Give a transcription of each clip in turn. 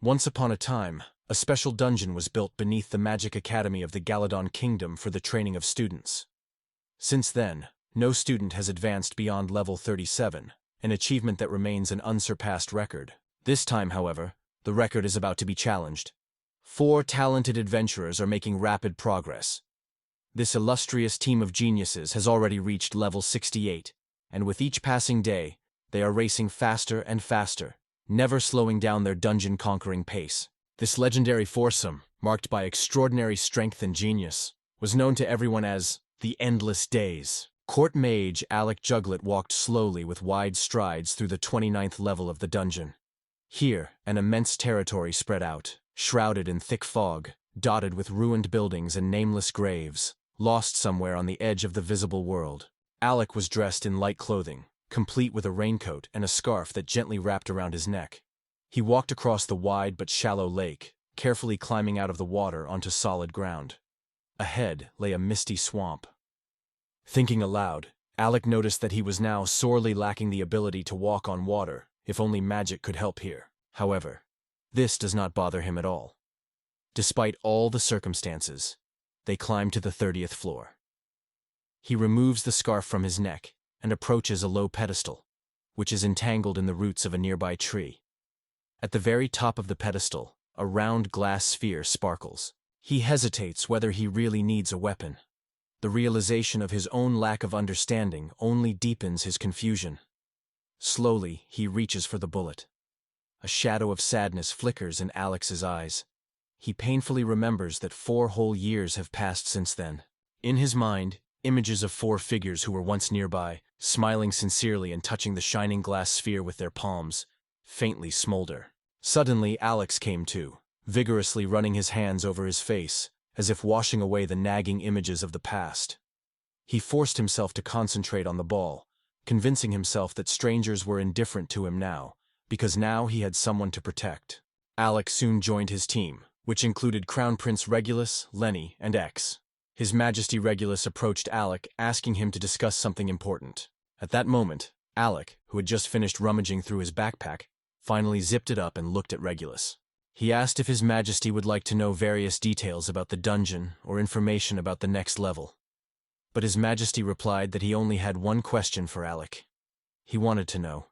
Once upon a time, a special dungeon was built beneath the Magic Academy of the Galadon Kingdom for the training of students. Since then, no student has advanced beyond level 37, an achievement that remains an unsurpassed record. This time, however, the record is about to be challenged. 4 talented adventurers are making rapid progress. This illustrious team of geniuses has already reached level 68, and with each passing day, they are racing faster and faster, never slowing down their dungeon-conquering pace. This legendary foursome, marked by extraordinary strength and genius, was known to everyone as the Endless Days. Court Mage Alec Juglet walked slowly with wide strides through the 29th level of the dungeon. Here, an immense territory spread out, shrouded in thick fog, dotted with ruined buildings and nameless graves, lost somewhere on the edge of the visible world. Alec was dressed in light clothing, complete with a raincoat and a scarf that gently wrapped around his neck. He walked across the wide but shallow lake, carefully climbing out of the water onto solid ground. Ahead lay a misty swamp. Thinking aloud, Alec noticed that he was now sorely lacking the ability to walk on water, if only magic could help here. However, this does not bother him at all. Despite all the circumstances, they climb to the 30th floor. He removes the scarf from his neck and approaches a low pedestal, which is entangled in the roots of a nearby tree. At the very top of the pedestal, a round glass sphere sparkles. He hesitates whether he really needs a weapon. The realization of his own lack of understanding only deepens his confusion. Slowly, he reaches for the bullet. A shadow of sadness flickers in Alex's eyes. He painfully remembers that 4 whole years have passed since then. In his mind, images of 4 figures who were once nearby, smiling sincerely and touching the shining glass sphere with their palms, faintly smolder. Suddenly, Alex came to, vigorously running his hands over his face, as if washing away the nagging images of the past. He forced himself to concentrate on the ball, convincing himself that strangers were indifferent to him now, because now he had someone to protect. Alex soon joined his team, which included Crown Prince Regulus, Lenny, and X. His Majesty Regulus approached Alec, asking him to discuss something important. At that moment, Alec, who had just finished rummaging through his backpack, finally zipped it up and looked at Regulus. He asked if His Majesty would like to know various details about the dungeon or information about the next level. But His Majesty replied that he only had one question for Alec. He wanted to know,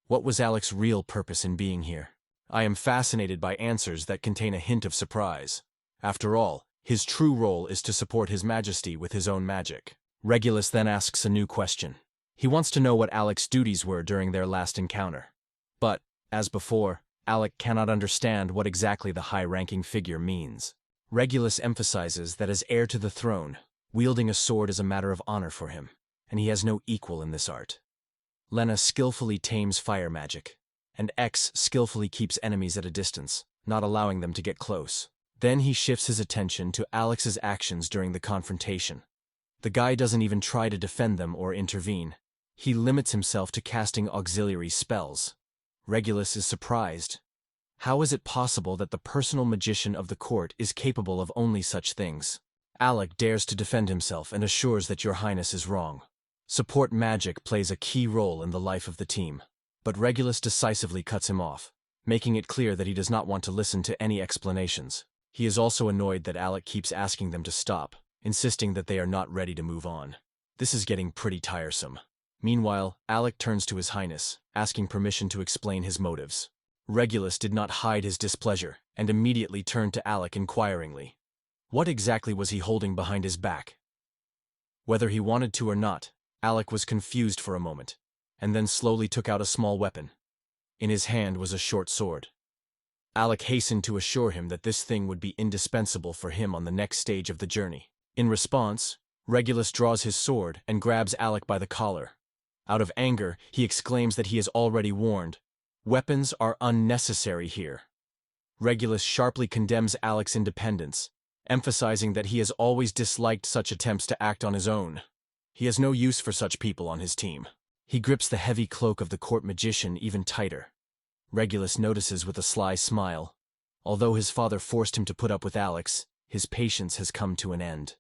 what was Alec's real purpose in being here? I am fascinated by answers that contain a hint of surprise. After all, his true role is to support His Majesty with his own magic. Regulus then asks a new question. He wants to know what Alec's duties were during their last encounter. But, as before, Alec cannot understand what exactly the high-ranking figure means. Regulus emphasizes that as heir to the throne, wielding a sword is a matter of honor for him, and he has no equal in this art. Lena skillfully tames fire magic, and X skillfully keeps enemies at a distance, not allowing them to get close. Then he shifts his attention to Alex's actions during the confrontation. The guy doesn't even try to defend them or intervene. He limits himself to casting auxiliary spells. Regulus is surprised. How is it possible that the personal magician of the court is capable of only such things? Alec dares to defend himself and assures that Your Highness is wrong. Support magic plays a key role in the life of the team. But Regulus decisively cuts him off, making it clear that he does not want to listen to any explanations. He is also annoyed that Alec keeps asking them to stop, insisting that they are not ready to move on. This is getting pretty tiresome. Meanwhile, Alec turns to His Highness, asking permission to explain his motives. Regulus did not hide his displeasure, and immediately turned to Alec inquiringly. What exactly was he holding behind his back? Whether he wanted to or not, Alec was confused for a moment, and then slowly took out a small weapon. In his hand was a short sword. Alec hastened to assure him that this thing would be indispensable for him on the next stage of the journey. In response, Regulus draws his sword and grabs Alec by the collar. Out of anger, he exclaims that he is already warned. Weapons are unnecessary here. Regulus sharply condemns Alec's independence, emphasizing that he has always disliked such attempts to act on his own. He has no use for such people on his team. He grips the heavy cloak of the court magician even tighter. Regulus notices with a sly smile. Although his father forced him to put up with Alex, his patience has come to an end.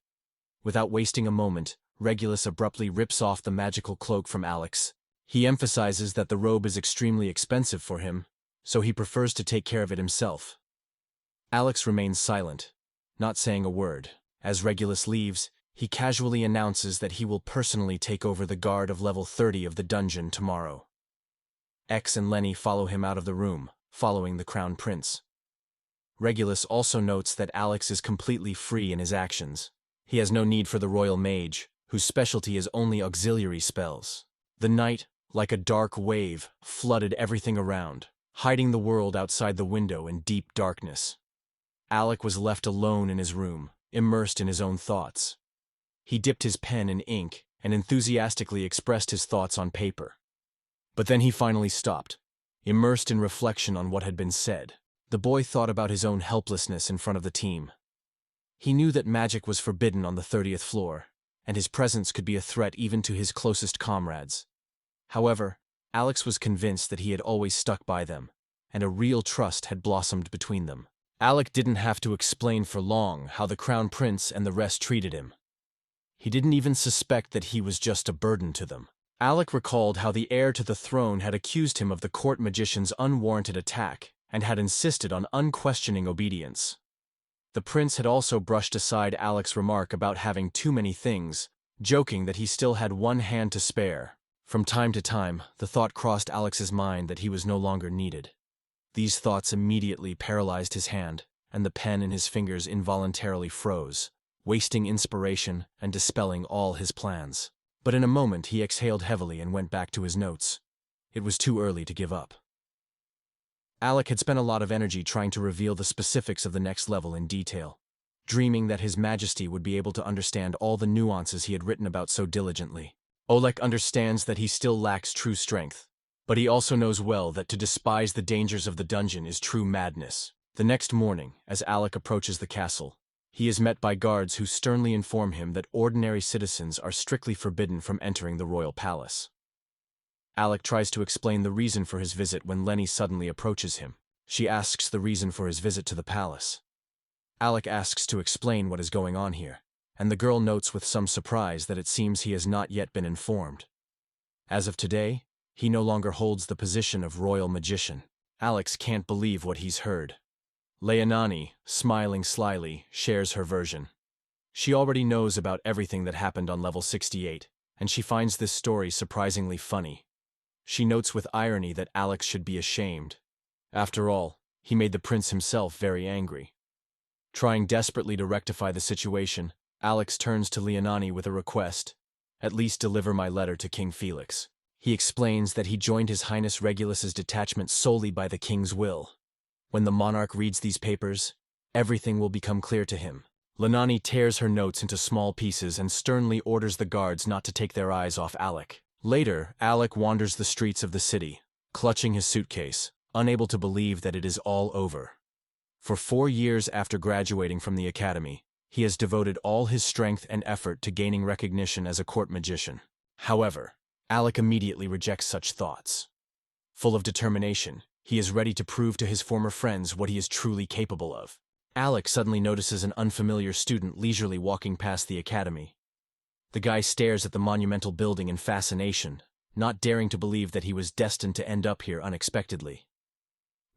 Without wasting a moment, Regulus abruptly rips off the magical cloak from Alex. He emphasizes that the robe is extremely expensive for him, so he prefers to take care of it himself. Alex remains silent, not saying a word. As Regulus leaves, he casually announces that he will personally take over the guard of level 30 of the dungeon tomorrow. X and Lenny follow him out of the room, following the Crown Prince. Regulus also notes that Alex is completely free in his actions. He has no need for the Royal Mage, whose specialty is only auxiliary spells. The night, like a dark wave, flooded everything around, hiding the world outside the window in deep darkness. Alec was left alone in his room, immersed in his own thoughts. He dipped his pen in ink and enthusiastically expressed his thoughts on paper. But then he finally stopped, immersed in reflection on what had been said. The boy thought about his own helplessness in front of the team. He knew that magic was forbidden on the 30th floor, and his presence could be a threat even to his closest comrades. However, Alex was convinced that he had always stuck by them, and a real trust had blossomed between them. Alec didn't have to explain for long how the Crown Prince and the rest treated him. He didn't even suspect that he was just a burden to them. Alec recalled how the heir to the throne had accused him of the court magician's unwarranted attack and had insisted on unquestioning obedience. The prince had also brushed aside Alec's remark about having too many things, joking that he still had one hand to spare. From time to time, the thought crossed Alex's mind that he was no longer needed. These thoughts immediately paralyzed his hand, and the pen in his fingers involuntarily froze, wasting inspiration and dispelling all his plans. But in a moment he exhaled heavily and went back to his notes. It was too early to give up. Alec had spent a lot of energy trying to reveal the specifics of the next level in detail, dreaming that His Majesty would be able to understand all the nuances he had written about so diligently. Oleg understands that he still lacks true strength, but he also knows well that to despise the dangers of the dungeon is true madness. The next morning, as Alec approaches the castle, he is met by guards who sternly inform him that ordinary citizens are strictly forbidden from entering the royal palace. Alec tries to explain the reason for his visit when Lenny suddenly approaches him. She asks the reason for his visit to the palace. Alec asks to explain what is going on here, and the girl notes with some surprise that it seems he has not yet been informed. As of today, he no longer holds the position of royal magician. Alex can't believe what he's heard. Leonani, smiling slyly, shares her version. She already knows about everything that happened on level 68, and she finds this story surprisingly funny. She notes with irony that Alex should be ashamed. After all, he made the prince himself very angry. Trying desperately to rectify the situation, Alex turns to Leonani with a request. At least deliver my letter to King Felix. He explains that he joined His Highness Regulus's detachment solely by the king's will. When the monarch reads these papers, everything will become clear to him. Leonani tears her notes into small pieces and sternly orders the guards not to take their eyes off Alec. Later, Alec wanders the streets of the city, clutching his suitcase, unable to believe that it is all over. For 4 years after graduating from the academy, he has devoted all his strength and effort to gaining recognition as a court magician. However, Alec immediately rejects such thoughts. Full of determination, he is ready to prove to his former friends what he is truly capable of. Alec suddenly notices an unfamiliar student leisurely walking past the academy. The guy stares at the monumental building in fascination, not daring to believe that he was destined to end up here unexpectedly.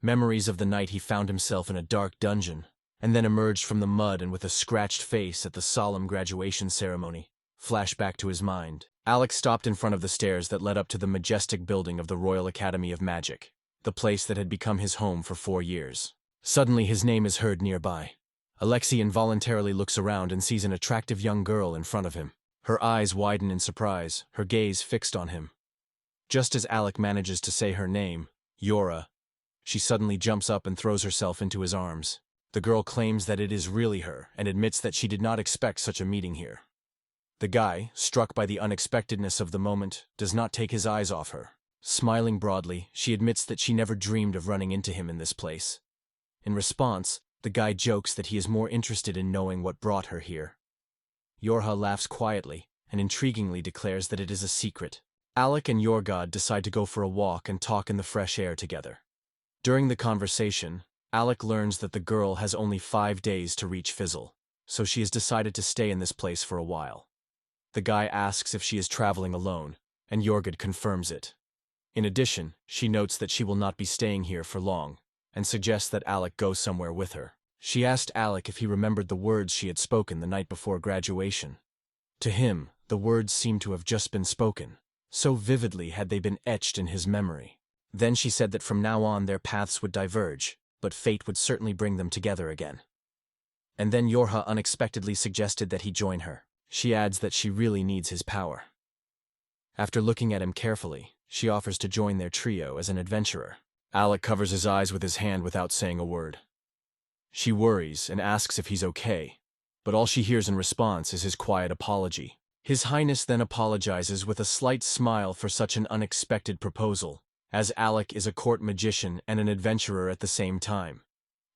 Memories of the night he found himself in a dark dungeon, and then emerged from the mud and with a scratched face at the solemn graduation ceremony, flash back to his mind. Alex stopped in front of the stairs that led up to the majestic building of the Royal Academy of Magic, the place that had become his home for 4 years. Suddenly his name is heard nearby. Alexei involuntarily looks around and sees an attractive young girl in front of him. Her eyes widen in surprise, her gaze fixed on him. Just as Alec manages to say her name, Yora, she suddenly jumps up and throws herself into his arms. The girl claims that it is really her and admits that she did not expect such a meeting here. The guy, struck by the unexpectedness of the moment, does not take his eyes off her. Smiling broadly, she admits that she never dreamed of running into him in this place. In response, the guy jokes that he is more interested in knowing what brought her here. Yorha laughs quietly and intriguingly declares that it is a secret. Alec and Yorgod decide to go for a walk and talk in the fresh air together. During the conversation, Alec learns that the girl has only 5 days to reach Fizzle, so she has decided to stay in this place for a while. The guy asks if she is traveling alone, and Yorgod confirms it. In addition, she notes that she will not be staying here for long, and suggests that Alec go somewhere with her. She asked Alec if he remembered the words she had spoken the night before graduation. To him, the words seemed to have just been spoken. So vividly had they been etched in his memory. Then she said that from now on their paths would diverge, but fate would certainly bring them together again. And then Yorha unexpectedly suggested that he join her. She adds that she really needs his power. After looking at him carefully, she offers to join their trio as an adventurer. Alec covers his eyes with his hand without saying a word. She worries and asks if he's okay, but all she hears in response is his quiet apology. His Highness then apologizes with a slight smile for such an unexpected proposal, as Alec is a court magician and an adventurer at the same time.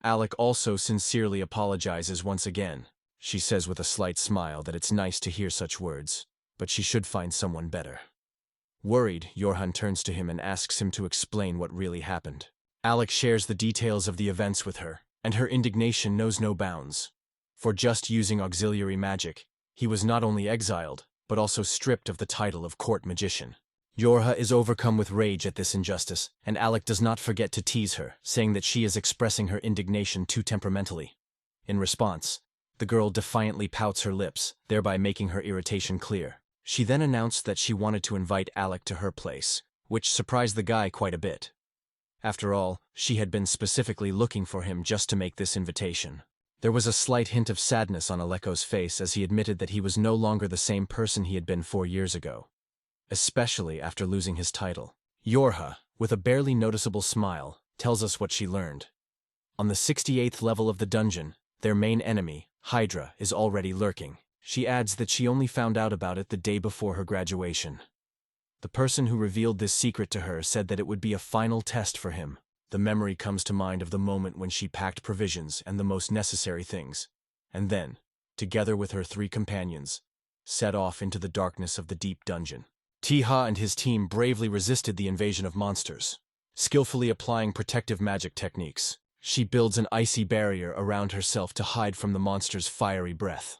Alec also sincerely apologizes once again. She says with a slight smile that it's nice to hear such words, but she should find someone better. Worried, Yorhan turns to him and asks him to explain what really happened. Alec shares the details of the events with her, and her indignation knows no bounds. For just using auxiliary magic, he was not only exiled, but also stripped of the title of court magician. Yorha is overcome with rage at this injustice, and Alec does not forget to tease her, saying that she is expressing her indignation too temperamentally. In response, the girl defiantly pouts her lips, thereby making her irritation clear. She then announced that she wanted to invite Alec to her place, which surprised the guy quite a bit. After all, she had been specifically looking for him just to make this invitation. There was a slight hint of sadness on Aleko's face as he admitted that he was no longer the same person he had been 4 years ago, especially after losing his title. Yorha, with a barely noticeable smile, tells us what she learned. On the 68th level of the dungeon, their main enemy, Hydra, is already lurking. She adds that she only found out about it the day before her graduation. The person who revealed this secret to her said that it would be a final test for him. The memory comes to mind of the moment when she packed provisions and the most necessary things, and then, together with her 3 companions, set off into the darkness of the deep dungeon. Tiha and his team bravely resisted the invasion of monsters. Skillfully applying protective magic techniques, she builds an icy barrier around herself to hide from the monster's fiery breath.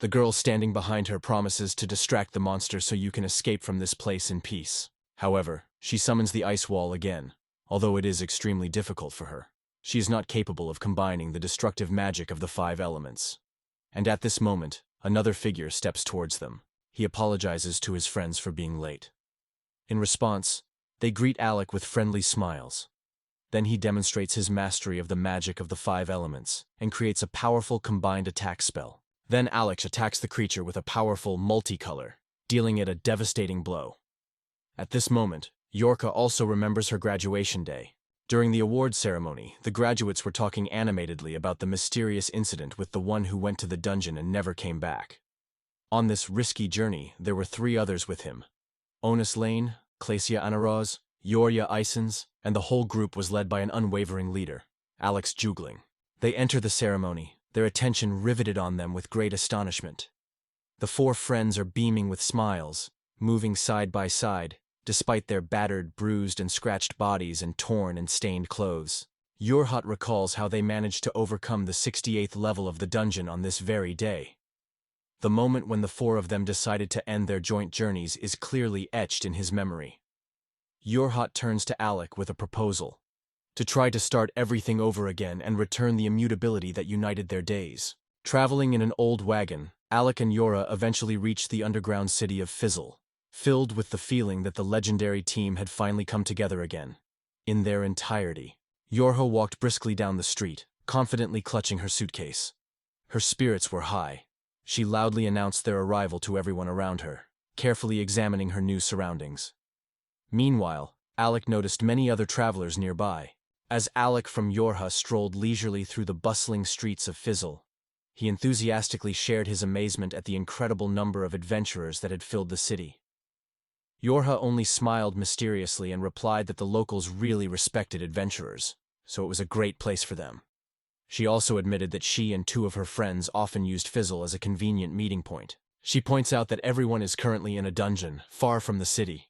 The girl standing behind her promises to distract the monster so you can escape from this place in peace. However, she summons the ice wall again, although it is extremely difficult for her. She is not capable of combining the destructive magic of the 5 elements. And at this moment, another figure steps towards them. He apologizes to his friends for being late. In response, they greet Alec with friendly smiles. Then he demonstrates his mastery of the magic of the 5 elements and creates a powerful combined attack spell. Then Alec attacks the creature with a powerful multicolor, dealing it a devastating blow. At this moment, Yorka also remembers her graduation day. During the awards ceremony, the graduates were talking animatedly about the mysterious incident with the one who went to the dungeon and never came back. On this risky journey, there were 3 others with him: Onus Lane, Clasia Anaraz, Yorya Isons, and the whole group was led by an unwavering leader, Alex Jugling. They enter the ceremony, their attention riveted on them with great astonishment. The 4 friends are beaming with smiles, moving side by side, despite their battered, bruised, and scratched bodies and torn and stained clothes. Yorhat recalls how they managed to overcome the 68th level of the dungeon on this very day. The moment when the 4 of them decided to end their joint journeys is clearly etched in his memory. Yorhat turns to Alec with a proposal: to try to start everything over again and return the immutability that united their days. Traveling in an old wagon, Alec and Yora eventually reached the underground city of Fizzle, filled with the feeling that the legendary team had finally come together again, in their entirety. Yorha walked briskly down the street, confidently clutching her suitcase. Her spirits were high. She loudly announced their arrival to everyone around her, carefully examining her new surroundings. Meanwhile, Alec noticed many other travelers nearby. As Alec from Yorha strolled leisurely through the bustling streets of Fizzle, he enthusiastically shared his amazement at the incredible number of adventurers that had filled the city. Yorha only smiled mysteriously and replied that the locals really respected adventurers, so it was a great place for them. She also admitted that she and 2 of her friends often used Fizzle as a convenient meeting point. She points out that everyone is currently in a dungeon, far from the city.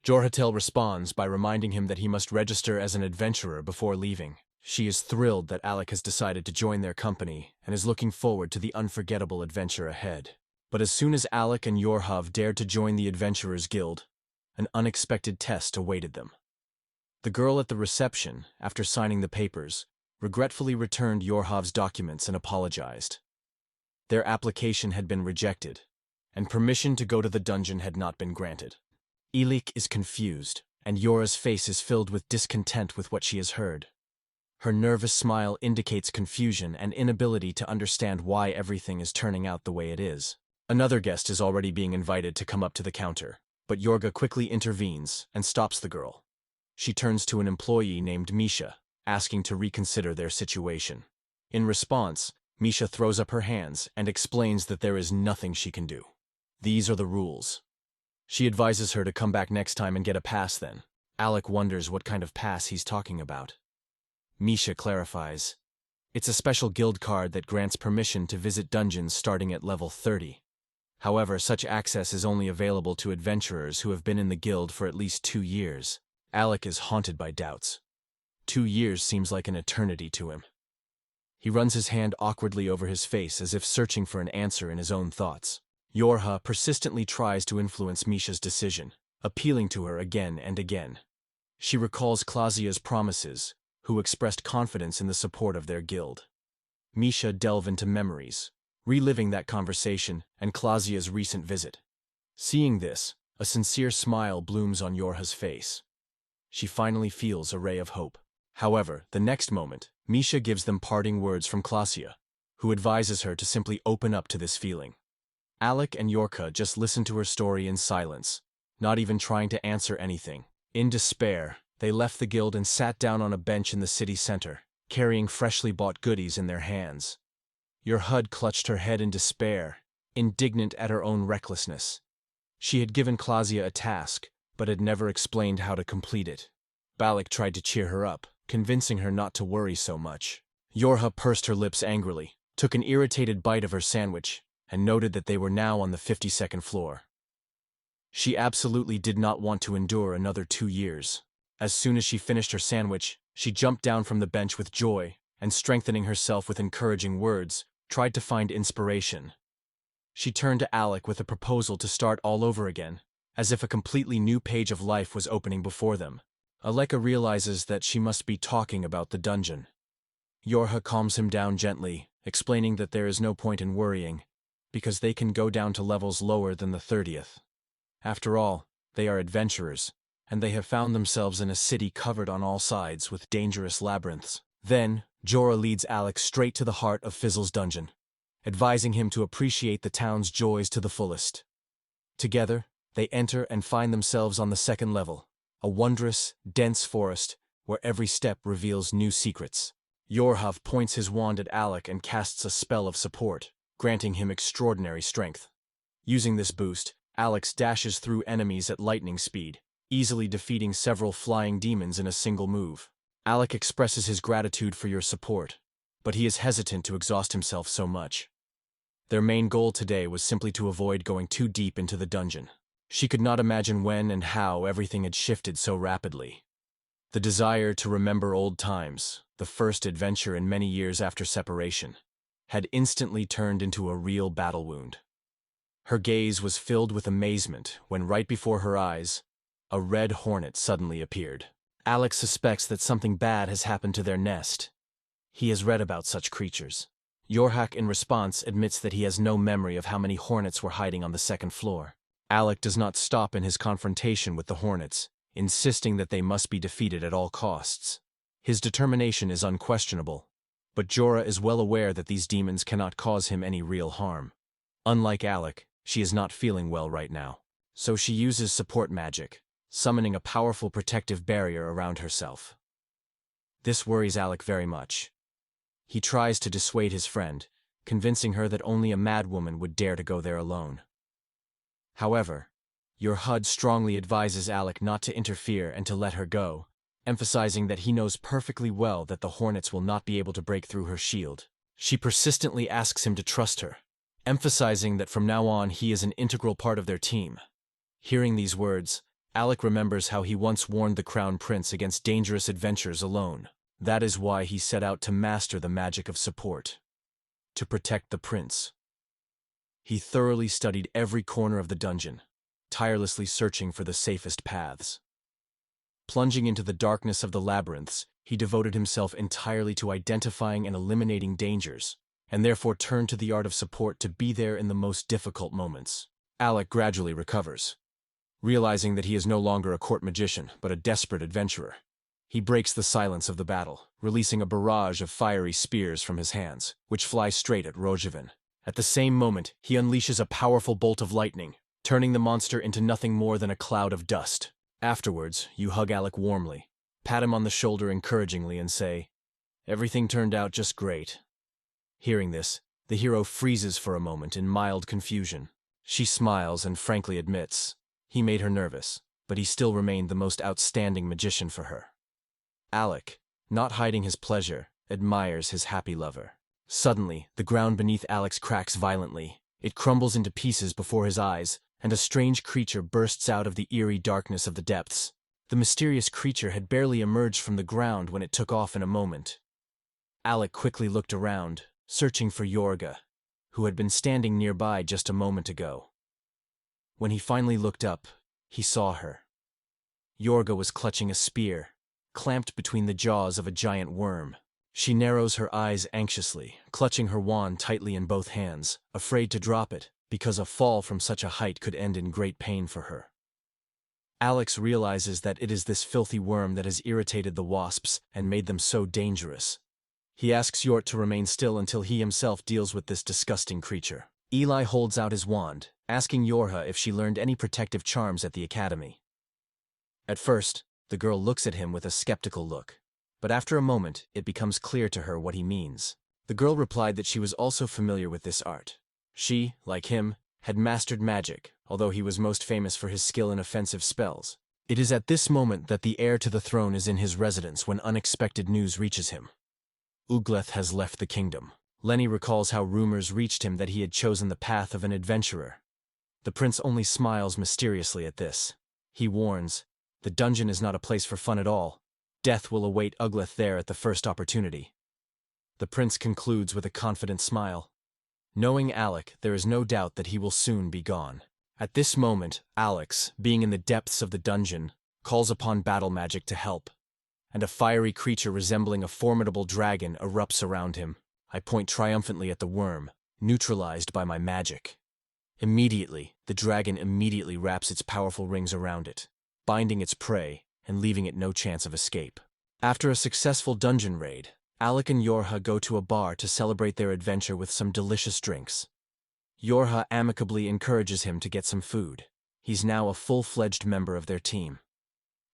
Jorhatel responds by reminding him that he must register as an adventurer before leaving. She is thrilled that Alec has decided to join their company and is looking forward to the unforgettable adventure ahead. But as soon as Alec and Yorhav dared to join the Adventurers Guild, an unexpected test awaited them. The girl at the reception, after signing the papers, regretfully returned Yorhav's documents and apologized. Their application had been rejected, and permission to go to the dungeon had not been granted. Elik is confused, and Yora's face is filled with discontent with what she has heard. Her nervous smile indicates confusion and inability to understand why everything is turning out the way it is. Another guest is already being invited to come up to the counter, but Yorga quickly intervenes and stops the girl. She turns to an employee named Misha, asking to reconsider their situation. In response, Misha throws up her hands and explains that there is nothing she can do. These are the rules. She advises her to come back next time and get a pass then. Alec wonders what kind of pass he's talking about. Misha clarifies. It's a special guild card that grants permission to visit dungeons starting at level 30. However, such access is only available to adventurers who have been in the guild for at least 2 years. Alec is haunted by doubts. 2 years seems like an eternity to him. He runs his hand awkwardly over his face as if searching for an answer in his own thoughts. Yorha persistently tries to influence Misha's decision, appealing to her again and again. She recalls Clausia's promises, who expressed confidence in the support of their guild. Misha delves into memories, reliving that conversation and Clausia's recent visit. Seeing this, a sincere smile blooms on Yorha's face. She finally feels a ray of hope. However, the next moment, Misha gives them parting words from Clausia, who advises her to simply open up to this feeling. Alec and Yorka just listen to her story in silence, not even trying to answer anything. In despair, they left the guild and sat down on a bench in the city center, carrying freshly bought goodies in their hands. Yorhud clutched her head in despair, indignant at her own recklessness. She had given Clausia a task, but had never explained how to complete it. Balak tried to cheer her up, convincing her not to worry so much. Yorha pursed her lips angrily, took an irritated bite of her sandwich, and noted that they were now on the 52nd floor. She absolutely did not want to endure another 2 years. As soon as she finished her sandwich, she jumped down from the bench with joy, and strengthening herself with encouraging words, tried to find inspiration. She turned to Alec with a proposal to start all over again, as if a completely new page of life was opening before them. Aleka realizes that she must be talking about the dungeon. Yorha calms him down gently, explaining that there is no point in worrying, because they can go down to levels lower than the 30th. After all, they are adventurers, and they have found themselves in a city covered on all sides with dangerous labyrinths. Then, Jorah leads Alec straight to the heart of Fizzle's dungeon, advising him to appreciate the town's joys to the fullest. Together, they enter and find themselves on the 2nd level, a wondrous, dense forest where every step reveals new secrets. Yorhav points his wand at Alec and casts a spell of support, granting him extraordinary strength. Using this boost, Alex dashes through enemies at lightning speed, easily defeating several flying demons in a single move. Alec expresses his gratitude for your support, but he is hesitant to exhaust himself so much. Their main goal today was simply to avoid going too deep into the dungeon. She could not imagine when and how everything had shifted so rapidly. The desire to remember old times, the first adventure in many years after separation, had instantly turned into a real battle wound. Her gaze was filled with amazement when right before her eyes, a red hornet suddenly appeared. Alex suspects that something bad has happened to their nest. He has read about such creatures. Yorhak in response admits that he has no memory of how many hornets were hiding on the 2nd floor. Alec does not stop in his confrontation with the hornets, insisting that they must be defeated at all costs. His determination is unquestionable, but Jorah is well aware that these demons cannot cause him any real harm. Unlike Alec, she is not feeling well right now, so she uses support magic, summoning a powerful protective barrier around herself. This worries Alec very much. He tries to dissuade his friend, convincing her that only a madwoman would dare to go there alone. However, Yorhud strongly advises Alec not to interfere and to let her go, emphasizing that he knows perfectly well that the hornets will not be able to break through her shield. She persistently asks him to trust her, emphasizing that from now on he is an integral part of their team. Hearing these words, Alec remembers how he once warned the Crown Prince against dangerous adventures alone. That is why he set out to master the magic of support. To protect the prince. He thoroughly studied every corner of the dungeon, tirelessly searching for the safest paths. Plunging into the darkness of the labyrinths, he devoted himself entirely to identifying and eliminating dangers, and therefore turned to the art of support to be there in the most difficult moments. Alec gradually recovers, realizing that he is no longer a court magician, but a desperate adventurer. He breaks the silence of the battle, releasing a barrage of fiery spears from his hands, which fly straight at Rojavin. At the same moment, he unleashes a powerful bolt of lightning, turning the monster into nothing more than a cloud of dust. Afterwards, you hug Alec warmly, pat him on the shoulder encouragingly, and say, "Everything turned out just great." Hearing this, the hero freezes for a moment in mild confusion. She smiles and frankly admits, he made her nervous, but he still remained the most outstanding magician for her. Alec, not hiding his pleasure, admires his happy lover. Suddenly, the ground beneath Alex cracks violently. It crumbles into pieces before his eyes, and a strange creature bursts out of the eerie darkness of the depths. The mysterious creature had barely emerged from the ground when it took off in a moment. Alec quickly looked around, searching for Yorga, who had been standing nearby just a moment ago. When he finally looked up, he saw her. Yorga was clutching a spear, clamped between the jaws of a giant worm. She narrows her eyes anxiously, clutching her wand tightly in both hands, afraid to drop it, because a fall from such a height could end in great pain for her. Alex realizes that it is this filthy worm that has irritated the wasps and made them so dangerous. He asks Yort to remain still until he himself deals with this disgusting creature. Eli holds out his wand, asking Yorha if she learned any protective charms at the academy. At first, the girl looks at him with a skeptical look, but after a moment, it becomes clear to her what he means. The girl replied that she was also familiar with this art. She, like him, had mastered magic, although he was most famous for his skill in offensive spells. It is at this moment that the heir to the throne is in his residence when unexpected news reaches him. Ugleth has left the kingdom. Lenny recalls how rumors reached him that he had chosen the path of an adventurer. The prince only smiles mysteriously at this. He warns, the dungeon is not a place for fun at all. Death will await Ugleth there at the first opportunity. The prince concludes with a confident smile. Knowing Alec, there is no doubt that he will soon be gone. At this moment, Alex, being in the depths of the dungeon, calls upon battle magic to help, and a fiery creature resembling a formidable dragon erupts around him. I point triumphantly at the worm, neutralized by my magic. Immediately, the dragon immediately wraps its powerful rings around it, binding its prey and leaving it no chance of escape. After a successful dungeon raid, Alec and Yorha go to a bar to celebrate their adventure with some delicious drinks. Yorha amicably encourages him to get some food. He's now a full-fledged member of their team.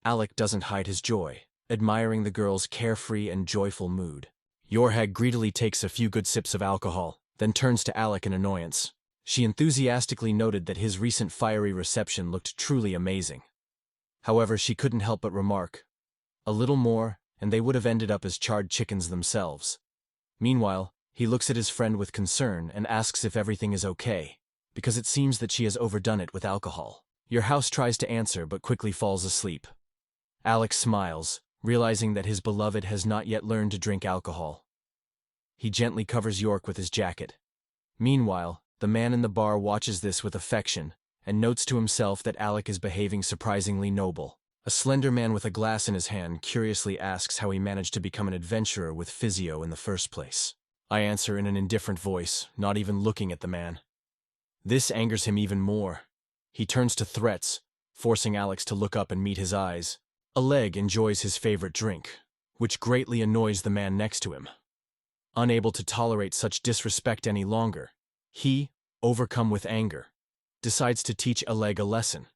Alec doesn't hide his joy, admiring the girl's carefree and joyful mood. Yorha greedily takes a few good sips of alcohol, then turns to Alec in annoyance. She enthusiastically noted that his recent fiery reception looked truly amazing. However, she couldn't help but remark, a little more, and they would have ended up as charred chickens themselves. Meanwhile, he looks at his friend with concern and asks if everything is okay, because it seems that she has overdone it with alcohol. Your house tries to answer but quickly falls asleep. Alex smiles, realizing that his beloved has not yet learned to drink alcohol. He gently covers York with his jacket. Meanwhile, the man in the bar watches this with affection and notes to himself that Alec is behaving surprisingly noble. A slender man with a glass in his hand curiously asks how he managed to become an adventurer with physio in the first place. I answer in an indifferent voice, not even looking at the man. This angers him even more. He turns to threats, forcing Alex to look up and meet his eyes. Oleg enjoys his favorite drink, which greatly annoys the man next to him. Unable to tolerate such disrespect any longer, he, overcome with anger, decides to teach Oleg a lesson.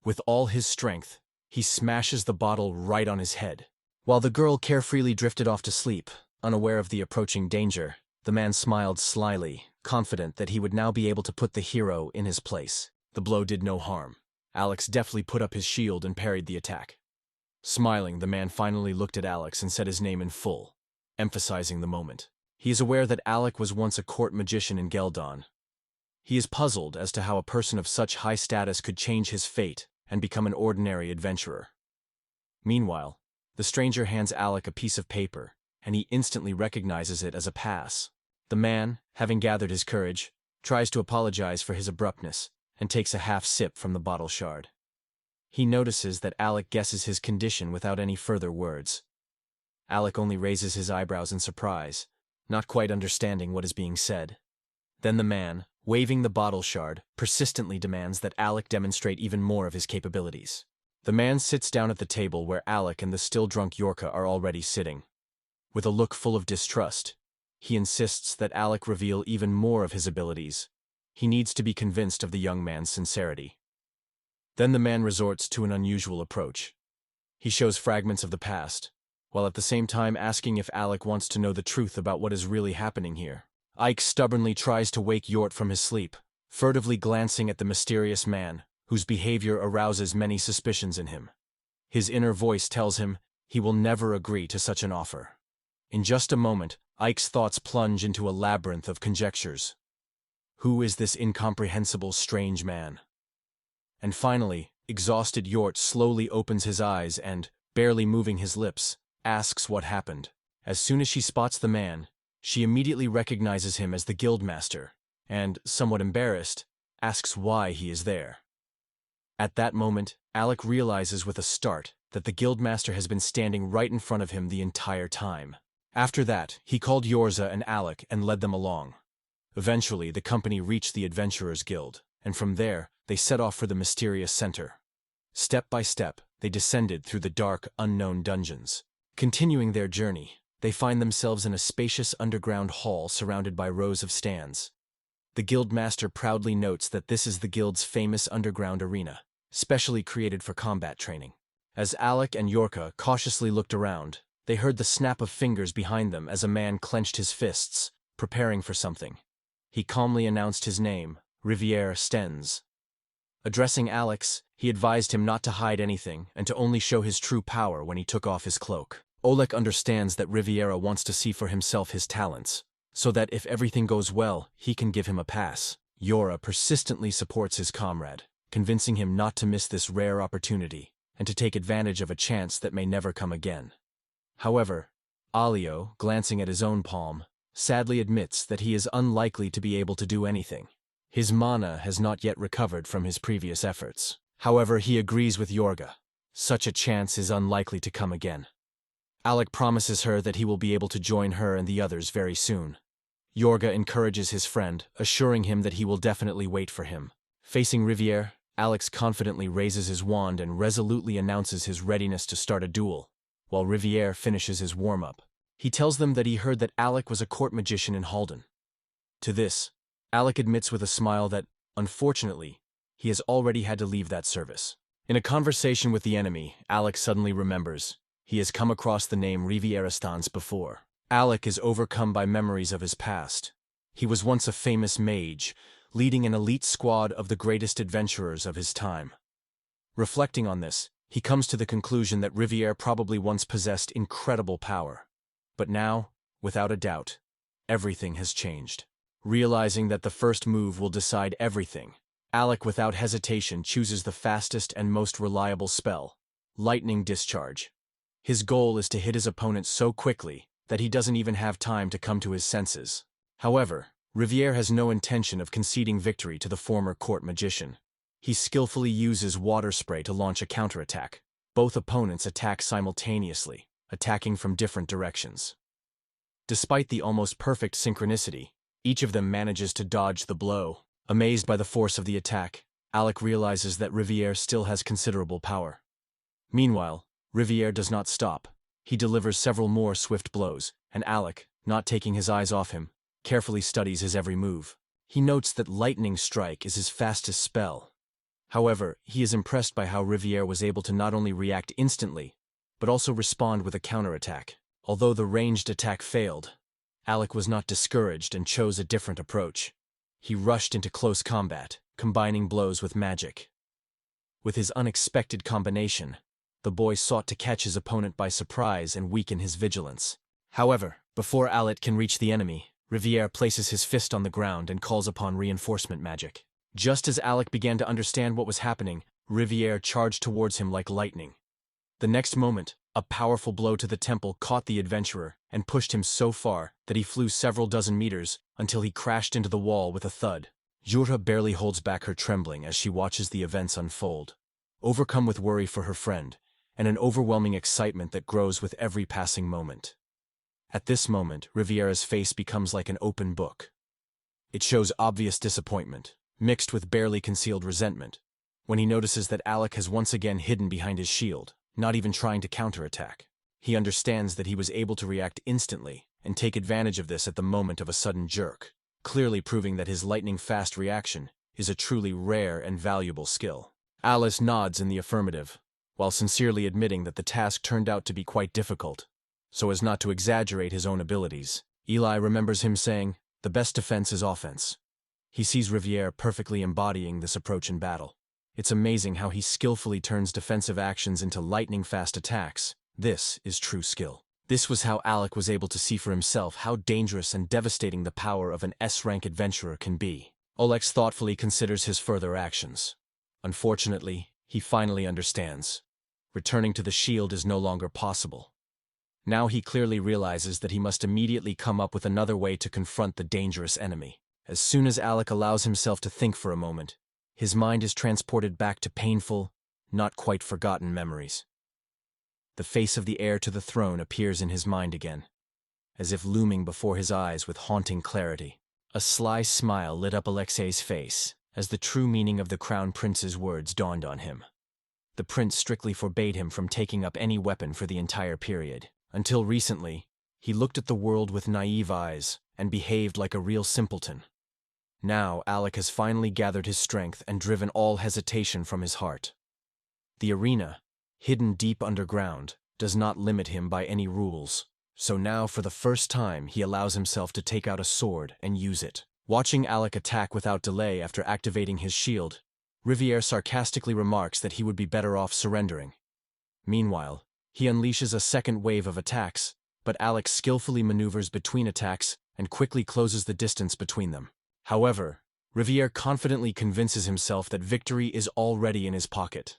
With all his strength, he smashes the bottle right on his head. While the girl carefreely drifted off to sleep, unaware of the approaching danger, the man smiled slyly, confident that he would now be able to put the hero in his place. The blow did no harm. Alex deftly put up his shield and parried the attack. Smiling, the man finally looked at Alex and said his name in full, emphasizing the moment. He is aware that Alec was once a court magician in Geldon. He is puzzled as to how a person of such high status could change his fate and become an ordinary adventurer. Meanwhile, the stranger hands Alec a piece of paper, and he instantly recognizes it as a pass. The man, having gathered his courage, tries to apologize for his abruptness, and takes a half sip from the bottle shard. He notices that Alec guesses his condition without any further words. Alec only raises his eyebrows in surprise, not quite understanding what is being said. Then the man, waving the bottle shard, persistently demands that Alec demonstrate even more of his capabilities. The man sits down at the table where Alec and the still-drunk Yorka are already sitting. With a look full of distrust, he insists that Alec reveal even more of his abilities. He needs to be convinced of the young man's sincerity. Then the man resorts to an unusual approach. He shows fragments of the past, while at the same time asking if Alec wants to know the truth about what is really happening here. Ike stubbornly tries to wake Yort from his sleep, furtively glancing at the mysterious man, whose behavior arouses many suspicions in him. His inner voice tells him he will never agree to such an offer. In just a moment, Ike's thoughts plunge into a labyrinth of conjectures. Who is this incomprehensible strange man? And finally, exhausted Yort slowly opens his eyes and, barely moving his lips, asks what happened. As soon as she spots the man, she immediately recognizes him as the guildmaster, and, somewhat embarrassed, asks why he is there. At that moment, Alec realizes with a start that the guildmaster has been standing right in front of him the entire time. After that, he called Yorza and Alec and led them along. Eventually, the company reached the Adventurers Guild, and from there, they set off for the mysterious center. Step by step, they descended through the dark, unknown dungeons. Continuing their journey, they find themselves in a spacious underground hall surrounded by rows of stands. The guildmaster proudly notes that this is the guild's famous underground arena, specially created for combat training. As Alec and Yorka cautiously looked around, they heard the snap of fingers behind them as a man clenched his fists, preparing for something. He calmly announced his name, Riviere Stenz. Addressing Alex, he advised him not to hide anything and to only show his true power when he took off his cloak. Oleg understands that Riviera wants to see for himself his talents, so that if everything goes well, he can give him a pass. Yora persistently supports his comrade, convincing him not to miss this rare opportunity and to take advantage of a chance that may never come again. However, Alio, glancing at his own palm, sadly admits that he is unlikely to be able to do anything. His mana has not yet recovered from his previous efforts. However, he agrees with Yorga. Such a chance is unlikely to come again. Alec promises her that he will be able to join her and the others very soon. Yorga encourages his friend, assuring him that he will definitely wait for him. Facing Riviere, Alex confidently raises his wand and resolutely announces his readiness to start a duel, while Riviere finishes his warm-up. He tells them that he heard that Alec was a court magician in Halden. To this, Alec admits with a smile that, unfortunately, he has already had to leave that service. In a conversation with the enemy, Alec suddenly remembers he has come across the name Riviere Stenz before. Alec is overcome by memories of his past. He was once a famous mage, leading an elite squad of the greatest adventurers of his time. Reflecting on this, he comes to the conclusion that Riviere probably once possessed incredible power. But now, without a doubt, everything has changed. Realizing that the first move will decide everything, Alec without hesitation chooses the fastest and most reliable spell, Lightning Discharge. His goal is to hit his opponent so quickly that he doesn't even have time to come to his senses. However, Riviere has no intention of conceding victory to the former court magician. He skillfully uses water spray to launch a counterattack. Both opponents attack simultaneously, attacking from different directions. Despite the almost perfect synchronicity, each of them manages to dodge the blow. Amazed by the force of the attack, Alec realizes that Riviere still has considerable power. Meanwhile, Riviere does not stop. He delivers several more swift blows, and Alec, not taking his eyes off him, carefully studies his every move. He notes that Lightning Strike is his fastest spell. However, he is impressed by how Riviere was able to not only react instantly, but also respond with a counterattack. Although the ranged attack failed, Alec was not discouraged and chose a different approach. He rushed into close combat, combining blows with magic. With his unexpected combination, the boy sought to catch his opponent by surprise and weaken his vigilance. However, before Alec can reach the enemy, Riviere places his fist on the ground and calls upon reinforcement magic. Just as Alec began to understand what was happening, Riviere charged towards him like lightning. The next moment, a powerful blow to the temple caught the adventurer and pushed him so far that he flew several dozen meters until he crashed into the wall with a thud. Jura barely holds back her trembling as she watches the events unfold, overcome with worry for her friend, and an overwhelming excitement that grows with every passing moment. At this moment, Riviera's face becomes like an open book. It shows obvious disappointment, mixed with barely concealed resentment, when he notices that Alec has once again hidden behind his shield, not even trying to counterattack. He understands that he was able to react instantly and take advantage of this at the moment of a sudden jerk, clearly proving that his lightning-fast reaction is a truly rare and valuable skill. Alice nods in the affirmative, while sincerely admitting that the task turned out to be quite difficult. So as not to exaggerate his own abilities, Eli remembers him saying, "The best defense is offense." He sees Riviere perfectly embodying this approach in battle. It's amazing how he skillfully turns defensive actions into lightning-fast attacks. This is true skill. This was how Alec was able to see for himself how dangerous and devastating the power of an S-rank adventurer can be. Olex thoughtfully considers his further actions. Unfortunately, he finally understands. Returning to the shield is no longer possible. Now he clearly realizes that he must immediately come up with another way to confront the dangerous enemy. As soon as Alec allows himself to think for a moment, his mind is transported back to painful, not quite forgotten memories. The face of the heir to the throne appears in his mind again, as if looming before his eyes with haunting clarity. A sly smile lit up Alexei's face as the true meaning of the crown prince's words dawned on him. The prince strictly forbade him from taking up any weapon for the entire period. Until recently, he looked at the world with naive eyes and behaved like a real simpleton. Now Alec has finally gathered his strength and driven all hesitation from his heart. The arena, hidden deep underground, does not limit him by any rules, so now for the first time he allows himself to take out a sword and use it. Watching Alec attack without delay after activating his shield, Riviere sarcastically remarks that he would be better off surrendering. Meanwhile, he unleashes a second wave of attacks, but Alec skillfully maneuvers between attacks and quickly closes the distance between them. However, Riviere confidently convinces himself that victory is already in his pocket.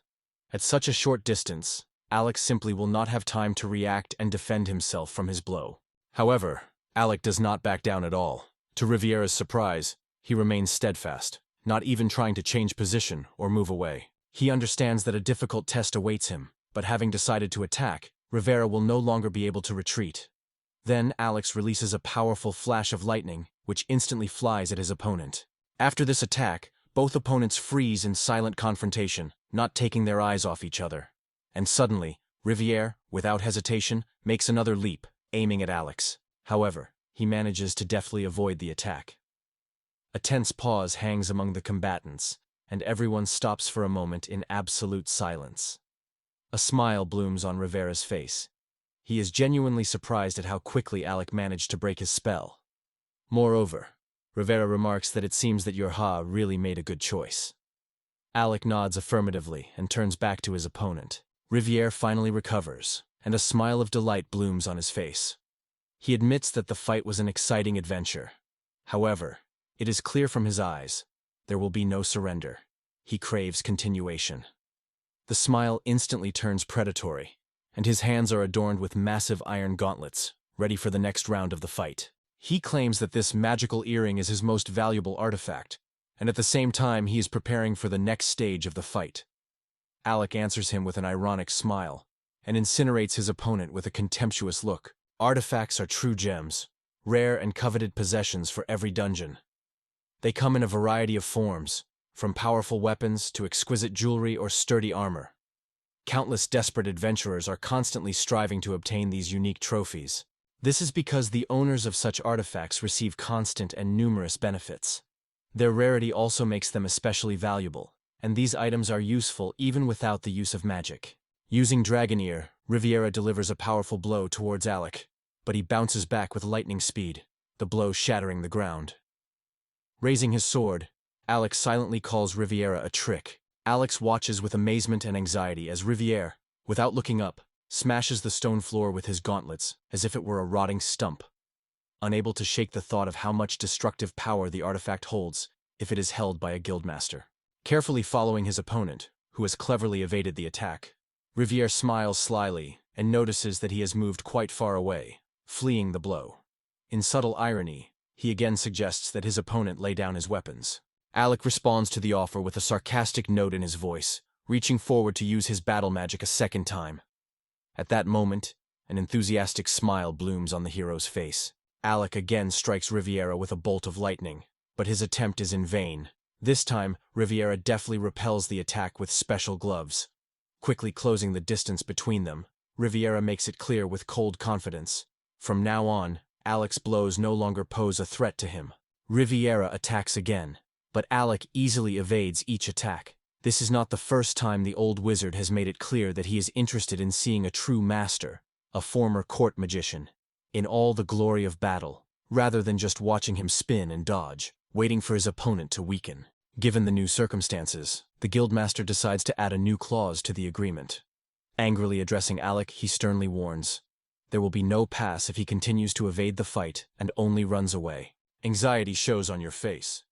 At such a short distance, Alec simply will not have time to react and defend himself from his blow. However, Alec does not back down at all. To Riviere's surprise, he remains steadfast, not even trying to change position or move away. He understands that a difficult test awaits him, but having decided to attack, Rivera will no longer be able to retreat. Then Alex releases a powerful flash of lightning, which instantly flies at his opponent. After this attack, both opponents freeze in silent confrontation, not taking their eyes off each other. And suddenly, Riviere, without hesitation, makes another leap, aiming at Alex. However, he manages to deftly avoid the attack. A tense pause hangs among the combatants, and everyone stops for a moment in absolute silence. A smile blooms on Rivera's face. He is genuinely surprised at how quickly Alec managed to break his spell. Moreover, Rivera remarks that it seems that your Ha really made a good choice. Alec nods affirmatively and turns back to his opponent. Riviere finally recovers, and a smile of delight blooms on his face. He admits that the fight was an exciting adventure. However, it is clear from his eyes, there will be no surrender. He craves continuation. The smile instantly turns predatory, and his hands are adorned with massive iron gauntlets, ready for the next round of the fight. He claims that this magical earring is his most valuable artifact, and at the same time he is preparing for the next stage of the fight. Alec answers him with an ironic smile, and incinerates his opponent with a contemptuous look. Artifacts are true gems, rare and coveted possessions for every dungeon. They come in a variety of forms, from powerful weapons to exquisite jewelry or sturdy armor. Countless desperate adventurers are constantly striving to obtain these unique trophies. This is because the owners of such artifacts receive constant and numerous benefits. Their rarity also makes them especially valuable, and these items are useful even without the use of magic. Using Dragon Ear, Riviera delivers a powerful blow towards Alec, but he bounces back with lightning speed, the blow shattering the ground. Raising his sword, Alex silently calls Riviera a trick. Alex watches with amazement and anxiety as Riviere, without looking up, smashes the stone floor with his gauntlets as if it were a rotting stump. Unable to shake the thought of how much destructive power the artifact holds if it is held by a guildmaster. Carefully following his opponent, who has cleverly evaded the attack, Riviere smiles slyly and notices that he has moved quite far away, fleeing the blow. In subtle irony, he again suggests that his opponent lay down his weapons. Alec responds to the offer with a sarcastic note in his voice, reaching forward to use his battle magic a second time. At that moment, an enthusiastic smile blooms on the hero's face. Alec again strikes Riviera with a bolt of lightning, but his attempt is in vain. This time, Riviera deftly repels the attack with special gloves. Quickly closing the distance between them, Riviera makes it clear with cold confidence. From now on, Alec's blows no longer pose a threat to him. Riviera attacks again, but Alec easily evades each attack. This is not the first time the old wizard has made it clear that he is interested in seeing a true master, a former court magician, in all the glory of battle, rather than just watching him spin and dodge, waiting for his opponent to weaken. Given the new circumstances, the guildmaster decides to add a new clause to the agreement. Angrily addressing Alec, he sternly warns, there will be no pass if he continues to evade the fight and only runs away. Anxiety shows on your face.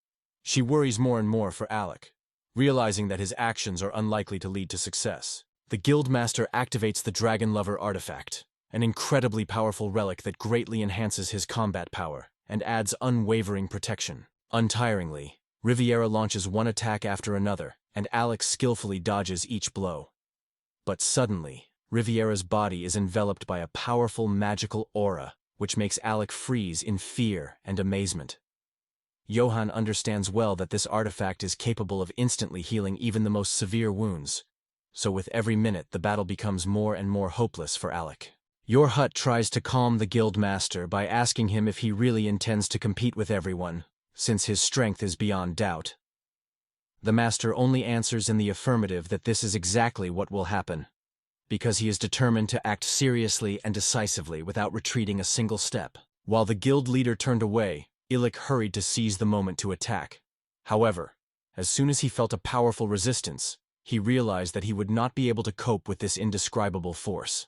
She worries more and more for Alec, realizing that his actions are unlikely to lead to success. The guildmaster activates the Dragon Lover artifact, an incredibly powerful relic that greatly enhances his combat power and adds unwavering protection. Untiringly, Riviera launches one attack after another, and Alec skillfully dodges each blow. But suddenly, Riviera's body is enveloped by a powerful magical aura, which makes Alec freeze in fear and amazement. Johann understands well that this artifact is capable of instantly healing even the most severe wounds, so with every minute the battle becomes more and more hopeless for Alec. Your Hut tries to calm the guildmaster by asking him if he really intends to compete with everyone, since his strength is beyond doubt. The master only answers in the affirmative that this is exactly what will happen, because he is determined to act seriously and decisively without retreating a single step. While the guild leader turned away, Illic hurried to seize the moment to attack. However, as soon as he felt a powerful resistance, he realized that he would not be able to cope with this indescribable force.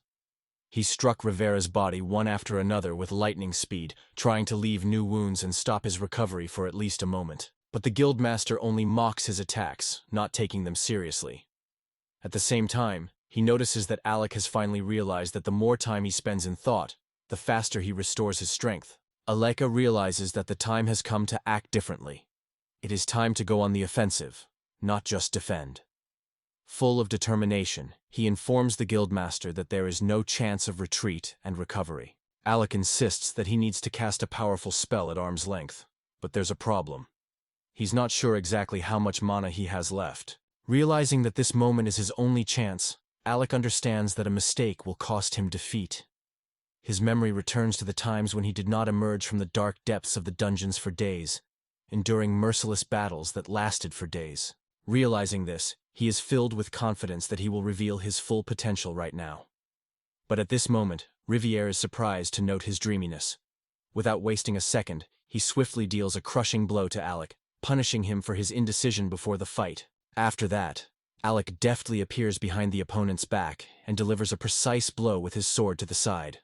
He struck Rivera's body one after another with lightning speed, trying to leave new wounds and stop his recovery for at least a moment. But the guildmaster only mocks his attacks, not taking them seriously. At the same time, he notices that Alec has finally realized that the more time he spends in thought, the faster he restores his strength. Aleka realizes that the time has come to act differently. It is time to go on the offensive, not just defend. Full of determination, he informs the guildmaster that there is no chance of retreat and recovery. Alec insists that he needs to cast a powerful spell at arm's length, but there's a problem. He's not sure exactly how much mana he has left. Realizing that this moment is his only chance, Alec understands that a mistake will cost him defeat. His memory returns to the times when he did not emerge from the dark depths of the dungeons for days, enduring merciless battles that lasted for days. Realizing this, he is filled with confidence that he will reveal his full potential right now. But at this moment, Riviere is surprised to note his dreaminess. Without wasting a second, he swiftly deals a crushing blow to Alec, punishing him for his indecision before the fight. After that, Alec deftly appears behind the opponent's back and delivers a precise blow with his sword to the side.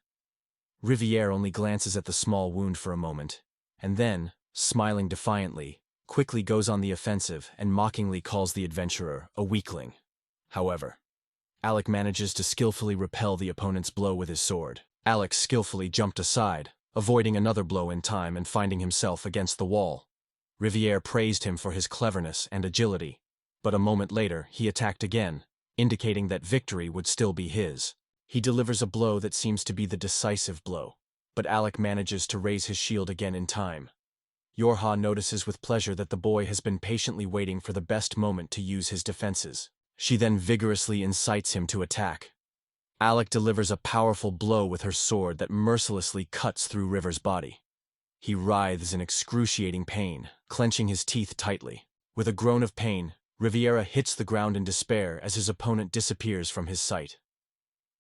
Riviere only glances at the small wound for a moment, and then, smiling defiantly, quickly goes on the offensive and mockingly calls the adventurer a weakling. However, Alec manages to skillfully repel the opponent's blow with his sword. Alec skillfully jumped aside, avoiding another blow in time and finding himself against the wall. Riviere praised him for his cleverness and agility, but a moment later he attacked again, indicating that victory would still be his. He delivers a blow that seems to be the decisive blow, but Alec manages to raise his shield again in time. Yorha notices with pleasure that the boy has been patiently waiting for the best moment to use his defenses. She then vigorously incites him to attack. Alec delivers a powerful blow with her sword that mercilessly cuts through River's body. He writhes in excruciating pain, clenching his teeth tightly. With a groan of pain, Riviera hits the ground in despair as his opponent disappears from his sight.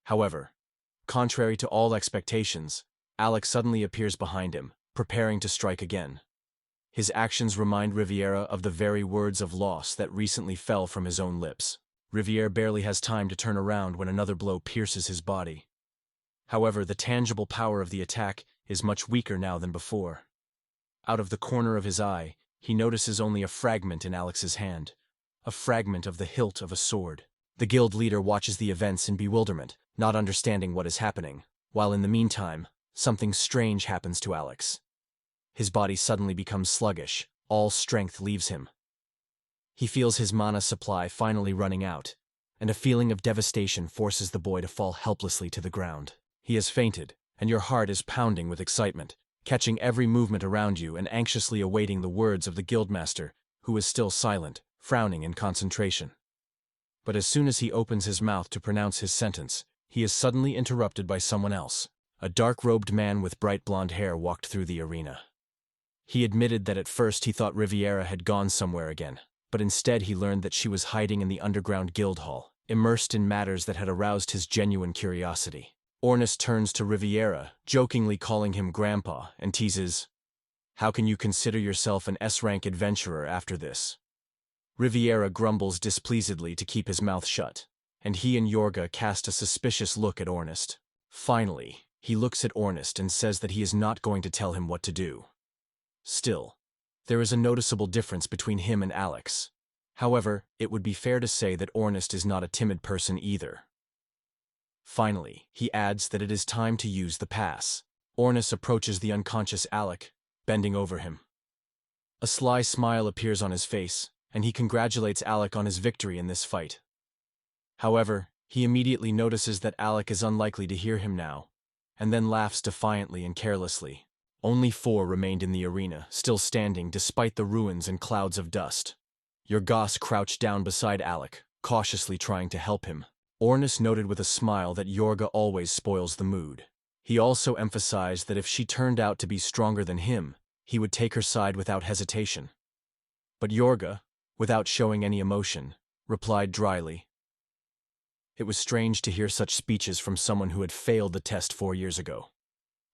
However, contrary to all expectations, Alec suddenly appears behind him, preparing to strike again. His actions remind Riviera of the very words of loss that recently fell from his own lips. Riviera barely has time to turn around when another blow pierces his body. However, the tangible power of the attack is much weaker now than before. Out of the corner of his eye, he notices only a fragment in Alex's hand, a fragment of the hilt of a sword. The guild leader watches the events in bewilderment, not understanding what is happening, while in the meantime, something strange happens to Alex. His body suddenly becomes sluggish, all strength leaves him. He feels his mana supply finally running out, and a feeling of devastation forces the boy to fall helplessly to the ground. He has fainted, and your heart is pounding with excitement, catching every movement around you and anxiously awaiting the words of the guildmaster, who is still silent, frowning in concentration. But as soon as he opens his mouth to pronounce his sentence, he is suddenly interrupted by someone else. A dark-robed man with bright blonde hair walked through the arena. He admitted that at first he thought Riviera had gone somewhere again, but instead he learned that she was hiding in the underground guild hall, immersed in matters that had aroused his genuine curiosity. Ornis turns to Riviera, jokingly calling him Grandpa, and teases, "How can you consider yourself an S-rank adventurer after this?" Riviera grumbles displeasedly to keep his mouth shut, and he and Yorga cast a suspicious look at Ornist. Finally, he looks at Ornist and says that he is not going to tell him what to do. Still, there is a noticeable difference between him and Alex. However, it would be fair to say that Ornist is not a timid person either. Finally, he adds that it is time to use the pass. Ornis approaches the unconscious Alec, bending over him. A sly smile appears on his face, and he congratulates Alec on his victory in this fight. However, he immediately notices that Alec is unlikely to hear him now, and then laughs defiantly and carelessly. Only 4 remained in the arena, still standing despite the ruins and clouds of dust. Yorgas crouched down beside Alec, cautiously trying to help him. Ornis noted with a smile that Yorga always spoils the mood. He also emphasized that if she turned out to be stronger than him, he would take her side without hesitation. But Yorga, without showing any emotion, replied dryly. It was strange to hear such speeches from someone who had failed the test 4 years ago.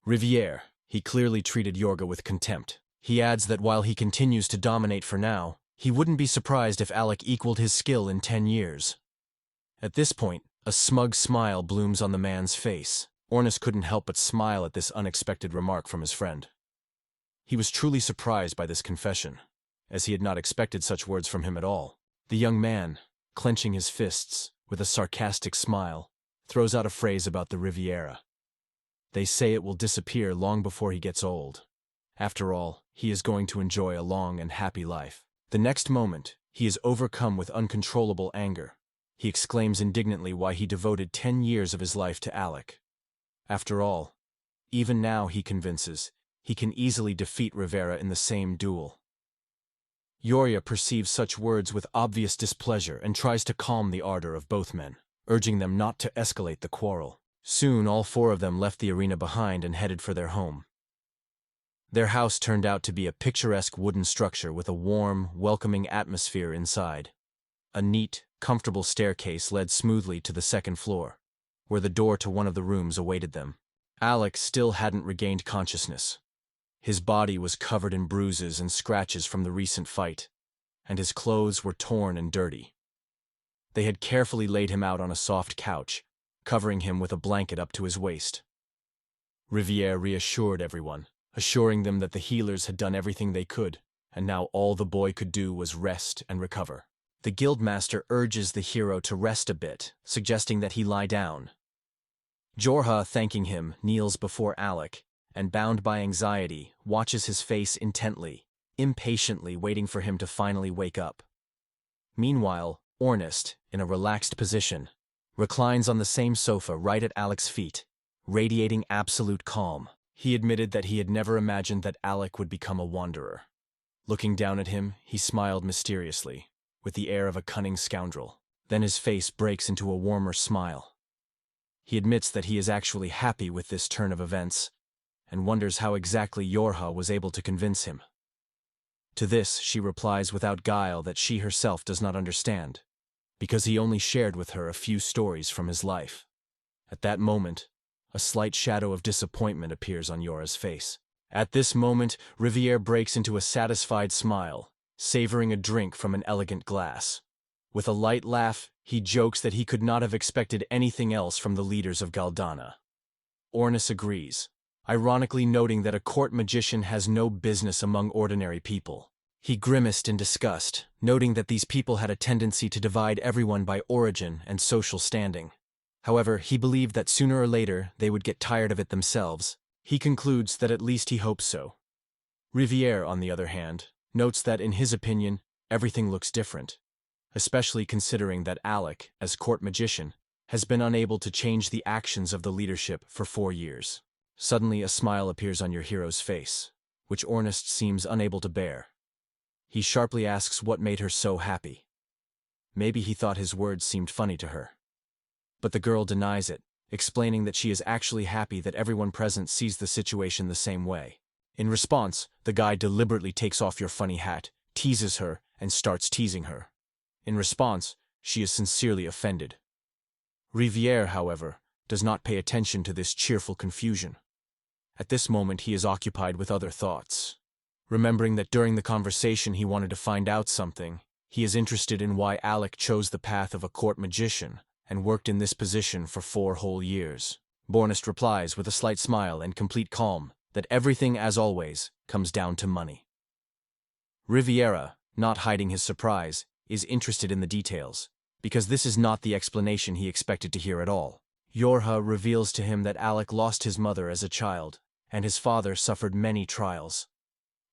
Riviere, he clearly treated Yorga with contempt. He adds that while he continues to dominate for now, he wouldn't be surprised if Alec equaled his skill in 10 years. At this point, a smug smile blooms on the man's face. Ornis couldn't help but smile at this unexpected remark from his friend. He was truly surprised by this confession, as he had not expected such words from him at all. The young man, clenching his fists, with a sarcastic smile, throws out a phrase about the Riviera. They say it will disappear long before he gets old. After all, he is going to enjoy a long and happy life. The next moment, he is overcome with uncontrollable anger. He exclaims indignantly why he devoted 10 years of his life to Alec. After all, even now he convinces, he can easily defeat Rivera in the same duel. Yoria perceives such words with obvious displeasure and tries to calm the ardor of both men, urging them not to escalate the quarrel. Soon all 4 of them left the arena behind and headed for their home. Their house turned out to be a picturesque wooden structure with a warm, welcoming atmosphere inside. A neat, comfortable staircase led smoothly to the 2nd floor, where the door to one of the rooms awaited them. Alec still hadn't regained consciousness. His body was covered in bruises and scratches from the recent fight, and his clothes were torn and dirty. They had carefully laid him out on a soft couch, covering him with a blanket up to his waist. Riviere reassured everyone, assuring them that the healers had done everything they could, and now all the boy could do was rest and recover. The guildmaster urges the hero to rest a bit, suggesting that he lie down. Jorha, thanking him, kneels before Alec, and bound by anxiety, watches his face intently, impatiently waiting for him to finally wake up. Meanwhile, Ornist, in a relaxed position, reclines on the same sofa right at Alec's feet, radiating absolute calm. He admitted that he had never imagined that Alec would become a wanderer. Looking down at him, he smiled mysteriously, with the air of a cunning scoundrel. Then his face breaks into a warmer smile. He admits that he is actually happy with this turn of events, and wonders how exactly Yorha was able to convince him. To this, she replies without guile that she herself does not understand, because he only shared with her a few stories from his life. At that moment, a slight shadow of disappointment appears on Yora's face. At this moment, Riviere breaks into a satisfied smile, savoring a drink from an elegant glass. With a light laugh, he jokes that he could not have expected anything else from the leaders of Galdana. Ornis agrees, ironically noting that a court magician has no business among ordinary people. He grimaced in disgust, noting that these people had a tendency to divide everyone by origin and social standing. However, he believed that sooner or later they would get tired of it themselves. He concludes that at least he hopes so. Riviere, on the other hand, notes that, in his opinion, everything looks different, especially considering that Alec, as court magician, has been unable to change the actions of the leadership for 4 years. Suddenly a smile appears on your hero's face, which Ornest seems unable to bear. He sharply asks what made her so happy. Maybe he thought his words seemed funny to her. But the girl denies it, explaining that she is actually happy that everyone present sees the situation the same way. In response, the guy deliberately takes off your funny hat, teases her, and starts teasing her. In response, she is sincerely offended. Rivière, however, does not pay attention to this cheerful confusion. At this moment he is occupied with other thoughts. Remembering that during the conversation he wanted to find out something, he is interested in why Alec chose the path of a court magician and worked in this position for 4 whole years. Bornest replies with a slight smile and complete calm that everything, as always, comes down to money. Riviera, not hiding his surprise, is interested in the details, because this is not the explanation he expected to hear at all. Yorha reveals to him that Alec lost his mother as a child, and his father suffered many trials.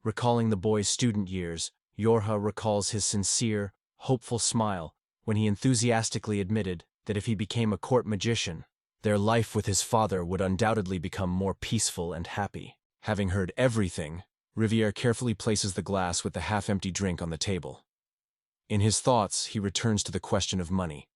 Recalling the boy's student years, Yorha recalls his sincere, hopeful smile when he enthusiastically admitted that if he became a court magician, their life with his father would undoubtedly become more peaceful and happy. Having heard everything, Rivière carefully places the glass with the half-empty drink on the table. In his thoughts, he returns to the question of money.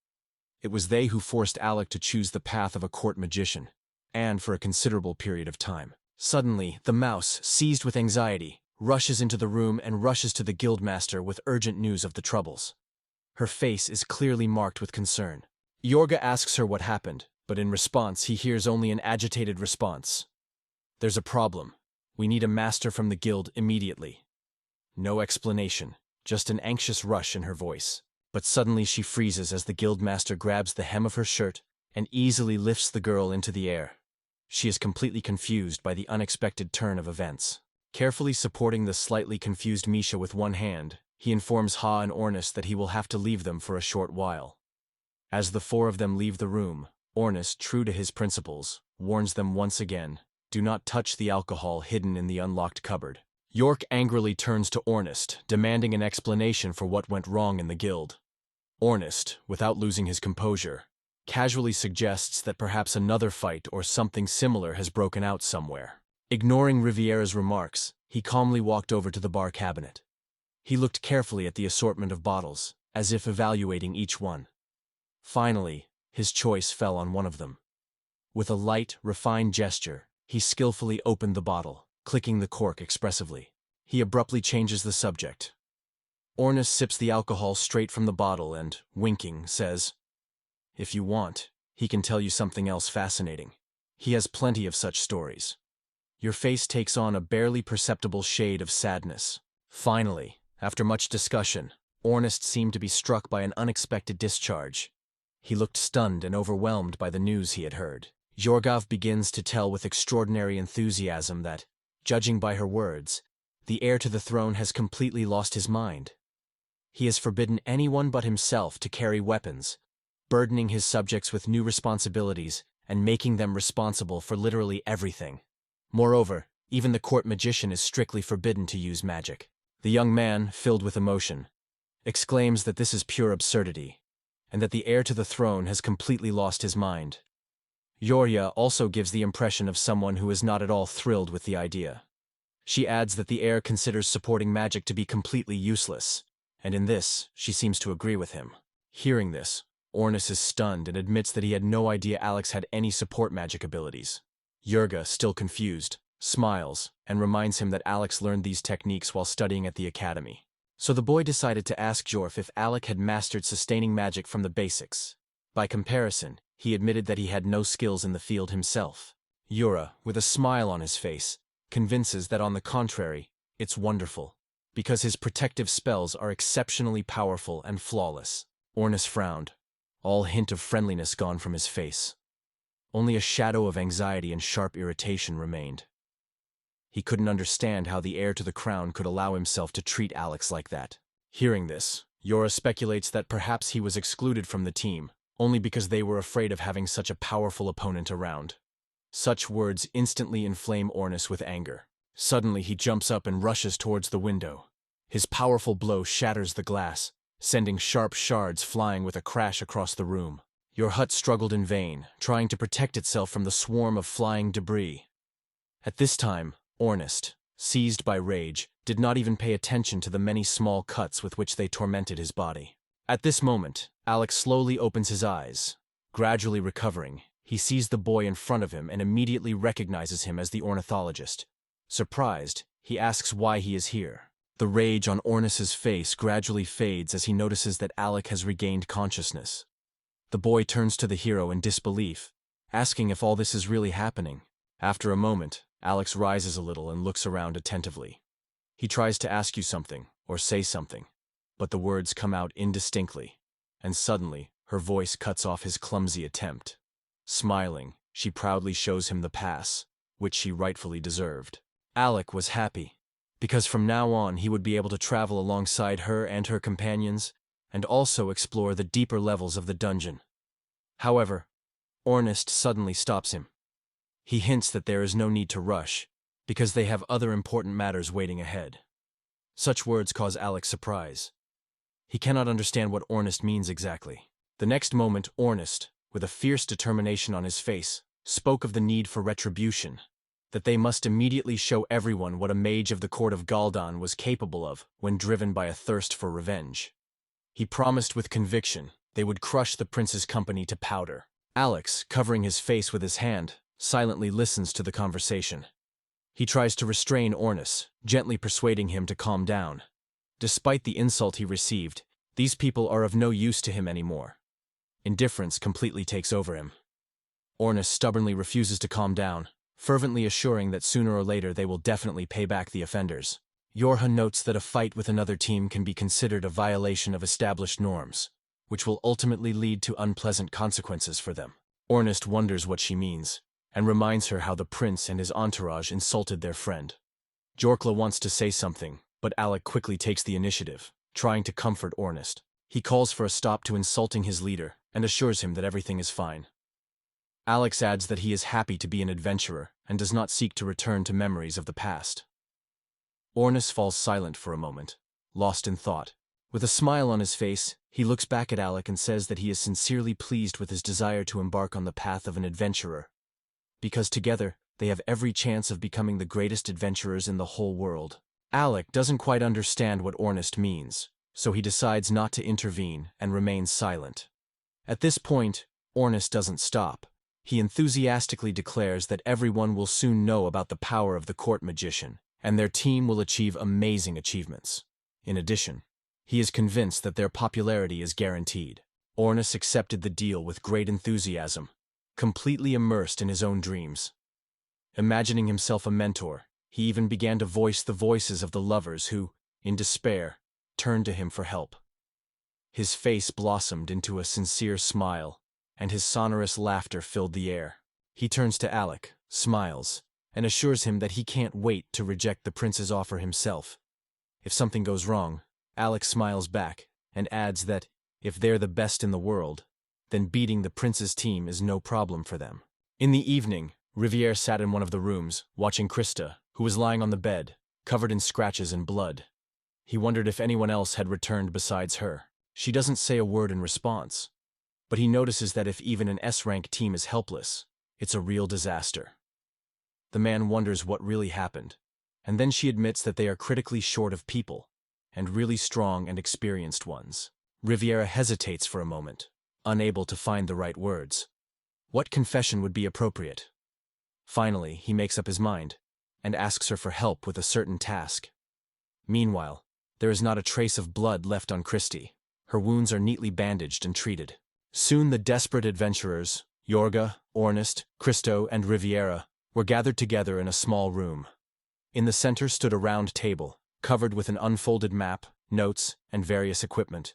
It was they who forced Alec to choose the path of a court magician, and for a considerable period of time. Suddenly, the mouse, seized with anxiety, rushes into the room and rushes to the guildmaster with urgent news of the troubles. Her face is clearly marked with concern. Yorga asks her what happened, but in response he hears only an agitated response. "There's a problem. We need a master from the guild immediately." No explanation, just an anxious rush in her voice. But suddenly she freezes as the guildmaster grabs the hem of her shirt and easily lifts the girl into the air. She is completely confused by the unexpected turn of events. Carefully supporting the slightly confused Misha with one hand, he informs Ha and Ornest that he will have to leave them for a short while. As the 4 of them leave the room, Ornest, true to his principles, warns them once again, do not touch the alcohol hidden in the unlocked cupboard. York angrily turns to Ornest, demanding an explanation for what went wrong in the guild. Ornest, without losing his composure, casually suggests that perhaps another fight or something similar has broken out somewhere. Ignoring Riviera's remarks, he calmly walked over to the bar cabinet. He looked carefully at the assortment of bottles, as if evaluating each one. Finally, his choice fell on one of them. With a light, refined gesture, he skillfully opened the bottle, clicking the cork expressively. He abruptly changes the subject. Ornest sips the alcohol straight from the bottle and, winking, says, "If you want, he can tell you something else fascinating. He has plenty of such stories." Your face takes on a barely perceptible shade of sadness. Finally, after much discussion, Ornest seemed to be struck by an unexpected discharge. He looked stunned and overwhelmed by the news he had heard. Yorgav begins to tell with extraordinary enthusiasm that, judging by her words, the heir to the throne has completely lost his mind. He has forbidden anyone but himself to carry weapons, burdening his subjects with new responsibilities and making them responsible for literally everything. Moreover, even the court magician is strictly forbidden to use magic. The young man, filled with emotion, exclaims that this is pure absurdity, and that the heir to the throne has completely lost his mind. Yorya also gives the impression of someone who is not at all thrilled with the idea. She adds that the heir considers supporting magic to be completely useless, and in this, she seems to agree with him. Hearing this, Ornus is stunned and admits that he had no idea Alex had any support magic abilities. Yurga, still confused, smiles and reminds him that Alex learned these techniques while studying at the academy. So the boy decided to ask Jorf if Alec had mastered sustaining magic from the basics. By comparison, he admitted that he had no skills in the field himself. Yura, with a smile on his face, convinces that on the contrary, it's wonderful, because his protective spells are exceptionally powerful and flawless. Ornus frowned, all hint of friendliness gone from his face. Only a shadow of anxiety and sharp irritation remained. He couldn't understand how the heir to the crown could allow himself to treat Alex like that. Hearing this, Yura speculates that perhaps he was excluded from the team, only because they were afraid of having such a powerful opponent around. Such words instantly inflame Ornus with anger. Suddenly he jumps up and rushes towards the window. His powerful blow shatters the glass, sending sharp shards flying with a crash across the room. Your hut struggled in vain, trying to protect itself from the swarm of flying debris. At this time, Ornest, seized by rage, did not even pay attention to the many small cuts with which they tormented his body. At this moment, Alex slowly opens his eyes. Gradually recovering, he sees the boy in front of him and immediately recognizes him as the ornithologist. Surprised, he asks why he is here. The rage on Ornest's face gradually fades as he notices that Alec has regained consciousness. The boy turns to the hero in disbelief, asking if all this is really happening. After a moment, Alex rises a little and looks around attentively. He tries to ask you something, or say something, but the words come out indistinctly, and suddenly, her voice cuts off his clumsy attempt. Smiling, she proudly shows him the pass, which she rightfully deserved. Alec was happy, because from now on he would be able to travel alongside her and her companions, and also explore the deeper levels of the dungeon. However, Ornest suddenly stops him. He hints that there is no need to rush, because they have other important matters waiting ahead. Such words cause Alec surprise. He cannot understand what Ornest means exactly. The next moment, Ornest, with a fierce determination on his face, spoke of the need for retribution, that they must immediately show everyone what a mage of the court of Galdon was capable of when driven by a thirst for revenge. He promised with conviction they would crush the prince's company to powder. Alex, covering his face with his hand, silently listens to the conversation. He tries to restrain Ornus, gently persuading him to calm down. Despite the insult he received, these people are of no use to him anymore. Indifference completely takes over him. Ornus stubbornly refuses to calm down, fervently assuring that sooner or later they will definitely pay back the offenders. Yorha notes that a fight with another team can be considered a violation of established norms, which will ultimately lead to unpleasant consequences for them. Ornest wonders what she means, and reminds her how the prince and his entourage insulted their friend. Jorkla wants to say something, but Alec quickly takes the initiative, trying to comfort Ornest. He calls for a stop to insulting his leader and assures him that everything is fine. Alex adds that he is happy to be an adventurer and does not seek to return to memories of the past. Ornus falls silent for a moment, lost in thought. With a smile on his face, he looks back at Alec and says that he is sincerely pleased with his desire to embark on the path of an adventurer, because together they have every chance of becoming the greatest adventurers in the whole world. Alec doesn't quite understand what Ornest means, so he decides not to intervene and remains silent. At this point, Ornest doesn't stop. He enthusiastically declares that everyone will soon know about the power of the court magician, and their team will achieve amazing achievements. In addition, he is convinced that their popularity is guaranteed. Ornus accepted the deal with great enthusiasm, completely immersed in his own dreams. Imagining himself a mentor, he even began to voice the voices of the lovers who, in despair, turned to him for help. His face blossomed into a sincere smile, and his sonorous laughter filled the air. He turns to Alec, smiles, and assures him that he can't wait to reject the prince's offer himself. If something goes wrong, Alec smiles back and adds that, if they're the best in the world, then beating the prince's team is no problem for them. In the evening, Riviere sat in one of the rooms, watching Krista, who was lying on the bed, covered in scratches and blood. He wondered if anyone else had returned besides her. She doesn't say a word in response, but he notices that if even an S-rank team is helpless, it's a real disaster. The man wonders what really happened, and then she admits that they are critically short of people, and really strong and experienced ones. Riviera hesitates for a moment, unable to find the right words. What confession would be appropriate? Finally, he makes up his mind, and asks her for help with a certain task. Meanwhile, there is not a trace of blood left on Christie. Her wounds are neatly bandaged and treated. Soon the desperate adventurers, Yorga, Ornest, Christo, and Riviera, were gathered together in a small room. In the center stood a round table, covered with an unfolded map, notes, and various equipment.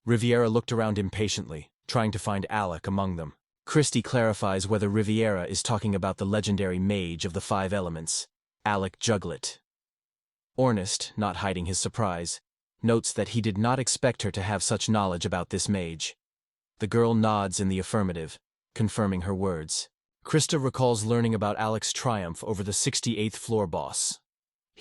Riviera looked around impatiently, trying to find Alec among them. Christie clarifies whether Riviera is talking about the legendary mage of the 5 elements, Alec Juglet. Ornest, not hiding his surprise, notes that he did not expect her to have such knowledge about this mage. The girl nods in the affirmative, confirming her words. Krista recalls learning about Alec's triumph over the 68th floor boss.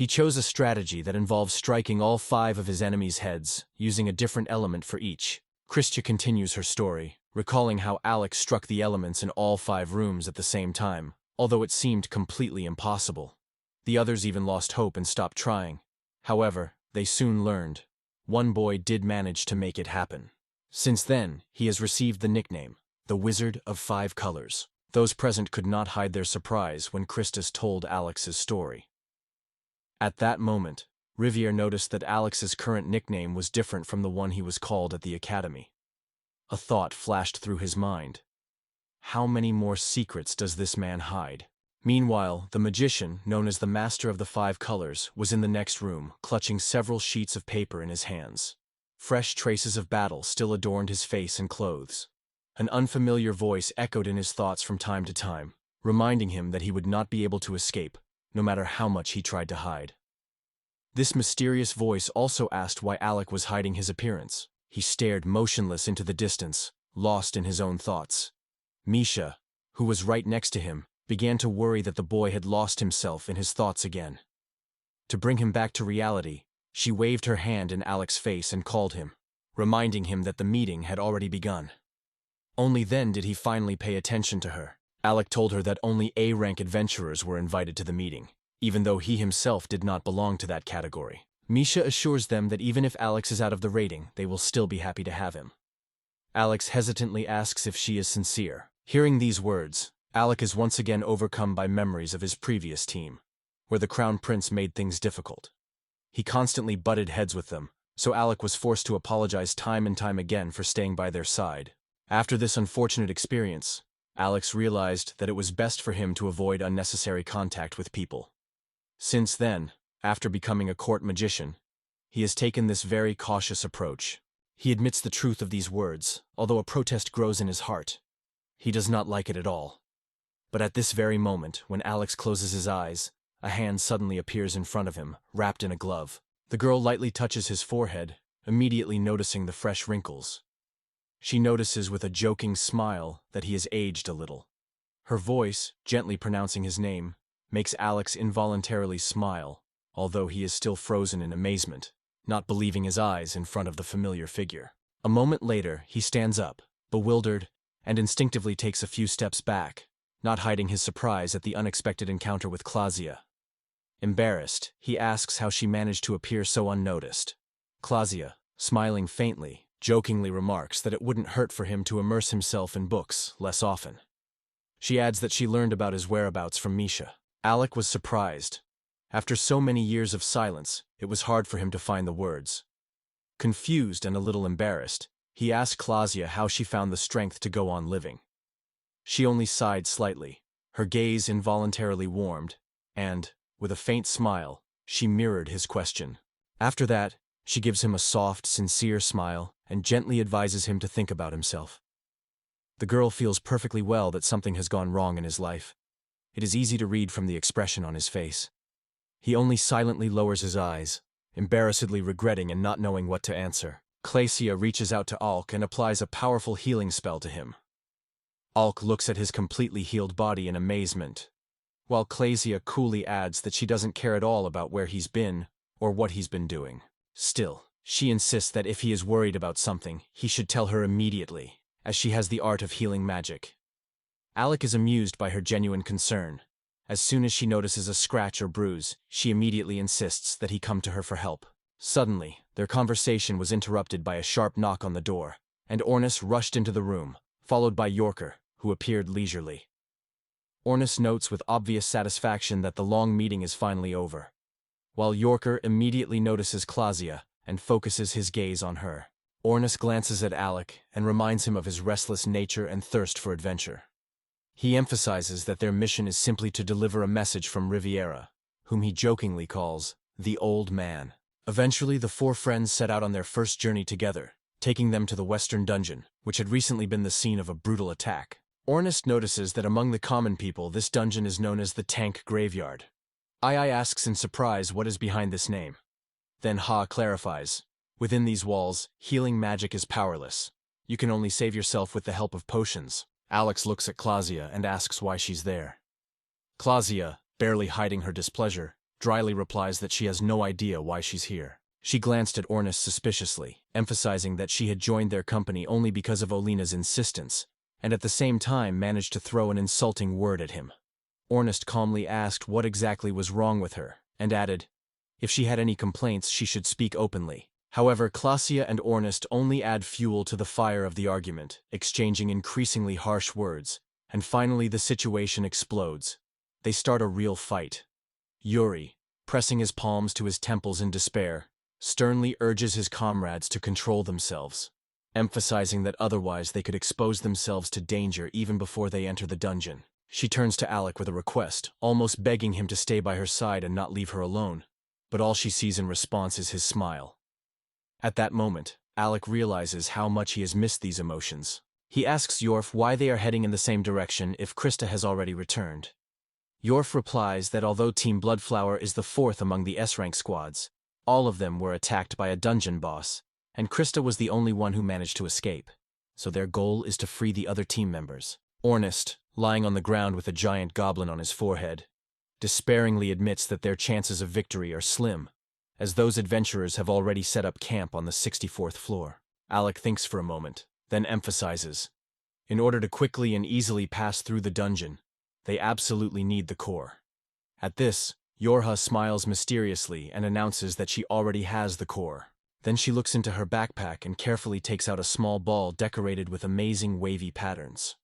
He chose a strategy that involves striking all 5 of his enemies' heads, using a different element for each. Kristya continues her story, recalling how Alex struck the elements in all 5 rooms at the same time, although it seemed completely impossible. The others even lost hope and stopped trying. However, they soon learned. One boy did manage to make it happen. Since then, he has received the nickname, the Wizard of 5 Colors. Those present could not hide their surprise when Christus told Alex's story. At that moment, Riviere noticed that Alex's current nickname was different from the one he was called at the academy. A thought flashed through his mind. How many more secrets does this man hide? Meanwhile, the magician, known as the Master of the 5 Colors, was in the next room, clutching several sheets of paper in his hands. Fresh traces of battle still adorned his face and clothes. An unfamiliar voice echoed in his thoughts from time to time, reminding him that he would not be able to escape, no matter how much he tried to hide. This mysterious voice also asked why Alec was hiding his appearance. He stared motionless into the distance, lost in his own thoughts. Misha, who was right next to him, began to worry that the boy had lost himself in his thoughts again. To bring him back to reality, she waved her hand in Alec's face and called him, reminding him that the meeting had already begun. Only then did he finally pay attention to her. Alec told her that only A-rank adventurers were invited to the meeting, even though he himself did not belong to that category. Misha assures them that even if Alex is out of the rating, they will still be happy to have him. Alex hesitantly asks if she is sincere. Hearing these words, Alec is once again overcome by memories of his previous team, where the Crown Prince made things difficult. He constantly butted heads with them, so Alec was forced to apologize time and time again for staying by their side. After this unfortunate experience, Alex realized that it was best for him to avoid unnecessary contact with people. Since then, after becoming a court magician, he has taken this very cautious approach. He admits the truth of these words, although a protest grows in his heart. He does not like it at all. But at this very moment, when Alex closes his eyes, a hand suddenly appears in front of him, wrapped in a glove. The girl lightly touches his forehead, immediately noticing the fresh wrinkles. She notices with a joking smile that he has aged a little. Her voice, gently pronouncing his name, makes Alex involuntarily smile, although he is still frozen in amazement, not believing his eyes in front of the familiar figure. A moment later, he stands up, bewildered, and instinctively takes a few steps back, not hiding his surprise at the unexpected encounter with Klasia. Embarrassed, he asks how she managed to appear so unnoticed. Klasia, smiling faintly, jokingly remarks that it wouldn't hurt for him to immerse himself in books less often. She adds that she learned about his whereabouts from Misha. Alec was surprised. After so many years of silence, it was hard for him to find the words. Confused and a little embarrassed, he asked Klasia how she found the strength to go on living. She only sighed slightly, her gaze involuntarily warmed, and, with a faint smile, she mirrored his question. After that, she gives him a soft, sincere smile and gently advises him to think about himself. The girl feels perfectly well that something has gone wrong in his life. It is easy to read from the expression on his face. He only silently lowers his eyes, embarrassedly regretting and not knowing what to answer. Klasia reaches out to Alk and applies a powerful healing spell to him. Alk looks at his completely healed body in amazement, while Klasia coolly adds that she doesn't care at all about where he's been or what he's been doing. Still, she insists that if he is worried about something, he should tell her immediately, as she has the art of healing magic. Alec is amused by her genuine concern. As soon as she notices a scratch or bruise, she immediately insists that he come to her for help. Suddenly, their conversation was interrupted by a sharp knock on the door, and Ornis rushed into the room, followed by Yorker, who appeared leisurely. Ornis notes with obvious satisfaction that the long meeting is finally over, while Yorker immediately notices Klasia and focuses his gaze on her. Ornis glances at Alec and reminds him of his restless nature and thirst for adventure. He emphasizes that their mission is simply to deliver a message from Riviera, whom he jokingly calls the Old Man. Eventually, the 4 friends set out on their first journey together, taking them to the Western Dungeon, which had recently been the scene of a brutal attack. Ornis notices that among the common people, this dungeon is known as the Tank Graveyard. Ai asks in surprise what is behind this name. Then Ha clarifies, within these walls, healing magic is powerless. You can only save yourself with the help of potions. Alex looks at Klasia and asks why she's there. Klasia, barely hiding her displeasure, dryly replies that she has no idea why she's here. She glanced at Ornest suspiciously, emphasizing that she had joined their company only because of Olina's insistence, and at the same time managed to throw an insulting word at him. Ornest calmly asked what exactly was wrong with her, and added, if she had any complaints she should speak openly. However, Klasia and Ornest only add fuel to the fire of the argument, exchanging increasingly harsh words, and finally the situation explodes. They start a real fight. Yuri, pressing his palms to his temples in despair, sternly urges his comrades to control themselves, emphasizing that otherwise they could expose themselves to danger even before they enter the dungeon. She turns to Alec with a request, almost begging him to stay by her side and not leave her alone, but all she sees in response is his smile. At that moment, Alec realizes how much he has missed these emotions. He asks Yorf why they are heading in the same direction if Krista has already returned. Yorf replies that although Team Bloodflower is the fourth among the S-rank squads, all of them were attacked by a dungeon boss, and Krista was the only one who managed to escape. So their goal is to free the other team members. Ornest, lying on the ground with a giant goblin on his forehead, despairingly admits that their chances of victory are slim, as those adventurers have already set up camp on the 64th floor. Alec thinks for a moment, then emphasizes, in order to quickly and easily pass through the dungeon, they absolutely need the core. At this, Yorha smiles mysteriously and announces that she already has the core. Then she looks into her backpack and carefully takes out a small ball decorated with amazing wavy patterns.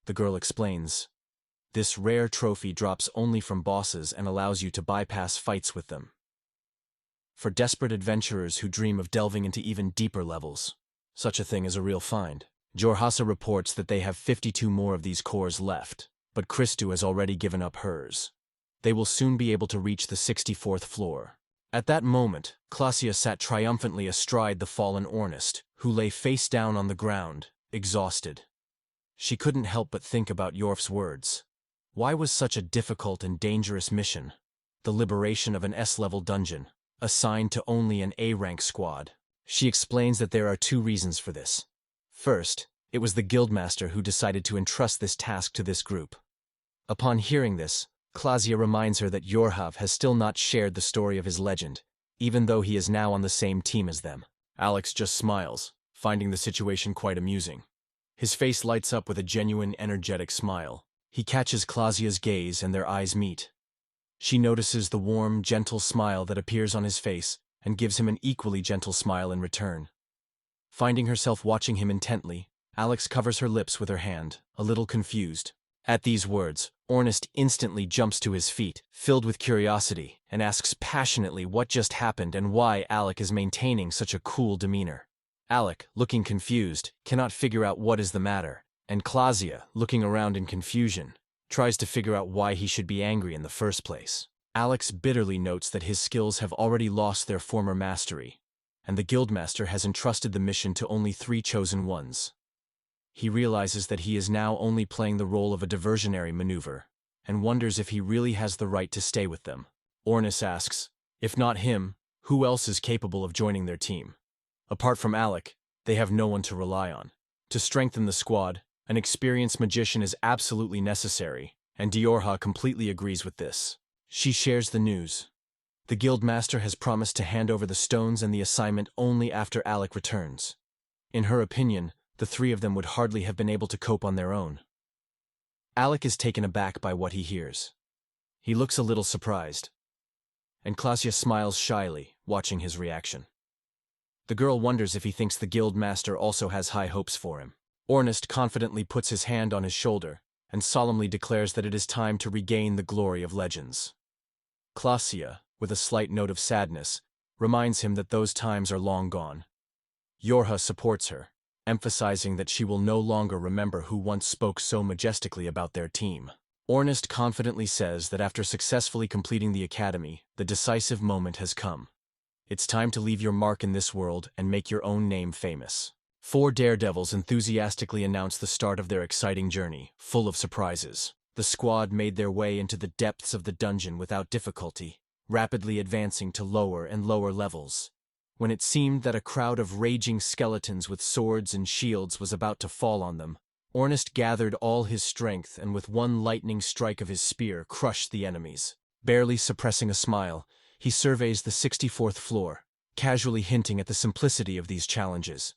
The girl explains, this rare trophy drops only from bosses and allows you to bypass fights with them. For desperate adventurers who dream of delving into even deeper levels, such a thing is a real find. Jorhasa reports that they have 52 more of these cores left, but Christu has already given up hers. They will soon be able to reach the 64th floor. At that moment, Klasia sat triumphantly astride the fallen Ornest, who lay face down on the ground, exhausted. She couldn't help but think about Yorf's words. Why was such a difficult and dangerous mission, the liberation of an S-level dungeon, assigned to only an A-rank squad? She explains that there are two reasons for this. First, it was the guildmaster who decided to entrust this task to this group. Upon hearing this, Klasia reminds her that Yorhav has still not shared the story of his legend, even though he is now on the same team as them. Alex just smiles, finding the situation quite amusing. His face lights up with a genuine, energetic smile. He catches Klasia's gaze and their eyes meet. She notices the warm, gentle smile that appears on his face and gives him an equally gentle smile in return. Finding herself watching him intently, Alex covers her lips with her hand, a little confused. At these words, Ornest instantly jumps to his feet, filled with curiosity, and asks passionately what just happened and why Alec is maintaining such a cool demeanor. Alec, looking confused, cannot figure out what is the matter, and Klasia, looking around in confusion, tries to figure out why he should be angry in the first place. Alex bitterly notes that his skills have already lost their former mastery, and the guildmaster has entrusted the mission to only 3 chosen ones. He realizes that he is now only playing the role of a diversionary maneuver, and wonders if he really has the right to stay with them. Ornus asks, if not him, who else is capable of joining their team? Apart from Alec, they have no one to rely on. To strengthen the squad, an experienced magician is absolutely necessary, and Diorha completely agrees with this. She shares the news. The guildmaster has promised to hand over the stones and the assignment only after Alec returns. In her opinion, the 3 of them would hardly have been able to cope on their own. Alec is taken aback by what he hears. He looks a little surprised, and Klasia smiles shyly, watching his reaction. The girl wonders if he thinks the guildmaster also has high hopes for him. Ornest confidently puts his hand on his shoulder and solemnly declares that it is time to regain the glory of legends. Klasia, with a slight note of sadness, reminds him that those times are long gone. Yorha supports her, emphasizing that she will no longer remember who once spoke so majestically about their team. Ornest confidently says that after successfully completing the academy, the decisive moment has come. It's time to leave your mark in this world and make your own name famous. 4 daredevils enthusiastically announce the start of their exciting journey, full of surprises. The squad made their way into the depths of the dungeon without difficulty, rapidly advancing to lower and lower levels. When it seemed that a crowd of raging skeletons with swords and shields was about to fall on them, Ornest gathered all his strength and with one lightning strike of his spear crushed the enemies. Barely suppressing a smile, he surveys the 64th floor, casually hinting at the simplicity of these challenges.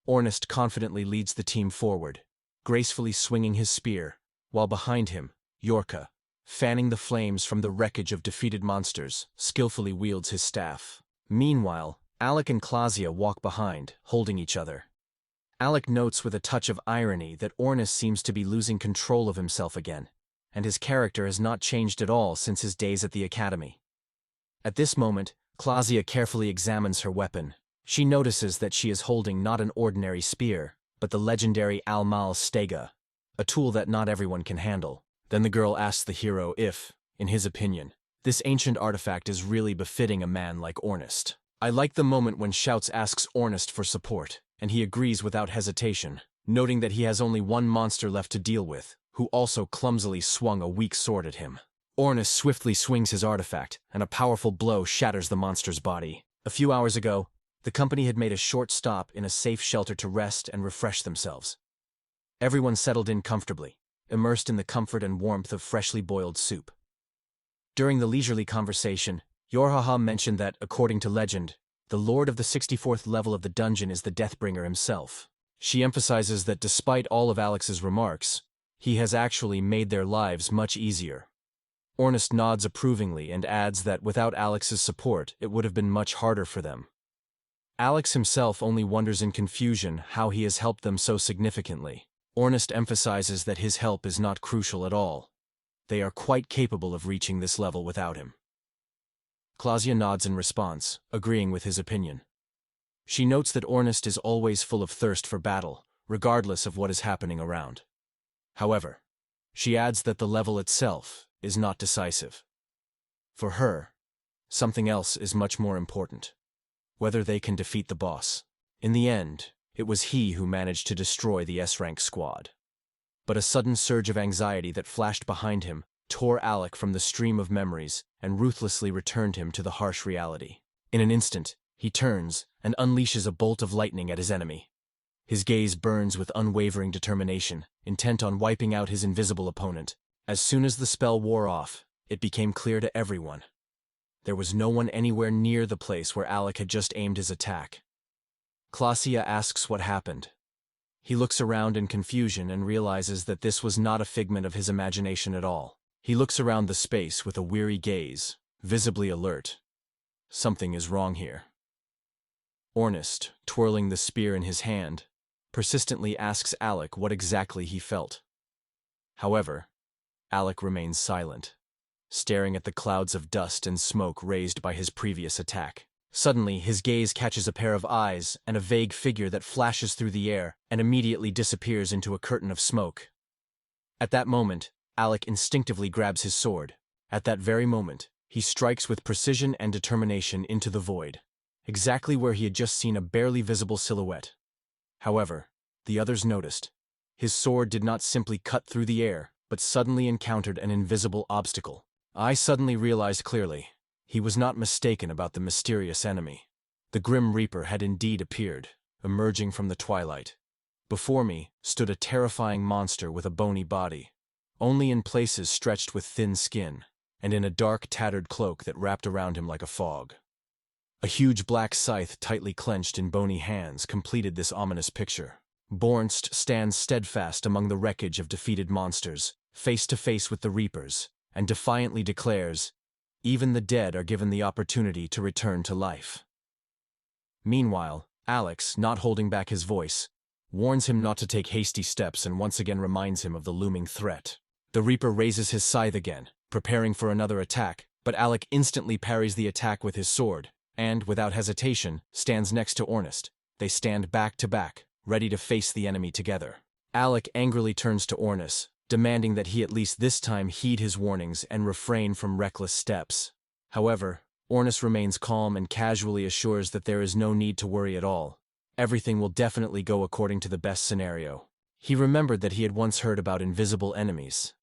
Ornest confidently leads the team forward, gracefully swinging his spear, while behind him, Yorka, fanning the flames from the wreckage of defeated monsters, skillfully wields his staff. Meanwhile, Alec and Clausia walk behind, holding each other. Alec notes with a touch of irony that Ornest seems to be losing control of himself again, and his character has not changed at all since his days at the academy. At this moment, Clausia carefully examines her weapon. She notices that she is holding not an ordinary spear, but the legendary Almal Stega, a tool that not everyone can handle. Then the girl asks the hero if, in his opinion, this ancient artifact is really befitting a man like Ornest. I like the moment when Shouts asks Ornest for support, and he agrees without hesitation, noting that he has only one monster left to deal with, who also clumsily swung a weak sword at him. Ornest swiftly swings his artifact, and a powerful blow shatters the monster's body. A few hours ago, the company had made a short stop in a safe shelter to rest and refresh themselves. Everyone settled in comfortably, immersed in the comfort and warmth of freshly boiled soup. During the leisurely conversation, Yorhaha mentioned that, according to legend, the lord of the 64th level of the dungeon is the Deathbringer himself. She emphasizes that despite all of Alex's remarks, he has actually made their lives much easier. Ornest nods approvingly and adds that without Alex's support, it would have been much harder for them. Alex himself only wonders in confusion how he has helped them so significantly. Ornest emphasizes that his help is not crucial at all. They are quite capable of reaching this level without him. Clausia nods in response, agreeing with his opinion. She notes that Ornest is always full of thirst for battle, regardless of what is happening around. However, she adds that the level itself is not decisive. For her, something else is much more important: whether they can defeat the boss. In the end, it was he who managed to destroy the S-rank squad. But a sudden surge of anxiety that flashed behind him tore Alec from the stream of memories and ruthlessly returned him to the harsh reality. In an instant, he turns and unleashes a bolt of lightning at his enemy. His gaze burns with unwavering determination, intent on wiping out his invisible opponent. As soon as the spell wore off, it became clear to everyone. There was no one anywhere near the place where Alec had just aimed his attack. Clausia asks what happened. He looks around in confusion and realizes that this was not a figment of his imagination at all. He looks around the space with a weary gaze, visibly alert. Something is wrong here. Ornest, twirling the spear in his hand, persistently asks Alec what exactly he felt. However, Alec remains silent, staring at the clouds of dust and smoke raised by his previous attack. Suddenly, his gaze catches a pair of eyes and a vague figure that flashes through the air and immediately disappears into a curtain of smoke. At that moment, Alec instinctively grabs his sword. At that very moment, he strikes with precision and determination into the void, exactly where he had just seen a barely visible silhouette. However, the others noticed. His sword did not simply cut through the air, but suddenly encountered an invisible obstacle. I suddenly realized clearly. He was not mistaken about the mysterious enemy. The Grim Reaper had indeed appeared, emerging from the twilight. Before me stood a terrifying monster with a bony body, only in places stretched with thin skin, and in a dark, tattered cloak that wrapped around him like a fog. A huge black scythe tightly clenched in bony hands completed this ominous picture. Bornst stands steadfast among the wreckage of defeated monsters, face to face with the Reapers, and defiantly declares, "Even the dead are given the opportunity to return to life." Meanwhile, Alex, not holding back his voice, warns him not to take hasty steps and once again reminds him of the looming threat. The Reaper raises his scythe again, preparing for another attack, but Alec instantly parries the attack with his sword, and, without hesitation, stands next to Ornest. They stand back to back, ready to face the enemy together. Alec angrily turns to Ornest, demanding that he at least this time heed his warnings and refrain from reckless steps. However, Ornest remains calm and casually assures that there is no need to worry at all. Everything will definitely go according to the best scenario. He remembered that he had once heard about invisible enemies,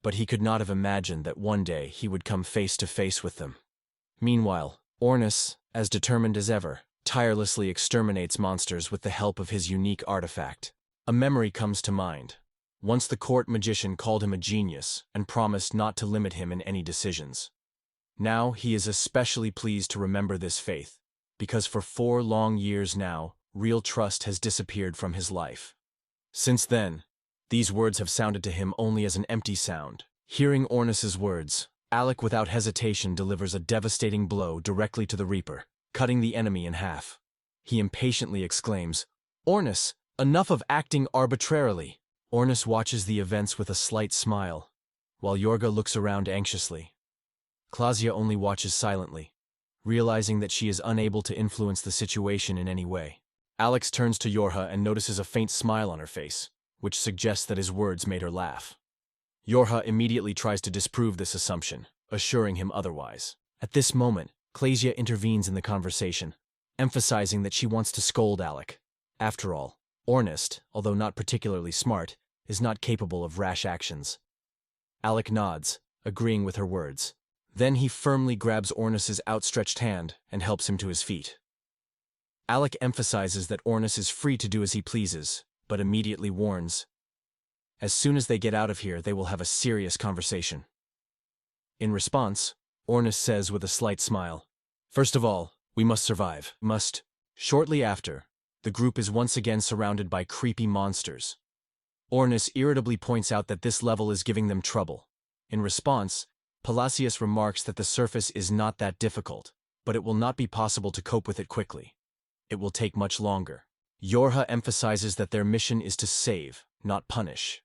but he could not have imagined that one day he would come face to face with them. Meanwhile, Ornest, as determined as ever, tirelessly exterminates monsters with the help of his unique artifact. A memory comes to mind. Once the court magician called him a genius and promised not to limit him in any decisions. Now he is especially pleased to remember this faith, because for 4 long years now, real trust has disappeared from his life. Since then, these words have sounded to him only as an empty sound. Hearing Ornis's words, Alec without hesitation delivers a devastating blow directly to the Reaper, cutting the enemy in half. He impatiently exclaims, "Ornis, enough of acting arbitrarily!" Ornis watches the events with a slight smile, while Yorga looks around anxiously. Klasia only watches silently, realizing that she is unable to influence the situation in any way. Alex turns to Yorha and notices a faint smile on her face, which suggests that his words made her laugh. Yorha immediately tries to disprove this assumption, assuring him otherwise. At this moment, Klasia intervenes in the conversation, emphasizing that she wants to scold Alec. After all, Ornist, although not particularly smart, is not capable of rash actions. Alec nods, agreeing with her words. Then he firmly grabs Ornis's outstretched hand and helps him to his feet. Alec emphasizes that Ornis is free to do as he pleases, but immediately warns, as soon as they get out of here, they will have a serious conversation. In response, Ornis says with a slight smile, "First of all, we must survive. Must." Shortly after, the group is once again surrounded by creepy monsters. Ornis irritably points out that this level is giving them trouble. In response, Palacios remarks that the surface is not that difficult, but it will not be possible to cope with it quickly. It will take much longer. Yorha emphasizes that their mission is to save, not punish.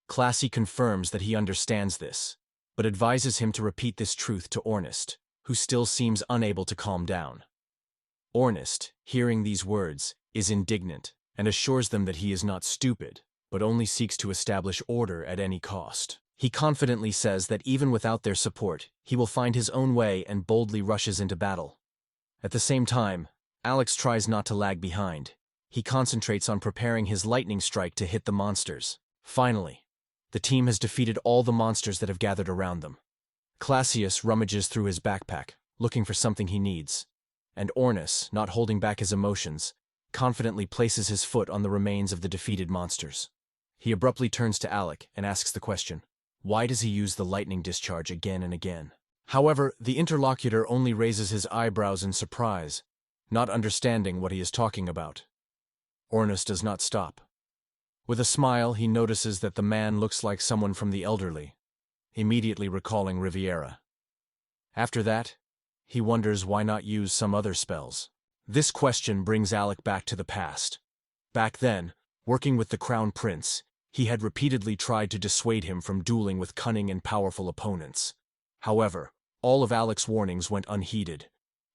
Classy confirms that he understands this, but advises him to repeat this truth to Ornist, who still seems unable to calm down. Ornist, hearing these words, is indignant and assures them that he is not stupid, but only seeks to establish order at any cost. He confidently says that even without their support, he will find his own way and boldly rushes into battle. At the same time, Alex tries not to lag behind. He concentrates on preparing his lightning strike to hit the monsters. Finally, the team has defeated all the monsters that have gathered around them. Classius rummages through his backpack, looking for something he needs, and Ornis, not holding back his emotions, confidently places his foot on the remains of the defeated monsters. He abruptly turns to Alec and asks the question, why does he use the lightning discharge again and again? However, the interlocutor only raises his eyebrows in surprise, not understanding what he is talking about. Ornis does not stop. With a smile, he notices that the man looks like someone from the elderly, immediately recalling Riviera. After that, he wonders why not use some other spells. This question brings Alec back to the past. Back then, working with the Crown Prince, he had repeatedly tried to dissuade him from dueling with cunning and powerful opponents. However, all of Alec's warnings went unheeded.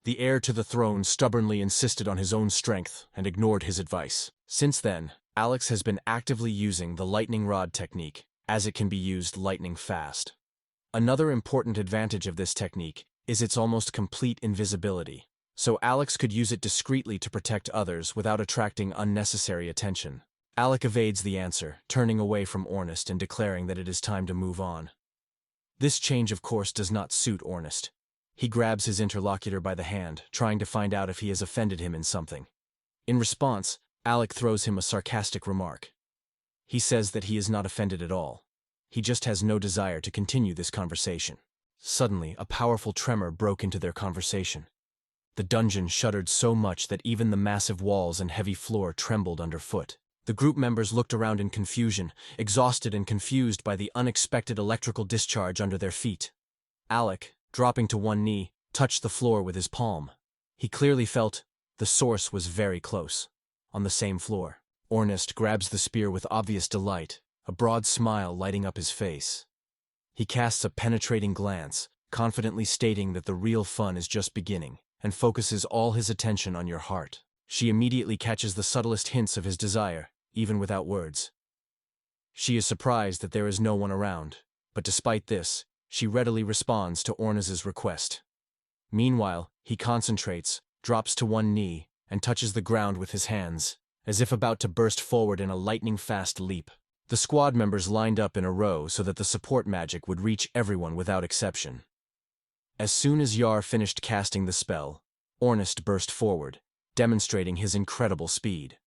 The heir to the throne stubbornly insisted on his own strength and ignored his advice. Since then, Alex has been actively using the lightning rod technique, as it can be used lightning fast. Another important advantage of this technique is its almost complete invisibility, so Alex could use it discreetly to protect others without attracting unnecessary attention. Alec evades the answer, turning away from Ornist and declaring that it is time to move on. This change, of course, does not suit Ornist. He grabs his interlocutor by the hand, trying to find out if he has offended him in something. In response, Alec throws him a sarcastic remark. He says that he is not offended at all. He just has no desire to continue this conversation. Suddenly, a powerful tremor broke into their conversation. The dungeon shuddered so much that even the massive walls and heavy floor trembled underfoot. The group members looked around in confusion, exhausted and confused by the unexpected electrical discharge under their feet. Alec, dropping to one knee, touched the floor with his palm. He clearly felt the source was very close. On the same floor, Ornist grabs the spear with obvious delight, a broad smile lighting up his face. He casts a penetrating glance, confidently stating that the real fun is just beginning, and focuses all his attention on your heart. She immediately catches the subtlest hints of his desire, even without words. She is surprised that there is no one around, but despite this, she readily responds to Ornis's request. Meanwhile, he concentrates, drops to one knee, and touches the ground with his hands, as if about to burst forward in a lightning-fast leap. The squad members lined up in a row so that the support magic would reach everyone without exception. As soon as Yar finished casting the spell, Ornist burst forward, demonstrating his incredible speed.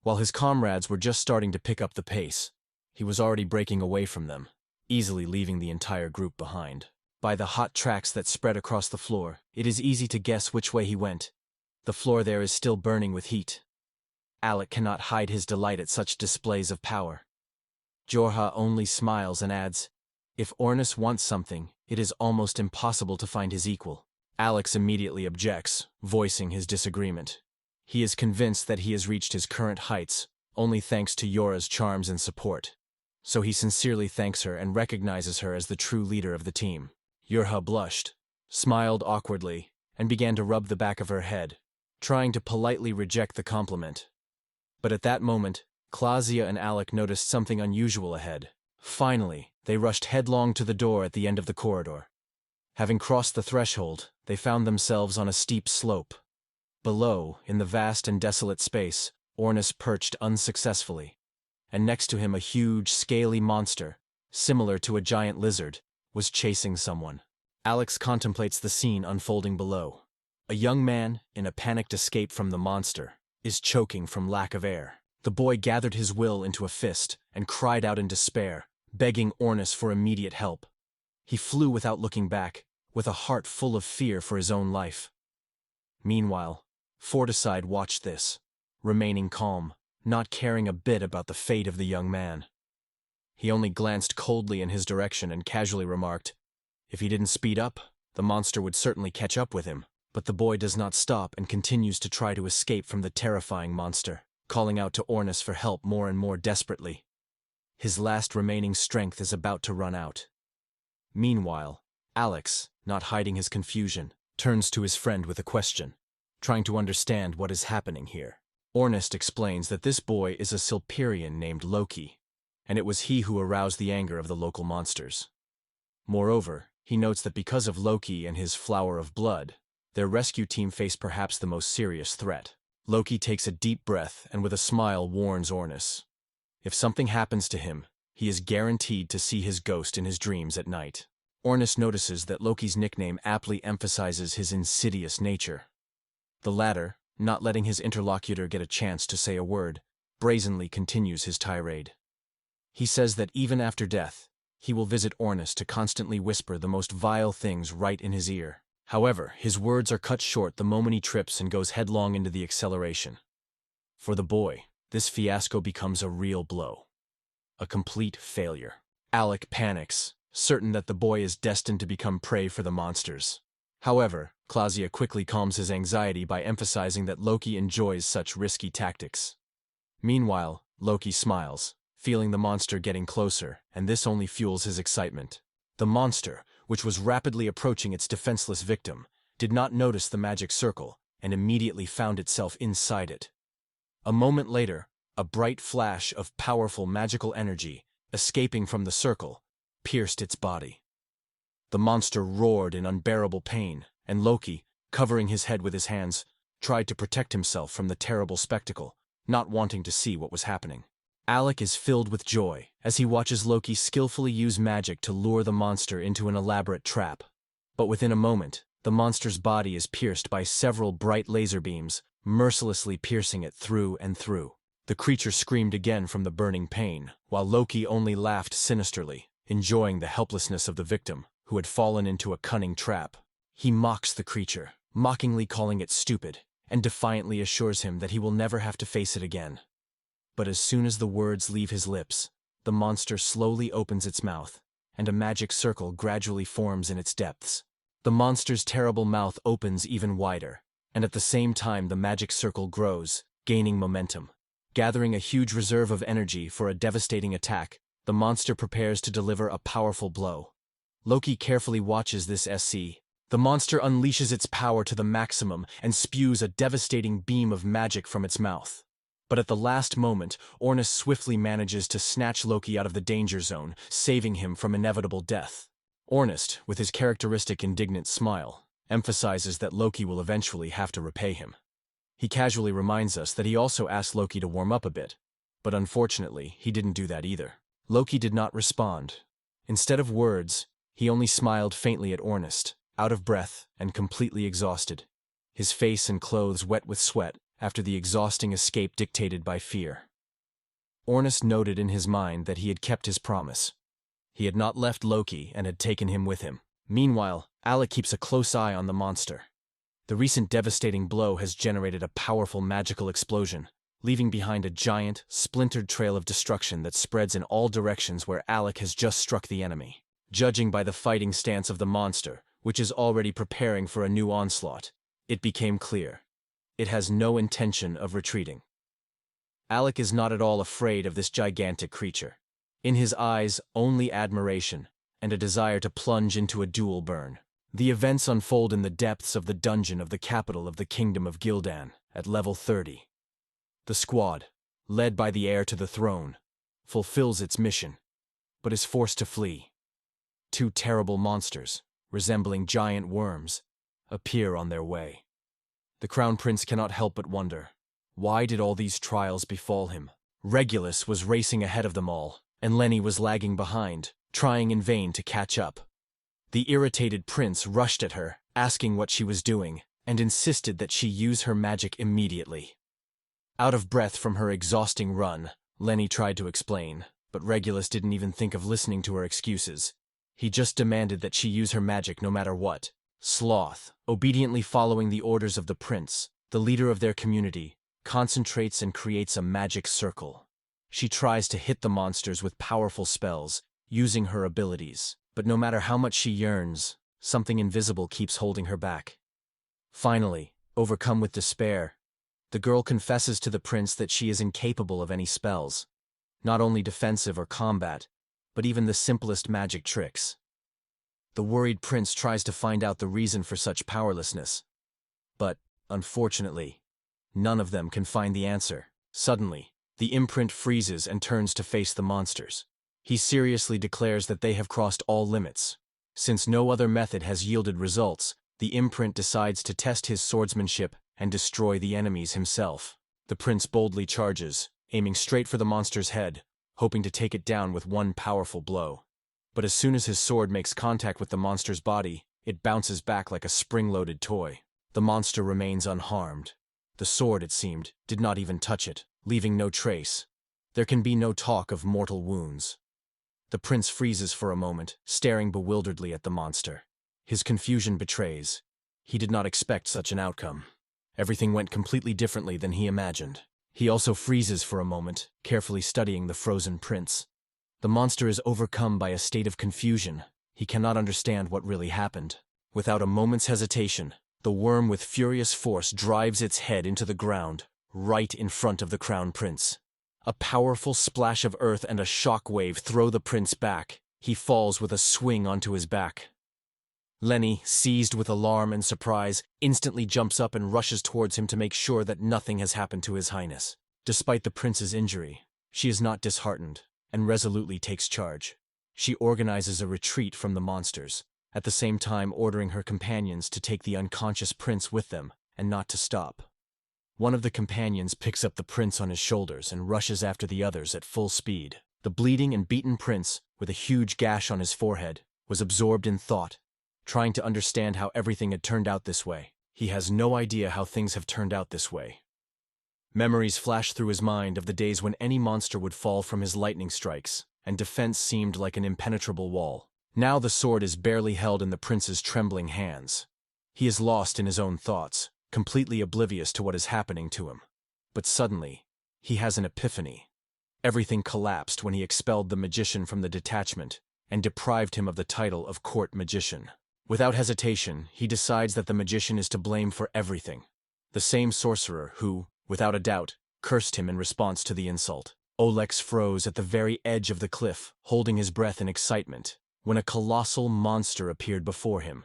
While his comrades were just starting to pick up the pace, he was already breaking away from them, easily leaving the entire group behind. By the hot tracks that spread across the floor, it is easy to guess which way he went. The floor there is still burning with heat. Alec cannot hide his delight at such displays of power. Jorha only smiles and adds, "If Ornis wants something, it is almost impossible to find his equal." Alex immediately objects, voicing his disagreement. He is convinced that he has reached his current heights, only thanks to Yora's charms and support. So he sincerely thanks her and recognizes her as the true leader of the team. Jorha blushed, smiled awkwardly, and began to rub the back of her head, trying to politely reject the compliment. But at that moment, Klasia and Alec noticed something unusual ahead. Finally, they rushed headlong to the door at the end of the corridor. Having crossed the threshold, they found themselves on a steep slope. Below, in the vast and desolate space, Ornis perched unsuccessfully, and next to him a huge, scaly monster, similar to a giant lizard, was chasing someone. Alex contemplates the scene unfolding below. A young man, in a panicked escape from the monster, is choking from lack of air. The boy gathered his will into a fist and cried out in despair, begging Ornis for immediate help. He flew without looking back, with a heart full of fear for his own life. Meanwhile, Forticide watched this, remaining calm, not caring a bit about the fate of the young man. He only glanced coldly in his direction and casually remarked, "If he didn't speed up, the monster would certainly catch up with him." But the boy does not stop and continues to try to escape from the terrifying monster, calling out to Ornis for help more and more desperately. His last remaining strength is about to run out. Meanwhile, Alex, not hiding his confusion, turns to his friend with a question, trying to understand what is happening here. Ornis explains that this boy is a Silperian named Loki, and it was he who aroused the anger of the local monsters. Moreover, he notes that because of Loki and his flower of blood, their rescue team faced perhaps the most serious threat. Loki takes a deep breath and with a smile warns Ornis. If something happens to him, he is guaranteed to see his ghost in his dreams at night. Ornis notices that Loki's nickname aptly emphasizes his insidious nature. The latter, not letting his interlocutor get a chance to say a word, brazenly continues his tirade. He says that even after death, he will visit Ornis to constantly whisper the most vile things right in his ear. However, his words are cut short the moment he trips and goes headlong into the acceleration. For the boy, this fiasco becomes a real blow. A complete failure. Alec panics, certain that the boy is destined to become prey for the monsters. However, Klasia quickly calms his anxiety by emphasizing that Loki enjoys such risky tactics. Meanwhile, Loki smiles, feeling the monster getting closer, and this only fuels his excitement. The monster, which was rapidly approaching its defenseless victim, did not notice the magic circle and immediately found itself inside it. A moment later, a bright flash of powerful magical energy, escaping from the circle, pierced its body. The monster roared in unbearable pain, and Loki, covering his head with his hands, tried to protect himself from the terrible spectacle, not wanting to see what was happening. Alec is filled with joy as he watches Loki skillfully use magic to lure the monster into an elaborate trap. But within a moment, the monster's body is pierced by several bright laser beams, mercilessly piercing it through and through. The creature screamed again from the burning pain, while Loki only laughed sinisterly, enjoying the helplessness of the victim, who had fallen into a cunning trap. He mocks the creature, mockingly calling it stupid, and defiantly assures him that he will never have to face it again. But as soon as the words leave his lips, the monster slowly opens its mouth, and a magic circle gradually forms in its depths. The monster's terrible mouth opens even wider, and at the same time the magic circle grows, gaining momentum. Gathering a huge reserve of energy for a devastating attack, the monster prepares to deliver a powerful blow. Loki carefully watches this SC. The monster unleashes its power to the maximum and spews a devastating beam of magic from its mouth. But at the last moment, Ornis swiftly manages to snatch Loki out of the danger zone, saving him from inevitable death. Ornis, with his characteristic indignant smile, emphasizes that Loki will eventually have to repay him. He casually reminds us that he also asked Loki to warm up a bit, but unfortunately, he didn't do that either. Loki did not respond. Instead of words, he only smiled faintly at Ornis, out of breath and completely exhausted, his face and clothes wet with sweat after the exhausting escape dictated by fear. Ornis noted in his mind that he had kept his promise. He had not left Loki and had taken him with him. Meanwhile, Alec keeps a close eye on the monster. The recent devastating blow has generated a powerful magical explosion, leaving behind a giant, splintered trail of destruction that spreads in all directions where Alec has just struck the enemy. Judging by the fighting stance of the monster, which is already preparing for a new onslaught, it became clear. It has no intention of retreating. Alec is not at all afraid of this gigantic creature. In his eyes, only admiration, and a desire to plunge into a dual burn. The events unfold in the depths of the dungeon of the capital of the Kingdom of Gildan, at level 30. The squad, led by the heir to the throne, fulfills its mission, but is forced to flee. Two terrible monsters, resembling giant worms, appear on their way. The Crown Prince cannot help but wonder, why did all these trials befall him? Regulus was racing ahead of them all, and Lenny was lagging behind, trying in vain to catch up. The irritated prince rushed at her, asking what she was doing, and insisted that she use her magic immediately. Out of breath from her exhausting run, Lenny tried to explain, but Regulus didn't even think of listening to her excuses. He just demanded that she use her magic no matter what. Sloth, obediently following the orders of the prince, the leader of their community, concentrates and creates a magic circle. She tries to hit the monsters with powerful spells, using her abilities, but no matter how much she yearns, something invisible keeps holding her back. Finally, overcome with despair, the girl confesses to the prince that she is incapable of any spells, not only defensive or combat, but even the simplest magic tricks. The worried prince tries to find out the reason for such powerlessness, but, unfortunately, none of them can find the answer. Suddenly, the imprint freezes and turns to face the monsters. He seriously declares that they have crossed all limits. Since no other method has yielded results, the imprint decides to test his swordsmanship and destroy the enemies himself. The prince boldly charges, aiming straight for the monster's head, hoping to take it down with one powerful blow. But as soon as his sword makes contact with the monster's body, it bounces back like a spring-loaded toy. The monster remains unharmed. The sword, it seemed, did not even touch it, leaving no trace. There can be no talk of mortal wounds. The prince freezes for a moment, staring bewilderedly at the monster. His confusion betrays. He did not expect such an outcome. Everything went completely differently than he imagined. He also freezes for a moment, carefully studying the frozen prince. The monster is overcome by a state of confusion. He cannot understand what really happened. Without a moment's hesitation, the worm with furious force drives its head into the ground, right in front of the crown prince. A powerful splash of earth and a shock wave throw the prince back. He falls with a swing onto his back. Lenny, seized with alarm and surprise, instantly jumps up and rushes towards him to make sure that nothing has happened to his highness. Despite the prince's injury, she is not disheartened, and resolutely takes charge. She organizes a retreat from the monsters, at the same time ordering her companions to take the unconscious prince with them, and not to stop. One of the companions picks up the prince on his shoulders and rushes after the others at full speed. The bleeding and beaten prince, with a huge gash on his forehead, was absorbed in thought, trying to understand how everything had turned out this way. He has no idea how things have turned out this way. Memories flash through his mind of the days when any monster would fall from his lightning strikes, and defense seemed like an impenetrable wall. Now the sword is barely held in the prince's trembling hands. He is lost in his own thoughts, completely oblivious to what is happening to him. But suddenly, he has an epiphany. Everything collapsed when he expelled the magician from the detachment and deprived him of the title of court magician. Without hesitation, he decides that the magician is to blame for everything. The same sorcerer who, without a doubt, cursed him in response to the insult. Olex froze at the very edge of the cliff, holding his breath in excitement, when a colossal monster appeared before him.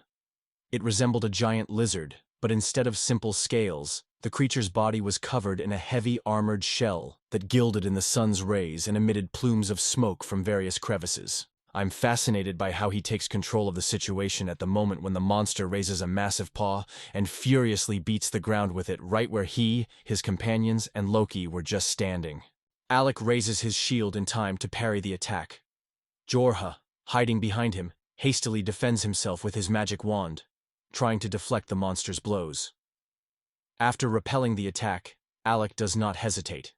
It resembled a giant lizard, but instead of simple scales, the creature's body was covered in a heavy armored shell that gilded in the sun's rays and emitted plumes of smoke from various crevices. I'm fascinated by how he takes control of the situation at the moment when the monster raises a massive paw and furiously beats the ground with it right where he, his companions, and Loki were just standing. Alec raises his shield in time to parry the attack. Jorha, hiding behind him, hastily defends himself with his magic wand, trying to deflect the monster's blows. After repelling the attack, Alec does not hesitate.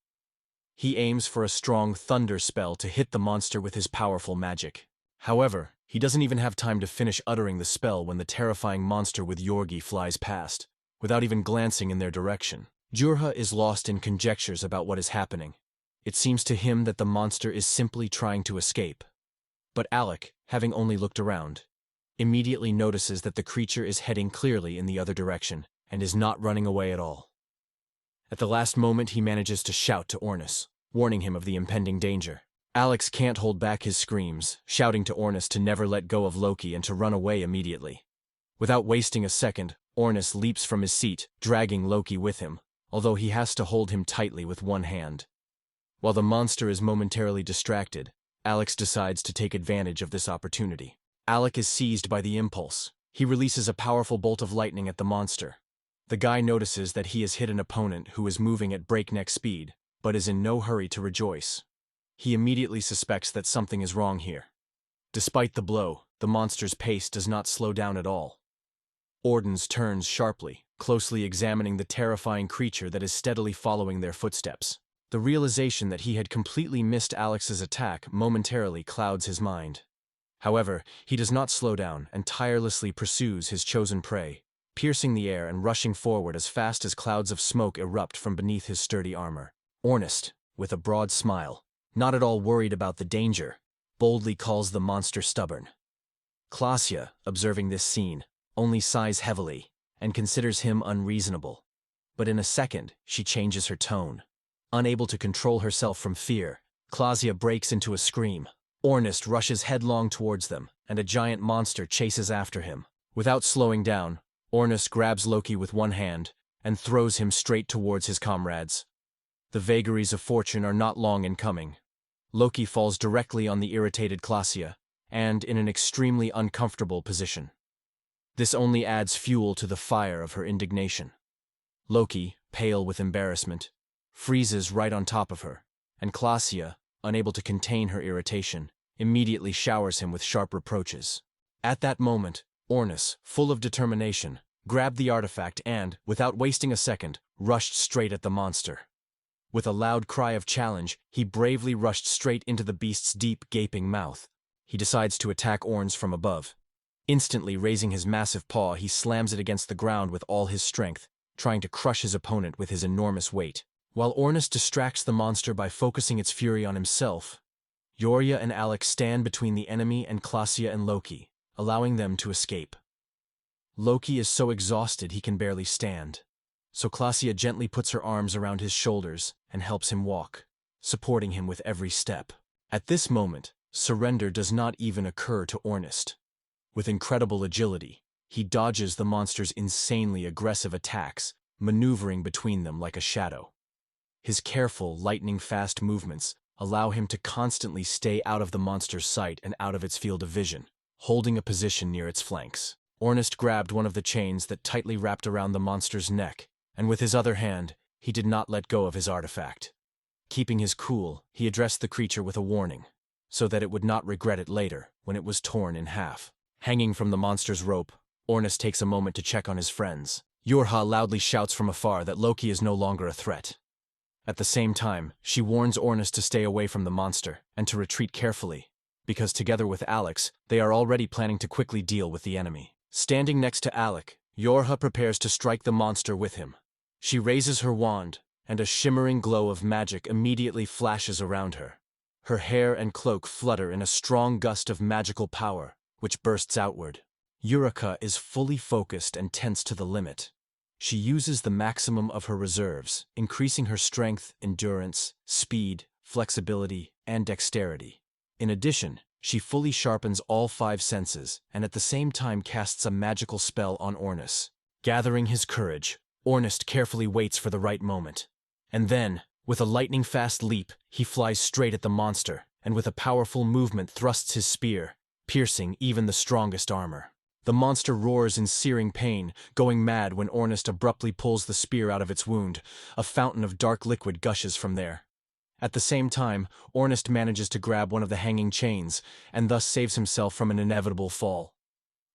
He aims for a strong thunder spell to hit the monster with his powerful magic. However, He doesn't even have time to finish uttering the spell when the terrifying monster with Yorgi flies past, without even glancing in their direction. Jurha is lost in conjectures about what is happening. It seems to him that the monster is simply trying to escape. But Alec, having only looked around, immediately notices that the creature is heading clearly in the other direction and is not running away at all. At the last moment, he manages to shout to Ornis, warning him of the impending danger. Alex can't hold back his screams, shouting to Ornis to never let go of Loki and to run away immediately. Without wasting a second, Ornis leaps from his seat, dragging Loki with him, although he has to hold him tightly with one hand. While the monster is momentarily distracted, Alex decides to take advantage of this opportunity. Alec is seized by the impulse. He releases a powerful bolt of lightning at the monster. The guy notices that he has hit an opponent who is moving at breakneck speed, but is in no hurry to rejoice. He immediately suspects that something is wrong here. Despite the blow, the monster's pace does not slow down at all. Ordens turns sharply, closely examining the terrifying creature that is steadily following their footsteps. The realization that he had completely missed Alex's attack momentarily clouds his mind. However, he does not slow down and tirelessly pursues his chosen prey, piercing the air and rushing forward as fast as clouds of smoke erupt from beneath his sturdy armor. Ornist, with a broad smile, not at all worried about the danger, boldly calls the monster stubborn. Klaasje, observing this scene, only sighs heavily and considers him unreasonable. But in a second, she changes her tone. Unable to control herself from fear, Klaasje breaks into a scream. Ornist rushes headlong towards them, and a giant monster chases after him. Without slowing down, Ornist grabs Loki with one hand and throws him straight towards his comrades. The vagaries of fortune are not long in coming. Loki falls directly on the irritated Klaasje, and in an extremely uncomfortable position. This only adds fuel to the fire of her indignation. Loki, pale with embarrassment, freezes right on top of her, and Klaasje, unable to contain her irritation, immediately showers him with sharp reproaches. At that moment, Ornis, full of determination, grabbed the artifact and, without wasting a second, rushed straight at the monster. With a loud cry of challenge, he bravely rushed straight into the beast's deep, gaping mouth. He decides to attack Orns from above. Instantly raising his massive paw, he slams it against the ground with all his strength, trying to crush his opponent with his enormous weight. While Ornis distracts the monster by focusing its fury on himself, Yorja and Alex stand between the enemy and Klaasje and Loki, allowing them to escape. Loki is so exhausted he can barely stand, so Klaasje gently puts her arms around his shoulders and helps him walk, supporting him with every step. At this moment, surrender does not even occur to Ornist. With incredible agility, he dodges the monster's insanely aggressive attacks, maneuvering between them like a shadow. His careful, lightning-fast movements allow him to constantly stay out of the monster's sight and out of its field of vision, holding a position near its flanks. Ornist grabbed one of the chains that tightly wrapped around the monster's neck, and with his other hand, he did not let go of his artifact. Keeping his cool, he addressed the creature with a warning, so that it would not regret it later when it was torn in half. Hanging from the monster's rope, Ornist takes a moment to check on his friends. Yorja loudly shouts from afar that Loki is no longer a threat. At the same time, she warns Ornist to stay away from the monster and to retreat carefully, because together with Alex, they are already planning to quickly deal with the enemy. Standing next to Alec, Yorja prepares to strike the monster with him. She raises her wand, and a shimmering glow of magic immediately flashes around her. Her hair and cloak flutter in a strong gust of magical power, which bursts outward. Eureka is fully focused and tense to the limit. She uses the maximum of her reserves, increasing her strength, endurance, speed, flexibility, and dexterity. In addition, she fully sharpens all 5 senses and at the same time casts a magical spell on Ornis. Gathering his courage, Ornist carefully waits for the right moment. And then, with a lightning-fast leap, he flies straight at the monster, and with a powerful movement thrusts his spear, piercing even the strongest armor. The monster roars in searing pain, going mad when Ornist abruptly pulls the spear out of its wound. A fountain of dark liquid gushes from there. At the same time, Ornist manages to grab one of the hanging chains, and thus saves himself from an inevitable fall.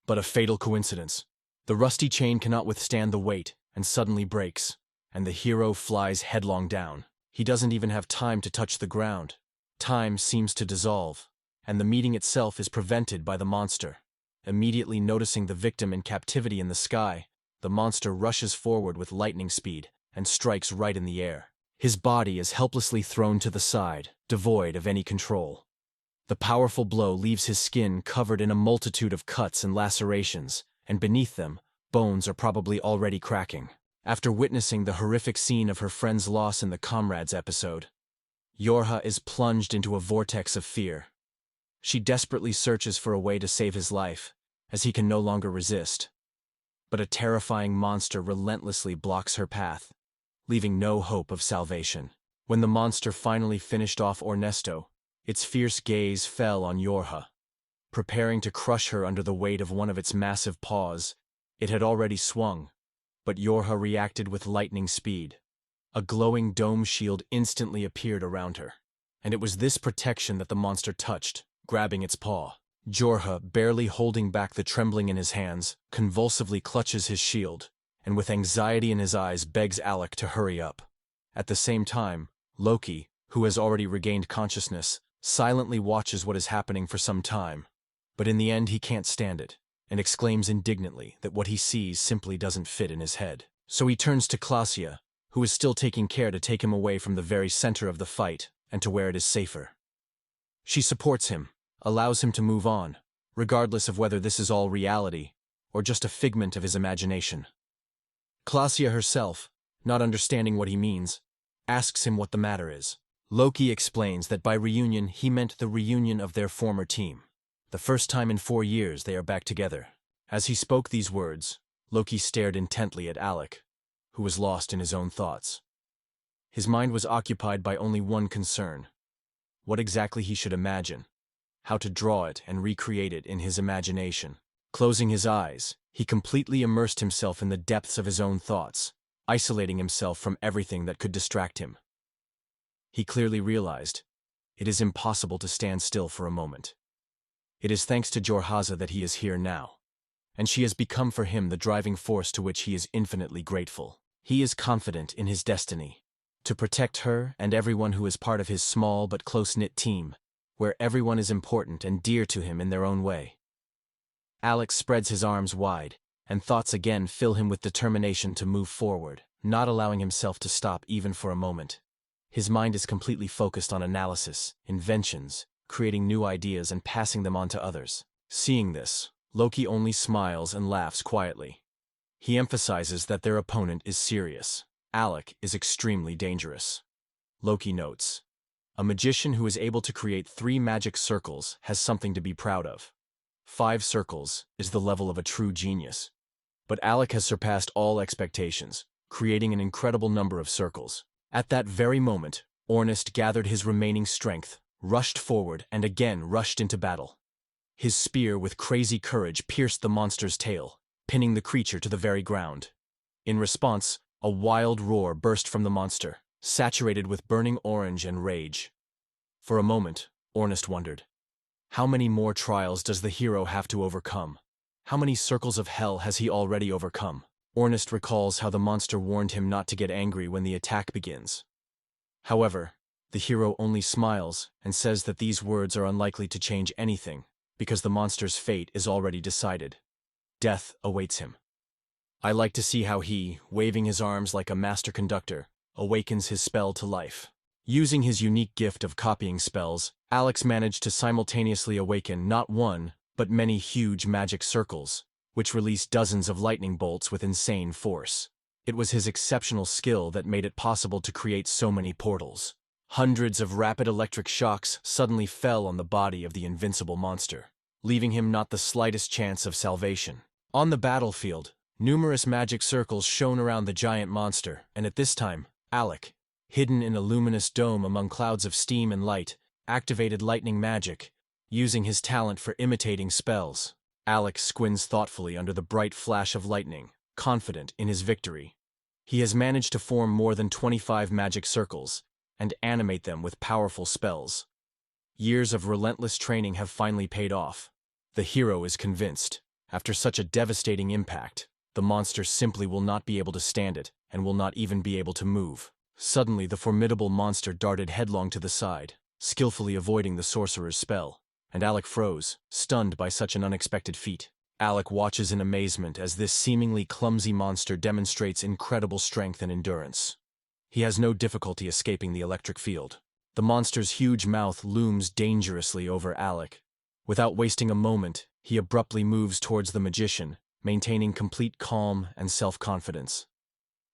But a fatal coincidence. The rusty chain cannot withstand the weight, and suddenly breaks, and the hero flies headlong down. He doesn't even have time to touch the ground. Time seems to dissolve, and the meeting itself is prevented by the monster. Immediately noticing the victim in captivity in the sky, the monster rushes forward with lightning speed and strikes right in the air. His body is helplessly thrown to the side, devoid of any control. The powerful blow leaves his skin covered in a multitude of cuts and lacerations, and beneath them, bones are probably already cracking. After witnessing the horrific scene of her friend's loss in the Comrades episode, Yorha is plunged into a vortex of fear. She desperately searches for a way to save his life, as he can no longer resist. But a terrifying monster relentlessly blocks her path, leaving no hope of salvation. When the monster finally finished off Ernesto, its fierce gaze fell on Yorha. Preparing to crush her under the weight of one of its massive paws, it had already swung, but Yorha reacted with lightning speed. A glowing dome shield instantly appeared around her, and it was this protection that the monster touched, grabbing its paw. Yorha, barely holding back the trembling in his hands, convulsively clutches his shield, and with anxiety in his eyes begs Alec to hurry up. At the same time, Loki, who has already regained consciousness, silently watches what is happening for some time. But in the end he can't stand it, and exclaims indignantly that what he sees simply doesn't fit in his head. So he turns to Klasia, who is still taking care to take him away from the very center of the fight and to where it is safer. She supports him, allows him to move on, regardless of whether this is all reality or just a figment of his imagination. Klasia herself, not understanding what he means, asks him what the matter is. Loki explains that by reunion he meant the reunion of their former team. The first time in 4 years they are back together. As he spoke these words, Loki stared intently at Alec, who was lost in his own thoughts. His mind was occupied by only one concern: what exactly he should imagine, how to draw it and recreate it in his imagination. Closing his eyes, he completely immersed himself in the depths of his own thoughts, isolating himself from everything that could distract him. He clearly realized, it is impossible to stand still for a moment. It is thanks to Jorhaza that he is here now, and she has become for him the driving force to which he is infinitely grateful. He is confident in his destiny, to protect her and everyone who is part of his small but close-knit team, where everyone is important and dear to him in their own way. Alex spreads his arms wide, and thoughts again fill him with determination to move forward, not allowing himself to stop even for a moment. His mind is completely focused on analysis, inventions, creating new ideas and passing them on to others. Seeing this, Loki only smiles and laughs quietly. He emphasizes that their opponent is serious. Alec is extremely dangerous. Loki notes, a magician who is able to create 3 magic circles has something to be proud of. 5 circles is the level of a true genius. But Alec has surpassed all expectations, creating an incredible number of circles. At that very moment, Ornest gathered his remaining strength, rushed forward, and again rushed into battle. His spear with crazy courage pierced the monster's tail, pinning the creature to the very ground. In response, a wild roar burst from the monster, saturated with burning orange and rage. For a moment, Ornest wondered, how many more trials does the hero have to overcome? How many circles of hell has he already overcome? Ornest recalls how the monster warned him not to get angry when the attack begins. However, the hero only smiles and says that these words are unlikely to change anything, because the monster's fate is already decided. Death awaits him. I like to see how he, waving his arms like a master conductor, awakens his spell to life. Using his unique gift of copying spells, Alex managed to simultaneously awaken not one, but many huge magic circles, which released dozens of lightning bolts with insane force. It was his exceptional skill that made it possible to create so many portals. Hundreds of rapid electric shocks suddenly fell on the body of the invincible monster, leaving him not the slightest chance of salvation. On the battlefield, numerous magic circles shone around the giant monster, and at this time, Alec, hidden in a luminous dome among clouds of steam and light, activated lightning magic, using his talent for imitating spells. Alec squints thoughtfully under the bright flash of lightning, confident in his victory. He has managed to form more than 25 magic circles, and animate them with powerful spells. Years of relentless training have finally paid off. The hero is convinced, after such a devastating impact, the monster simply will not be able to stand it, and will not even be able to move. Suddenly the formidable monster darted headlong to the side, skillfully avoiding the sorcerer's spell, and Alec froze, stunned by such an unexpected feat. Alec watches in amazement as this seemingly clumsy monster demonstrates incredible strength and endurance. He has no difficulty escaping the electric field. The monster's huge mouth looms dangerously over Alec. Without wasting a moment, he abruptly moves towards the magician, maintaining complete calm and self-confidence.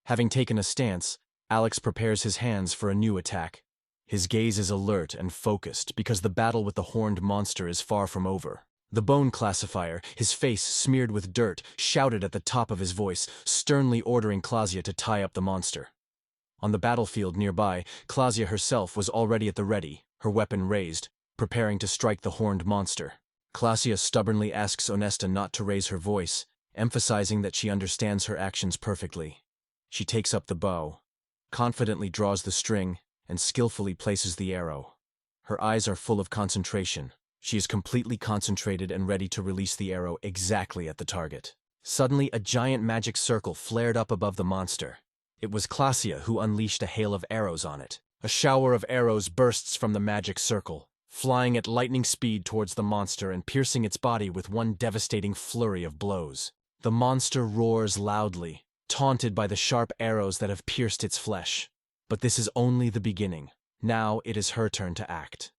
Having taken a stance, Alex prepares his hands for a new attack. His gaze is alert and focused because the battle with the horned monster is far from over. The bone classifier, his face smeared with dirt, shouted at the top of his voice, sternly ordering Klasia to tie up the monster. On the battlefield nearby, Klasia herself was already at the ready, her weapon raised, preparing to strike the horned monster. Klasia stubbornly asks Onesta not to raise her voice, emphasizing that she understands her actions perfectly. She takes up the bow, confidently draws the string, and skillfully places the arrow. Her eyes are full of concentration. She is completely concentrated and ready to release the arrow exactly at the target. Suddenly, a giant magic circle flared up above the monster. It was Klasia who unleashed a hail of arrows on it. A shower of arrows bursts from the magic circle, flying at lightning speed towards the monster and piercing its body with one devastating flurry of blows. The monster roars loudly, taunted by the sharp arrows that have pierced its flesh. But this is only the beginning. Now it is her turn to act.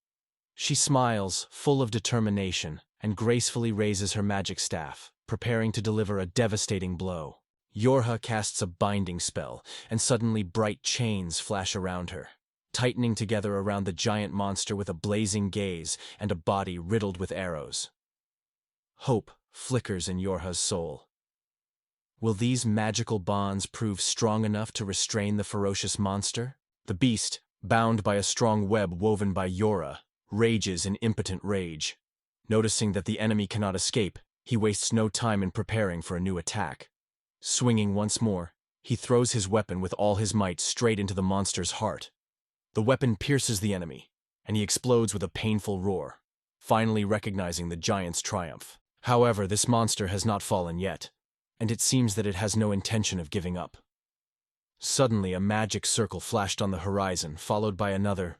She smiles, full of determination, and gracefully raises her magic staff, preparing to deliver a devastating blow. Yorha casts a binding spell, and suddenly bright chains flash around her, tightening together around the giant monster with a blazing gaze and a body riddled with arrows. Hope flickers in Yorha's soul. Will these magical bonds prove strong enough to restrain the ferocious monster? The beast, bound by a strong web woven by Yorha, rages in impotent rage. Noticing that the enemy cannot escape, he wastes no time in preparing for a new attack. Swinging once more, he throws his weapon with all his might straight into the monster's heart. The weapon pierces the enemy, and he explodes with a painful roar, finally recognizing the giant's triumph. However, this monster has not fallen yet, and it seems that it has no intention of giving up. Suddenly, a magic circle flashed on the horizon, followed by another,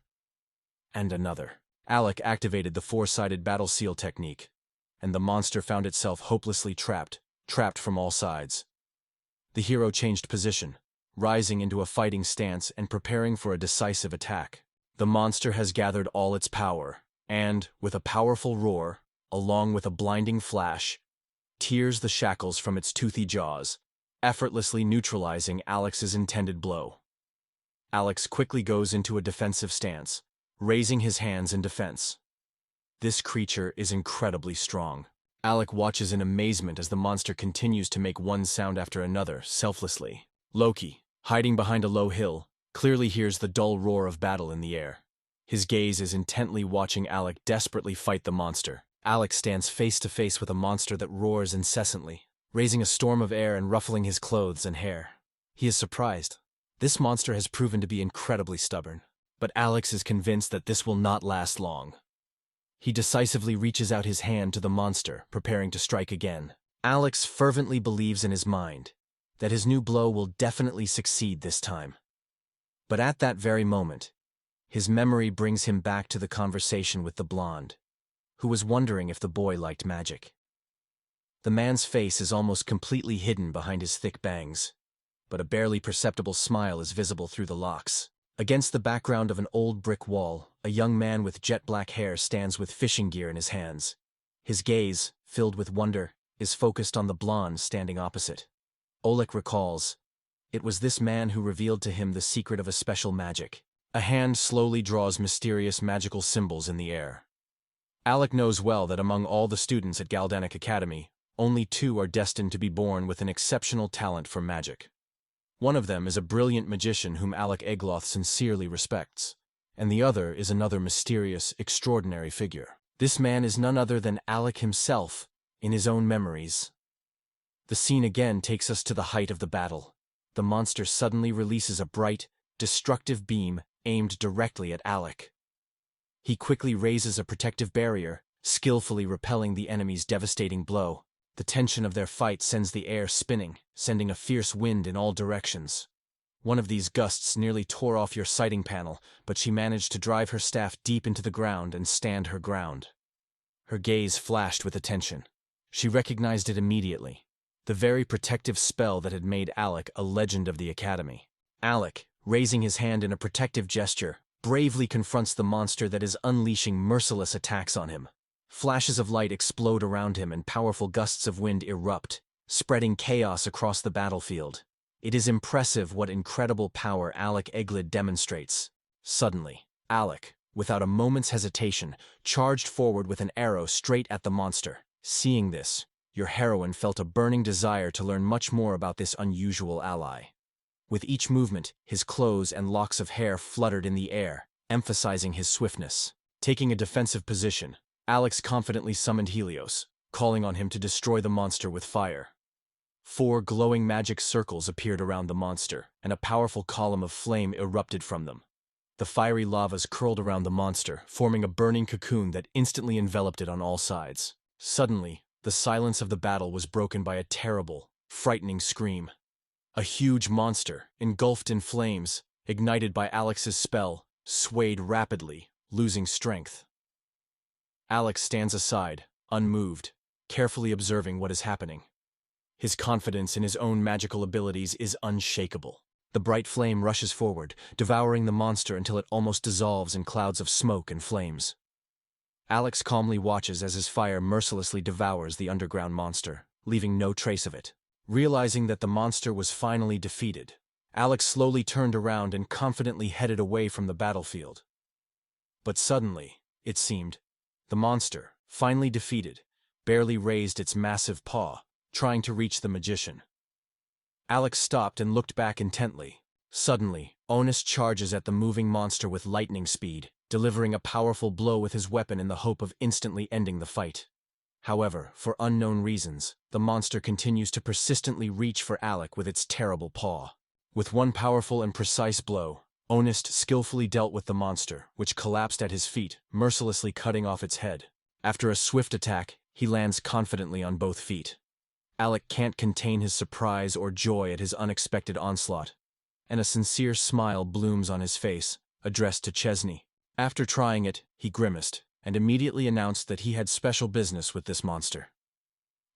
and another. Alec activated the four-sided battle seal technique, and the monster found itself hopelessly trapped from all sides. The hero changed position, rising into a fighting stance and preparing for a decisive attack. The monster has gathered all its power, and, with a powerful roar, along with a blinding flash, tears the shackles from its toothy jaws, effortlessly neutralizing Alex's intended blow. Alex quickly goes into a defensive stance, raising his hands in defense. This creature is incredibly strong. Alec watches in amazement as the monster continues to make one sound after another, selflessly. Loki, hiding behind a low hill, clearly hears the dull roar of battle in the air. His gaze is intently watching Alec desperately fight the monster. Alec stands face to face with a monster that roars incessantly, raising a storm of air and ruffling his clothes and hair. He is surprised. This monster has proven to be incredibly stubborn, but Alex is convinced that this will not last long. He decisively reaches out his hand to the monster, preparing to strike again. Alex fervently believes in his mind that his new blow will definitely succeed this time. But at that very moment, his memory brings him back to the conversation with the blonde, who was wondering if the boy liked magic. The man's face is almost completely hidden behind his thick bangs, but a barely perceptible smile is visible through the locks. Against the background of an old brick wall, a young man with jet-black hair stands with fishing gear in his hands. His gaze, filled with wonder, is focused on the blonde standing opposite. Oleg recalls, it was this man who revealed to him the secret of a special magic. A hand slowly draws mysterious magical symbols in the air. Alec knows well that among all the students at Galdanich Academy, only 2 are destined to be born with an exceptional talent for magic. One of them is a brilliant magician whom Alec Egloth sincerely respects, and the other is another mysterious, extraordinary figure. This man is none other than Alec himself, in his own memories. The scene again takes us to the height of the battle. The monster suddenly releases a bright, destructive beam aimed directly at Alec. He quickly raises a protective barrier, skillfully repelling the enemy's devastating blow. The tension of their fight sends the air spinning, sending a fierce wind in all directions. One of these gusts nearly tore off your sighting panel, but she managed to drive her staff deep into the ground and stand her ground. Her gaze flashed with attention. She recognized it immediately. The very protective spell that had made Alec a legend of the academy. Alec, raising his hand in a protective gesture, bravely confronts the monster that is unleashing merciless attacks on him. Flashes of light explode around him and powerful gusts of wind erupt, spreading chaos across the battlefield. It is impressive what incredible power Alec Exiled demonstrates. Suddenly, Alec, without a moment's hesitation, charged forward with an arrow straight at the monster. Seeing this, your heroine felt a burning desire to learn much more about this unusual ally. With each movement, his clothes and locks of hair fluttered in the air, emphasizing his swiftness. Taking a defensive position, Alex confidently summoned Helios, calling on him to destroy the monster with fire. 4 glowing magic circles appeared around the monster, and a powerful column of flame erupted from them. The fiery lavas curled around the monster, forming a burning cocoon that instantly enveloped it on all sides. Suddenly, the silence of the battle was broken by a terrible, frightening scream. A huge monster, engulfed in flames, ignited by Alex's spell, swayed rapidly, losing strength. Alex stands aside, unmoved, carefully observing what is happening. His confidence in his own magical abilities is unshakable. The bright flame rushes forward, devouring the monster until it almost dissolves in clouds of smoke and flames. Alex calmly watches as his fire mercilessly devours the underground monster, leaving no trace of it. Realizing that the monster was finally defeated, Alex slowly turned around and confidently headed away from the battlefield. But suddenly, it seemed, the monster, finally defeated, barely raised its massive paw, trying to reach the magician. Alex stopped and looked back intently. Suddenly, Onus charges at the moving monster with lightning speed, delivering a powerful blow with his weapon in the hope of instantly ending the fight. However, for unknown reasons, the monster continues to persistently reach for Alec with its terrible paw. With one powerful and precise blow, Onist skillfully dealt with the monster, which collapsed at his feet, mercilessly cutting off its head. After a swift attack, he lands confidently on both feet. Alec can't contain his surprise or joy at his unexpected onslaught, and a sincere smile blooms on his face, addressed to Chesney. After trying it, he grimaced, and immediately announced that he had special business with this monster.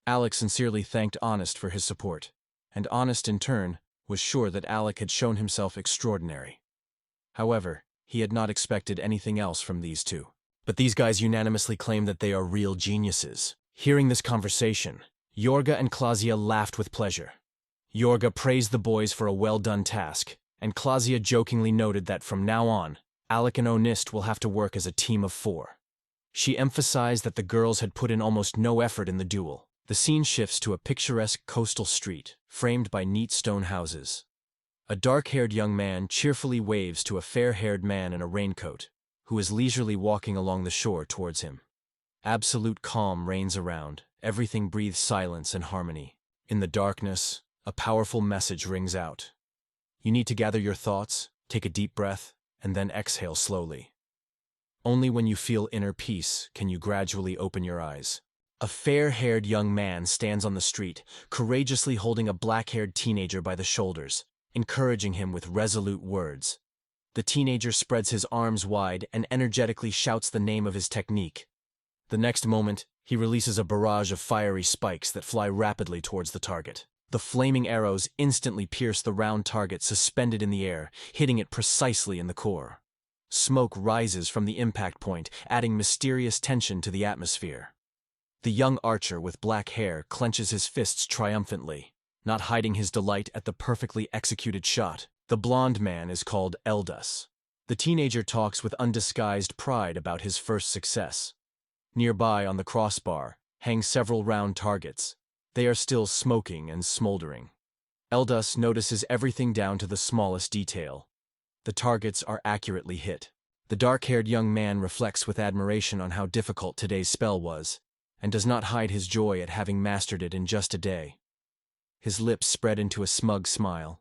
Alec sincerely thanked Honest for his support, and Honest in turn was sure that Alec had shown himself extraordinary. However, he had not expected anything else from these two. But these guys unanimously claim that they are real geniuses. Hearing this conversation, Jorga and Klasia laughed with pleasure. Jorga praised the boys for a well-done task, and Klasia jokingly noted that from now on, Alec and Onist will have to work as a team of 4. She emphasized that the girls had put in almost no effort in the duel. The scene shifts to a picturesque coastal street, framed by neat stone houses. A dark-haired young man cheerfully waves to a fair-haired man in a raincoat, who is leisurely walking along the shore towards him. Absolute calm reigns around. Everything breathes silence and harmony. In the darkness, a powerful message rings out. You need to gather your thoughts, take a deep breath, and then exhale slowly. Only when you feel inner peace can you gradually open your eyes. A fair-haired young man stands on the street, courageously holding a black-haired teenager by the shoulders, encouraging him with resolute words. The teenager spreads his arms wide and energetically shouts the name of his technique. The next moment, he releases a barrage of fiery spikes that fly rapidly towards the target. The flaming arrows instantly pierce the round target suspended in the air, hitting it precisely in the core. Smoke rises from the impact point, adding mysterious tension to the atmosphere. The young archer with black hair clenches his fists triumphantly, not hiding his delight at the perfectly executed shot. The blonde man is called Eldus. The teenager talks with undisguised pride about his first success. Nearby on the crossbar hang several round targets. They are still smoking and smoldering. Eldus notices everything down to the smallest detail. The targets are accurately hit. The dark-haired young man reflects with admiration on how difficult today's spell was, and does not hide his joy at having mastered it in just a day. His lips spread into a smug smile.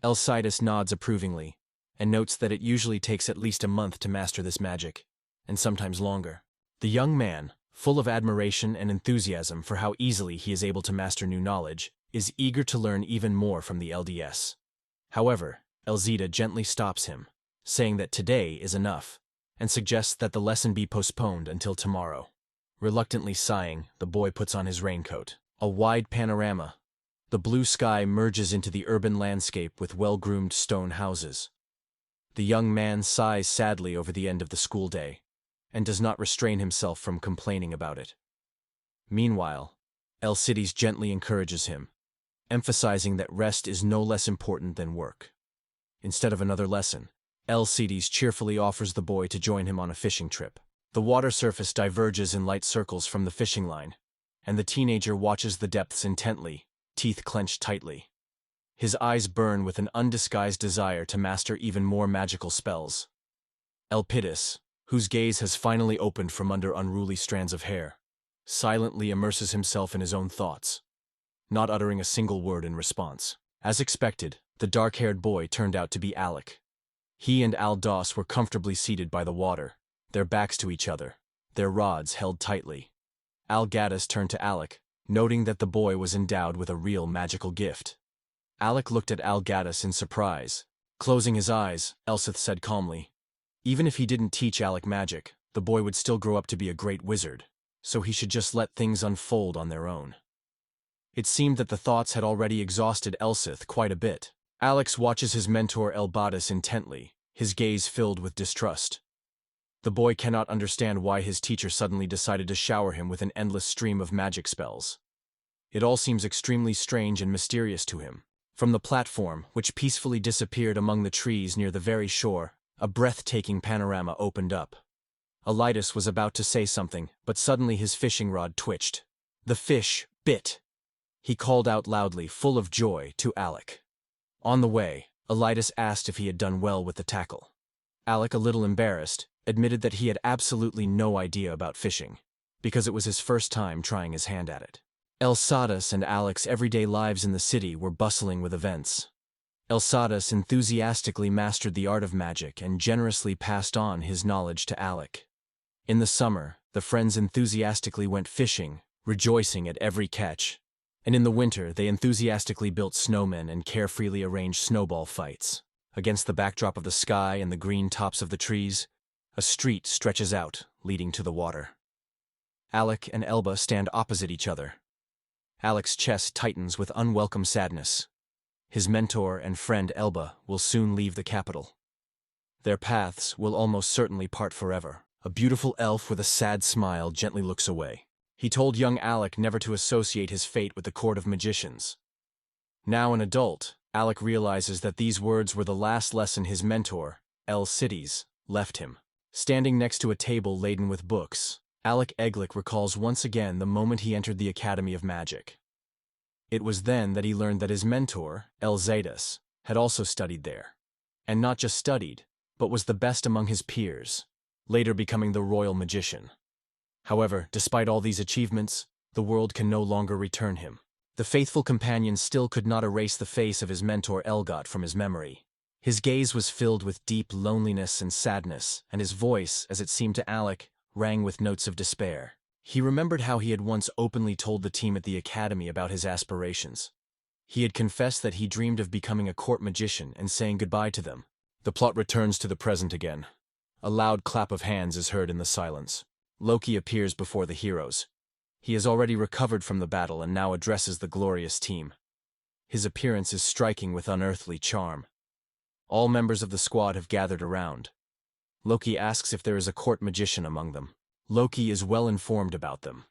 Elsidus nods approvingly, and notes that it usually takes at least a month to master this magic, and sometimes longer. The young man, full of admiration and enthusiasm for how easily he is able to master new knowledge, is eager to learn even more from the LDS. However, Elzida gently stops him, saying that today is enough, and suggests that the lesson be postponed until tomorrow. Reluctantly sighing, the boy puts on his raincoat. A wide panorama. The blue sky merges into the urban landscape with well-groomed stone houses. The young man sighs sadly over the end of the school day, and does not restrain himself from complaining about it. Meanwhile, Alcides gently encourages him, emphasizing that rest is no less important than work. Instead of another lesson, Alcides cheerfully offers the boy to join him on a fishing trip. The water surface diverges in light circles from the fishing line, and the teenager watches the depths intently, teeth clenched tightly. His eyes burn with an undisguised desire to master even more magical spells. Elpidis, whose gaze has finally opened from under unruly strands of hair, silently immerses himself in his own thoughts, not uttering a single word in response. As expected, the dark-haired boy turned out to be Alec. He and Aldos were comfortably seated by the water, their backs to each other, their rods held tightly. Algaddis turned to Alec, noting that the boy was endowed with a real magical gift. Alec looked at Algaddis in surprise. Closing his eyes, Elsith said calmly, "Even if he didn't teach Alec magic, the boy would still grow up to be a great wizard, so he should just let things unfold on their own." It seemed that the thoughts had already exhausted Elsith quite a bit. Alex watches his mentor Elbadis intently, his gaze filled with distrust. The boy cannot understand why his teacher suddenly decided to shower him with an endless stream of magic spells. It all seems extremely strange and mysterious to him. From the platform, which peacefully disappeared among the trees near the very shore, a breathtaking panorama opened up. Elidas was about to say something, but suddenly his fishing rod twitched. The fish bit. He called out loudly, full of joy, to Alec. On the way, Elidas asked if he had done well with the tackle. Alec, a little embarrassed, admitted that he had absolutely no idea about fishing, because it was his first time trying his hand at it. Elsadas and Alec's everyday lives in the city were bustling with events. Elsadas enthusiastically mastered the art of magic and generously passed on his knowledge to Alec. In the summer, the friends enthusiastically went fishing, rejoicing at every catch. And in the winter, they enthusiastically built snowmen and carefreely arranged snowball fights. Against the backdrop of the sky and the green tops of the trees, a street stretches out, leading to the water. Alec and Elba stand opposite each other. Alec's chest tightens with unwelcome sadness. His mentor and friend Elba will soon leave the capital. Their paths will almost certainly part forever. A beautiful elf with a sad smile gently looks away. He told young Alec never to associate his fate with the court of magicians. Now an adult, Alec realizes that these words were the last lesson his mentor, Alcides, left him. Standing next to a table laden with books, Alec Eglick recalls once again the moment he entered the Academy of Magic. It was then that he learned that his mentor, Elzadas, had also studied there. And not just studied, but was the best among his peers, later becoming the royal magician. However, despite all these achievements, the world can no longer return him. The faithful companion still could not erase the face of his mentor Elgot from his memory. His gaze was filled with deep loneliness and sadness, and his voice, as it seemed to Alec, rang with notes of despair. He remembered how he had once openly told the team at the academy about his aspirations. He had confessed that he dreamed of becoming a court magician and saying goodbye to them. The plot returns to the present again. A loud clap of hands is heard in the silence. Loki appears before the heroes. He has already recovered from the battle and now addresses the glorious team. His appearance is striking with unearthly charm. All members of the squad have gathered around. Loki asks if there is a court magician among them. Loki is well informed about them.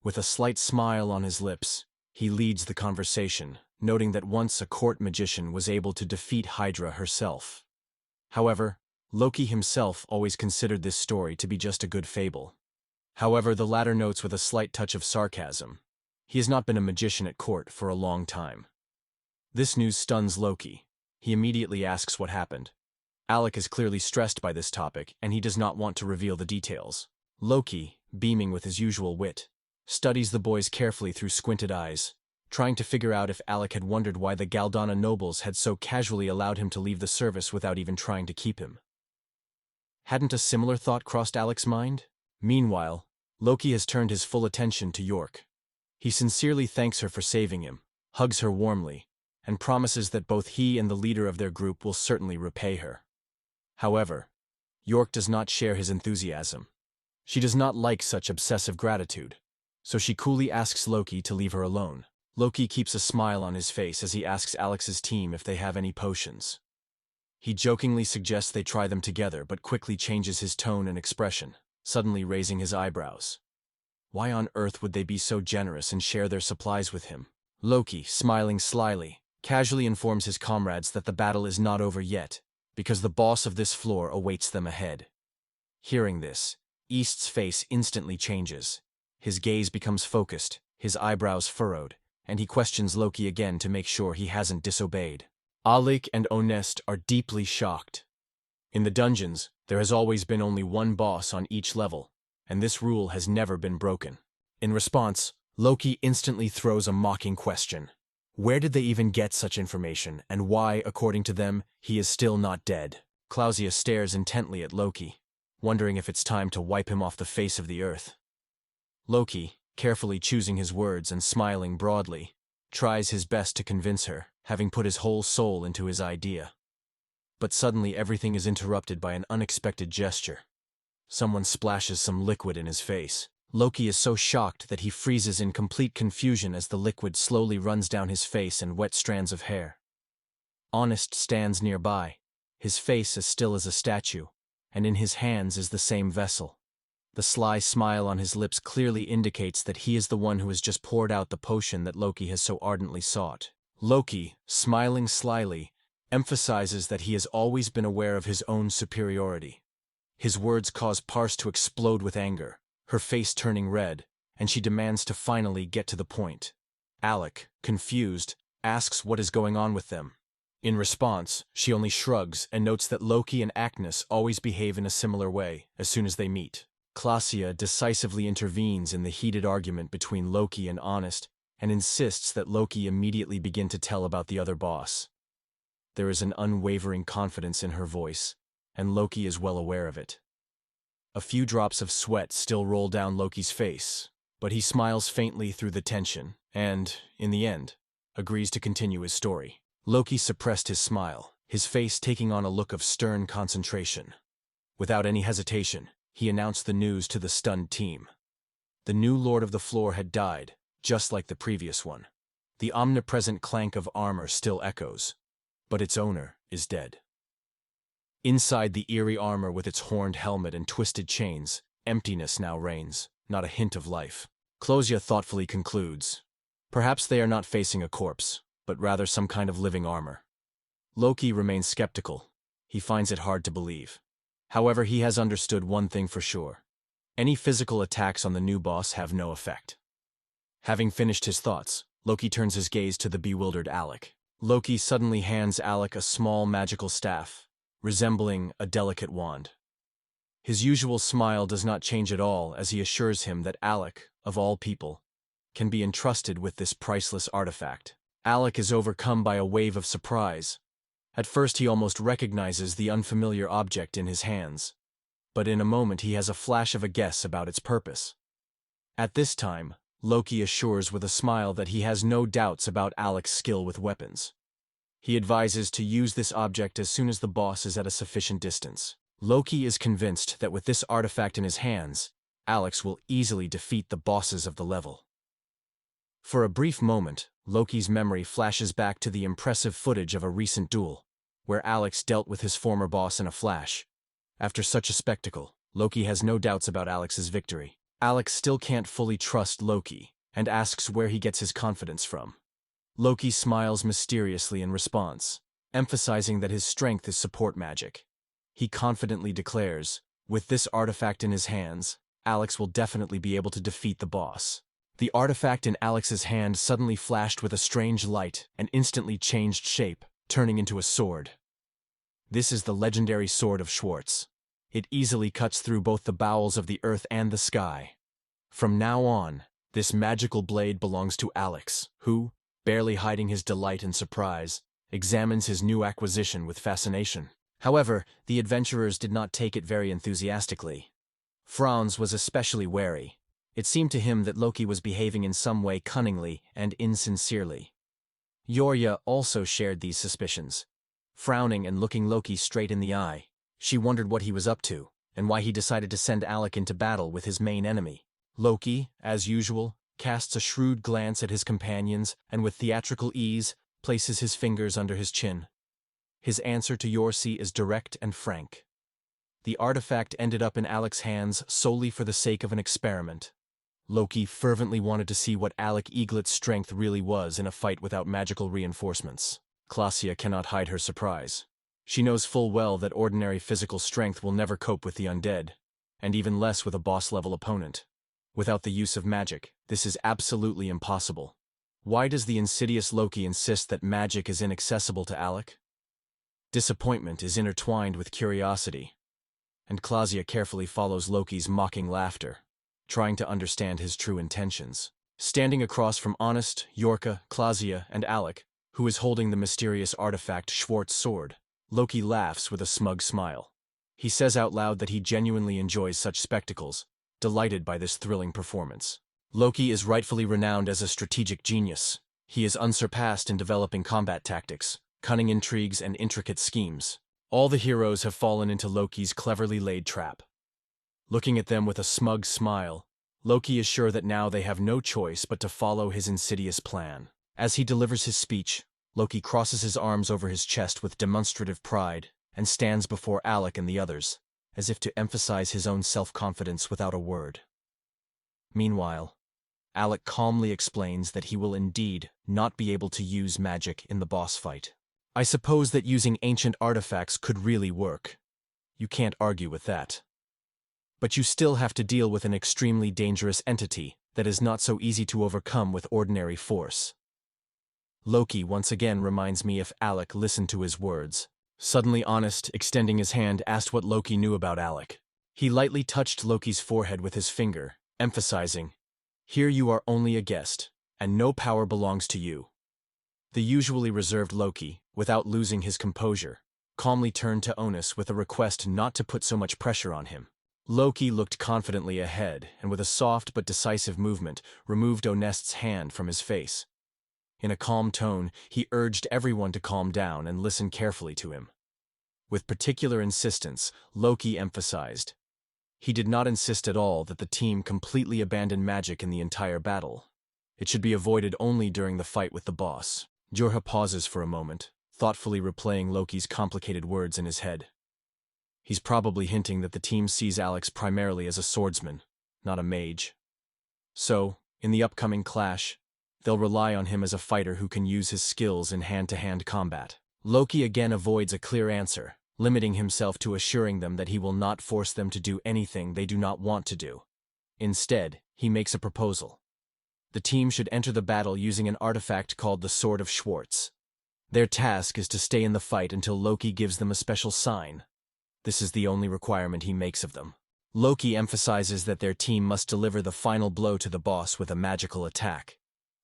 With a slight smile on his lips, he leads the conversation, noting that once a court magician was able to defeat Hydra herself. However, Loki himself always considered this story to be just a good fable. However, the latter notes with a slight touch of sarcasm. He has not been a magician at court for a long time. This news stuns Loki. He immediately asks what happened. Alec is clearly stressed by this topic, and he does not want to reveal the details. Loki, beaming with his usual wit, studies the boys carefully through squinted eyes, trying to figure out if Alec had wondered why the Galdana nobles had so casually allowed him to leave the service without even trying to keep him. Hadn't a similar thought crossed Alec's mind? Meanwhile, Loki has turned his full attention to York. He sincerely thanks her for saving him, hugs her warmly, and promises that both he and the leader of their group will certainly repay her. However, York does not share his enthusiasm. She does not like such obsessive gratitude, so she coolly asks Loki to leave her alone. Loki keeps a smile on his face as he asks Alex's team if they have any potions. He jokingly suggests they try them together but quickly changes his tone and expression, suddenly raising his eyebrows. Why on earth would they be so generous and share their supplies with him? Loki, smiling slyly, casually informs his comrades that the battle is not over yet, because the boss of this floor awaits them ahead. Hearing this, East's face instantly changes. His gaze becomes focused, his eyebrows furrowed, and he questions Loki again to make sure he hasn't disobeyed. Alec and Honest are deeply shocked. In the dungeons, there has always been only one boss on each level, and this rule has never been broken. In response, Loki instantly throws a mocking question. Where did they even get such information, and why, according to them, he is still not dead? Clausia stares intently at Loki, wondering if it's time to wipe him off the face of the earth. Loki, carefully choosing his words and smiling broadly, tries his best to convince her, having put his whole soul into his idea. But suddenly everything is interrupted by an unexpected gesture. Someone splashes some liquid in his face. Loki is so shocked that he freezes in complete confusion as the liquid slowly runs down his face and wet strands of hair. Honest stands nearby, his face as still as a statue, and in his hands is the same vessel. The sly smile on his lips clearly indicates that he is the one who has just poured out the potion that Loki has so ardently sought. Loki, smiling slyly, emphasizes that he has always been aware of his own superiority. His words cause Parse to explode with anger, her face turning red, and she demands to finally get to the point. Alec, confused, asks what is going on with them. In response, she only shrugs and notes that Loki and Agnes always behave in a similar way as soon as they meet. Clausia decisively intervenes in the heated argument between Loki and Honest and insists that Loki immediately begin to tell about the other boss. There is an unwavering confidence in her voice, and Loki is well aware of it. A few drops of sweat still roll down Loki's face, but he smiles faintly through the tension and, in the end, agrees to continue his story. Loki suppressed his smile, his face taking on a look of stern concentration. Without any hesitation, he announced the news to the stunned team. The new Lord of the Floor had died, just like the previous one. The omnipresent clank of armor still echoes, but its owner is dead. Inside the eerie armor with its horned helmet and twisted chains, emptiness now reigns, not a hint of life. Clausia thoughtfully concludes, perhaps they are not facing a corpse, but rather some kind of living armor. Loki remains skeptical. He finds it hard to believe. However, he has understood one thing for sure. Any physical attacks on the new boss have no effect. Having finished his thoughts, Loki turns his gaze to the bewildered Alec. Loki suddenly hands Alec a small magical staff, resembling a delicate wand. His usual smile does not change at all as he assures him that Alec, of all people, can be entrusted with this priceless artifact. Alec is overcome by a wave of surprise. At first he almost recognizes the unfamiliar object in his hands, but in a moment he has a flash of a guess about its purpose. At this time, Loki assures with a smile that he has no doubts about Alec's skill with weapons. He advises to use this object as soon as the boss is at a sufficient distance. Loki is convinced that with this artifact in his hands, Alex will easily defeat the bosses of the level. For a brief moment, Loki's memory flashes back to the impressive footage of a recent duel, where Alex dealt with his former boss in a flash. After such a spectacle, Loki has no doubts about Alex's victory. Alex still can't fully trust Loki, and asks where he gets his confidence from. Loki smiles mysteriously in response, emphasizing that his strength is support magic. He confidently declares, with this artifact in his hands, Alex will definitely be able to defeat the boss. The artifact in Alex's hand suddenly flashed with a strange light and instantly changed shape, turning into a sword. This is the legendary Sword of Schwartz. It easily cuts through both the bowels of the earth and the sky. From now on, this magical blade belongs to Alex, who, barely hiding his delight and surprise, examines his new acquisition with fascination. However, the adventurers did not take it very enthusiastically. Franz was especially wary. It seemed to him that Loki was behaving in some way cunningly and insincerely. Yorya also shared these suspicions. Frowning and looking Loki straight in the eye, she wondered what he was up to. and why he decided to send Alec into battle with his main enemy. Loki, as usual, casts a shrewd glance at his companions and with theatrical ease places his fingers under his chin. His answer to Yorsi is direct and frank. The artifact ended up in Alec's hands solely for the sake of an experiment. Loki fervently wanted to see what Alec Eaglet's strength really was in a fight without magical reinforcements. Klaasje cannot hide her surprise. She knows full well that ordinary physical strength will never cope with the undead, and even less with a boss-level opponent. Without the use of magic, this is absolutely impossible. Why does the insidious Loki insist that magic is inaccessible to Alec? Disappointment is intertwined with curiosity, and Klaasje carefully follows Loki's mocking laughter, trying to understand his true intentions. Standing across from Honest, Yorka, Klaasje, and Alec, who is holding the mysterious artifact Schwart's sword, Loki laughs with a smug smile. He says out loud that he genuinely enjoys such spectacles, delighted by this thrilling performance. Loki is rightfully renowned as a strategic genius. He is unsurpassed in developing combat tactics, cunning intrigues, and intricate schemes. All the heroes have fallen into Loki's cleverly laid trap. Looking at them with a smug smile, Loki is sure that now they have no choice but to follow his insidious plan. As he delivers his speech, Loki crosses his arms over his chest with demonstrative pride and stands before Alec and the others, as if to emphasize his own self-confidence without a word. Meanwhile, Alec calmly explains that he will indeed not be able to use magic in the boss fight. I suppose that using ancient artifacts could really work. You can't argue with that. But you still have to deal with an extremely dangerous entity that is not so easy to overcome with ordinary force. Loki once again reminds me if Alec listened to his words. Suddenly Honest, extending his hand, asked what Loki knew about Alec. He lightly touched Loki's forehead with his finger, emphasizing, "Here you are only a guest, and no power belongs to you." The usually reserved Loki, without losing his composure, calmly turned to Onus with a request not to put so much pressure on him. Loki looked confidently ahead, and with a soft but decisive movement, removed Onest's hand from his face. In a calm tone, he urged everyone to calm down and listen carefully to him. With particular insistence, Loki emphasized. He did not insist at all that the team completely abandon magic in the entire battle. It should be avoided only during the fight with the boss. Jorha pauses for a moment, thoughtfully replaying Loki's complicated words in his head. He's probably hinting that the team sees Alex primarily as a swordsman, not a mage. So, in the upcoming clash, they'll rely on him as a fighter who can use his skills in hand-to-hand combat. Loki again avoids a clear answer, limiting himself to assuring them that he will not force them to do anything they do not want to do. Instead, he makes a proposal. The team should enter the battle using an artifact called the Sword of Schwartz. Their task is to stay in the fight until Loki gives them a special sign. This is the only requirement he makes of them. Loki emphasizes that their team must deliver the final blow to the boss with a magical attack.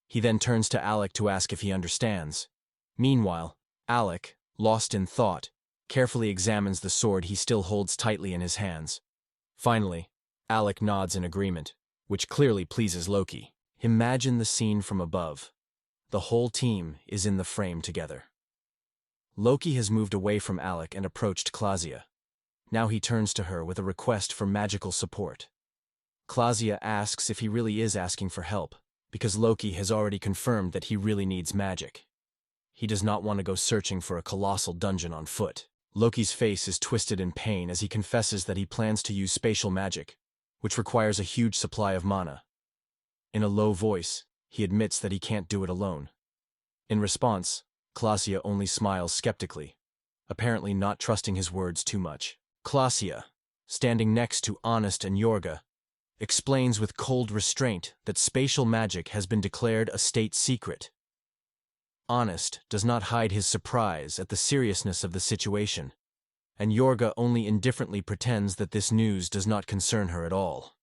He then turns to Alec to ask if he understands. Meanwhile, Alec, lost in thought, carefully examines the sword he still holds tightly in his hands. Finally, Alec nods in agreement, which clearly pleases Loki. Imagine the scene from above. The whole team is in the frame together. Loki has moved away from Alec and approached Klaasje. Now he turns to her with a request for magical support. Klaasje asks if he really is asking for help, because Loki has already confirmed that he really needs magic. He does not want to go searching for a colossal dungeon on foot. Loki's face is twisted in pain as he confesses that he plans to use spatial magic, which requires a huge supply of mana. In a low voice, he admits that he can't do it alone. In response, Klaasje only smiles skeptically, apparently not trusting his words too much. Klaasje, standing next to Honest and Jorga, explains with cold restraint that spatial magic has been declared a state secret. Honest does not hide his surprise at the seriousness of the situation, and Jorga only indifferently pretends that this news does not concern her at all.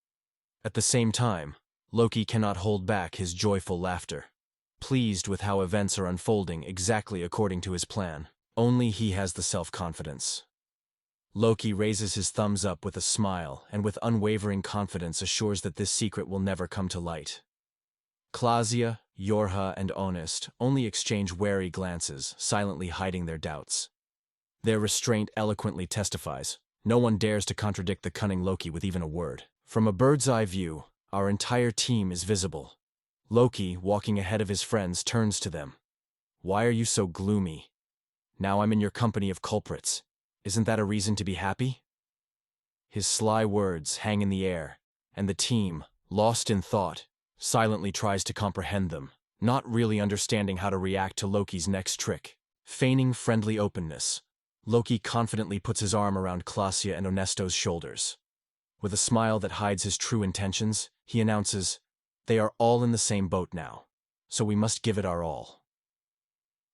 At the same time, Loki cannot hold back his joyful laughter, pleased with how events are unfolding exactly according to his plan. Only he has the self-confidence. Loki raises his thumbs up with a smile and with unwavering confidence assures that this secret will never come to light. Klaasje, Jorha, and Honest only exchange wary glances, silently hiding their doubts. Their restraint eloquently testifies, No one dares to contradict the cunning Loki with even a word. From a bird's eye view, our entire team is visible. Loki, walking ahead of his friends, turns to them. "Why are you so gloomy? Now I'm in your company of culprits. Isn't that a reason to be happy?" His sly words hang in the air, and the team, lost in thought, silently tries to comprehend them, not really understanding how to react to Loki's next trick. Feigning friendly openness, Loki confidently puts his arm around Klaasje and Onesto's shoulders. With a smile that hides his true intentions, he announces, "They are all in the same boat now, so we must give it our all."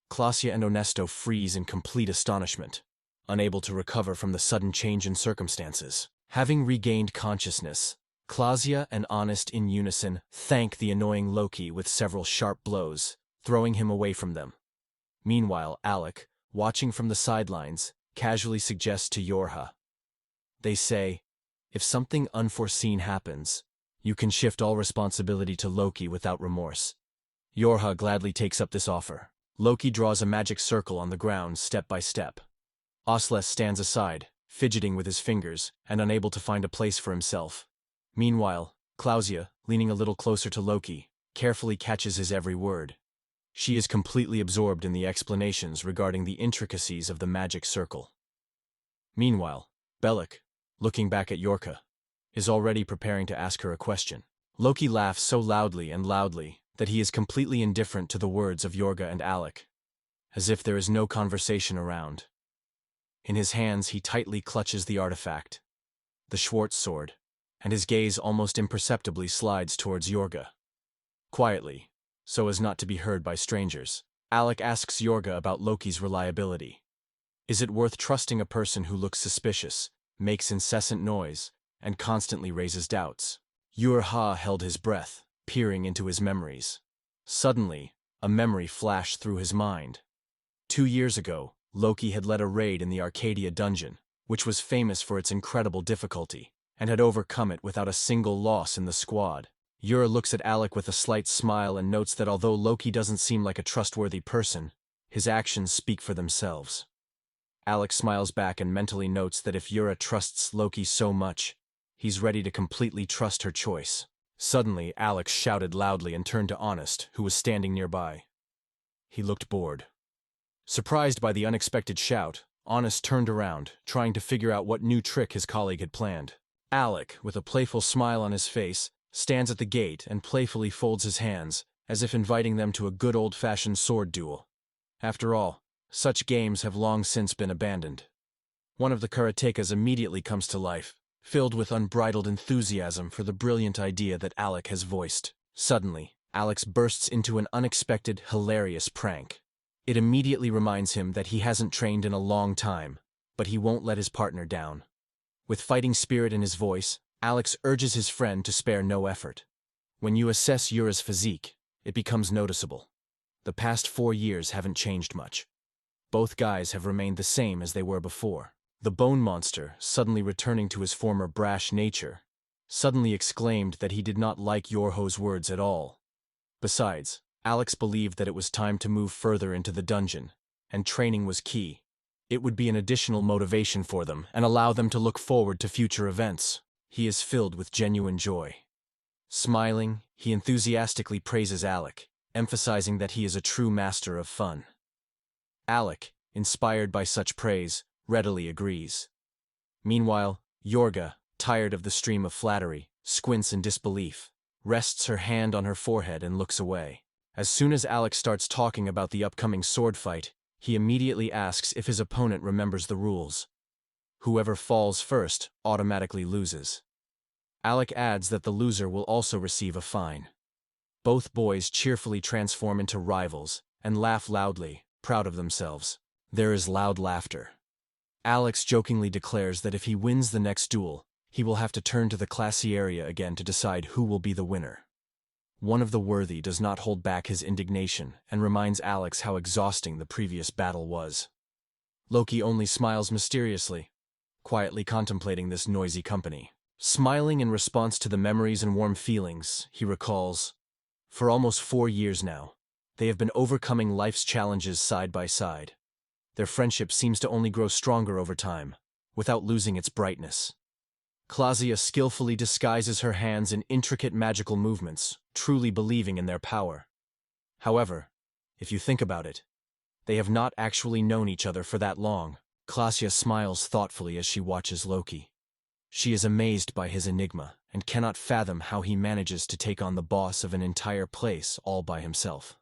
Klaasje and Onesto freeze in complete astonishment, unable to recover from the sudden change in circumstances. Having regained consciousness, Klaasje and Honest in unison thank the annoying Loki with several sharp blows, throwing him away from them. Meanwhile, Alec, watching from the sidelines, casually suggests to Yorha. They say, "If something unforeseen happens, you can shift all responsibility to Loki without remorse." Yorha gladly takes up this offer. Loki draws a magic circle on the ground step by step. Osles stands aside, fidgeting with his fingers and unable to find a place for himself. Meanwhile, Klaasje, leaning a little closer to Loki, carefully catches his every word. She is completely absorbed in the explanations regarding the intricacies of the magic circle. Meanwhile, Bellic, looking back at Yorka, is already preparing to ask her a question. Loki laughs so loudly that he is completely indifferent to the words of Yorga and Alec, as if there is no conversation around. In his hands he tightly clutches the artifact, the Schwartz sword, and his gaze almost imperceptibly slides towards Yorga. Quietly, so as not to be heard by strangers, Alec asks Yorga about Loki's reliability. Is it worth trusting a person who looks suspicious, makes incessant noise, and constantly raises doubts? Yorha held his breath, peering into his memories. Suddenly, a memory flashed through his mind. 2 years ago, Loki had led a raid in the Arcadia dungeon, which was famous for its incredible difficulty, and had overcome it without a single loss in the squad. Yura looks at Alec with a slight smile and notes that although Loki doesn't seem like a trustworthy person, his actions speak for themselves. Alec smiles back and mentally notes that if Yura trusts Loki so much, he's ready to completely trust her choice. Suddenly, Alex shouted loudly and turned to Honest, who was standing nearby. He looked bored. Surprised by the unexpected shout, Honest turned around, trying to figure out what new trick his colleague had planned. Alec, with a playful smile on his face, stands at the gate and playfully folds his hands, as if inviting them to a good old-fashioned sword duel. After all, such games have long since been abandoned. One of the karatekas immediately comes to life, filled with unbridled enthusiasm for the brilliant idea that Alec has voiced. Suddenly, Alex bursts into an unexpected, hilarious prank. It immediately reminds him that he hasn't trained in a long time, but he won't let his partner down. With fighting spirit in his voice, Alex urges his friend to spare no effort. When you assess Yura's physique, it becomes noticeable. The past 4 years haven't changed much. Both guys have remained the same as they were before. The bone monster, suddenly returning to his former brash nature, suddenly exclaimed that he did not like Yorho's words at all. Besides, Alex believed that it was time to move further into the dungeon, and training was key. It would be an additional motivation for them and allow them to look forward to future events. He is filled with genuine joy. Smiling, he enthusiastically praises Alec, emphasizing that he is a true master of fun. Alec, inspired by such praise, readily agrees. Meanwhile, Yorga, tired of the stream of flattery, squints in disbelief, rests her hand on her forehead and looks away. As soon as Alec starts talking about the upcoming sword fight, he immediately asks if his opponent remembers the rules. Whoever falls first automatically loses. Alec adds that the loser will also receive a fine. Both boys cheerfully transform into rivals and laugh loudly, proud of themselves. There is loud laughter. Alex jokingly declares that if he wins the next duel, he will have to turn to the classy area again to decide who will be the winner. One of the worthy does not hold back his indignation and reminds Alex how exhausting the previous battle was. Loki only smiles mysteriously, quietly contemplating this noisy company. Smiling in response to the memories and warm feelings, he recalls, for almost 4 years now, they have been overcoming life's challenges side by side. Their friendship seems to only grow stronger over time, without losing its brightness. Klasia skillfully disguises her hands in intricate magical movements, truly believing in their power. However, if you think about it, they have not actually known each other for that long. Klasia smiles thoughtfully as she watches Loki. She is amazed by his enigma and cannot fathom how he manages to take on the boss of an entire place all by himself.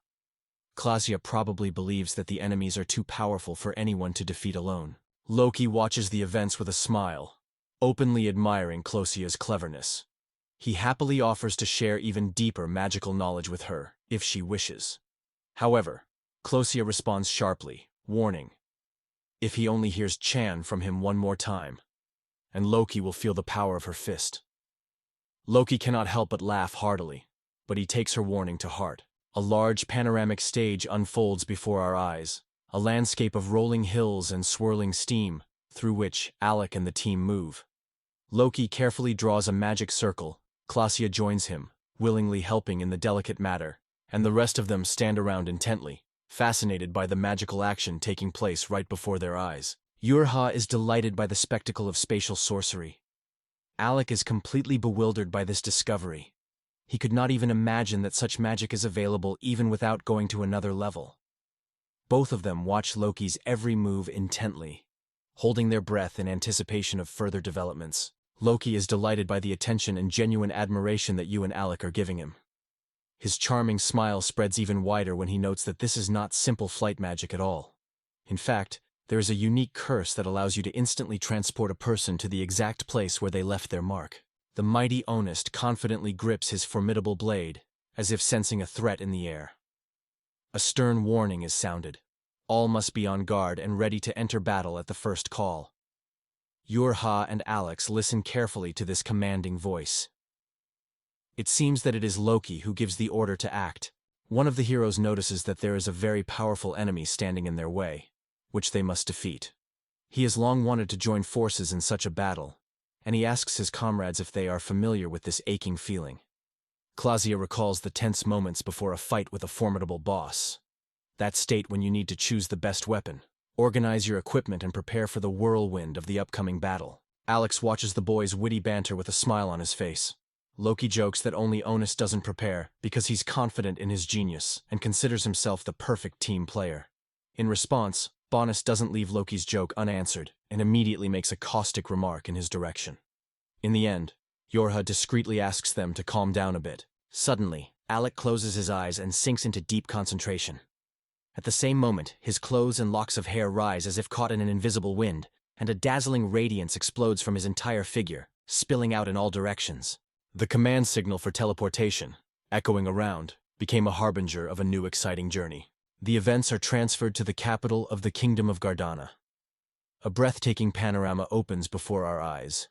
Klasia probably believes that the enemies are too powerful for anyone to defeat alone. Loki watches the events with a smile, openly admiring Klasia's cleverness. He happily offers to share even deeper magical knowledge with her, if she wishes. However, Klasia responds sharply, warning, if he only hears Chan from him one more time, and Loki will feel the power of her fist. Loki cannot help but laugh heartily, but he takes her warning to heart. A large panoramic stage unfolds before our eyes, a landscape of rolling hills and swirling steam, through which Alec and the team move. Loki carefully draws a magic circle, Klasia joins him, willingly helping in the delicate matter, and the rest of them stand around intently, fascinated by the magical action taking place right before their eyes. Yurha is delighted by the spectacle of spatial sorcery. Alec is completely bewildered by this discovery. He could not even imagine that such magic is available even without going to another level. Both of them watch Loki's every move intently, holding their breath in anticipation of further developments. Loki is delighted by the attention and genuine admiration that Yu and Alec are giving him. His charming smile spreads even wider when he notes that this is not simple flight magic at all. In fact, there is a unique curse that allows you to instantly transport a person to the exact place where they left their mark. The mighty Onist confidently grips his formidable blade, as if sensing a threat in the air. A stern warning is sounded. All must be on guard and ready to enter battle at the first call. Yurha and Alex listen carefully to this commanding voice. It seems that it is Loki who gives the order to act. One of the heroes notices that there is a very powerful enemy standing in their way, which they must defeat. He has long wanted to join forces in such a battle, and he asks his comrades if they are familiar with this aching feeling. Klasia recalls the tense moments before a fight with a formidable boss. That state when you need to choose the best weapon, organize your equipment and prepare for the whirlwind of the upcoming battle. Alex watches the boys' witty banter with a smile on his face. Loki jokes that only Onus doesn't prepare because he's confident in his genius and considers himself the perfect team player. In response, Bonus doesn't leave Loki's joke unanswered and immediately makes a caustic remark in his direction. In the end, Yorha discreetly asks them to calm down a bit. Suddenly, Alec closes his eyes and sinks into deep concentration. At the same moment, his clothes and locks of hair rise as if caught in an invisible wind, and a dazzling radiance explodes from his entire figure, spilling out in all directions. The command signal for teleportation, echoing around, became a harbinger of a new exciting journey. The events are transferred to the capital of the Kingdom of Gardana. A breathtaking panorama opens before our eyes.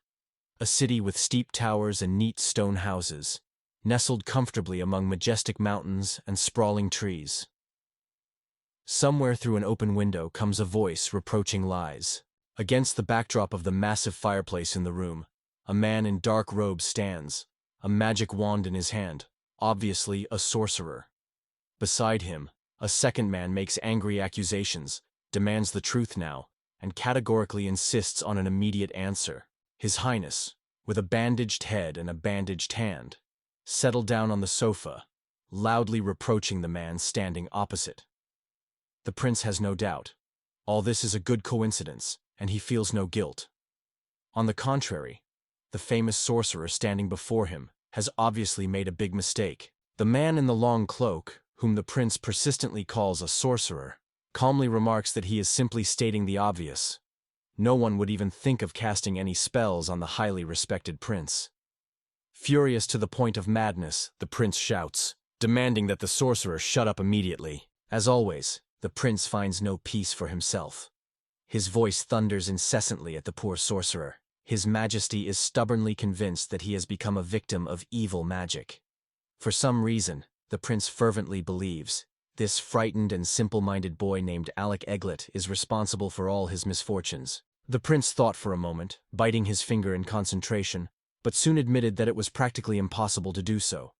A city with steep towers and neat stone houses, nestled comfortably among majestic mountains and sprawling trees. Somewhere through an open window comes a voice reproaching lies. Against the backdrop of the massive fireplace in the room, a man in dark robes stands, a magic wand in his hand, obviously a sorcerer. Beside him, a second man makes angry accusations, demands the truth now, and categorically insists on an immediate answer. His Highness, with a bandaged head and a bandaged hand, settled down on the sofa, loudly reproaching the man standing opposite. The prince has no doubt. All this is a good coincidence, and he feels no guilt. On the contrary, the famous sorcerer standing before him has obviously made a big mistake. The man in the long cloak, whom the prince persistently calls a sorcerer, calmly remarks that he is simply stating the obvious. No one would even think of casting any spells on the highly respected prince. Furious to the point of madness, the prince shouts, demanding that the sorcerer shut up immediately. As always, the prince finds no peace for himself. His voice thunders incessantly at the poor sorcerer. His Majesty is stubbornly convinced that he has become a victim of evil magic. For some reason, the prince fervently believes this frightened and simple-minded boy named Alec Eglet is responsible for all his misfortunes. The prince thought for a moment, biting his finger in concentration, but soon admitted that it was practically impossible to do so.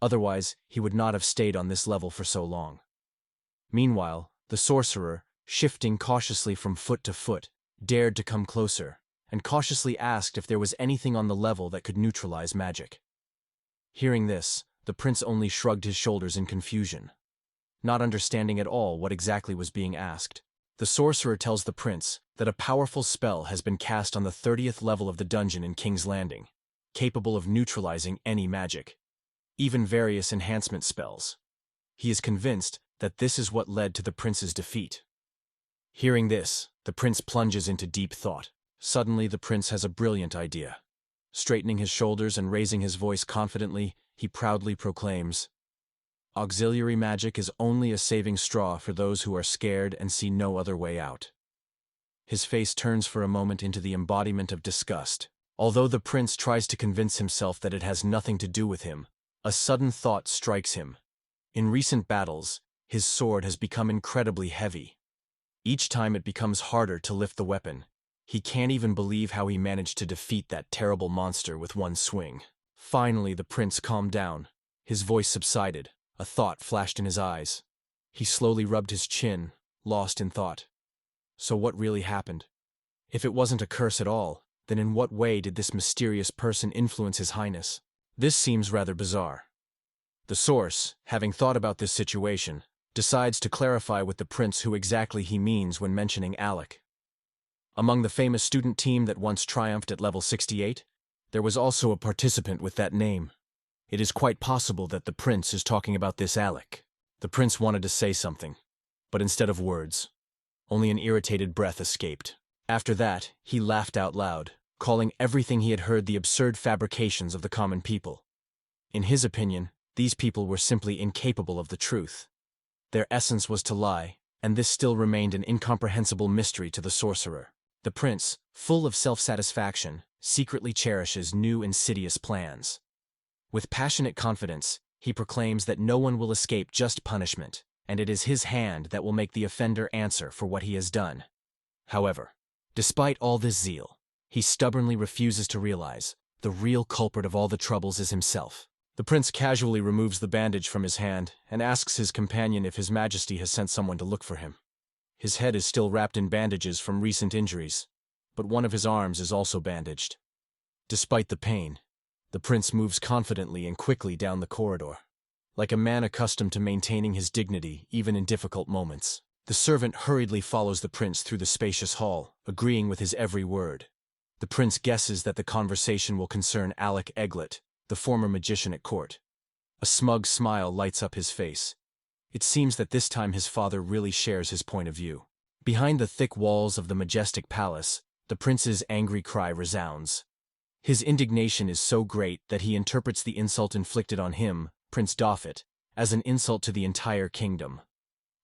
Otherwise, he would not have stayed on this level for so long. Meanwhile, the sorcerer, shifting cautiously from foot to foot, dared to come closer. and cautiously asked if there was anything on the level that could neutralize magic. Hearing this, the prince only shrugged his shoulders in confusion, not understanding at all what exactly was being asked. The sorcerer tells the prince that a powerful spell has been cast on the 30th level of the dungeon in King's Landing, capable of neutralizing any magic, even various enhancement spells. He is convinced that this is what led to the prince's defeat. Hearing this, the prince plunges into deep thought. Suddenly, the prince has a brilliant idea. Straightening his shoulders and raising his voice confidently, he proudly proclaims, "Auxiliary magic is only a saving straw for those who are scared and see no other way out." His face turns for a moment into the embodiment of disgust. Although the prince tries to convince himself that it has nothing to do with him, a sudden thought strikes him. In recent battles, his sword has become incredibly heavy. Each time it becomes harder to lift the weapon. He can't even believe how he managed to defeat that terrible monster with one swing. Finally, the prince calmed down. His voice subsided. A thought flashed in his eyes. He slowly rubbed his chin, lost in thought. So what really happened? If it wasn't a curse at all, then in what way did this mysterious person influence His Highness? This seems rather bizarre. The source, having thought about this situation, decides to clarify with the prince who exactly he means when mentioning Alec. Among the famous student team that once triumphed at level 68, there was also a participant with that name. It is quite possible that the prince is talking about this Alec. The prince wanted to say something, but instead of words, only an irritated breath escaped. After that, he laughed out loud, calling everything he had heard the absurd fabrications of the common people. In his opinion, these people were simply incapable of the truth. Their essence was to lie, and this still remained an incomprehensible mystery to the sorcerer. The prince, full of self-satisfaction, secretly cherishes new insidious plans. With passionate confidence, he proclaims that no one will escape just punishment, and it is his hand that will make the offender answer for what he has done. However, despite all this zeal, he stubbornly refuses to realize the real culprit of all the troubles is himself. The prince casually removes the bandage from his hand and asks his companion if His Majesty has sent someone to look for him. His head is still wrapped in bandages from recent injuries, but one of his arms is also bandaged. Despite the pain, the prince moves confidently and quickly down the corridor. Like a man accustomed to maintaining his dignity even in difficult moments, the servant hurriedly follows the prince through the spacious hall, agreeing with his every word. The prince guesses that the conversation will concern Alec Eglet, the former magician at court. A smug smile lights up his face. It seems that this time his father really shares his point of view. Behind the thick walls of the majestic palace, the prince's angry cry resounds. His indignation is so great that he interprets the insult inflicted on him, Prince Dofit, as an insult to the entire kingdom.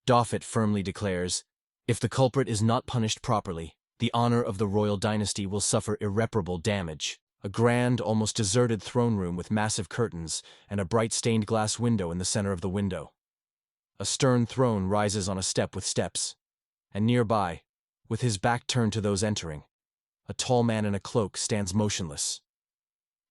Dofit firmly declares, if the culprit is not punished properly, the honor of the royal dynasty will suffer irreparable damage. A grand, almost deserted throne room with massive curtains and a bright stained glass window in the center of the window. A stern throne rises on a step with steps, and nearby, with his back turned to those entering, a tall man in a cloak stands motionless.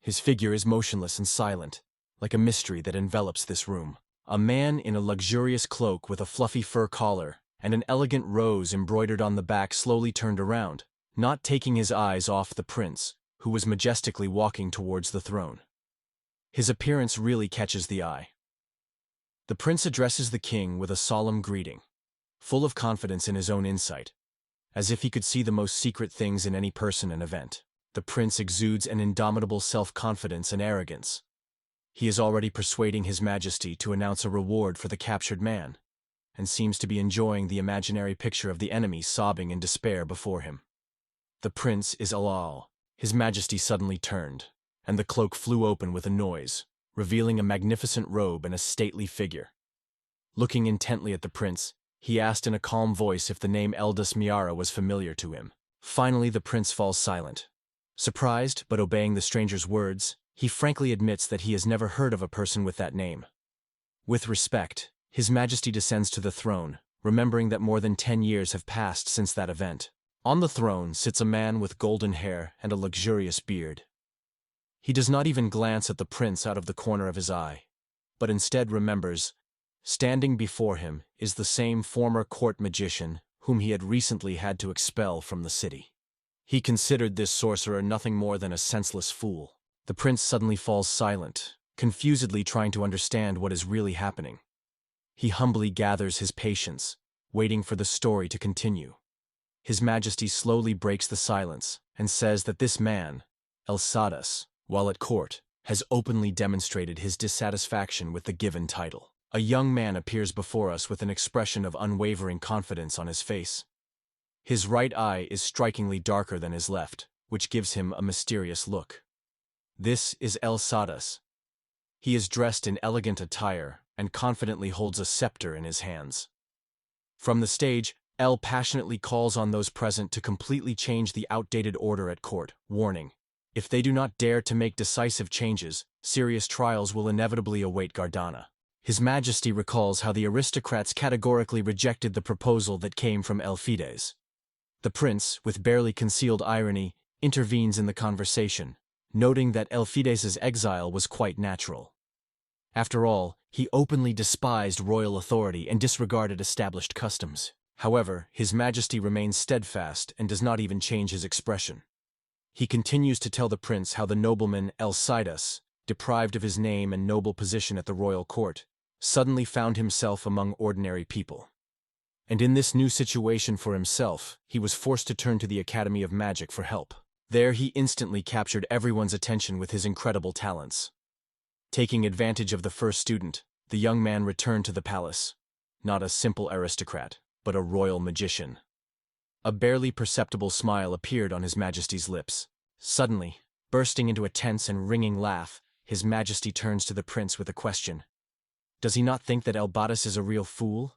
His figure is motionless and silent, like a mystery that envelops this room. A man in a luxurious cloak with a fluffy fur collar and an elegant rose embroidered on the back slowly turned around, not taking his eyes off the prince, who was majestically walking towards the throne. His appearance really catches the eye. The prince addresses the king with a solemn greeting, full of confidence in his own insight, as if he could see the most secret things in any person and event. The prince exudes an indomitable self-confidence and arrogance. He is already persuading His Majesty to announce a reward for the captured man, and seems to be enjoying the imaginary picture of the enemy sobbing in despair before him. The prince is all. His Majesty suddenly turned, and the cloak flew open with a noise, revealing a magnificent robe and a stately figure. Looking intently at the prince, he asked in a calm voice if the name Eldus Miara was familiar to him. Finally, the prince falls silent. Surprised, but obeying the stranger's words, he frankly admits that he has never heard of a person with that name. With respect, His Majesty descends to the throne, remembering that more than 10 years have passed since that event. On the throne sits a man with golden hair and a luxurious beard. He does not even glance at the prince out of the corner of his eye, but instead remembers, standing before him is the same former court magician whom he had recently had to expel from the city. He considered this sorcerer nothing more than a senseless fool. The prince suddenly falls silent, confusedly trying to understand what is really happening. He humbly gathers his patience, waiting for the story to continue. His Majesty slowly breaks the silence and says that this man, Exiled, while at court, has openly demonstrated his dissatisfaction with the given title. A young man appears before us with an expression of unwavering confidence on his face. His right eye is strikingly darker than his left, which gives him a mysterious look. This is Exiled. He is dressed in elegant attire and confidently holds a scepter in his hands. From the stage, El passionately calls on those present to completely change the outdated order at court, warning, if they do not dare to make decisive changes, serious trials will inevitably await Gardana. His Majesty recalls how the aristocrats categorically rejected the proposal that came from Elfides. The prince, with barely concealed irony, intervenes in the conversation, noting that Elfides's exile was quite natural. After all, he openly despised royal authority and disregarded established customs. However, His Majesty remains steadfast and does not even change his expression. He continues to tell the prince how the nobleman Exiled, deprived of his name and noble position at the royal court, suddenly found himself among ordinary people. And in this new situation for himself, he was forced to turn to the Academy of Magic for help. There he instantly captured everyone's attention with his incredible talents. Taking advantage of the first student, the young man returned to the palace, not a simple aristocrat, but a royal magician. A barely perceptible smile appeared on His Majesty's lips. Suddenly, bursting into a tense and ringing laugh, His Majesty turns to the prince with a question. Does he not think that Elbadis is a real fool?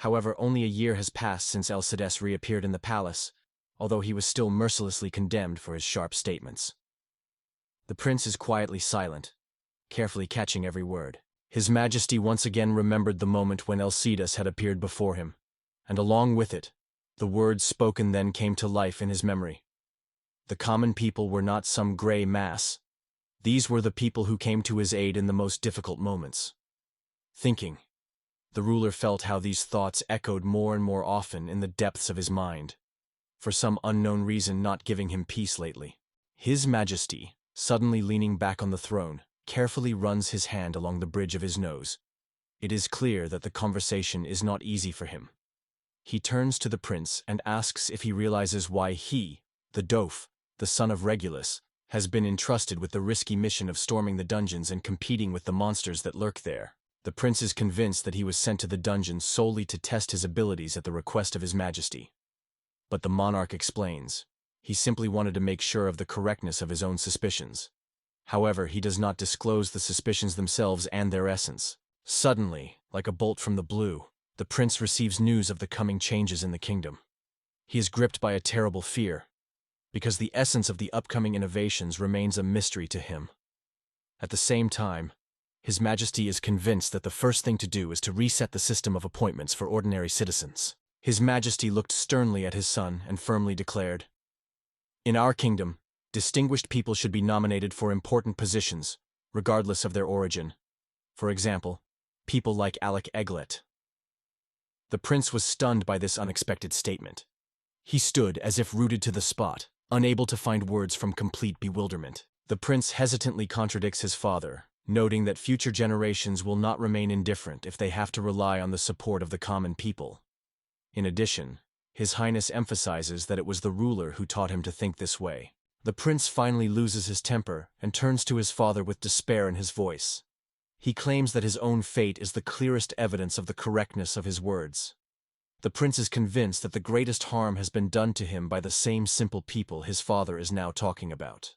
However, only a year has passed since Exiled reappeared in the palace, although he was still mercilessly condemned for his sharp statements. The prince is quietly silent, carefully catching every word. His Majesty once again remembered the moment when Exiled had appeared before him, and along with it, the words spoken then came to life in his memory. The common people were not some gray mass. These were the people who came to his aid in the most difficult moments. Thinking, the ruler felt how these thoughts echoed more and more often in the depths of his mind, for some unknown reason not giving him peace lately. His Majesty, suddenly leaning back on the throne, carefully runs his hand along the bridge of his nose. It is clear that the conversation is not easy for him. He turns to the prince and asks if he realizes why he, the Doph, the son of Regulus, has been entrusted with the risky mission of storming the dungeons and competing with the monsters that lurk there. The prince is convinced that he was sent to the dungeon solely to test his abilities at the request of His Majesty. But the monarch explains, he simply wanted to make sure of the correctness of his own suspicions. However, he does not disclose the suspicions themselves and their essence. Suddenly, like a bolt from the blue, the prince receives news of the coming changes in the kingdom. He is gripped by a terrible fear, because the essence of the upcoming innovations remains a mystery to him. At the same time, His Majesty is convinced that the first thing to do is to reset the system of appointments for ordinary citizens. His Majesty looked sternly at his son and firmly declared, "In our kingdom, distinguished people should be nominated for important positions, regardless of their origin. For example, people like Alec Eglet." The prince was stunned by this unexpected statement. He stood as if rooted to the spot, unable to find words from complete bewilderment. The prince hesitantly contradicts his father, noting that future generations will not remain indifferent if they have to rely on the support of the common people. In addition, His Highness emphasizes that it was the ruler who taught him to think this way. The prince finally loses his temper and turns to his father with despair in his voice. He claims that his own fate is the clearest evidence of the correctness of his words. The prince is convinced that the greatest harm has been done to him by the same simple people his father is now talking about.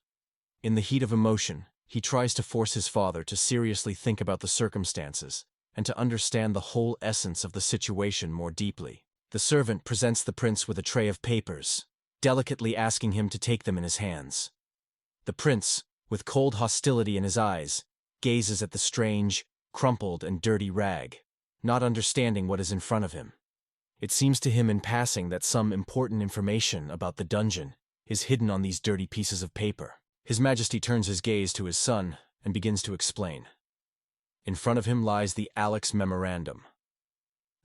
In the heat of emotion, he tries to force his father to seriously think about the circumstances and to understand the whole essence of the situation more deeply. The servant presents the prince with a tray of papers, delicately asking him to take them in his hands. The prince, with cold hostility in his eyes, gazes at the strange, crumpled and dirty rag, not understanding what is in front of him. It seems to him in passing that some important information about the dungeon is hidden on these dirty pieces of paper. His Majesty turns his gaze to his son and begins to explain. In front of him lies the Alex Memorandum.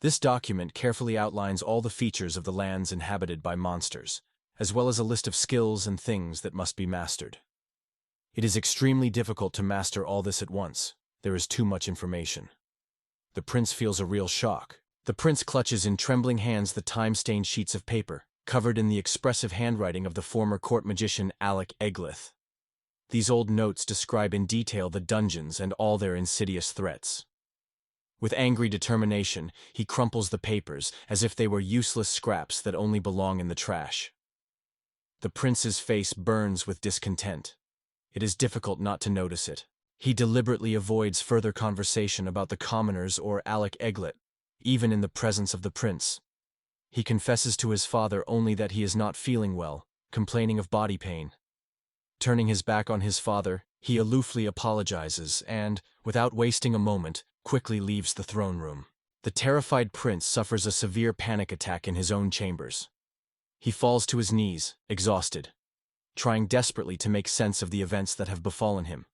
This document carefully outlines all the features of the lands inhabited by monsters, as well as a list of skills and things that must be mastered. It is extremely difficult to master all this at once. There is too much information. The prince feels a real shock. The prince clutches in trembling hands the time-stained sheets of paper, covered in the expressive handwriting of the former court magician Exiled. These old notes describe in detail the dungeons and all their insidious threats. With angry determination, he crumples the papers as if they were useless scraps that only belong in the trash. The prince's face burns with discontent. It is difficult not to notice it. He deliberately avoids further conversation about the commoners or Exiled, even in the presence of the prince. He confesses to his father only that he is not feeling well, complaining of body pain. Turning his back on his father, he aloofly apologizes and, without wasting a moment, quickly leaves the throne room. The terrified prince suffers a severe panic attack in his own chambers. He falls to his knees, exhausted, trying desperately to make sense of the events that have befallen him.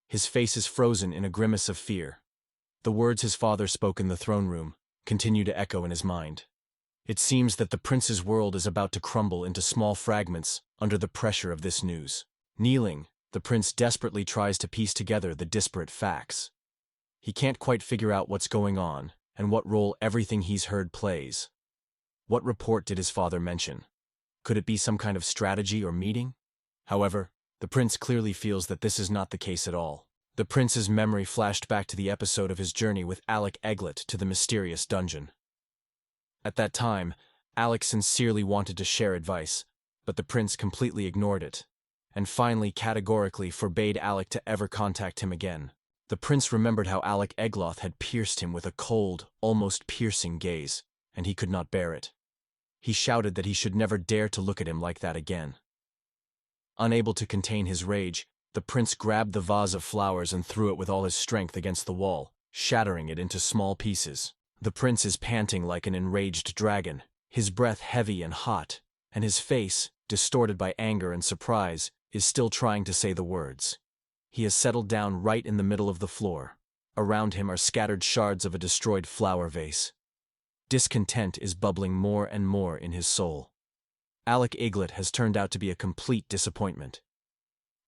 His face is frozen in a grimace of fear. The words his father spoke in the throne room continue to echo in his mind. It seems that the prince's world is about to crumble into small fragments under the pressure of this news. Kneeling, the prince desperately tries to piece together the disparate facts. He can't quite figure out what's going on and what role everything he's heard plays. What report did his father mention? Could it be some kind of strategy or meeting? However, the prince clearly feels that this is not the case at all. The prince's memory flashed back to the episode of his journey with Exiled to the mysterious dungeon. At that time, Alex sincerely wanted to share advice, but the prince completely ignored it, and finally categorically forbade Alec to ever contact him again. The prince remembered how Exiled had pierced him with a cold, almost piercing gaze, and he could not bear it. He shouted that he should never dare to look at him like that again. Unable to contain his rage, the prince grabbed the vase of flowers and threw it with all his strength against the wall, shattering it into small pieces. The prince is panting like an enraged dragon, his breath heavy and hot, and his face, distorted by anger and surprise, is still trying to say the words. He has settled down right in the middle of the floor. Around him are scattered shards of a destroyed flower vase. Discontent is bubbling more and more in his soul. Exiled has turned out to be a complete disappointment.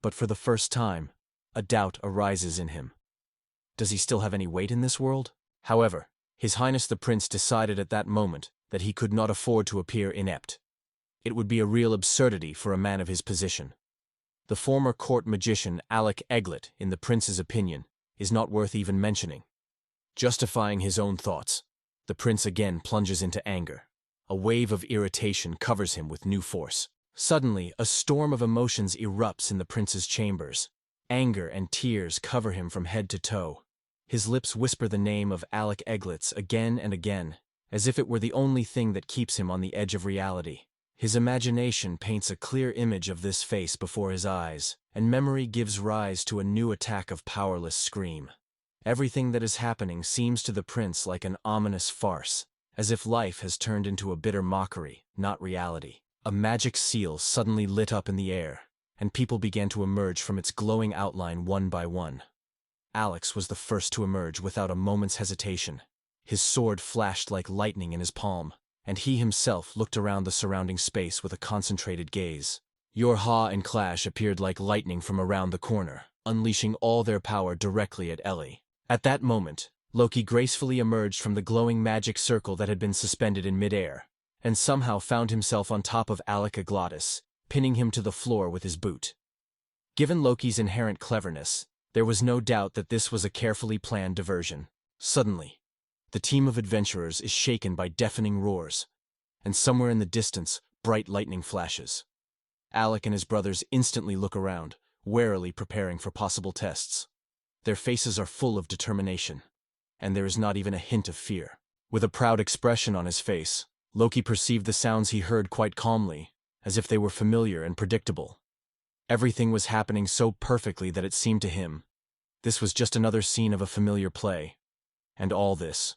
But for the first time, a doubt arises in him. Does he still have any weight in this world? However, His Highness the Prince decided at that moment that he could not afford to appear inept. It would be a real absurdity for a man of his position. The former court magician Exiled, in the prince's opinion, is not worth even mentioning. Justifying his own thoughts, the prince again plunges into anger. A wave of irritation covers him with new force. Suddenly, a storm of emotions erupts in the prince's chambers. Anger and tears cover him from head to toe. His lips whisper the name of Exiled again and again, as if it were the only thing that keeps him on the edge of reality. His imagination paints a clear image of this face before his eyes, and memory gives rise to a new attack of powerless scream. Everything that is happening seems to the prince like an ominous farce, as if life has turned into a bitter mockery, not reality. A magic seal suddenly lit up in the air, and people began to emerge from its glowing outline one by one. Alex was the first to emerge without a moment's hesitation. His sword flashed like lightning in his palm, and he himself looked around the surrounding space with a concentrated gaze. Yorha and Clash appeared like lightning from around the corner, unleashing all their power directly at Ellie. At that moment, Loki gracefully emerged from the glowing magic circle that had been suspended in midair, and somehow found himself on top of Exiled, pinning him to the floor with his boot. Given Loki's inherent cleverness, there was no doubt that this was a carefully planned diversion. Suddenly, the team of adventurers is shaken by deafening roars, and somewhere in the distance, bright lightning flashes. Alec and his brothers instantly look around, warily preparing for possible tests. Their faces are full of determination, and there is not even a hint of fear. With a proud expression on his face, Loki perceived the sounds he heard quite calmly, as if they were familiar and predictable. Everything was happening so perfectly that it seemed to him this was just another scene of a familiar play. And all this,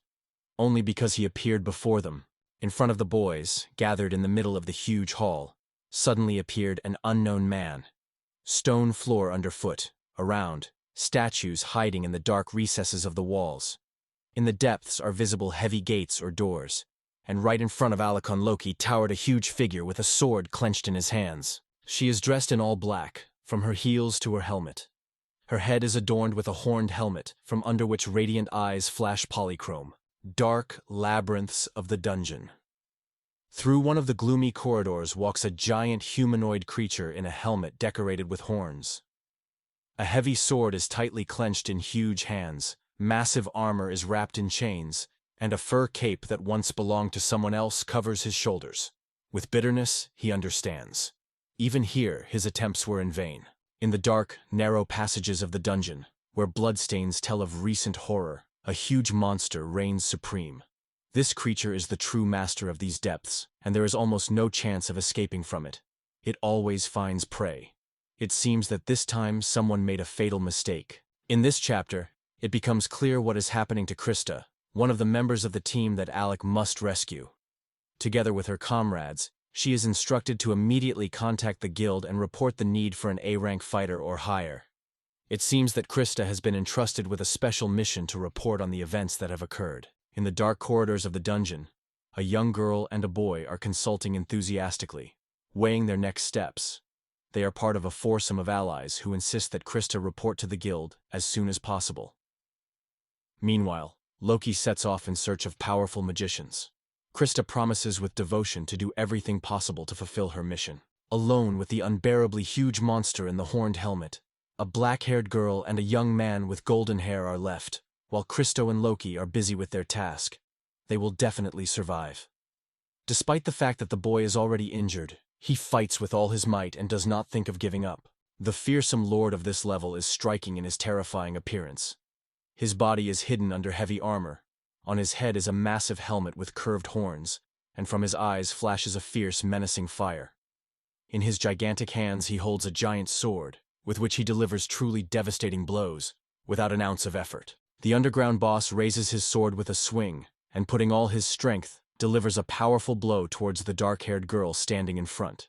only because he appeared before them. In front of the boys, gathered in the middle of the huge hall, suddenly appeared an unknown man. Stone floor underfoot, around, statues hiding in the dark recesses of the walls. In the depths are visible heavy gates or doors, and right in front of Alec Loki towered a huge figure with a sword clenched in his hands. She is dressed in all black, from her heels to her helmet. Her head is adorned with a horned helmet, from under which radiant eyes flash polychrome. Dark labyrinths of the dungeon. Through one of the gloomy corridors walks a giant humanoid creature in a helmet decorated with horns. A heavy sword is tightly clenched in huge hands, massive armor is wrapped in chains, and a fur cape that once belonged to someone else covers his shoulders. With bitterness, he understands. Even here, his attempts were in vain. In the dark, narrow passages of the dungeon, where bloodstains tell of recent horror, a huge monster reigns supreme. This creature is the true master of these depths, and there is almost no chance of escaping from it. It always finds prey. It seems that this time someone made a fatal mistake. In this chapter, it becomes clear what is happening to Krista, one of the members of the team that Alec must rescue. Together with her comrades, she is instructed to immediately contact the guild and report the need for an A-rank fighter or higher. It seems that Krista has been entrusted with a special mission to report on the events that have occurred. In the dark corridors of the dungeon, a young girl and a boy are consulting enthusiastically, weighing their next steps. They are part of a foursome of allies who insist that Krista report to the guild as soon as possible. Meanwhile, Loki sets off in search of powerful magicians. Krista promises with devotion to do everything possible to fulfill her mission. Alone with the unbearably huge monster in the horned helmet, a black-haired girl and a young man with golden hair are left, while Krista and Loki are busy with their task. They will definitely survive. Despite the fact that the boy is already injured, he fights with all his might and does not think of giving up. The fearsome lord of this level is striking in his terrifying appearance. His body is hidden under heavy armor. On his head is a massive helmet with curved horns, and from his eyes flashes a fierce, menacing fire. In his gigantic hands he holds a giant sword, with which he delivers truly devastating blows, without an ounce of effort. The underground boss raises his sword with a swing, and putting all his strength, delivers a powerful blow towards the dark-haired girl standing in front.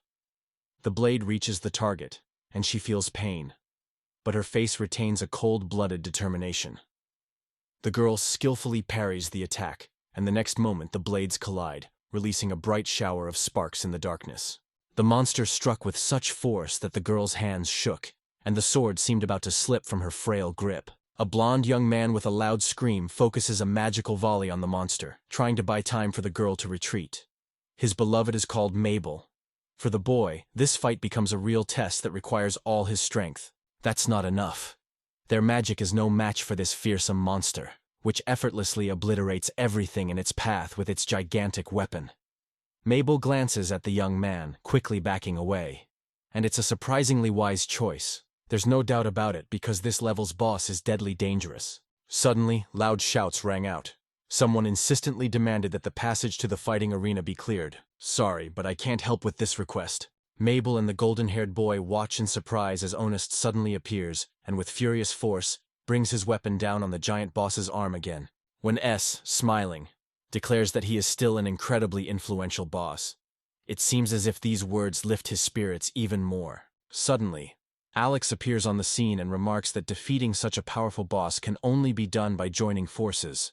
The blade reaches the target, and she feels pain, but her face retains a cold-blooded determination. The girl skillfully parries the attack, and the next moment the blades collide, releasing a bright shower of sparks in the darkness. The monster struck with such force that the girl's hands shook, and the sword seemed about to slip from her frail grip. A blond young man with a loud scream focuses a magical volley on the monster, trying to buy time for the girl to retreat. His beloved is called Mabel. For the boy, this fight becomes a real test that requires all his strength. That's not enough. Their magic is no match for this fearsome monster, which effortlessly obliterates everything in its path with its gigantic weapon. Mabel glances at the young man, quickly backing away. And it's a surprisingly wise choice. There's no doubt about it because this level's boss is deadly dangerous. Suddenly, loud shouts rang out. Someone insistently demanded that the passage to the fighting arena be cleared. Sorry, but I can't help with this request. Mabel and the golden-haired boy watch in surprise as Onest suddenly appears, and with furious force, brings his weapon down on the giant boss's arm again. When S, smiling, declares that he is still an incredibly influential boss. It seems as if these words lift his spirits even more. Suddenly, Alex appears on the scene and remarks that defeating such a powerful boss can only be done by joining forces.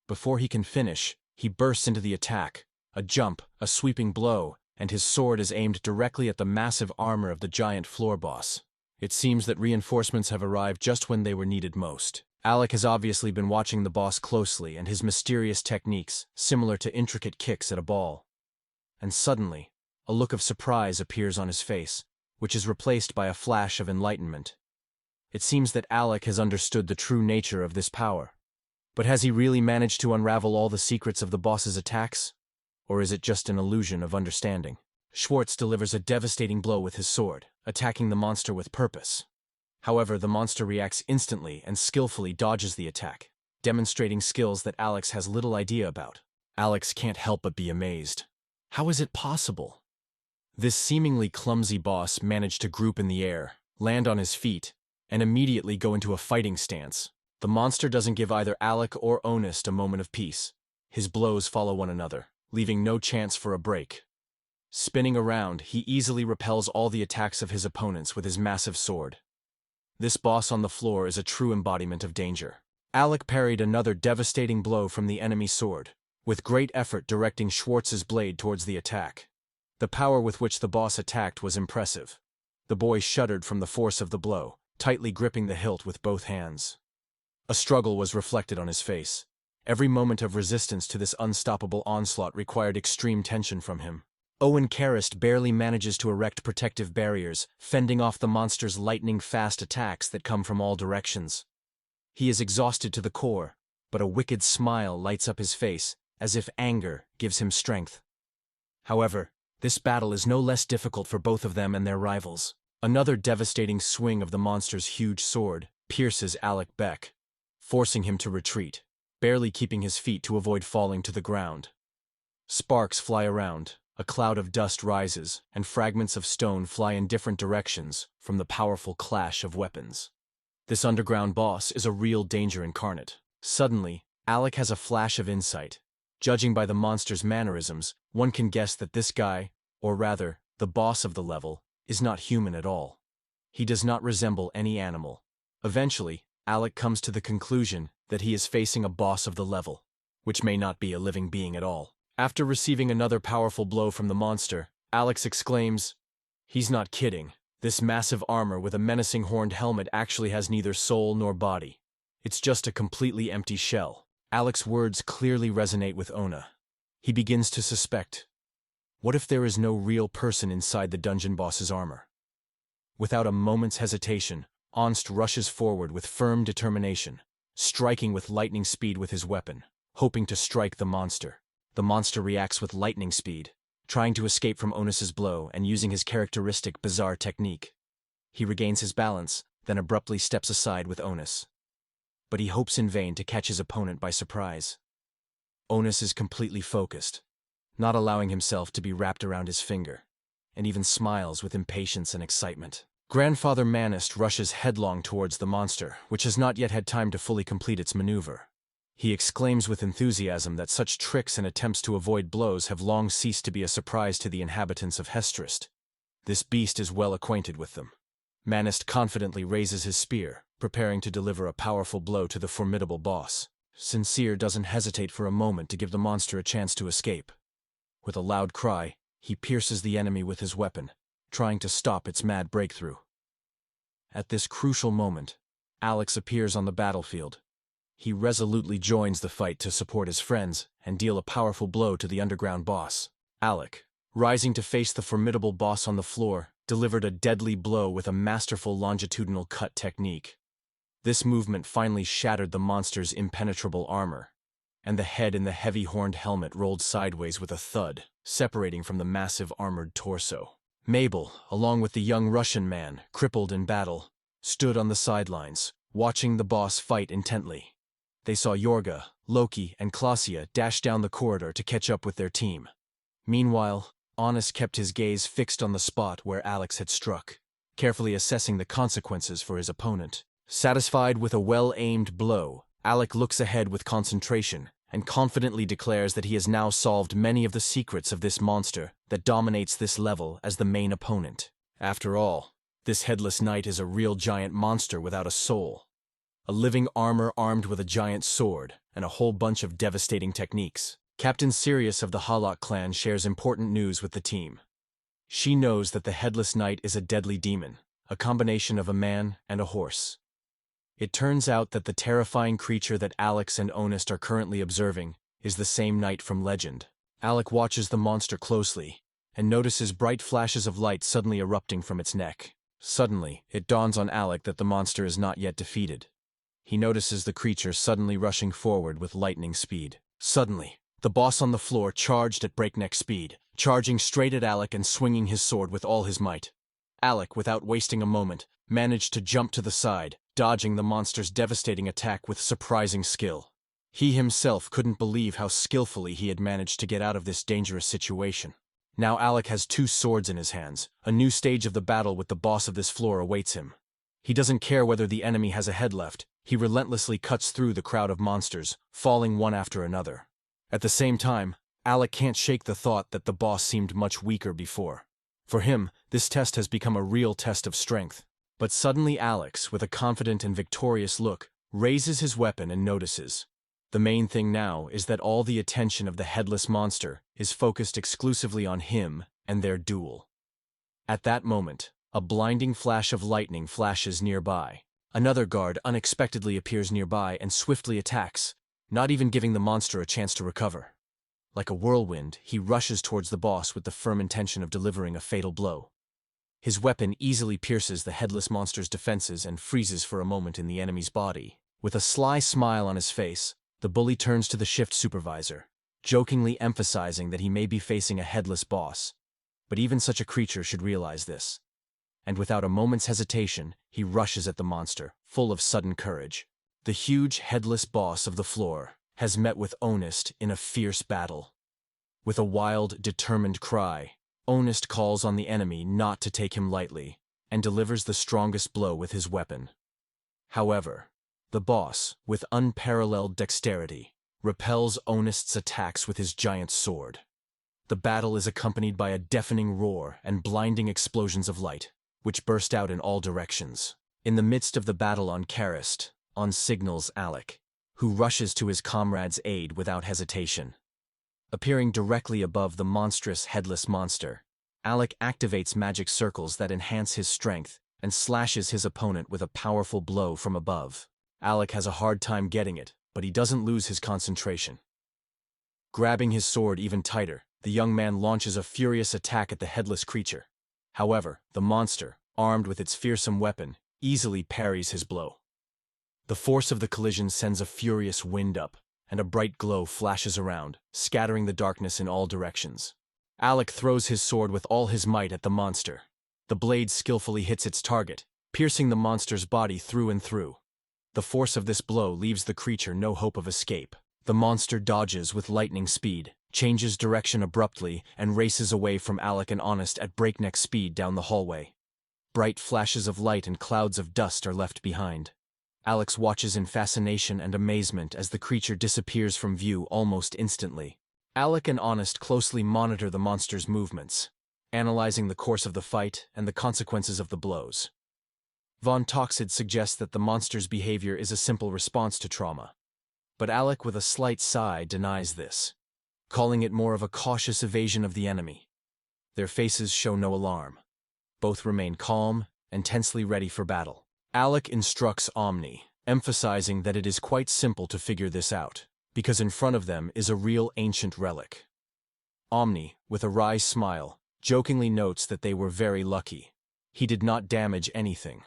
Before he can finish, he bursts into the attack, a jump, a sweeping blow, and his sword is aimed directly at the massive armor of the giant floor boss. It seems that reinforcements have arrived just when they were needed most. Alec has obviously been watching the boss closely and his mysterious techniques, similar to intricate kicks at a ball. And suddenly, a look of surprise appears on his face, which is replaced by a flash of enlightenment. It seems that Alec has understood the true nature of this power. But has he really managed to unravel all the secrets of the boss's attacks? Or is it just an illusion of understanding? Schwartz delivers a devastating blow with his sword, attacking the monster with purpose. However, the monster reacts instantly and skillfully dodges the attack, demonstrating skills that Alex has little idea about. Alex can't help but be amazed. How is it possible? This seemingly clumsy boss managed to group in the air, land on his feet, and immediately go into a fighting stance. The monster doesn't give either Alec or Onest a moment of peace. His blows follow one another, leaving no chance for a break. Spinning around, he easily repels all the attacks of his opponents with his massive sword. This boss on the floor is a true embodiment of danger. Alec parried another devastating blow from the enemy sword, with great effort directing Schwartz's blade towards the attack. The power with which the boss attacked was impressive. The boy shuddered from the force of the blow, tightly gripping the hilt with both hands. A struggle was reflected on his face. Every moment of resistance to this unstoppable onslaught required extreme tension from him. Owen Karist barely manages to erect protective barriers, fending off the monster's lightning-fast attacks that come from all directions. He is exhausted to the core, but a wicked smile lights up his face, as if anger gives him strength. However, this battle is no less difficult for both of them and their rivals. Another devastating swing of the monster's huge sword pierces Alec Beck, forcing him to retreat, barely keeping his feet to avoid falling to the ground. Sparks fly around, a cloud of dust rises, and fragments of stone fly in different directions from the powerful clash of weapons. This underground boss is a real danger incarnate. Suddenly, Alec has a flash of insight. Judging by the monster's mannerisms, one can guess that this guy, or rather, the boss of the level, is not human at all. He does not resemble any animal. Eventually, Alec comes to the conclusion that he is facing a boss of the level, which may not be a living being at all. After receiving another powerful blow from the monster, Alex exclaims, "He's not kidding. This massive armor with a menacing horned helmet actually has neither soul nor body. It's just a completely empty shell." Alex's words clearly resonate with Ona. He begins to suspect. What if there is no real person inside the dungeon boss's armor? Without a moment's hesitation, Onst rushes forward with firm determination, striking with lightning speed with his weapon, hoping to strike the monster. The monster reacts with lightning speed, trying to escape from Onus's blow and using his characteristic bizarre technique. He regains his balance, then abruptly steps aside with Onus. But he hopes in vain to catch his opponent by surprise. Onus is completely focused, not allowing himself to be wrapped around his finger, and even smiles with impatience and excitement. Grandfather Manist rushes headlong towards the monster, which has not yet had time to fully complete its maneuver. He exclaims with enthusiasm that such tricks and attempts to avoid blows have long ceased to be a surprise to the inhabitants of Hestrist. This beast is well acquainted with them. Manist confidently raises his spear, preparing to deliver a powerful blow to the formidable boss. Sincere doesn't hesitate for a moment to give the monster a chance to escape. With a loud cry, he pierces the enemy with his weapon, trying to stop its mad breakthrough. At this crucial moment, Alex appears on the battlefield. He resolutely joins the fight to support his friends and deal a powerful blow to the underground boss. Alec, rising to face the formidable boss on the floor, delivered a deadly blow with a masterful longitudinal cut technique. This movement finally shattered the monster's impenetrable armor, and the head in the heavy horned helmet rolled sideways with a thud, separating from the massive armored torso. Mabel, along with the young Russian man, crippled in battle, stood on the sidelines, watching the boss fight intently. They saw Yorga, Loki, and Klasia dash down the corridor to catch up with their team. Meanwhile, Honest kept his gaze fixed on the spot where Alex had struck, carefully assessing the consequences for his opponent. Satisfied with a well-aimed blow, Alec looks ahead with concentration and confidently declares that he has now solved many of the secrets of this monster that dominates this level as the main opponent. After all, this headless knight is a real giant monster without a soul. A living armor armed with a giant sword and a whole bunch of devastating techniques. Captain Sirius of the Halak clan shares important news with the team. She knows that the headless knight is a deadly demon, a combination of a man and a horse. It turns out that the terrifying creature that Alex and Onist are currently observing is the same knight from legend. Alec watches the monster closely and notices bright flashes of light suddenly erupting from its neck. Suddenly, it dawns on Alec that the monster is not yet defeated. He notices the creature suddenly rushing forward with lightning speed. Suddenly, the boss on the floor charged at breakneck speed, charging straight at Alec and swinging his sword with all his might. Alec, without wasting a moment, managed to jump to the side, dodging the monster's devastating attack with surprising skill. He himself couldn't believe how skillfully he had managed to get out of this dangerous situation. Now Alec has two swords in his hands. A new stage of the battle with the boss of this floor awaits him. He doesn't care whether the enemy has a head left. He relentlessly cuts through the crowd of monsters, falling one after another. At the same time, Alec can't shake the thought that the boss seemed much weaker before. For him, this test has become a real test of strength. But suddenly Alex, with a confident and victorious look, raises his weapon and notices. The main thing now is that all the attention of the headless monster is focused exclusively on him and their duel. At that moment, a blinding flash of lightning flashes nearby. Another guard unexpectedly appears nearby and swiftly attacks, not even giving the monster a chance to recover. Like a whirlwind, he rushes towards the boss with the firm intention of delivering a fatal blow. His weapon easily pierces the headless monster's defenses and freezes for a moment in the enemy's body. With a sly smile on his face, the bully turns to the shift supervisor, jokingly emphasizing that he may be facing a headless boss, but even such a creature should realize this. And without a moment's hesitation, he rushes at the monster, full of sudden courage. The huge headless boss of the floor has met with Honest in a fierce battle. With a wild, determined cry, Honest calls on the enemy not to take him lightly, and delivers the strongest blow with his weapon. However, the boss, with unparalleled dexterity, repels Honest's attacks with his giant sword. The battle is accompanied by a deafening roar and blinding explosions of light, which burst out in all directions. In the midst of the battle on Karist, on signals Alec, who rushes to his comrade's aid without hesitation. Appearing directly above the monstrous headless monster, Alec activates magic circles that enhance his strength and slashes his opponent with a powerful blow from above. Alec has a hard time getting it, but he doesn't lose his concentration. Grabbing his sword even tighter, the young man launches a furious attack at the headless creature. However, the monster, armed with its fearsome weapon, easily parries his blow. The force of the collision sends a furious wind up, and a bright glow flashes around, scattering the darkness in all directions. Alec throws his sword with all his might at the monster. The blade skillfully hits its target, piercing the monster's body through and through. The force of this blow leaves the creature no hope of escape. The monster dodges with lightning speed, changes direction abruptly, and races away from Alec and Honest at breakneck speed down the hallway. Bright flashes of light and clouds of dust are left behind. Alex watches in fascination and amazement as the creature disappears from view almost instantly. Alec and Honest closely monitor the monster's movements, analyzing the course of the fight and the consequences of the blows. Von Toxid suggests that the monster's behavior is a simple response to trauma, but Alec with a slight sigh denies this, calling it more of a cautious evasion of the enemy. Their faces show no alarm. Both remain calm and tensely ready for battle. Alec instructs Omni, emphasizing that it is quite simple to figure this out, because in front of them is a real ancient relic. Omni, with a wry smile, jokingly notes that they were very lucky. He did not damage anything.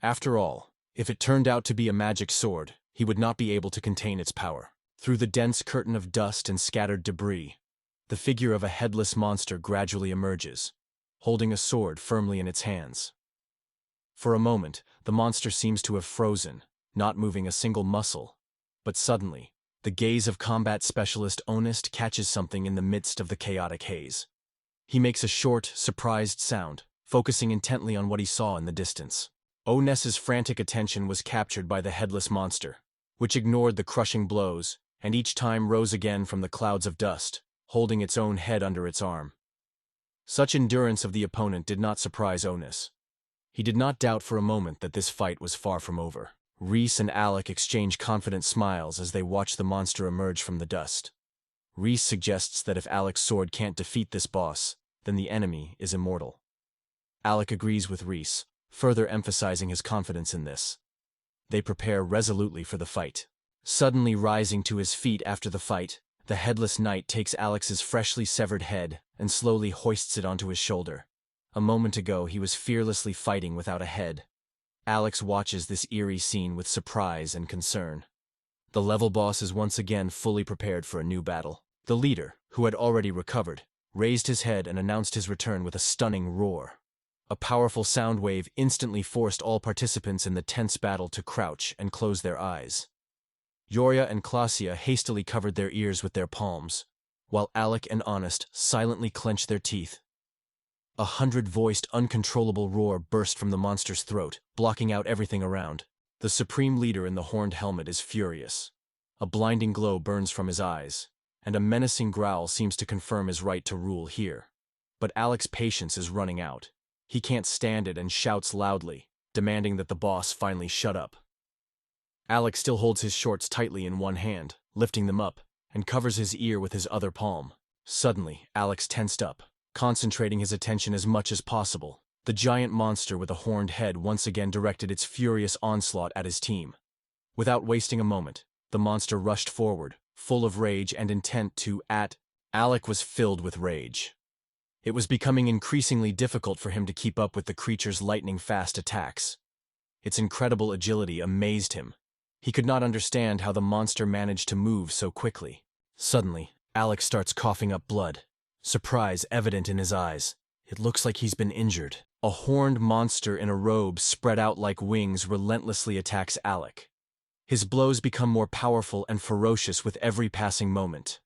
After all, if it turned out to be a magic sword, he would not be able to contain its power. Through the dense curtain of dust and scattered debris, the figure of a headless monster gradually emerges, holding a sword firmly in its hands. For a moment, the monster seems to have frozen, not moving a single muscle. But suddenly, the gaze of combat specialist Honest catches something in the midst of the chaotic haze. He makes a short, surprised sound, focusing intently on what he saw in the distance. Honest's frantic attention was captured by the headless monster, which ignored the crushing blows, and each time rose again from the clouds of dust, holding its own head under its arm. Such endurance of the opponent did not surprise Honest. He did not doubt for a moment that this fight was far from over. Reese and Alec exchange confident smiles as they watch the monster emerge from the dust. Reese suggests that if Alec's sword can't defeat this boss, then the enemy is immortal. Alec agrees with Reese, further emphasizing his confidence in this. They prepare resolutely for the fight. Suddenly rising to his feet after the fight, the headless knight takes Alex's freshly severed head and slowly hoists it onto his shoulder. A moment ago, he was fearlessly fighting without a head. Alex watches this eerie scene with surprise and concern. The level boss is once again fully prepared for a new battle. The leader, who had already recovered, raised his head and announced his return with a stunning roar. A powerful sound wave instantly forced all participants in the tense battle to crouch and close their eyes. Yoria and Klasia hastily covered their ears with their palms, while Alec and Honest silently clenched their teeth. A 100-voiced, uncontrollable roar burst from the monster's throat, blocking out everything around. The supreme leader in the horned helmet is furious. A blinding glow burns from his eyes, and a menacing growl seems to confirm his right to rule here. But Alec's patience is running out. He can't stand it and shouts loudly, demanding that the boss finally shut up. Alec still holds his shorts tightly in one hand, lifting them up, and covers his ear with his other palm. Suddenly, Alex tensed up, concentrating his attention as much as possible. The giant monster with a horned head once again directed its furious onslaught at his team. Without wasting a moment, the monster rushed forward, full of rage and intent to Alec was filled with rage. It was becoming increasingly difficult for him to keep up with the creature's lightning-fast attacks. Its incredible agility amazed him. He could not understand how the monster managed to move so quickly. Suddenly, Alex starts coughing up blood, surprise evident in his eyes. It looks like he's been injured. A horned monster in a robe spread out like wings relentlessly attacks Alec. His blows become more powerful and ferocious with every passing moment.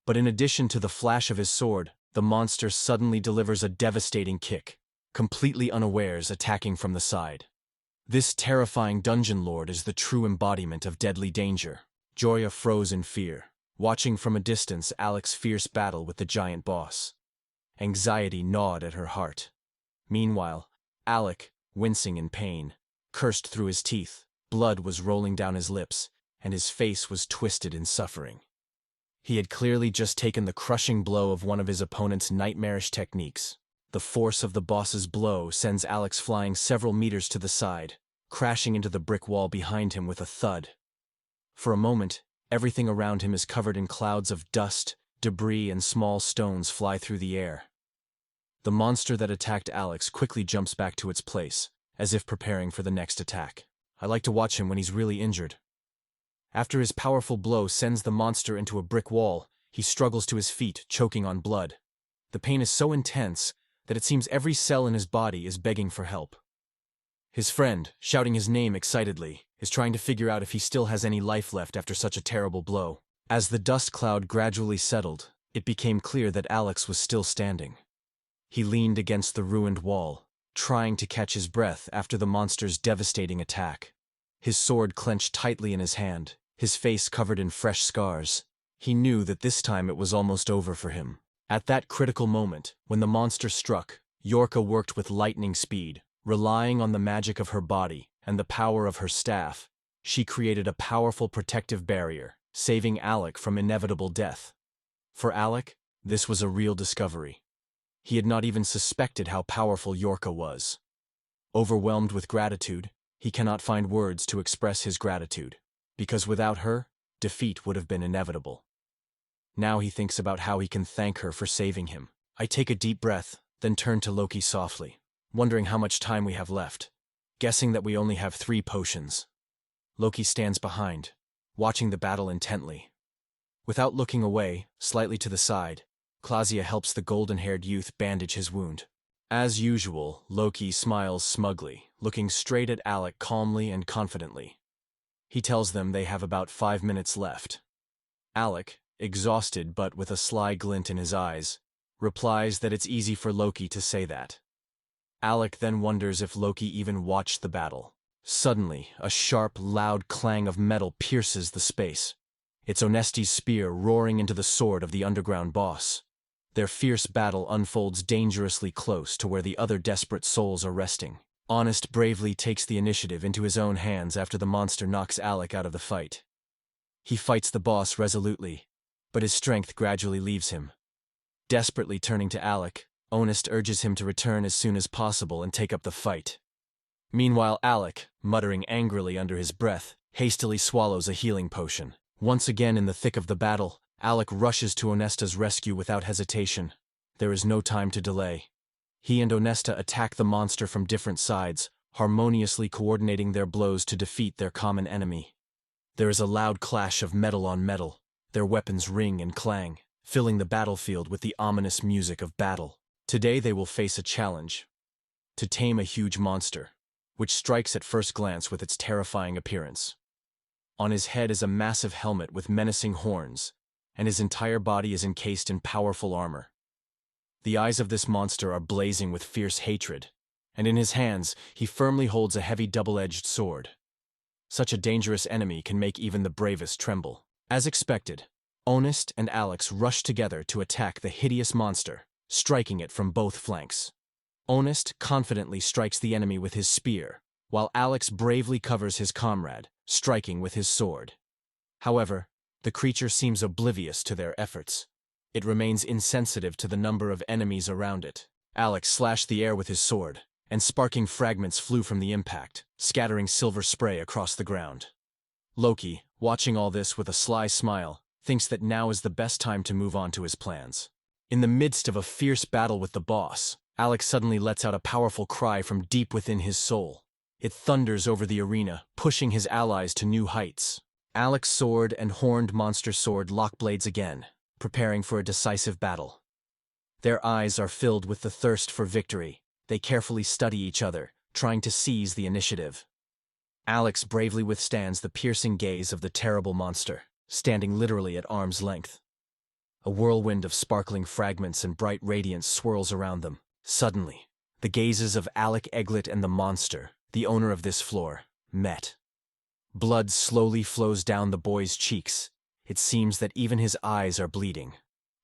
But in addition to the flash of his sword, the monster suddenly delivers a devastating kick, completely unawares attacking from the side. This terrifying dungeon lord is the true embodiment of deadly danger. Joya froze in fear, watching from a distance Alec's fierce battle with the giant boss. Anxiety gnawed at her heart. Meanwhile, Alec, wincing in pain, cursed through his teeth. Blood was rolling down his lips, and his face was twisted in suffering. He had clearly just taken the crushing blow of one of his opponent's nightmarish techniques. The force of the boss's blow sends Alex flying several meters to the side, crashing into the brick wall behind him with a thud. For a moment, everything around him is covered in clouds of dust, debris, and small stones fly through the air. The monster that attacked Alex quickly jumps back to its place, as if preparing for the next attack. I like to watch him when he's really injured. After his powerful blow sends the monster into a brick wall, he struggles to his feet, choking on blood. The pain is so intense that it seems every cell in his body is begging for help. His friend, shouting his name excitedly, is trying to figure out if he still has any life left after such a terrible blow. As the dust cloud gradually settled, it became clear that Alex was still standing. He leaned against the ruined wall, trying to catch his breath after the monster's devastating attack. His sword clenched tightly in his hand, his face covered in fresh scars. He knew that this time it was almost over for him. At that critical moment, when the monster struck, Yorka worked with lightning speed, relying on the magic of her body and the power of her staff. She created a powerful protective barrier, saving Alec from inevitable death. For Alec, this was a real discovery. He had not even suspected how powerful Yorka was. Overwhelmed with gratitude, he cannot find words to express his gratitude, because without her, defeat would have been inevitable. Now he thinks about how he can thank her for saving him. I take a deep breath, then turn to Loki softly, wondering how much time we have left, guessing that we only have 3 potions. Loki stands behind, watching the battle intently. Without looking away, slightly to the side, Klasia helps the golden-haired youth bandage his wound. As usual, Loki smiles smugly, looking straight at Alec calmly and confidently. He tells them they have about 5 minutes left. Alec, exhausted but with a sly glint in his eyes, replies that it's easy for Loki to say that. Alec then wonders if Loki even watched the battle. Suddenly, a sharp, loud clang of metal pierces the space. It's Onesti's spear roaring into the sword of the underground boss. Their fierce battle unfolds dangerously close to where the other desperate souls are resting. Honest bravely takes the initiative into his own hands after the monster knocks Alec out of the fight. He fights the boss resolutely, but his strength gradually leaves him. Desperately turning to Alec, Honest urges him to return as soon as possible and take up the fight. Meanwhile, Alec, muttering angrily under his breath, hastily swallows a healing potion. Once again in the thick of the battle, Alec rushes to Onesta's rescue without hesitation. There is no time to delay. He and Onesta attack the monster from different sides, harmoniously coordinating their blows to defeat their common enemy. There is a loud clash of metal on metal. Their weapons ring and clang, filling the battlefield with the ominous music of battle. Today they will face a challenge: to tame a huge monster, which strikes at first glance with its terrifying appearance. On his head is a massive helmet with menacing horns, and his entire body is encased in powerful armor. The eyes of this monster are blazing with fierce hatred, and in his hands he firmly holds a heavy double-edged sword. Such a dangerous enemy can make even the bravest tremble. As expected, Honest and Alex rush together to attack the hideous monster, striking it from both flanks. Honest confidently strikes the enemy with his spear, while Alex bravely covers his comrade, striking with his sword. However, The creature seems oblivious to their efforts. It remains insensitive to the number of enemies around it. Alex slashed the air with his sword, and sparking fragments flew from the impact, scattering silver spray across the ground. Loki, watching all this with a sly smile, thinks that now is the best time to move on to his plans. In the midst of a fierce battle with the boss, Alex suddenly lets out a powerful cry from deep within his soul. It thunders over the arena, pushing his allies to new heights. Alex's sword and horned monster sword lock blades again, preparing for a decisive battle. Their eyes are filled with the thirst for victory. They carefully study each other, trying to seize the initiative. Alex bravely withstands the piercing gaze of the terrible monster, standing literally at arm's length. A whirlwind of sparkling fragments and bright radiance swirls around them. Suddenly, the gazes of Alec Eglet and the monster, the owner of this floor, met. Blood slowly flows down the boy's cheeks. It seems that even his eyes are bleeding.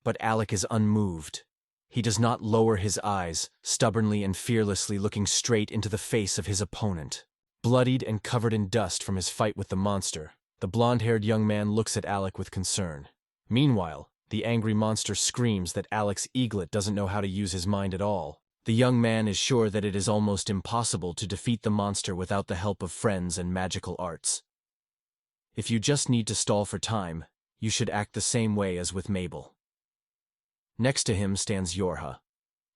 But Alec is unmoved. He does not lower his eyes, stubbornly and fearlessly looking straight into the face of his opponent. Bloodied and covered in dust from his fight with the monster, the blonde-haired young man looks at Alec with concern. Meanwhile, the angry monster screams that Alex Eglet doesn't know how to use his mind at all. The young man is sure that it is almost impossible to defeat the monster without the help of friends and magical arts. If you just need to stall for time, you should act the same way as with Mabel. Next to him stands Yorha.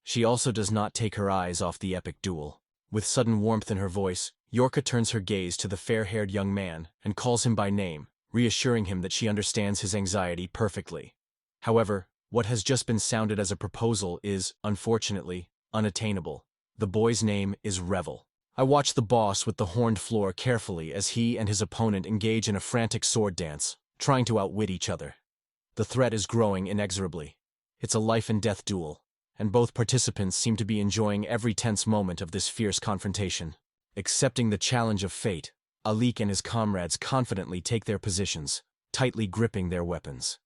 She also does not take her eyes off the epic duel. With sudden warmth in her voice, Yorka turns her gaze to the fair-haired young man and calls him by name, reassuring him that she understands his anxiety perfectly. However, what has just been sounded as a proposal is, unfortunately, unattainable. The boy's name is Revel. I watch the boss with the horned floor carefully as he and his opponent engage in a frantic sword dance, trying to outwit each other. The threat is growing inexorably. It's a life-and-death duel, and both participants seem to be enjoying every tense moment of this fierce confrontation. Accepting the challenge of fate, Alik and his comrades confidently take their positions, tightly gripping their weapons.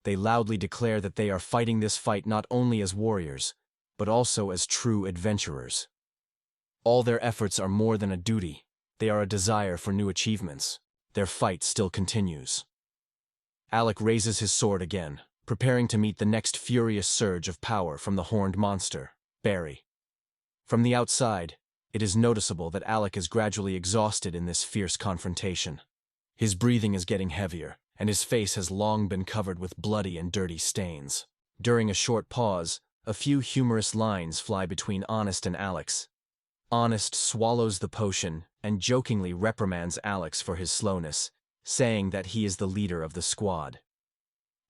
They loudly declare that they are fighting this fight not only as warriors, but also as true adventurers. All their efforts are more than a duty, they are a desire for new achievements. Their fight still continues. Alec raises his sword again, preparing to meet the next furious surge of power from the horned monster, Barry. From the outside, it is noticeable that Alec is gradually exhausted in this fierce confrontation. His breathing is getting heavier, and his face has long been covered with bloody and dirty stains. During a short pause, a few humorous lines fly between Honest and Alex. Honest swallows the potion and jokingly reprimands Alex for his slowness, saying that he is the leader of the squad.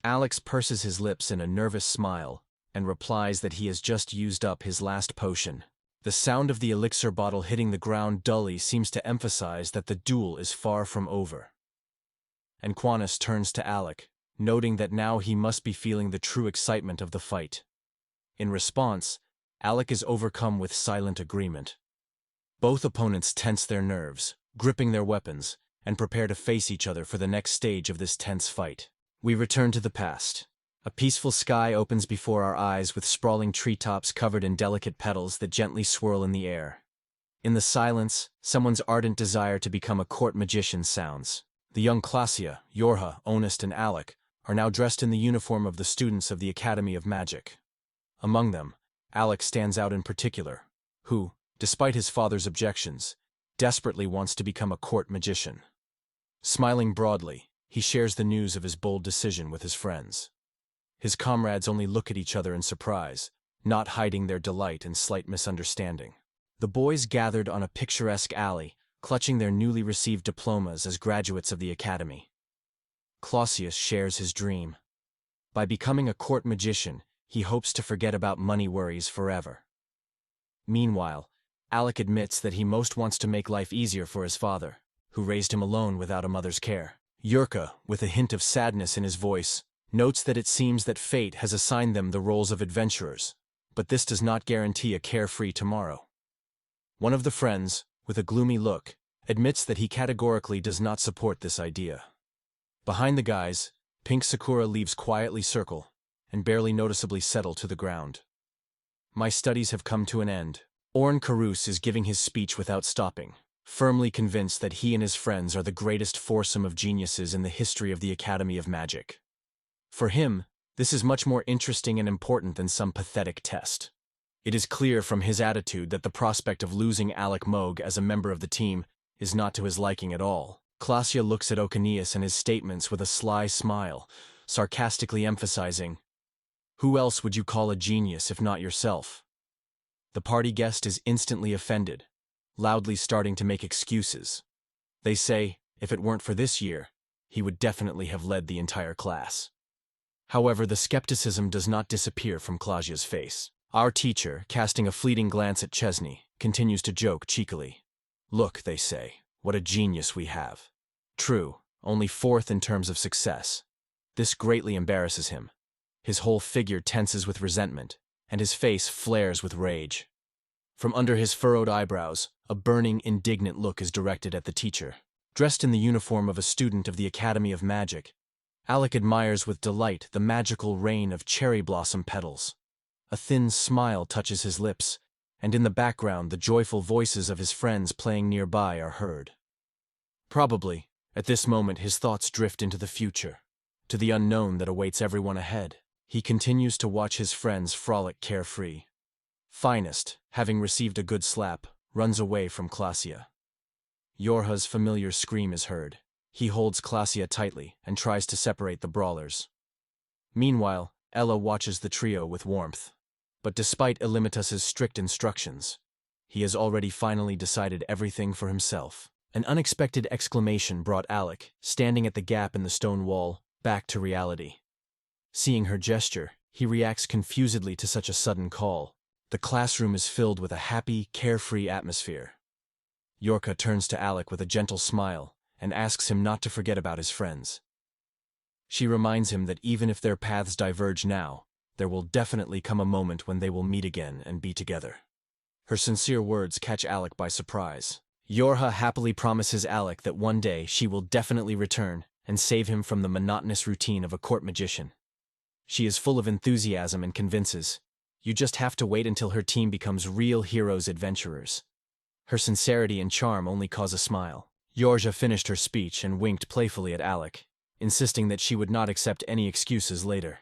Alex purses his lips in a nervous smile and replies that he has just used up his last potion. The sound of the elixir bottle hitting the ground dully seems to emphasize that the duel is far from over. And Quanis turns to Alec, noting that now he must be feeling the true excitement of the fight. In response, Alec is overcome with silent agreement. Both opponents tense their nerves, gripping their weapons, and prepare to face each other for the next stage of this tense fight. We return to the past. A peaceful sky opens before our eyes with sprawling treetops covered in delicate petals that gently swirl in the air. In the silence, someone's ardent desire to become a court magician sounds. The young Klasia, Yorha, Honest, and Alec are now dressed in the uniform of the students of the Academy of Magic. Among them, Alec stands out in particular, who, despite his father's objections, desperately wants to become a court magician. Smiling broadly, he shares the news of his bold decision with his friends. His comrades only look at each other in surprise, not hiding their delight and slight misunderstanding. The boys gathered on a picturesque alley, clutching their newly received diplomas as graduates of the academy. Clausius shares his dream. By becoming a court magician, he hopes to forget about money worries forever. Meanwhile, Alec admits that he most wants to make life easier for his father, who raised him alone without a mother's care. Yurka, with a hint of sadness in his voice, notes that it seems that fate has assigned them the roles of adventurers, but this does not guarantee a carefree tomorrow. One of the friends, with a gloomy look, admits that he categorically does not support this idea. Behind the guys, Pink Sakura leaves quietly circle and barely noticeably settle to the ground. My studies have come to an end. Orn Karus is giving his speech without stopping, firmly convinced that he and his friends are the greatest foursome of geniuses in the history of the Academy of Magic. For him, this is much more interesting and important than some pathetic test. It is clear from his attitude that the prospect of losing Alec Moog as a member of the team is not to his liking at all. Klaasje looks at Okanius and his statements with a sly smile, sarcastically emphasizing, "Who else would you call a genius if not yourself?" The party guest is instantly offended, loudly starting to make excuses. They say, if it weren't for this year, he would definitely have led the entire class. However, the skepticism does not disappear from Klaasje's face. Our teacher, casting a fleeting glance at Chesney, continues to joke cheekily. "Look," they say, "what a genius we have." True, only fourth in terms of success. This greatly embarrasses him. His whole figure tenses with resentment, and his face flares with rage. From under his furrowed eyebrows, a burning, indignant look is directed at the teacher. Dressed in the uniform of a student of the Academy of Magic, Alec admires with delight the magical rain of cherry blossom petals. A thin smile touches his lips, and in the background the joyful voices of his friends playing nearby are heard. Probably, at this moment his thoughts drift into the future, to the unknown that awaits everyone ahead. He continues to watch his friends frolic carefree. Finest, having received a good slap, runs away from Klaasje. Yorha's familiar scream is heard. He holds Klaasje tightly and tries to separate the brawlers. Meanwhile, Ella watches the trio with warmth. But despite Illimitus's strict instructions, he has already finally decided everything for himself. An unexpected exclamation brought Alec, standing at the gap in the stone wall, back to reality. Seeing her gesture, he reacts confusedly to such a sudden call. The classroom is filled with a happy, carefree atmosphere. Yorka turns to Alec with a gentle smile and asks him not to forget about his friends. She reminds him that even if their paths diverge now, there will definitely come a moment when they will meet again and be together. Her sincere words catch Alec by surprise. Yorha happily promises Alec that one day she will definitely return and save him from the monotonous routine of a court magician. She is full of enthusiasm and convinces, you just have to wait until her team becomes real heroes adventurers. Her sincerity and charm only cause a smile. Yorja finished her speech and winked playfully at Alec, insisting that she would not accept any excuses later.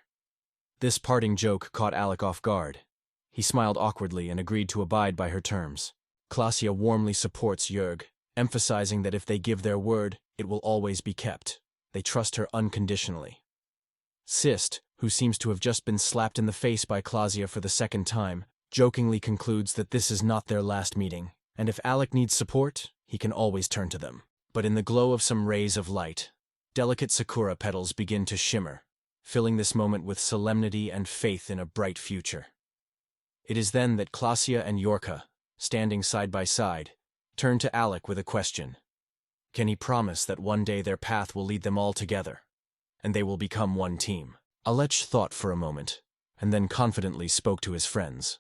This parting joke caught Alec off guard. He smiled awkwardly and agreed to abide by her terms. Klaasje warmly supports Jurg, emphasizing that if they give their word, it will always be kept. They trust her unconditionally. Sist, who seems to have just been slapped in the face by Klaasje for the second time, jokingly concludes that this is not their last meeting, and if Alec needs support, he can always turn to them. But in the glow of some rays of light, delicate sakura petals begin to shimmer, filling this moment with solemnity and faith in a bright future. It is then that Klaasje and Yorka, standing side by side, turn to Alec with a question. Can he promise that one day their path will lead them all together, and they will become one team? Alec thought for a moment, and then confidently spoke to his friends.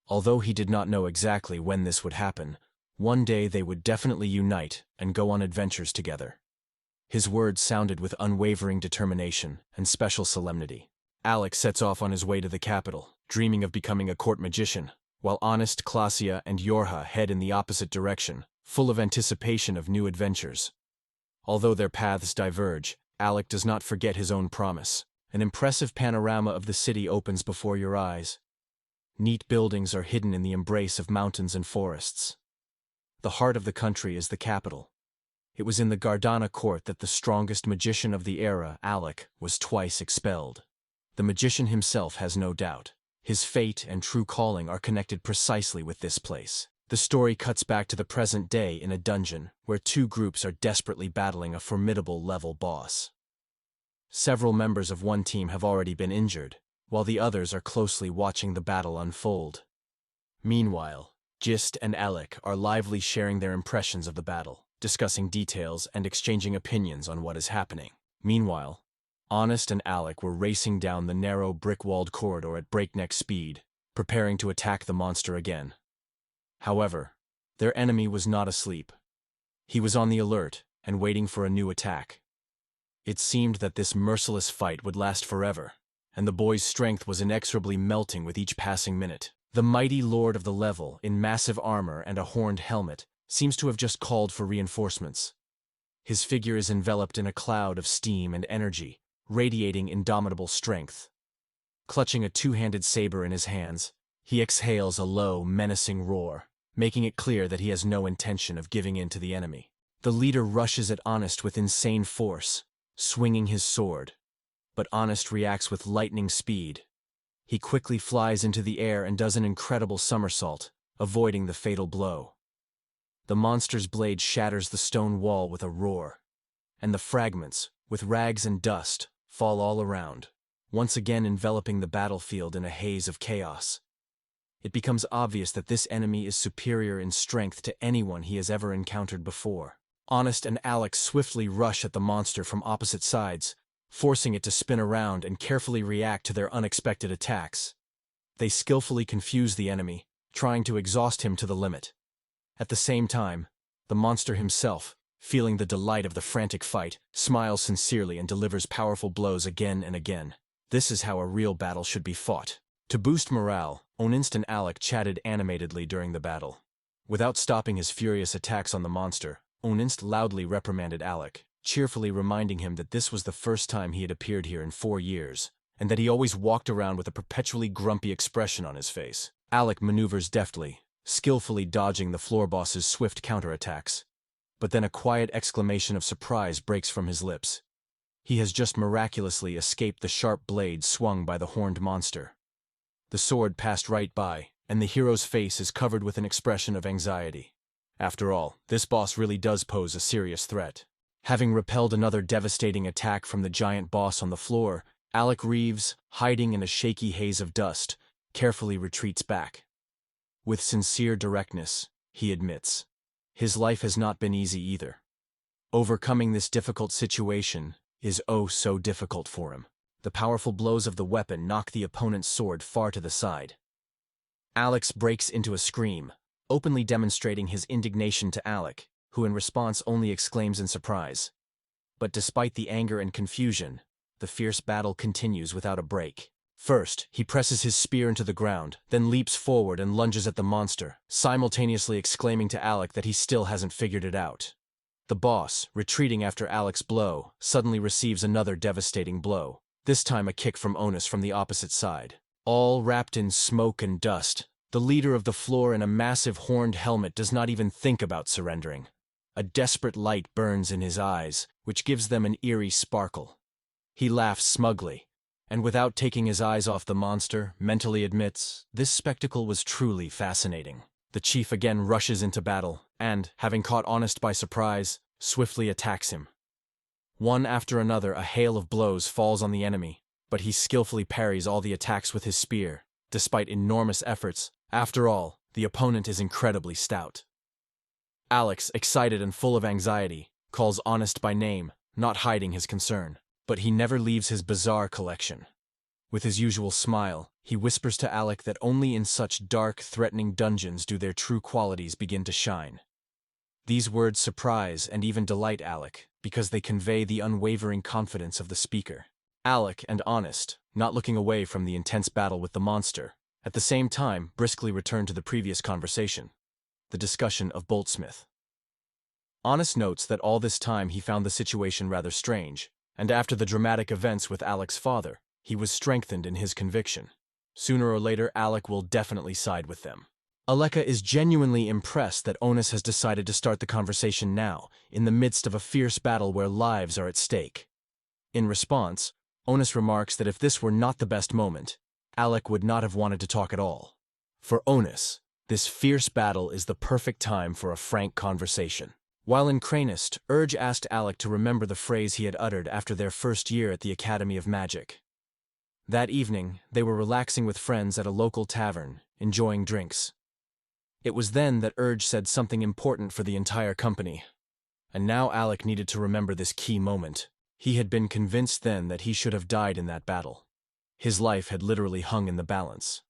Although he did not know exactly when this would happen, one day they would definitely unite and go on adventures together. His words sounded with unwavering determination and special solemnity. Alec sets off on his way to the capital, dreaming of becoming a court magician, while honest Klaasje and Yorha head in the opposite direction, full of anticipation of new adventures. Although their paths diverge, Alec does not forget his own promise. An impressive panorama of the city opens before your eyes. Neat buildings are hidden in the embrace of mountains and forests. The heart of the country is the capital. It was in the Gardana court that the strongest magician of the era, Alec, was twice expelled. The magician himself has no doubt. His fate and true calling are connected precisely with this place. The story cuts back to the present day in a dungeon, where two groups are desperately battling a formidable level boss. Several members of one team have already been injured, while the others are closely watching the battle unfold. Meanwhile, Gist and Alec are lively sharing their impressions of the battle, discussing details and exchanging opinions on what is happening. Meanwhile, Honest and Alec were racing down the narrow brick-walled corridor at breakneck speed, preparing to attack the monster again. However, their enemy was not asleep. He was on the alert and waiting for a new attack. It seemed that this merciless fight would last forever, and the boy's strength was inexorably melting with each passing minute. The mighty lord of the level, in massive armor and a horned helmet, seems to have just called for reinforcements. His figure is enveloped in a cloud of steam and energy, radiating indomitable strength. Clutching a two-handed saber in his hands, he exhales a low, menacing roar, making it clear that he has no intention of giving in to the enemy. The leader rushes at Honest with insane force, swinging his sword. But Honest reacts with lightning speed. He quickly flies into the air and does an incredible somersault, avoiding the fatal blow. The monster's blade shatters the stone wall with a roar, and the fragments, with rags and dust, fall all around, once again enveloping the battlefield in a haze of chaos. It becomes obvious that this enemy is superior in strength to anyone he has ever encountered before. Honest and Alex swiftly rush at the monster from opposite sides, forcing it to spin around and carefully react to their unexpected attacks. They skillfully confuse the enemy, trying to exhaust him to the limit. At the same time, the monster himself, feeling the delight of the frantic fight, smiles sincerely and delivers powerful blows again and again. This is how a real battle should be fought. To boost morale, Onist and Alec chatted animatedly during the battle. Without stopping his furious attacks on the monster, Onist loudly reprimanded Alec, cheerfully reminding him that this was the first time he had appeared here in 4 years, and that he always walked around with a perpetually grumpy expression on his face. Alec maneuvers deftly, skillfully dodging the floor boss's swift counterattacks. But then a quiet exclamation of surprise breaks from his lips. He has just miraculously escaped the sharp blade swung by the horned monster. The sword passed right by, and the hero's face is covered with an expression of anxiety. After all, this boss really does pose a serious threat. Having repelled another devastating attack from the giant boss on the floor, Alec Reeves, hiding in a shaky haze of dust, carefully retreats back. With sincere directness, he admits, his life has not been easy either. Overcoming this difficult situation is oh so difficult for him. The powerful blows of the weapon knock the opponent's sword far to the side. Alex breaks into a scream, openly demonstrating his indignation to Alec, who in response only exclaims in surprise. But despite the anger and confusion, the fierce battle continues without a break. First, he presses his spear into the ground, then leaps forward and lunges at the monster, simultaneously exclaiming to Alec that he still hasn't figured it out. The boss, retreating after Alec's blow, suddenly receives another devastating blow, this time a kick from Onus from the opposite side. All wrapped in smoke and dust, the leader of the floor in a massive horned helmet does not even think about surrendering. A desperate light burns in his eyes, which gives them an eerie sparkle. He laughs smugly, and without taking his eyes off the monster, mentally admits, this spectacle was truly fascinating. The chief again rushes into battle, and, having caught Honest by surprise, swiftly attacks him. One after another, a hail of blows falls on the enemy, but he skillfully parries all the attacks with his spear. Despite enormous efforts, after all, the opponent is incredibly stout. Alex, excited and full of anxiety, calls Honest by name, not hiding his concern. But he never leaves his bizarre collection. With his usual smile, he whispers to Alec that only in such dark, threatening dungeons do their true qualities begin to shine. These words surprise and even delight Alec, because they convey the unwavering confidence of the speaker. Alec and Honest, not looking away from the intense battle with the monster, at the same time briskly return to the previous conversation, the discussion of Boltsmith. Honest notes that all this time he found the situation rather strange, and after the dramatic events with Alec's father, he was strengthened in his conviction. Sooner or later, Alec will definitely side with them. Aleka is genuinely impressed that Onus has decided to start the conversation now, in the midst of a fierce battle where lives are at stake. In response, Onus remarks that if this were not the best moment, Alec would not have wanted to talk at all. For Onus, this fierce battle is the perfect time for a frank conversation. While in Cranist, Urge asked Alec to remember the phrase he had uttered after their first year at the Academy of Magic. That evening, they were relaxing with friends at a local tavern, enjoying drinks. It was then that Urge said something important for the entire company. And now Alec needed to remember this key moment. He had been convinced then that he should have died in that battle. His life had literally hung in the balance.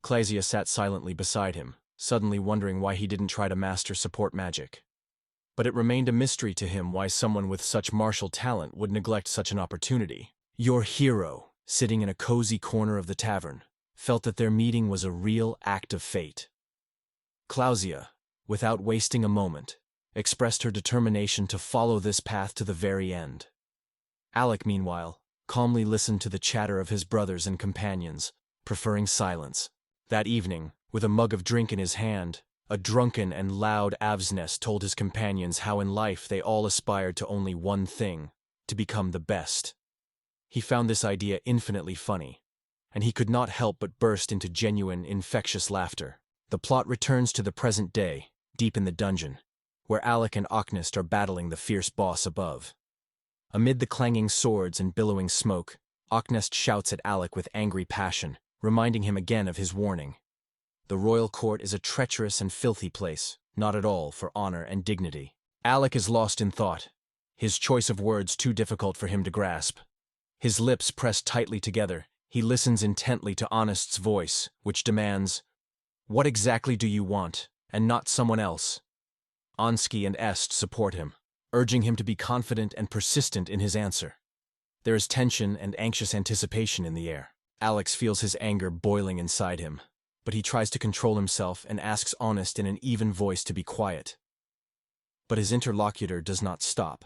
Clasia sat silently beside him, suddenly wondering why he didn't try to master support magic. But it remained a mystery to him why someone with such martial talent would neglect such an opportunity. Your hero, sitting in a cozy corner of the tavern, felt that their meeting was a real act of fate. Clausia, without wasting a moment, expressed her determination to follow this path to the very end. Alec, meanwhile, calmly listened to the chatter of his brothers and companions, preferring silence. That evening, with a mug of drink in his hand, a drunken and loud Avsness told his companions how in life they all aspired to only one thing: to become the best. He found this idea infinitely funny, and he could not help but burst into genuine, infectious laughter. The plot returns to the present day, deep in the dungeon, where Alec and Oknist are battling the fierce boss above. Amid the clanging swords and billowing smoke, Oknist shouts at Alec with angry passion, reminding him again of his warning. The royal court is a treacherous and filthy place, not at all for honor and dignity. Alec is lost in thought, his choice of words too difficult for him to grasp. His lips pressed tightly together, he listens intently to Honest's voice, which demands, "What exactly do you want, and not someone else?" Ansky and Est support him, urging him to be confident and persistent in his answer. There is tension and anxious anticipation in the air. Alex feels his anger boiling inside him, but he tries to control himself and asks Honest in an even voice to be quiet. But his interlocutor does not stop.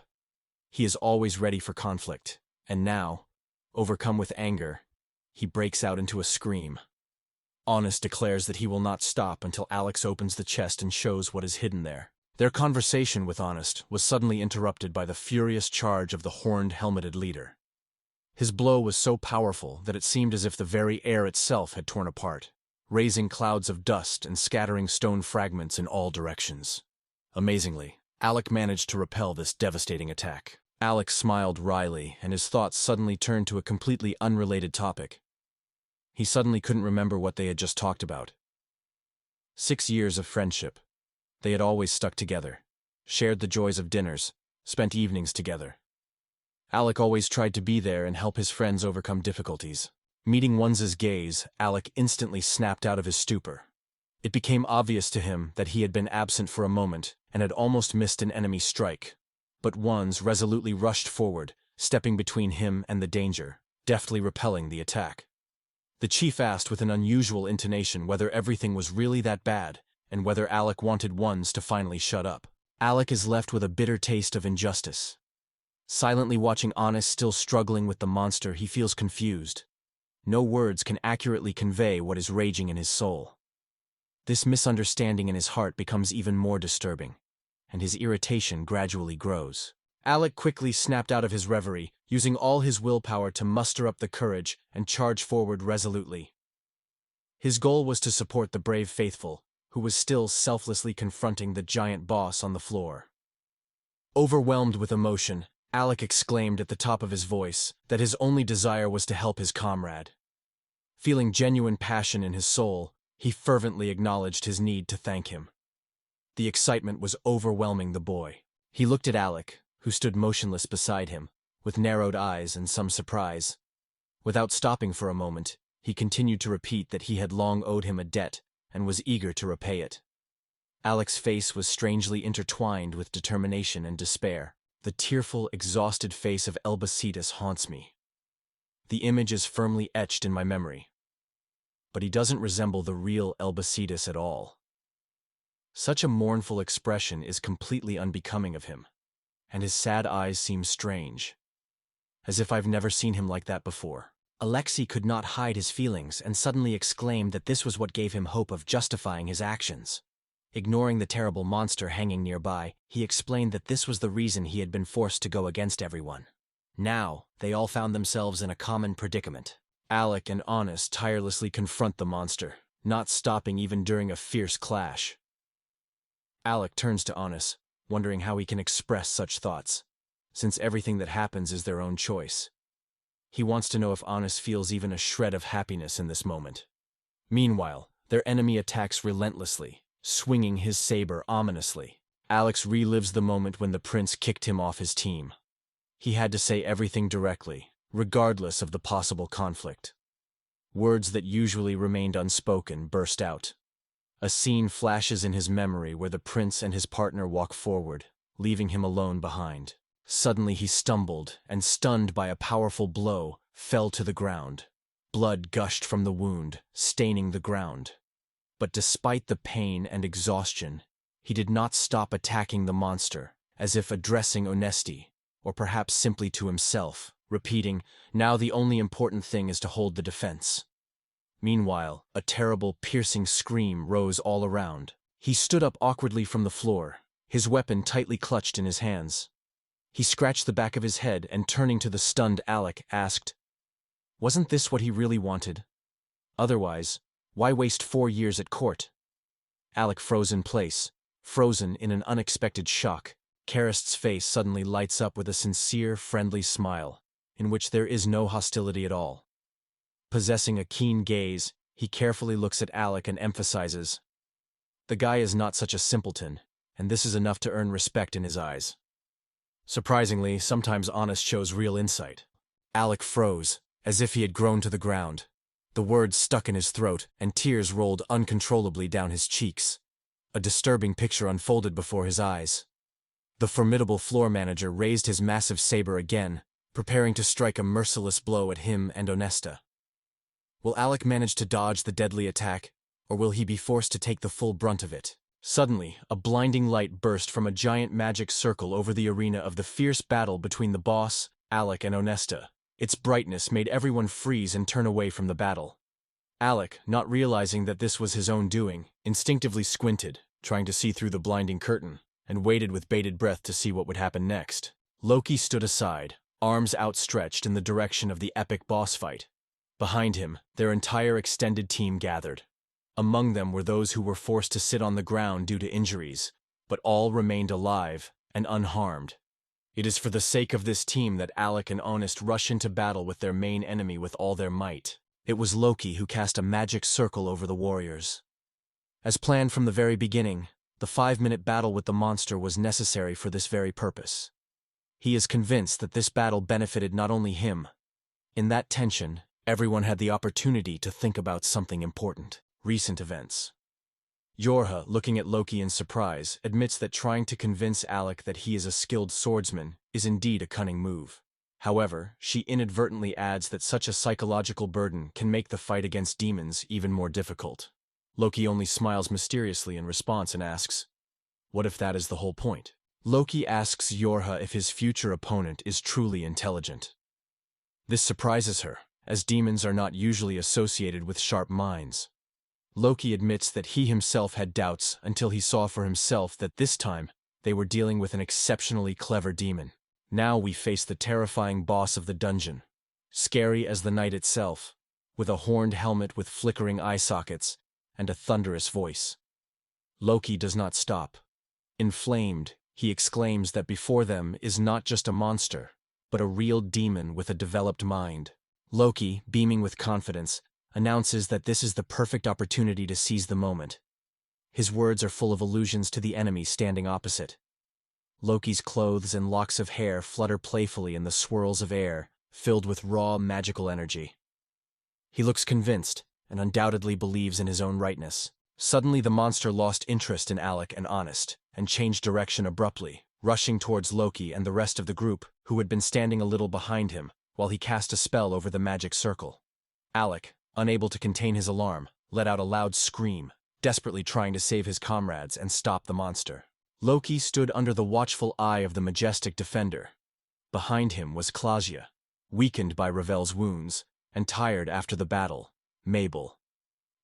He is always ready for conflict, and now, overcome with anger, he breaks out into a scream. Honest declares that he will not stop until Alex opens the chest and shows what is hidden there. Their conversation with Honest was suddenly interrupted by the furious charge of the horned, helmeted leader. His blow was so powerful that it seemed as if the very air itself had torn apart, raising clouds of dust and scattering stone fragments in all directions. Amazingly, Alec managed to repel this devastating attack. Alex smiled wryly, and his thoughts suddenly turned to a completely unrelated topic. He suddenly couldn't remember what they had just talked about. 6 years of friendship. They had always stuck together, shared the joys of dinners, spent evenings together. Alec always tried to be there and help his friends overcome difficulties. Meeting One's gaze, Alec instantly snapped out of his stupor. It became obvious to him that he had been absent for a moment and had almost missed an enemy strike. But One's resolutely rushed forward, stepping between him and the danger, deftly repelling the attack. The chief asked with an unusual intonation whether everything was really that bad, and whether Alec wanted One's to finally shut up. Alec is left with a bitter taste of injustice. Silently watching Honest still struggling with the monster, he feels confused. No words can accurately convey what is raging in his soul. This misunderstanding in his heart becomes even more disturbing, and his irritation gradually grows. Alec quickly snapped out of his reverie, using all his willpower to muster up the courage and charge forward resolutely. His goal was to support the brave faithful, who was still selflessly confronting the giant boss on the floor. Overwhelmed with emotion, Alec exclaimed at the top of his voice that his only desire was to help his comrade. Feeling genuine passion in his soul, he fervently acknowledged his need to thank him. The excitement was overwhelming the boy. He looked at Alec, who stood motionless beside him, with narrowed eyes and some surprise. Without stopping for a moment, he continued to repeat that he had long owed him a debt and was eager to repay it. Alec's face was strangely intertwined with determination and despair. The tearful, exhausted face of Elbacetus haunts me. The image is firmly etched in my memory. But he doesn't resemble the real Elbacetus at all. Such a mournful expression is completely unbecoming of him, and his sad eyes seem strange, as if I've never seen him like that before. Alexei could not hide his feelings and suddenly exclaimed that this was what gave him hope of justifying his actions. Ignoring the terrible monster hanging nearby, he explained that this was the reason he had been forced to go against everyone. Now, they all found themselves in a common predicament. Alec and Honest tirelessly confront the monster, not stopping even during a fierce clash. Alec turns to Honest, wondering how he can express such thoughts, since everything that happens is their own choice. He wants to know if Honest feels even a shred of happiness in this moment. Meanwhile, their enemy attacks relentlessly, swinging his saber ominously. Alex relives the moment when the prince kicked him off his team. He had to say everything directly, regardless of the possible conflict. Words that usually remained unspoken burst out. A scene flashes in his memory where the prince and his partner walk forward, leaving him alone behind. Suddenly he stumbled and, stunned by a powerful blow, fell to the ground. Blood gushed from the wound, staining the ground. But despite the pain and exhaustion, he did not stop attacking the monster, as if addressing honesty, or perhaps simply to himself, repeating, "Now the only important thing is to hold the defense." Meanwhile, a terrible, piercing scream rose all around. He stood up awkwardly from the floor, his weapon tightly clutched in his hands. He scratched the back of his head and, turning to the stunned Alec, asked, "Wasn't this what he really wanted? Otherwise, why waste 4 years at court?" Alec froze in place, frozen in an unexpected shock. Karast's face suddenly lights up with a sincere, friendly smile, in which there is no hostility at all. Possessing a keen gaze, he carefully looks at Alec and emphasizes, "The guy is not such a simpleton, and this is enough to earn respect in his eyes." Surprisingly, sometimes honest shows real insight. Alec froze, as if he had grown to the ground. The words stuck in his throat, and tears rolled uncontrollably down his cheeks. A disturbing picture unfolded before his eyes. The formidable floor manager raised his massive saber again, preparing to strike a merciless blow at him and Onesta. Will Alec manage to dodge the deadly attack, or will he be forced to take the full brunt of it? Suddenly, a blinding light burst from a giant magic circle over the arena of the fierce battle between the boss, Alec, and Onesta. Its brightness made everyone freeze and turn away from the battle. Alec, not realizing that this was his own doing, instinctively squinted, trying to see through the blinding curtain, and waited with bated breath to see what would happen next. Loki stood aside, arms outstretched in the direction of the epic boss fight. Behind him, their entire extended team gathered. Among them were those who were forced to sit on the ground due to injuries, but all remained alive and unharmed. It is for the sake of this team that Alec and Honest rush into battle with their main enemy with all their might. It was Loki who cast a magic circle over the warriors. As planned from the very beginning, the 5-minute battle with the monster was necessary for this very purpose. He is convinced that this battle benefited not only him. In that tension, everyone had the opportunity to think about something important: recent events. Yorha, looking at Loki in surprise, admits that trying to convince Alec that he is a skilled swordsman is indeed a cunning move. However, she inadvertently adds that such a psychological burden can make the fight against demons even more difficult. Loki only smiles mysteriously in response and asks, "What if that is the whole point?" Loki asks Yorha if his future opponent is truly intelligent. This surprises her, as demons are not usually associated with sharp minds. Loki admits that he himself had doubts until he saw for himself that this time they were dealing with an exceptionally clever demon. Now we face the terrifying boss of the dungeon, scary as the night itself, with a horned helmet with flickering eye sockets and a thunderous voice. Loki does not stop. Inflamed, he exclaims that before them is not just a monster, but a real demon with a developed mind. Loki, beaming with confidence, announces that this is the perfect opportunity to seize the moment. His words are full of allusions to the enemy standing opposite. Loki's clothes and locks of hair flutter playfully in the swirls of air, filled with raw magical energy. He looks convinced, and undoubtedly believes in his own rightness. Suddenly the monster lost interest in Alec and Honest, and changed direction abruptly, rushing towards Loki and the rest of the group, who had been standing a little behind him, while he cast a spell over the magic circle. Alec, unable to contain his alarm, let out a loud scream, desperately trying to save his comrades and stop the monster. Loki stood under the watchful eye of the majestic defender. Behind him was Klasia, weakened by Ravel's wounds, and tired after the battle, Mabel.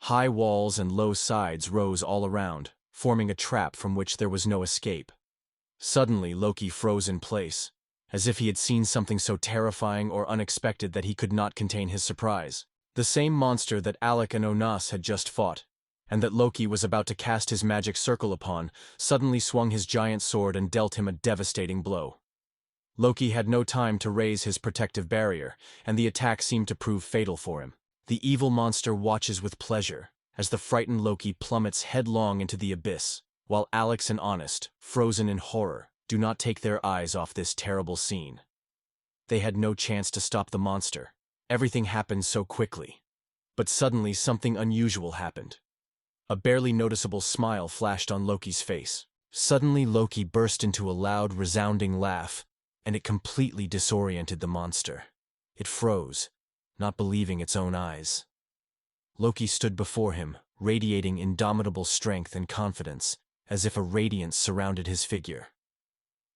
High walls and low sides rose all around, forming a trap from which there was no escape. Suddenly Loki froze in place, as if he had seen something so terrifying or unexpected that he could not contain his surprise. The same monster that Alec and Onas had just fought, and that Loki was about to cast his magic circle upon, suddenly swung his giant sword and dealt him a devastating blow. Loki had no time to raise his protective barrier, and the attack seemed to prove fatal for him. The evil monster watches with pleasure, as the frightened Loki plummets headlong into the abyss, while Alex and Honest, frozen in horror, do not take their eyes off this terrible scene. They had no chance to stop the monster. Everything happened so quickly. But suddenly something unusual happened. A barely noticeable smile flashed on Loki's face. Suddenly Loki burst into a loud, resounding laugh, and it completely disoriented the monster. It froze, not believing its own eyes. Loki stood before him, radiating indomitable strength and confidence, as if a radiance surrounded his figure.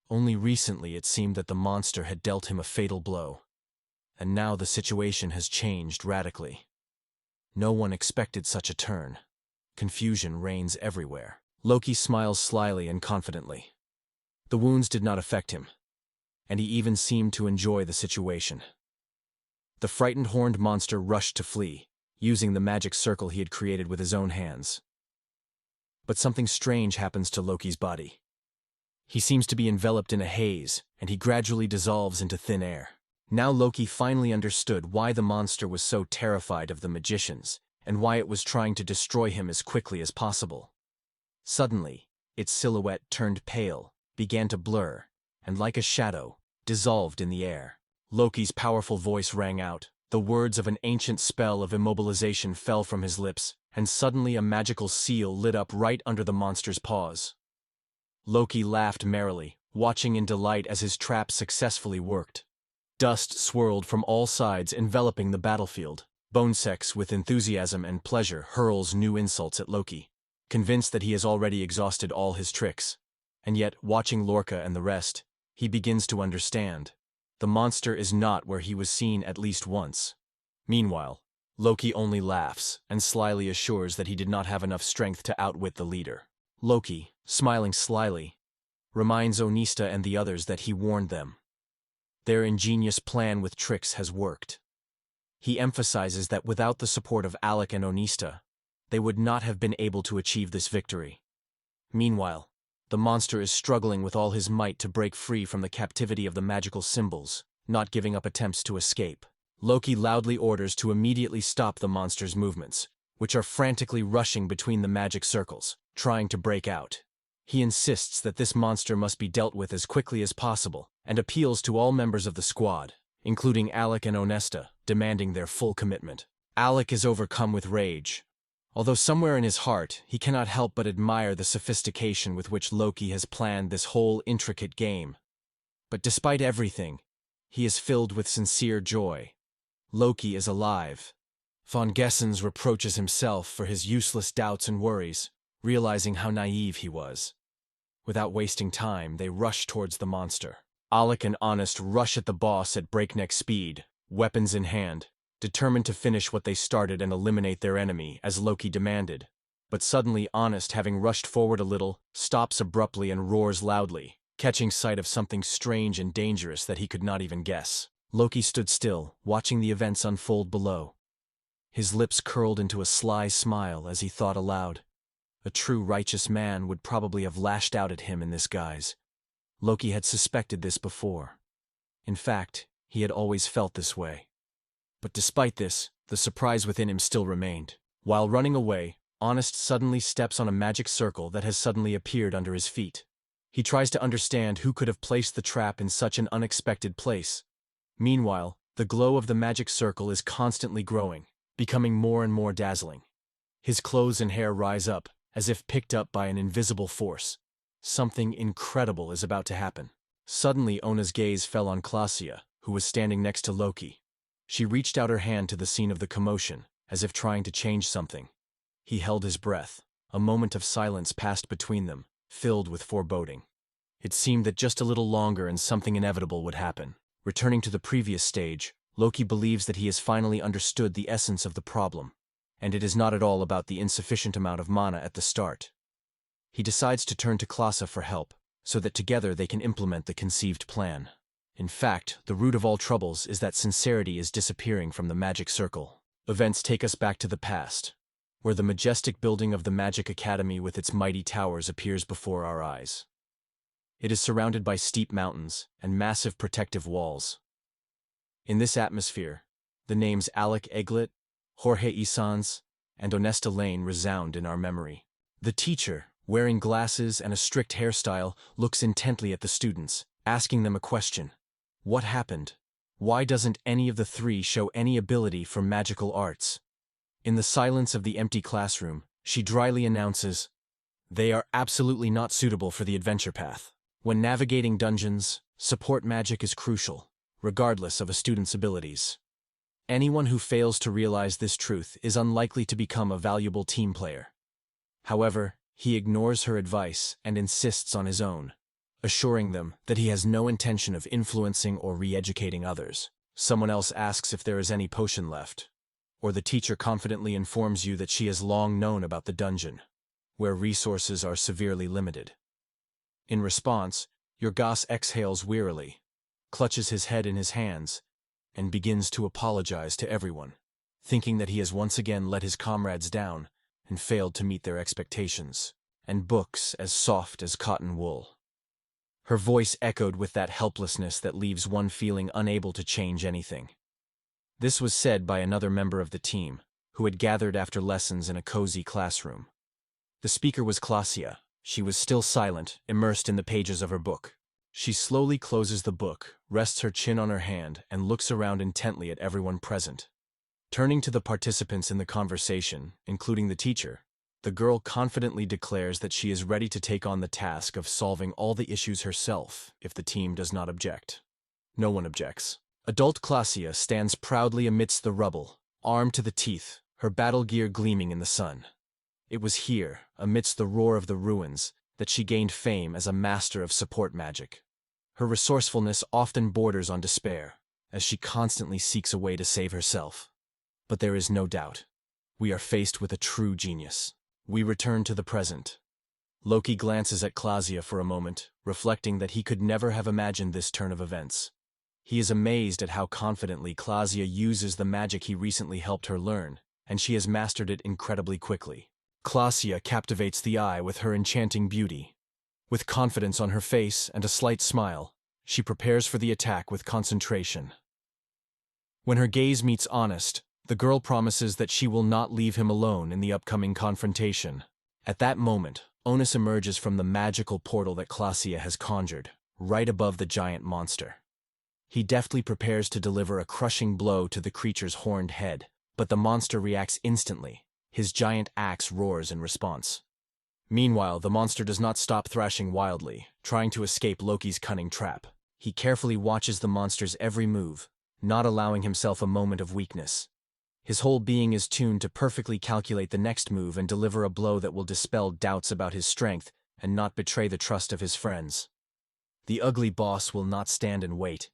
Only recently it seemed that the monster had dealt him a fatal blow, and now the situation has changed radically. No one expected such a turn. Confusion reigns everywhere. Loki smiles slyly and confidently. The wounds did not affect him, and he even seemed to enjoy the situation. The frightened horned monster rushed to flee, using the magic circle he had created with his own hands. But something strange happens to Loki's body. He seems to be enveloped in a haze, and he gradually dissolves into thin air. Now Loki finally understood why the monster was so terrified of the magicians, and why it was trying to destroy him as quickly as possible. Suddenly, its silhouette turned pale, began to blur, and like a shadow, dissolved in the air. Loki's powerful voice rang out. The words of an ancient spell of immobilization fell from his lips, and suddenly a magical seal lit up right under the monster's paws. Loki laughed merrily, watching in delight as his trap successfully worked. Dust swirled from all sides, enveloping the battlefield. Bonesex, with enthusiasm and pleasure, hurls new insults at Loki, convinced that he has already exhausted all his tricks. And yet, watching Lorca and the rest, he begins to understand. The monster is not where he was seen at least once. Meanwhile, Loki only laughs and slyly assures that he did not have enough strength to outwit the leader. Loki, smiling slyly, reminds Onista and the others that he warned them. Their ingenious plan with tricks has worked. He emphasizes that without the support of Alec and Onista, they would not have been able to achieve this victory. Meanwhile, the monster is struggling with all his might to break free from the captivity of the magical symbols, not giving up attempts to escape. Loki loudly orders to immediately stop the monster's movements, which are frantically rushing between the magic circles, trying to break out. He insists that this monster must be dealt with as quickly as possible, and appeals to all members of the squad, including Alec and Onesta, demanding their full commitment. Alec is overcome with rage. Although somewhere in his heart, he cannot help but admire the sophistication with which Loki has planned this whole intricate game. But despite everything, he is filled with sincere joy. Loki is alive. Von Gessens reproaches himself for his useless doubts and worries, realizing how naive he was. Without wasting time, they rush towards the monster. Alec and Honest rush at the boss at breakneck speed, weapons in hand, determined to finish what they started and eliminate their enemy, as Loki demanded. But suddenly Honest, having rushed forward a little, stops abruptly and roars loudly, catching sight of something strange and dangerous that he could not even guess. Loki stood still, watching the events unfold below. His lips curled into a sly smile as he thought aloud. A true righteous man would probably have lashed out at him in this guise. Loki had suspected this before. In fact, he had always felt this way. But despite this, the surprise within him still remained. While running away, Honest suddenly steps on a magic circle that has suddenly appeared under his feet. He tries to understand who could have placed the trap in such an unexpected place. Meanwhile, the glow of the magic circle is constantly growing, becoming more and more dazzling. His clothes and hair rise up, as if picked up by an invisible force. Something incredible is about to happen. Suddenly Ona's gaze fell on Klasia, who was standing next to Loki. She reached out her hand to the scene of the commotion, as if trying to change something. He held his breath. A moment of silence passed between them, filled with foreboding. It seemed that just a little longer and something inevitable would happen. Returning to the previous stage, Loki believes that he has finally understood the essence of the problem, and it is not at all about the insufficient amount of mana at the start. He decides to turn to Klasa for help, so that together they can implement the conceived plan. In fact, the root of all troubles is that sincerity is disappearing from the magic circle. Events take us back to the past, where the majestic building of the Magic Academy with its mighty towers appears before our eyes. It is surrounded by steep mountains and massive protective walls. In this atmosphere, the names Alec Eglet, Jorge Isans, and Onesta Lane resound in our memory. The teacher, wearing glasses and a strict hairstyle, looks intently at the students, asking them a question. What happened? Why doesn't any of the three show any ability for magical arts? In the silence of the empty classroom, she dryly announces, "They are absolutely not suitable for the adventure path. When navigating dungeons, support magic is crucial, regardless of a student's abilities. Anyone who fails to realize this truth is unlikely to become a valuable team player. However, He ignores her advice and insists on his own, assuring them that he has no intention of influencing or re-educating others. Someone else asks if there is any potion left, or the teacher confidently informs you that she has long known about the dungeon, where resources are severely limited. In response, your goss exhales wearily, clutches his head in his hands, and begins to apologize to everyone, thinking that he has once again let his comrades down and failed to meet their expectations, and books as soft as cotton wool. Her voice echoed with that helplessness that leaves one feeling unable to change anything. This was said by another member of the team, who had gathered after lessons in a cozy classroom. The speaker was Klasia. She was still silent, immersed in the pages of her book. She slowly closes the book, rests her chin on her hand, and looks around intently at everyone present. Turning to the participants in the conversation, including the teacher, the girl confidently declares that she is ready to take on the task of solving all the issues herself if the team does not object. No one objects. Adult Klasia stands proudly amidst the rubble, armed to the teeth, her battle gear gleaming in the sun. It was here, amidst the roar of the ruins, that she gained fame as a master of support magic. Her resourcefulness often borders on despair, as she constantly seeks a way to save herself. But there is no doubt. We are faced with a true genius. We return to the present. Loki glances at Klasia for a moment, reflecting that he could never have imagined this turn of events. He is amazed at how confidently Klasia uses the magic he recently helped her learn, and she has mastered it incredibly quickly. Klasia captivates the eye with her enchanting beauty. With confidence on her face and a slight smile, she prepares for the attack with concentration. When her gaze meets Honest, the girl promises that she will not leave him alone in the upcoming confrontation. At that moment, Onus emerges from the magical portal that Klasia has conjured, right above the giant monster. He deftly prepares to deliver a crushing blow to the creature's horned head, but the monster reacts instantly. His giant axe roars in response. Meanwhile, the monster does not stop thrashing wildly, trying to escape Loki's cunning trap. He carefully watches the monster's every move, not allowing himself a moment of weakness. His whole being is tuned to perfectly calculate the next move and deliver a blow that will dispel doubts about his strength and not betray the trust of his friends. The ugly boss will not stand and wait.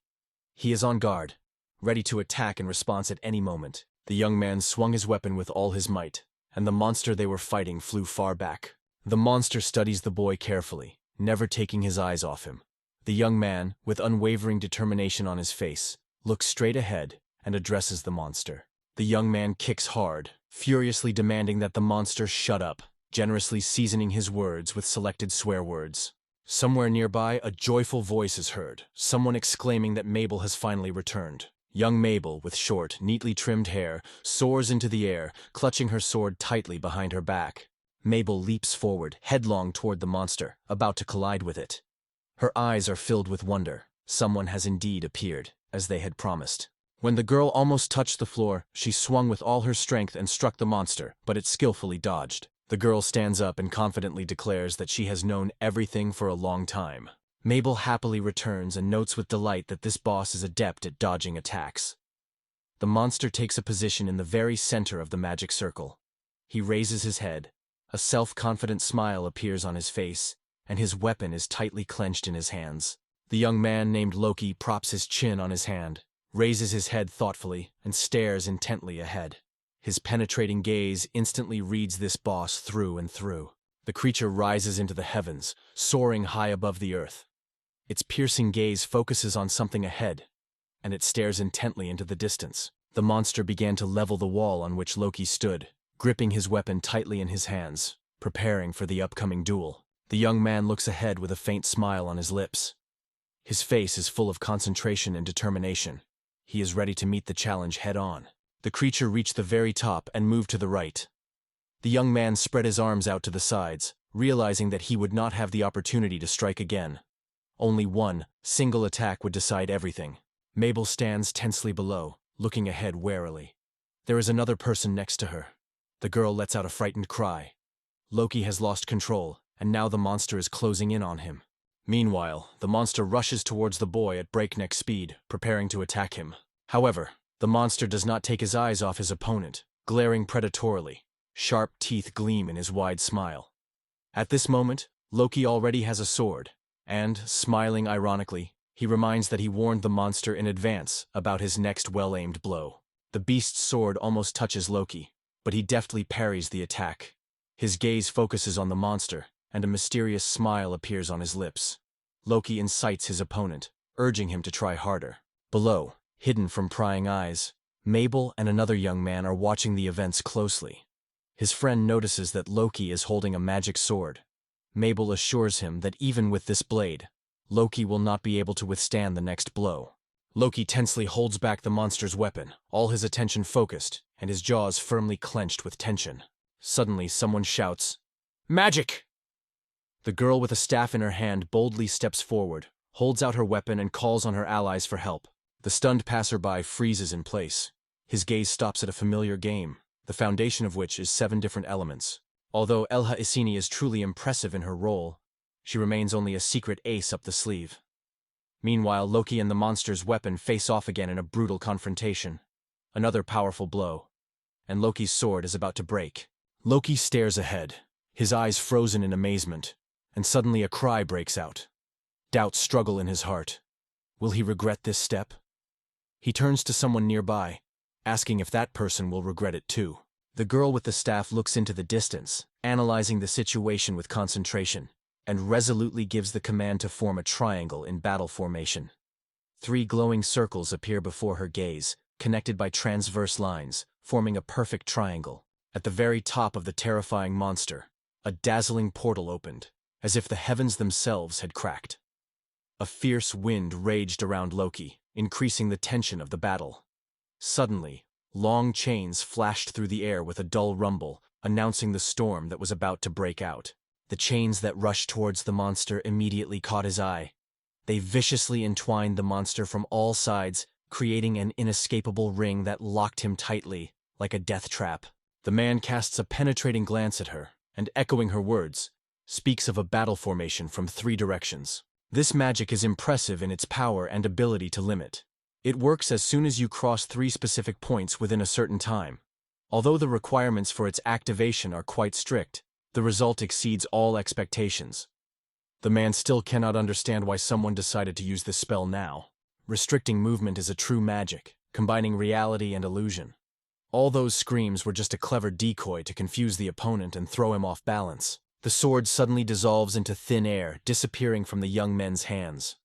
He is on guard, ready to attack in response at any moment. The young man swung his weapon with all his might, and the monster they were fighting flew far back. The monster studies the boy carefully, never taking his eyes off him. The young man, with unwavering determination on his face, looks straight ahead and addresses the monster. The young man kicks hard, furiously demanding that the monster shut up, generously seasoning his words with selected swear words. Somewhere nearby, a joyful voice is heard, someone exclaiming that Mabel has finally returned. Young Mabel, with short, neatly trimmed hair, soars into the air, clutching her sword tightly behind her back. Mabel leaps forward, headlong toward the monster, about to collide with it. Her eyes are filled with wonder. Someone has indeed appeared, as they had promised. When the girl almost touched the floor, she swung with all her strength and struck the monster, but it skillfully dodged. The girl stands up and confidently declares that she has known everything for a long time. Mabel happily returns and notes with delight that this boss is adept at dodging attacks. The monster takes a position in the very center of the magic circle. He raises his head, a self-confident smile appears on his face, and his weapon is tightly clenched in his hands. The young man named Loki props his chin on his hand, raises his head thoughtfully, and stares intently ahead. His penetrating gaze instantly reads this boss through and through. The creature rises into the heavens, soaring high above the earth. Its piercing gaze focuses on something ahead, and it stares intently into the distance. The monster began to level the wall on which Loki stood, gripping his weapon tightly in his hands, preparing for the upcoming duel. The young man looks ahead with a faint smile on his lips. His face is full of concentration and determination. He is ready to meet the challenge head-on. The creature reached the very top and moved to the right. The young man spread his arms out to the sides, realizing that he would not have the opportunity to strike again. Only one single attack would decide everything. Mabel stands tensely below, looking ahead warily. There is another person next to her. The girl lets out a frightened cry. Loki has lost control, and now the monster is closing in on him. Meanwhile, the monster rushes towards the boy at breakneck speed, preparing to attack him. However, the monster does not take his eyes off his opponent, glaring predatorily. Sharp teeth gleam in his wide smile. At this moment, Loki already has a sword, and, smiling ironically, he reminds that he warned the monster in advance about his next well-aimed blow. The beast's sword almost touches Loki, but he deftly parries the attack. His gaze focuses on the monster, and a mysterious smile appears on his lips. Loki incites his opponent, urging him to try harder. Below, hidden from prying eyes, Mabel and another young man are watching the events closely. His friend notices that Loki is holding a magic sword. Mabel assures him that even with this blade, Loki will not be able to withstand the next blow. Loki tensely holds back the monster's weapon, all his attention focused, and his jaws firmly clenched with tension. Suddenly, someone shouts, "Magic!" The girl with a staff in her hand boldly steps forward, holds out her weapon and calls on her allies for help. The stunned passerby freezes in place. His gaze stops at a familiar game, the foundation of which is 7 different elements. Although Elha Isini is truly impressive in her role, she remains only a secret ace up the sleeve. Meanwhile, Loki and the monster's weapon face off again in a brutal confrontation. Another powerful blow, and Loki's sword is about to break. Loki stares ahead, his eyes frozen in amazement, and suddenly a cry breaks out. Doubts struggle in his heart. Will he regret this step? He turns to someone nearby, asking if that person will regret it too. The girl with the staff looks into the distance, analyzing the situation with concentration, and resolutely gives the command to form a triangle in battle formation. 3 glowing circles appear before her gaze, connected by transverse lines, forming a perfect triangle. At the very top of the terrifying monster, a dazzling portal opened, as if the heavens themselves had cracked. A fierce wind raged around Loki, increasing the tension of the battle. Suddenly, long chains flashed through the air with a dull rumble, announcing the storm that was about to break out. The chains that rushed towards the monster immediately caught his eye. They viciously entwined the monster from all sides, creating an inescapable ring that locked him tightly, like a death trap. The man casts a penetrating glance at her, and echoing her words, speaks of a battle formation from 3 directions. This magic is impressive in its power and ability to limit. It works as soon as you cross 3 specific points within a certain time. Although the requirements for its activation are quite strict, the result exceeds all expectations. The man still cannot understand why someone decided to use this spell now. Restricting movement is a true magic, combining reality and illusion. All those screams were just a clever decoy to confuse the opponent and throw him off balance. The sword suddenly dissolves into thin air, disappearing from the young men's hands.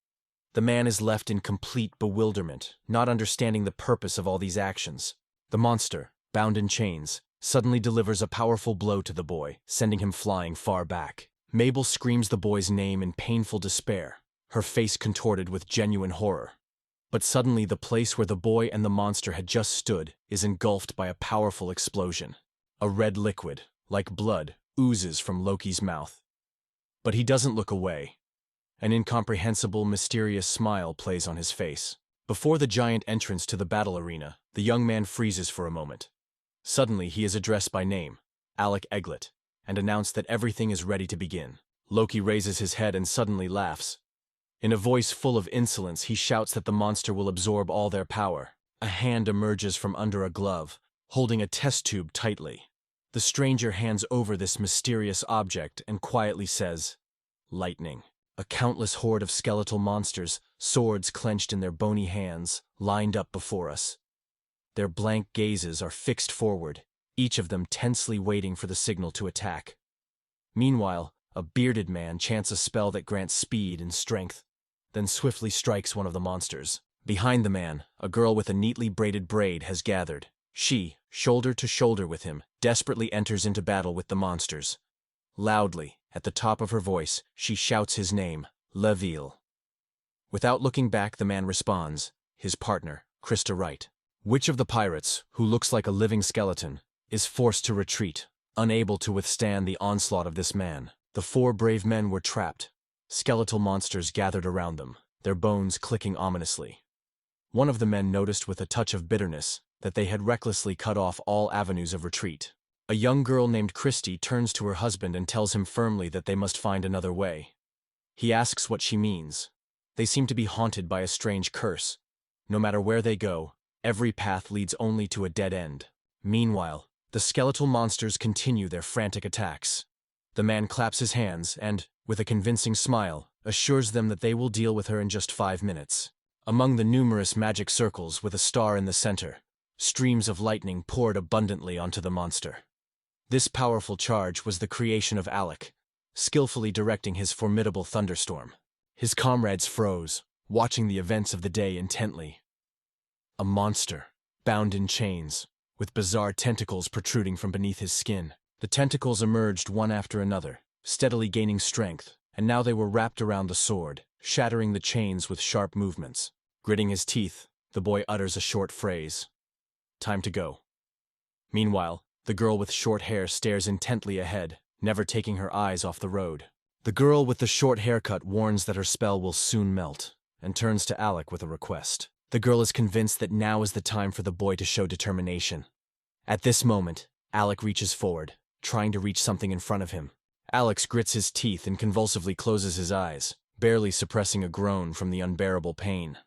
The man is left in complete bewilderment, not understanding the purpose of all these actions. The monster, bound in chains, suddenly delivers a powerful blow to the boy, sending him flying far back. Mabel screams the boy's name in painful despair, her face contorted with genuine horror. But suddenly the place where the boy and the monster had just stood is engulfed by a powerful explosion. A red liquid, like blood, oozes from Loki's mouth. But he doesn't look away. An incomprehensible, mysterious smile plays on his face. Before the giant entrance to the battle arena, the young man freezes for a moment. Suddenly he is addressed by name, Alec Eglet, and announced that everything is ready to begin. Loki raises his head and suddenly laughs. In a voice full of insolence, he shouts that the monster will absorb all their power. A hand emerges from under a glove, holding a test tube tightly. The stranger hands over this mysterious object and quietly says, "Lightning." A countless horde of skeletal monsters, swords clenched in their bony hands, lined up before us. Their blank gazes are fixed forward, each of them tensely waiting for the signal to attack. Meanwhile, a bearded man chants a spell that grants speed and strength, then swiftly strikes one of the monsters. Behind the man, a girl with a neatly braided braid has gathered. She, shoulder to shoulder with him, desperately enters into battle with the monsters. Loudly, at the top of her voice, she shouts his name, Leville. Without looking back, the man responds, his partner, Krista Wright. Which of the pirates, who looks like a living skeleton, is forced to retreat, unable to withstand the onslaught of this man? The 4 brave men were trapped. Skeletal monsters gathered around them, their bones clicking ominously. One of the men noticed with a touch of bitterness that they had recklessly cut off all avenues of retreat. A young girl named Christy turns to her husband and tells him firmly that they must find another way. He asks what she means. They seem to be haunted by a strange curse. No matter where they go, every path leads only to a dead end. Meanwhile, the skeletal monsters continue their frantic attacks. The man claps his hands and, with a convincing smile, assures them that they will deal with her in just 5 minutes. Among the numerous magic circles with a star in the center, streams of lightning poured abundantly onto the monster. This powerful charge was the creation of Alec, skillfully directing his formidable thunderstorm. His comrades froze, watching the events of the day intently. A monster, bound in chains, with bizarre tentacles protruding from beneath his skin. The tentacles emerged one after another, steadily gaining strength, and now they were wrapped around the sword, shattering the chains with sharp movements. Gritting his teeth, the boy utters a short phrase. Time to go. Meanwhile, the girl with short hair stares intently ahead, never taking her eyes off the road. The girl with the short haircut warns that her spell will soon melt, and turns to Alec with a request. The girl is convinced that now is the time for the boy to show determination. At this moment, Alec reaches forward, trying to reach something in front of him. Alex grits his teeth and convulsively closes his eyes, barely suppressing a groan from the unbearable pain.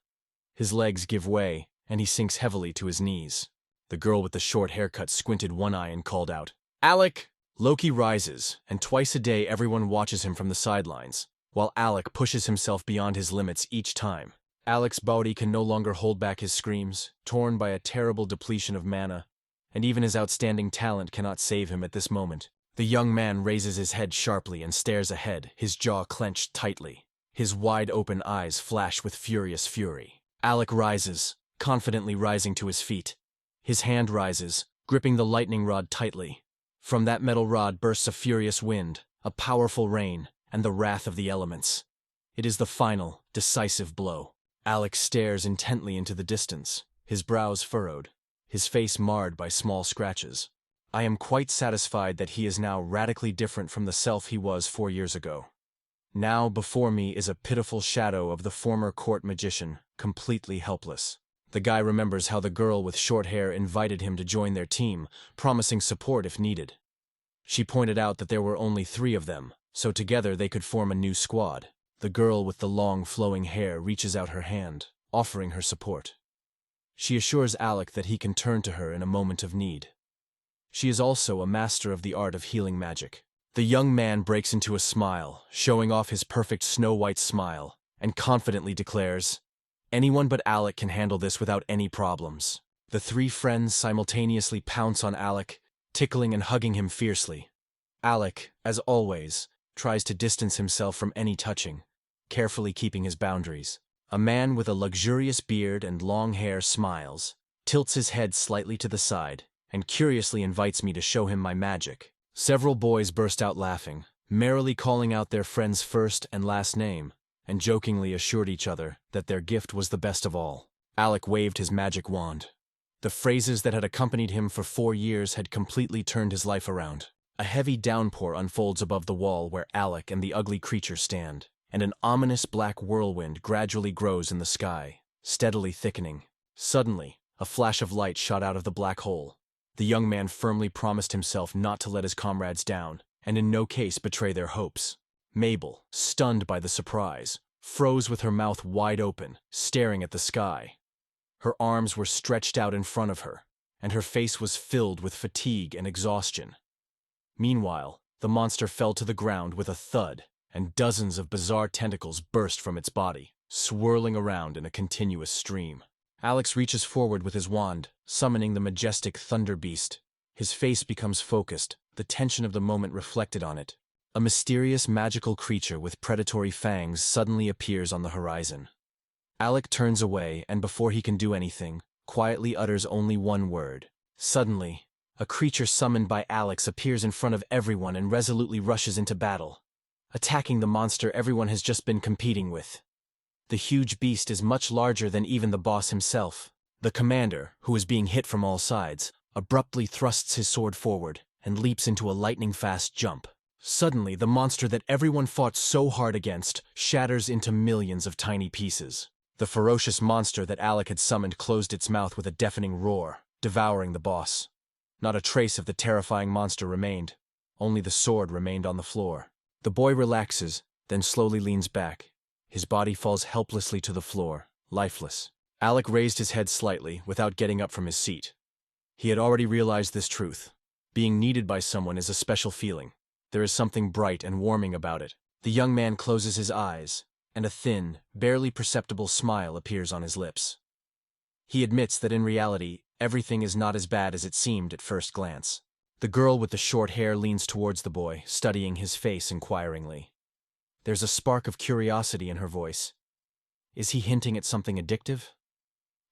His legs give way, and he sinks heavily to his knees. The girl with the short haircut squinted one eye and called out, "Alec!" Loki rises, and twice a day everyone watches him from the sidelines, while Alec pushes himself beyond his limits each time. Alec's body can no longer hold back his screams, torn by a terrible depletion of mana, and even his outstanding talent cannot save him at this moment. The young man raises his head sharply and stares ahead, his jaw clenched tightly. His wide-open eyes flash with furious fury. Alec rises, confidently rising to his feet. His hand rises, gripping the lightning rod tightly. From that metal rod bursts a furious wind, a powerful rain, and the wrath of the elements. It is the final, decisive blow. Alec stares intently into the distance, his brows furrowed, his face marred by small scratches. I am quite satisfied that he is now radically different from the self he was 4 years ago. Now before me is a pitiful shadow of the former court magician, completely helpless. The guy remembers how the girl with short hair invited him to join their team, promising support if needed. She pointed out that there were only 3 of them, so together they could form a new squad. The girl with the long flowing hair reaches out her hand, offering her support. She assures Alec that he can turn to her in a moment of need. She is also a master of the art of healing magic. The young man breaks into a smile, showing off his perfect snow-white smile, and confidently declares, "Anyone but Alec can handle this without any problems." The 3 friends simultaneously pounce on Alec, tickling and hugging him fiercely. Alec, as always, tries to distance himself from any touching, carefully keeping his boundaries. A man with a luxurious beard and long hair smiles, tilts his head slightly to the side, and curiously invites me to show him my magic. Several boys burst out laughing, merrily calling out their friend's first and last name, and jokingly assured each other that their gift was the best of all. Alec waved his magic wand. The phrases that had accompanied him for 4 years had completely turned his life around. A heavy downpour unfolds above the wall where Alec and the ugly creature stand, and an ominous black whirlwind gradually grows in the sky, steadily thickening. Suddenly, a flash of light shot out of the black hole. The young man firmly promised himself not to let his comrades down, and in no case betray their hopes. Mabel, stunned by the surprise, froze with her mouth wide open, staring at the sky. Her arms were stretched out in front of her, and her face was filled with fatigue and exhaustion. Meanwhile, the monster fell to the ground with a thud, and dozens of bizarre tentacles burst from its body, swirling around in a continuous stream. Alex reaches forward with his wand, summoning the majestic thunder beast. His face becomes focused, the tension of the moment reflected on it. A mysterious magical creature with predatory fangs suddenly appears on the horizon. Alec turns away and before he can do anything, quietly utters only one word. Suddenly, a creature summoned by Alex appears in front of everyone and resolutely rushes into battle, attacking the monster everyone has just been competing with. The huge beast is much larger than even the boss himself. The commander, who is being hit from all sides, abruptly thrusts his sword forward and leaps into a lightning-fast jump. Suddenly, the monster that everyone fought so hard against shatters into millions of tiny pieces. The ferocious monster that Alec had summoned closed its mouth with a deafening roar, devouring the boss. Not a trace of the terrifying monster remained. Only the sword remained on the floor. The boy relaxes, then slowly leans back. His body falls helplessly to the floor, lifeless. Alec raised his head slightly, without getting up from his seat. He had already realized this truth. Being needed by someone is a special feeling. There is something bright and warming about it. The young man closes his eyes, and a thin, barely perceptible smile appears on his lips. He admits that in reality, everything is not as bad as it seemed at first glance. The girl with the short hair leans towards the boy, studying his face inquiringly. There's a spark of curiosity in her voice. Is he hinting at something addictive?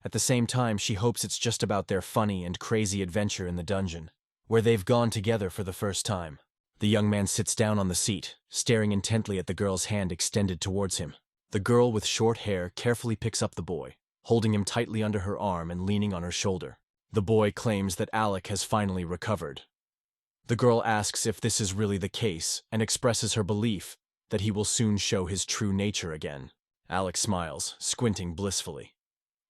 At the same time, she hopes it's just about their funny and crazy adventure in the dungeon, where they've gone together for the first time. The young man sits down on the seat, staring intently at the girl's hand extended towards him. The girl with short hair carefully picks up the boy, holding him tightly under her arm and leaning on her shoulder. The boy claims that Alec has finally recovered. The girl asks if this is really the case and expresses her belief that he will soon show his true nature again. Alec smiles, squinting blissfully.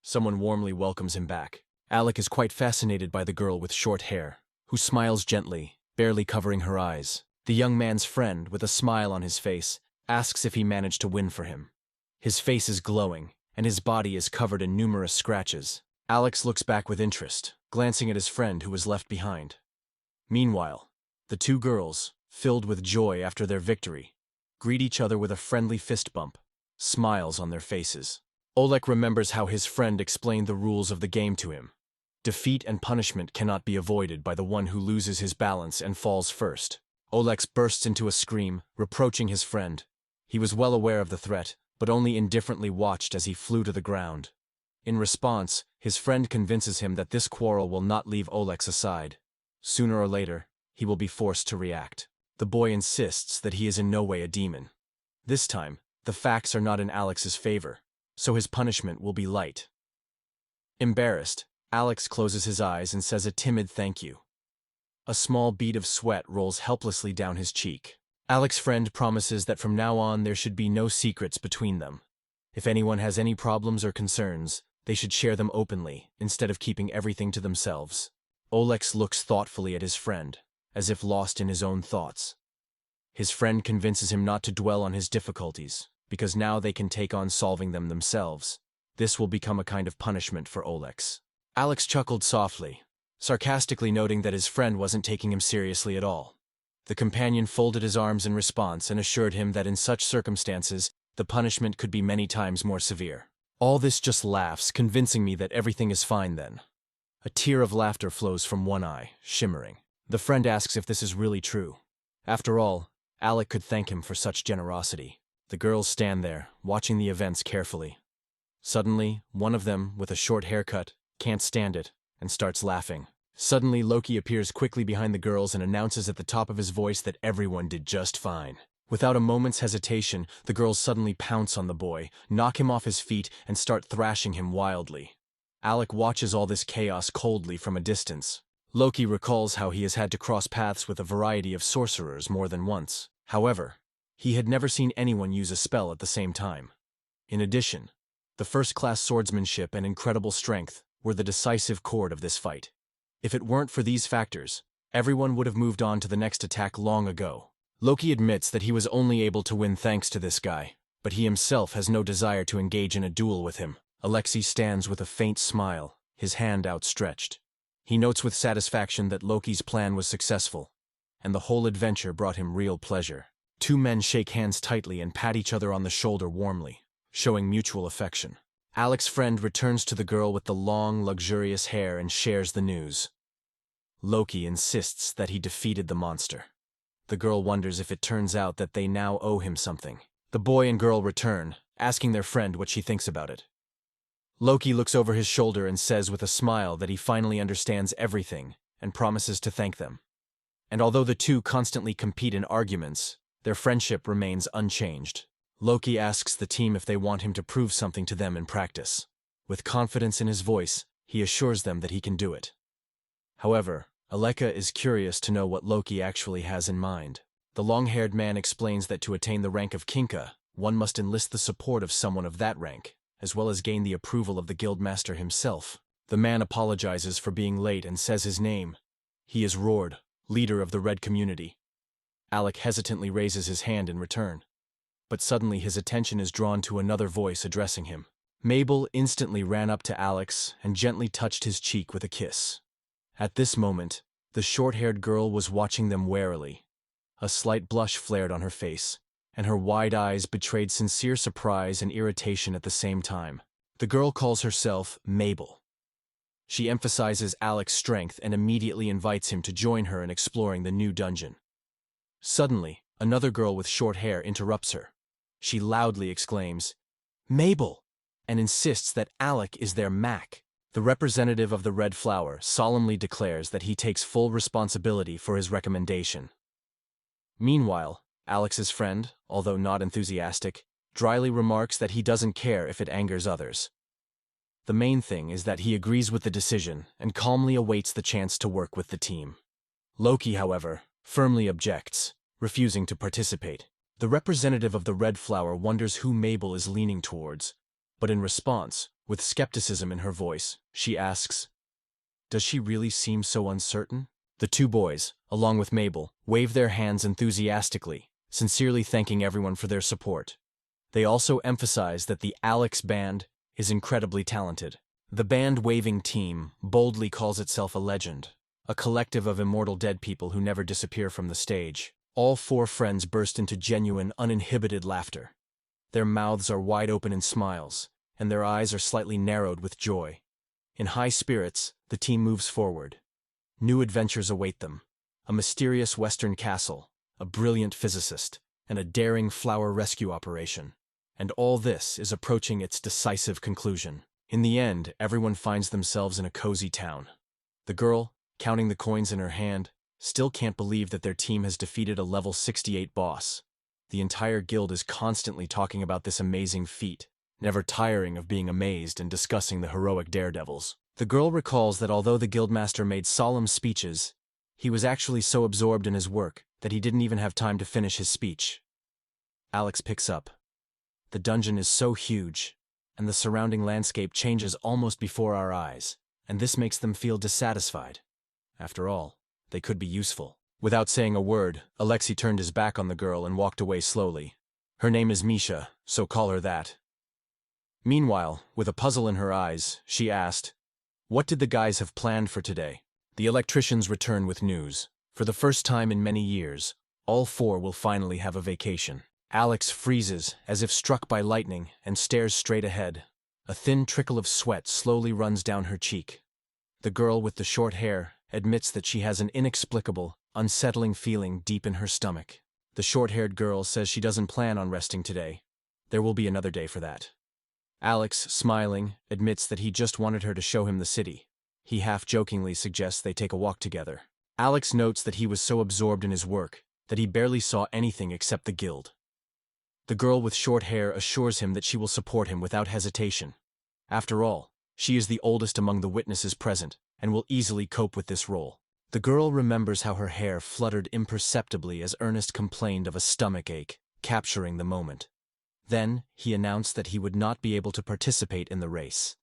Someone warmly welcomes him back. Alec is quite fascinated by the girl with short hair, who smiles gently, barely covering her eyes. The young man's friend, with a smile on his face, asks if he managed to win for him. His face is glowing, and his body is covered in numerous scratches. Alex looks back with interest, glancing at his friend who was left behind. Meanwhile, the two girls, filled with joy after their victory, greet each other with a friendly fist bump, smiles on their faces. Oleg remembers how his friend explained the rules of the game to him. Defeat and punishment cannot be avoided by the one who loses his balance and falls first. Oleg bursts into a scream, reproaching his friend. He was well aware of the threat, but only indifferently watched as he flew to the ground. In response, his friend convinces him that this quarrel will not leave Oleg's aside. Sooner or later, he will be forced to react. The boy insists that he is in no way a demon. This time, the facts are not in Alex's favor, so his punishment will be light. Embarrassed, Alex closes his eyes and says a timid thank you. A small bead of sweat rolls helplessly down his cheek. Alex's friend promises that from now on there should be no secrets between them. If anyone has any problems or concerns, they should share them openly, instead of keeping everything to themselves. Olex looks thoughtfully at his friend, as if lost in his own thoughts. His friend convinces him not to dwell on his difficulties, because now they can take on solving them themselves. This will become a kind of punishment for Olex. Alex chuckled softly, sarcastically noting that his friend wasn't taking him seriously at all. The companion folded his arms in response and assured him that in such circumstances, the punishment could be many times more severe. All this just laughs, convincing me that everything is fine then. A tear of laughter flows from one eye, shimmering. The friend asks if this is really true. After all, Alec could thank him for such generosity. The girls stand there, watching the events carefully. Suddenly, one of them, with a short haircut, can't stand it, and starts laughing. Suddenly, Loki appears quickly behind the girls and announces at the top of his voice that everyone did just fine. Without a moment's hesitation, the girls suddenly pounce on the boy, knock him off his feet, and start thrashing him wildly. Alec watches all this chaos coldly from a distance. Loki recalls how he has had to cross paths with a variety of sorcerers more than once. However, he had never seen anyone use a spell at the same time. In addition, the first-class swordsmanship and incredible strength were the decisive chord of this fight. If it weren't for these factors, everyone would have moved on to the next attack long ago. Loki admits that he was only able to win thanks to this guy, but he himself has no desire to engage in a duel with him. Alexei stands with a faint smile, his hand outstretched. He notes with satisfaction that Loki's plan was successful, and the whole adventure brought him real pleasure. Two men shake hands tightly and pat each other on the shoulder warmly, showing mutual affection. Alex's friend returns to the girl with the long, luxurious hair and shares the news. Loki insists that he defeated the monster. The girl wonders if it turns out that they now owe him something. The boy and girl return, asking their friend what she thinks about it. Loki looks over his shoulder and says with a smile that he finally understands everything and promises to thank them. And although the two constantly compete in arguments, their friendship remains unchanged. Loki asks the team if they want him to prove something to them in practice. With confidence in his voice, he assures them that he can do it. However, Aleka is curious to know what Loki actually has in mind. The long-haired man explains that to attain the rank of Kinka, one must enlist the support of someone of that rank, as well as gain the approval of the guildmaster himself. The man apologizes for being late and says his name. He is Rord, leader of the Red community. Alec hesitantly raises his hand in return, but suddenly his attention is drawn to another voice addressing him. Mabel instantly ran up to Alex and gently touched his cheek with a kiss. At this moment, the short-haired girl was watching them warily, A slight blush flared on her face, and her wide eyes betrayed sincere surprise and irritation at the same time. The girl calls herself Mabel. She emphasizes Alex's strength and immediately invites him to join her in exploring the new dungeon. Suddenly, another girl with short hair interrupts her. She loudly exclaims, "Mabel!" and insists that Alec is their Mac. The representative of the Red Flower solemnly declares that he takes full responsibility for his recommendation. Meanwhile, Alex's friend, although not enthusiastic, dryly remarks that he doesn't care if it angers others. The main thing is that he agrees with the decision and calmly awaits the chance to work with the team. Loki, however, firmly objects, refusing to participate. The representative of the Red Flower wonders who Mabel is leaning towards, but in response, with skepticism in her voice, she asks, "Does she really seem so uncertain?" The two boys, along with Mabel, wave their hands enthusiastically, sincerely thanking everyone for their support. They also emphasize that the Alex Band is incredibly talented. The band-waving team boldly calls itself a legend, a collective of immortal dead people who never disappear from the stage. All four friends burst into genuine, uninhibited laughter. Their mouths are wide open in smiles, and their eyes are slightly narrowed with joy. In high spirits, the team moves forward. New adventures await them: a mysterious western castle, a brilliant physicist, and a daring flower rescue operation. And all this is approaching its decisive conclusion. In the end, everyone finds themselves in a cozy town. The girl, counting the coins in her hand, still can't believe that their team has defeated a level 68 boss. The entire guild is constantly talking about this amazing feat, never tiring of being amazed and discussing the heroic daredevils. The girl recalls that although the guildmaster made solemn speeches, he was actually so absorbed in his work that he didn't even have time to finish his speech. Alex picks up. The dungeon is so huge, and the surrounding landscape changes almost before our eyes, and this makes them feel dissatisfied. After all, they could be useful. Without saying a word, Alexei turned his back on the girl and walked away slowly. Her name is Misha, so call her that. Meanwhile, with a puzzle in her eyes, she asked, "What did the guys have planned for today?" The electricians return with news. For the first time in many years, all four will finally have a vacation. Alex freezes, as if struck by lightning, and stares straight ahead. A thin trickle of sweat slowly runs down her cheek. The girl with the short hair admits that she has an inexplicable, unsettling feeling deep in her stomach. The short-haired girl says she doesn't plan on resting today. There will be another day for that. Alex, smiling, admits that he just wanted her to show him the city. He half-jokingly suggests they take a walk together. Alex notes that he was so absorbed in his work that he barely saw anything except the guild. The girl with short hair assures him that she will support him without hesitation. After all, she is the oldest among the witnesses present and will easily cope with this role. The girl remembers how her hair fluttered imperceptibly as Ernest complained of a stomach ache, capturing the moment. Then, he announced that he would not be able to participate in the race.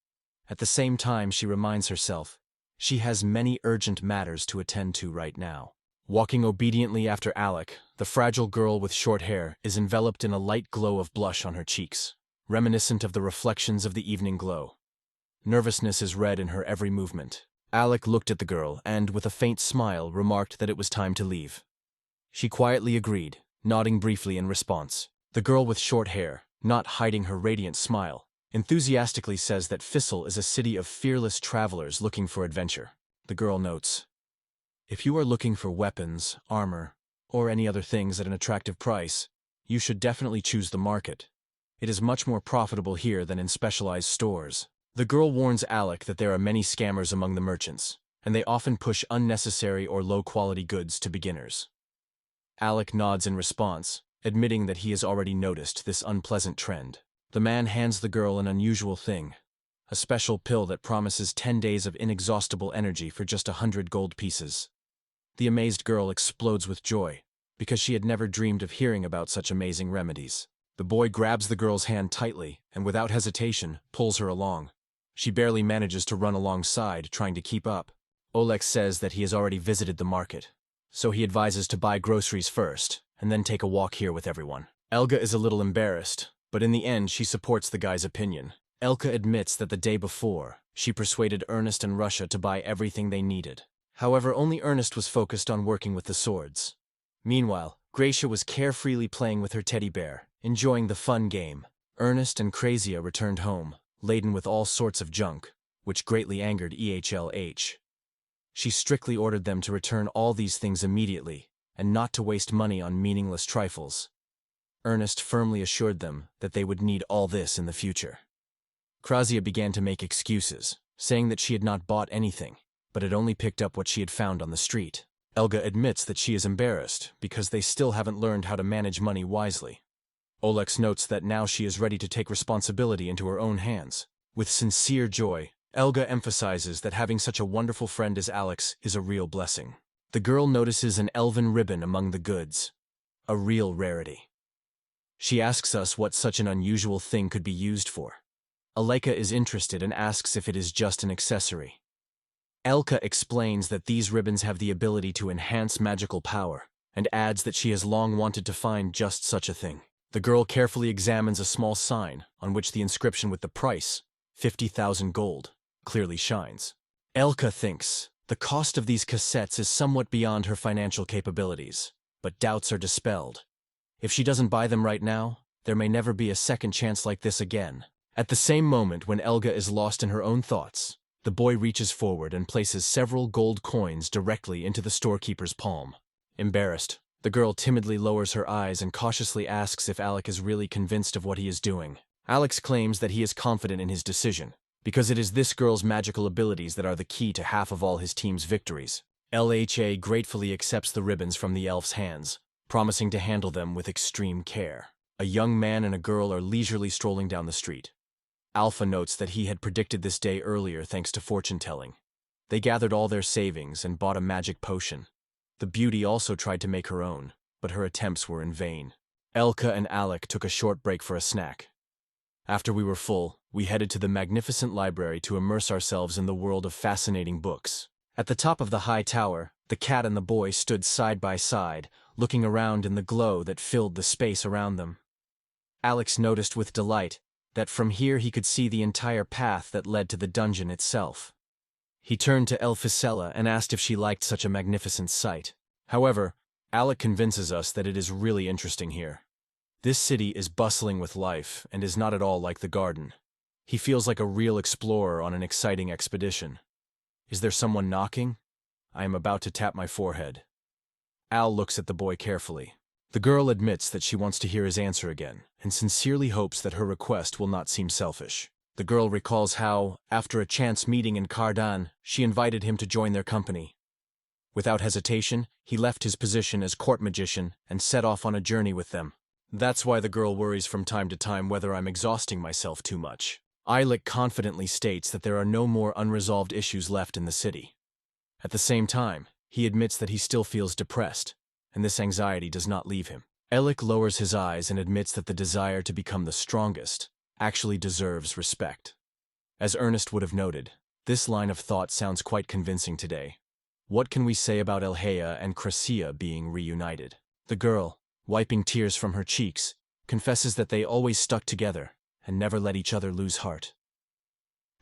At the same time, she reminds herself, she has many urgent matters to attend to right now. Walking obediently after Alec, the fragile girl with short hair is enveloped in a light glow of blush on her cheeks, reminiscent of the reflections of the evening glow. Nervousness is read in her every movement. Alec looked at the girl and, with a faint smile, remarked that it was time to leave. She quietly agreed, nodding briefly in response. The girl with short hair, not hiding her radiant smile, enthusiastically says that Fissel is a city of fearless travelers looking for adventure. The girl notes, "If you are looking for weapons, armor, or any other things at an attractive price, you should definitely choose the market. It is much more profitable here than in specialized stores." The girl warns Alec that there are many scammers among the merchants, and they often push unnecessary or low-quality goods to beginners. Alec nods in response, admitting that he has already noticed this unpleasant trend. The man hands the girl an unusual thing, a special pill that promises 10 days of inexhaustible energy for just 100 gold pieces. The amazed girl explodes with joy, because she had never dreamed of hearing about such amazing remedies. The boy grabs the girl's hand tightly and without hesitation pulls her along. She barely manages to run alongside, trying to keep up. Oleg says that he has already visited the market, so he advises to buy groceries first, and then take a walk here with everyone. Elga is a little embarrassed, but in the end she supports the guy's opinion. Elka admits that the day before, she persuaded Ernest and Russia to buy everything they needed. However, only Ernest was focused on working with the swords. Meanwhile, Gracia was carefreely playing with her teddy bear, enjoying the fun game. Ernest and Crazia returned home, laden with all sorts of junk, which greatly angered EHLH. She strictly ordered them to return all these things immediately, and not to waste money on meaningless trifles. Ernest firmly assured them that they would need all this in the future. Crazia began to make excuses, saying that she had not bought anything, but had only picked up what she had found on the street. Elga admits that she is embarrassed because they still haven't learned how to manage money wisely. Olex notes that now she is ready to take responsibility into her own hands. With sincere joy, Elga emphasizes that having such a wonderful friend as Alex is a real blessing. The girl notices an elven ribbon among the goods, a real rarity. She asks us what such an unusual thing could be used for. Aleka is interested and asks if it is just an accessory. Elka explains that these ribbons have the ability to enhance magical power, and adds that she has long wanted to find just such a thing. The girl carefully examines a small sign on which the inscription with the price, 50,000 gold, clearly shines. Elka thinks the cost of these cassettes is somewhat beyond her financial capabilities, but doubts are dispelled. If she doesn't buy them right now, there may never be a second chance like this again. At the same moment when Elga is lost in her own thoughts, the boy reaches forward and places several gold coins directly into the storekeeper's palm. Embarrassed, the girl timidly lowers her eyes and cautiously asks if Alec is really convinced of what he is doing. Alex claims that he is confident in his decision, because it is this girl's magical abilities that are the key to half of all his team's victories. LHA gratefully accepts the ribbons from the elf's hands, promising to handle them with extreme care. A young man and a girl are leisurely strolling down the street. Alpha notes that he had predicted this day earlier thanks to fortune-telling. They gathered all their savings and bought a magic potion. The beauty also tried to make her own, but her attempts were in vain. Elka and Alec took a short break for a snack. After we were full, we headed to the magnificent library to immerse ourselves in the world of fascinating books. At the top of the high tower, the cat and the boy stood side by side, looking around in the glow that filled the space around them. Alex noticed with delight that from here he could see the entire path that led to the dungeon itself. He turned to Elficella and asked if she liked such a magnificent sight. However, Alec convinces us that it is really interesting here. This city is bustling with life and is not at all like the garden. He feels like a real explorer on an exciting expedition. Is there someone knocking? I am about to tap my forehead. Al looks at the boy carefully. The girl admits that she wants to hear his answer again, and sincerely hopes that her request will not seem selfish. The girl recalls how, after a chance meeting in Cardan, she invited him to join their company. Without hesitation, he left his position as court magician and set off on a journey with them. That's why the girl worries from time to time whether I'm exhausting myself too much. Eilek confidently states that there are no more unresolved issues left in the city. At the same time, he admits that he still feels depressed, and this anxiety does not leave him. Elik lowers his eyes and admits that the desire to become the strongest actually deserves respect. As Ernest would have noted, this line of thought sounds quite convincing today. What can we say about Elhea and Crescia being reunited? The girl, wiping tears from her cheeks, confesses that they always stuck together and never let each other lose heart.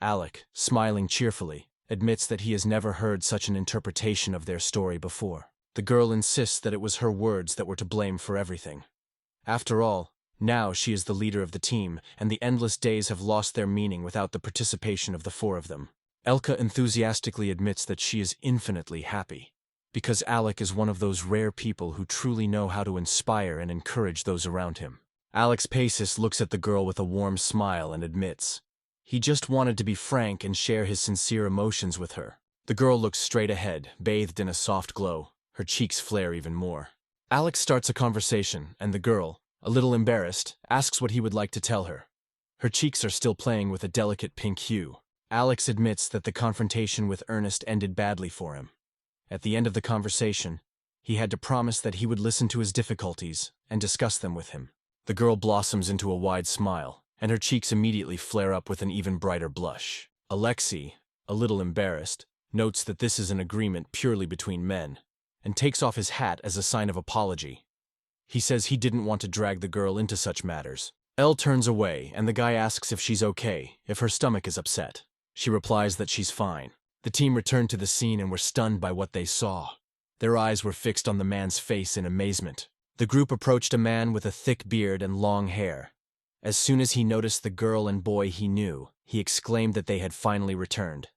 Alec, smiling cheerfully, admits that he has never heard such an interpretation of their story before. The girl insists that it was her words that were to blame for everything. After all, now she is the leader of the team, and the endless days have lost their meaning without the participation of the four of them. Elka enthusiastically admits that she is infinitely happy, because Alec is one of those rare people who truly know how to inspire and encourage those around him. Alex Pacis looks at the girl with a warm smile and admits he just wanted to be frank and share his sincere emotions with her. The girl looks straight ahead, bathed in a soft glow. Her cheeks flare even more. Alex starts a conversation, and the girl, a little embarrassed, asks what he would like to tell her. Her cheeks are still playing with a delicate pink hue. Alex admits that the confrontation with Ernest ended badly for him. At the end of the conversation, he had to promise that he would listen to his difficulties and discuss them with him. The girl blossoms into a wide smile, and her cheeks immediately flare up with an even brighter blush. Alexei, a little embarrassed, notes that this is an agreement purely between men, and takes off his hat as a sign of apology. He says he didn't want to drag the girl into such matters. Elle turns away, and the guy asks if she's okay, if her stomach is upset. She replies that she's fine. The team returned to the scene and were stunned by what they saw. Their eyes were fixed on the man's face in amazement. The group approached a man with a thick beard and long hair. As soon as he noticed the girl and boy he knew, he exclaimed that they had finally returned.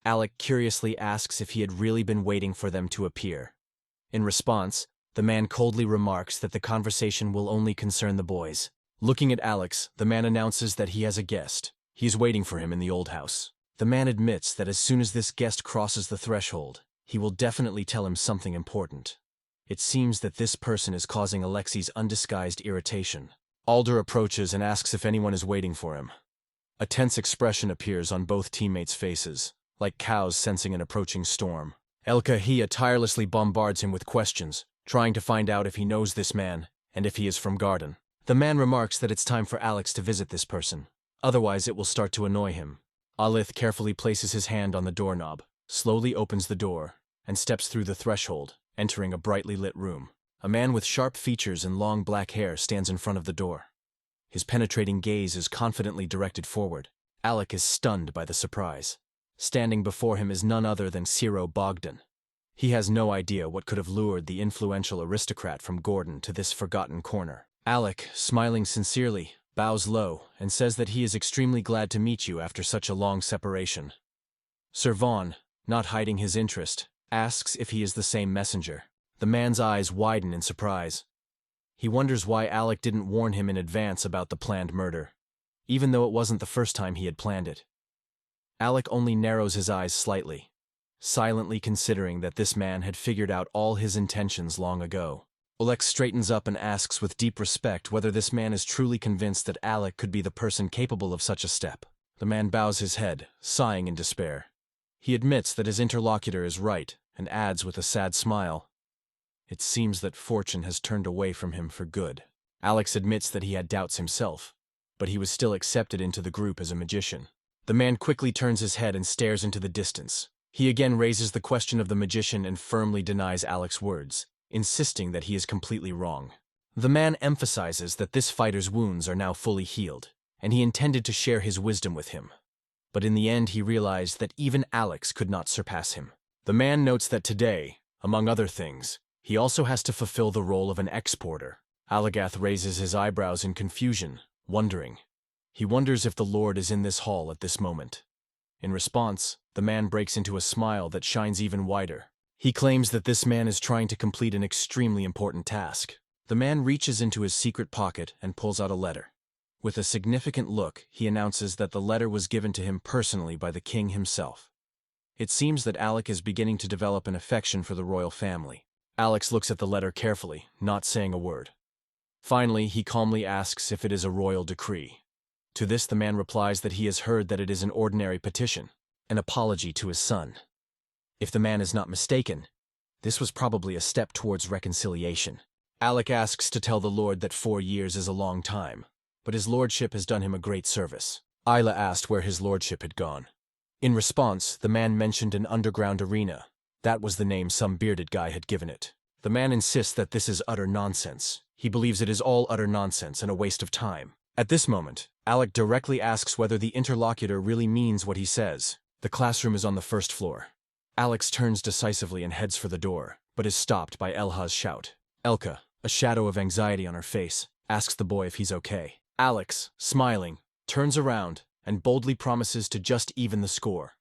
Alec curiously asks if he had really been waiting for them to appear. In response, the man coldly remarks that the conversation will only concern the boys. Looking at Alex, the man announces that he has a guest. He is waiting for him in the old house. The man admits that as soon as this guest crosses the threshold, he will definitely tell him something important. It seems that this person is causing Alexi's undisguised irritation. Alder approaches and asks if anyone is waiting for him. A tense expression appears on both teammates' faces, like cows sensing an approaching storm. El-Kahia tirelessly bombards him with questions, trying to find out if he knows this man, and if he is from Garden. The man remarks that it's time for Alex to visit this person. Otherwise, it will start to annoy him. Alith carefully places his hand on the doorknob, slowly opens the door, and steps through the threshold, entering a brightly lit room. A man with sharp features and long black hair stands in front of the door. His penetrating gaze is confidently directed forward. Alec is stunned by the surprise. Standing before him is none other than Ciro Bogdan. He has no idea what could have lured the influential aristocrat from Gordon to this forgotten corner. Alec, smiling sincerely, bows low and says that he is extremely glad to meet you after such a long separation. Sir Vaughn, not hiding his interest, asks if he is the same messenger. The man's eyes widen in surprise. He wonders why Alec didn't warn him in advance about the planned murder, even though it wasn't the first time he had planned it. Alec only narrows his eyes slightly, silently considering that this man had figured out all his intentions long ago. Oleg straightens up and asks with deep respect whether this man is truly convinced that Alec could be the person capable of such a step. The man bows his head, sighing in despair. He admits that his interlocutor is right, and adds with a sad smile, "It seems that fortune has turned away from him for good." Alex admits that he had doubts himself, but he was still accepted into the group as a magician. The man quickly turns his head and stares into the distance. He again raises the question of the magician and firmly denies Alex's words, insisting that he is completely wrong. The man emphasizes that this fighter's wounds are now fully healed, and he intended to share his wisdom with him. But in the end he realized that even Alex could not surpass him. The man notes that today, among other things, he also has to fulfill the role of an exporter. Alagath raises his eyebrows in confusion, wondering. He wonders if the Lord is in this hall at this moment. In response, the man breaks into a smile that shines even wider. He claims that this man is trying to complete an extremely important task. The man reaches into his secret pocket and pulls out a letter. With a significant look, he announces that the letter was given to him personally by the king himself. It seems that Alec is beginning to develop an affection for the royal family. Alex looks at the letter carefully, not saying a word. Finally, he calmly asks if it is a royal decree. To this, the man replies that he has heard that it is an ordinary petition, an apology to his son. If the man is not mistaken, this was probably a step towards reconciliation. Alec asks to tell the Lord that 4 years is a long time, but his lordship has done him a great service. Isla asked where his lordship had gone. In response, the man mentioned an underground arena. That was the name some bearded guy had given it. The man insists that this is utter nonsense. He believes it is all utter nonsense and a waste of time. At this moment, Alec directly asks whether the interlocutor really means what he says. The classroom is on the first floor. Alex turns decisively and heads for the door, but is stopped by Elha's shout. Elka, a shadow of anxiety on her face, asks the boy if he's okay. Alex, smiling, turns around and boldly promises to just even the score.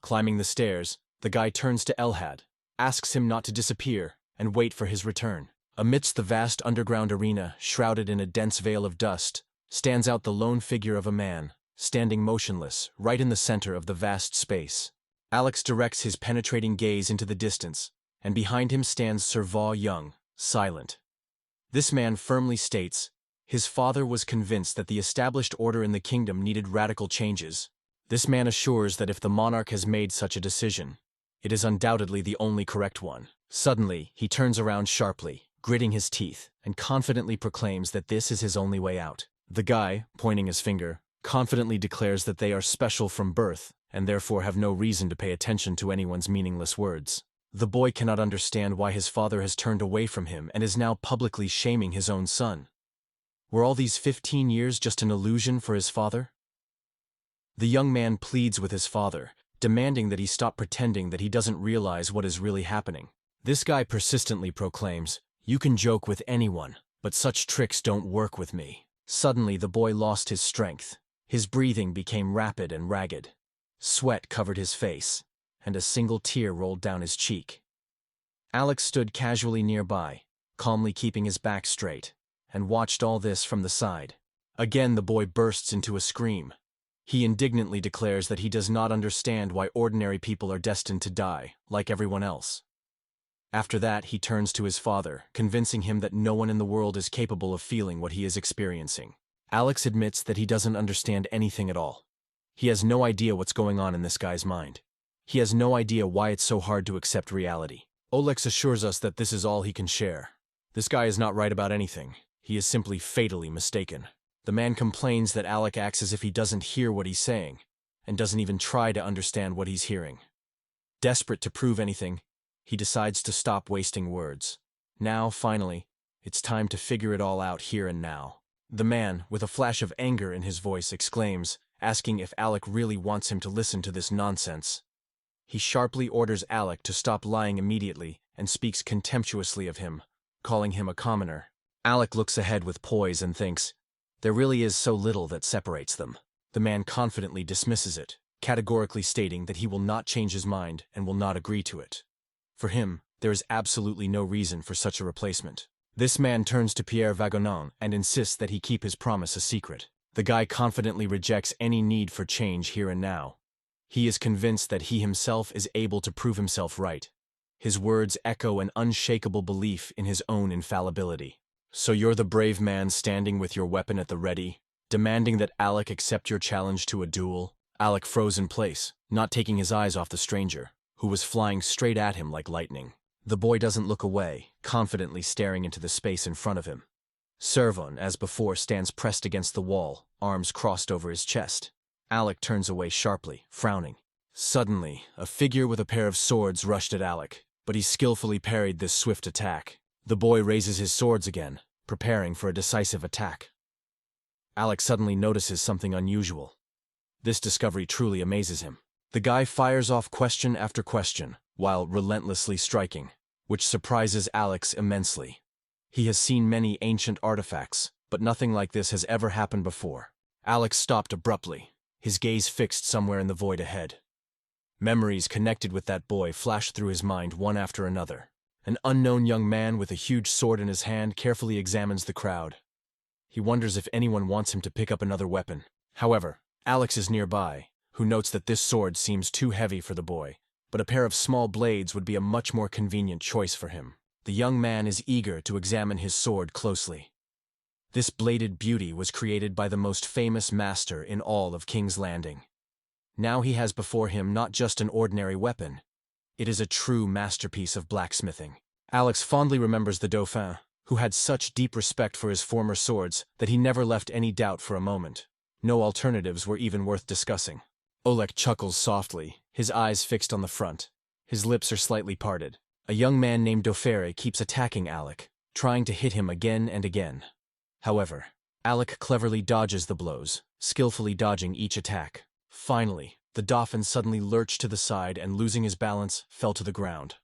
Climbing the stairs, the guy turns to Elhad, asks him not to disappear, and wait for his return. Amidst the vast underground arena, shrouded in a dense veil of dust, stands out the lone figure of a man, standing motionless, right in the center of the vast space. Alex directs his penetrating gaze into the distance, and behind him stands Sir Va Young, silent. This man firmly states, his father was convinced that the established order in the kingdom needed radical changes. This man assures that if the monarch has made such a decision, it is undoubtedly the only correct one. Suddenly, he turns around sharply, gritting his teeth, and confidently proclaims that this is his only way out. The guy, pointing his finger, confidently declares that they are special from birth, and therefore have no reason to pay attention to anyone's meaningless words. The boy cannot understand why his father has turned away from him and is now publicly shaming his own son. Were all these 15 years just an illusion for his father? The young man pleads with his father, demanding that he stop pretending that he doesn't realize what is really happening. This guy persistently proclaims, You can joke with anyone, but such tricks don't work with me. Suddenly the boy lost his strength. His breathing became rapid and ragged. Sweat covered his face, and a single tear rolled down his cheek. Alex stood casually nearby, calmly keeping his back straight, and watched all this from the side. Again the boy bursts into a scream. He indignantly declares that he does not understand why ordinary people are destined to die, like everyone else. After that, he turns to his father, convincing him that no one in the world is capable of feeling what he is experiencing. Alex admits that he doesn't understand anything at all. He has no idea what's going on in this guy's mind. He has no idea why it's so hard to accept reality. Olex assures us that this is all he can share. This guy is not right about anything. He is simply fatally mistaken. The man complains that Alec acts as if he doesn't hear what he's saying, and doesn't even try to understand what he's hearing. Desperate to prove anything, he decides to stop wasting words. Now, finally, it's time to figure it all out here and now. The man, with a flash of anger in his voice, exclaims, asking if Alec really wants him to listen to this nonsense. He sharply orders Alec to stop lying immediately and speaks contemptuously of him, calling him a commoner. Alec looks ahead with poise and thinks, there really is so little that separates them. The man confidently dismisses it, categorically stating that he will not change his mind and will not agree to it. For him, there is absolutely no reason for such a replacement. This man turns to Pierre Vagonin and insists that he keep his promise a secret. The guy confidently rejects any need for change here and now. He is convinced that he himself is able to prove himself right. His words echo an unshakable belief in his own infallibility. So you're the brave man standing with your weapon at the ready, demanding that Alec accept your challenge to a duel? Alec froze in place, not taking his eyes off the stranger, who was flying straight at him like lightning. The boy doesn't look away, confidently staring into the space in front of him. Servon, as before, stands pressed against the wall, arms crossed over his chest. Alec turns away sharply, frowning. Suddenly, a figure with a pair of swords rushed at Alec, but he skillfully parried this swift attack. The boy raises his swords again, preparing for a decisive attack. Alec suddenly notices something unusual. This discovery truly amazes him. The guy fires off question after question, while relentlessly striking, which surprises Alex immensely. He has seen many ancient artifacts, but nothing like this has ever happened before. Alex stopped abruptly, his gaze fixed somewhere in the void ahead. Memories connected with that boy flashed through his mind one after another. An unknown young man with a huge sword in his hand carefully examines the crowd. He wonders if anyone wants him to pick up another weapon. However, Alex is nearby, who notes that this sword seems too heavy for the boy, but a pair of small blades would be a much more convenient choice for him. The young man is eager to examine his sword closely. This bladed beauty was created by the most famous master in all of King's Landing. Now he has before him not just an ordinary weapon. It is a true masterpiece of blacksmithing. Alex fondly remembers the Dauphin, who had such deep respect for his former swords that he never left any doubt for a moment. No alternatives were even worth discussing. Oleg chuckles softly, his eyes fixed on the front. His lips are slightly parted. A young man named Dauphin keeps attacking Alec, trying to hit him again and again. However, Alec cleverly dodges the blows, skillfully dodging each attack. Finally, the Dauphin suddenly lurched to the side and, losing his balance, fell to the ground.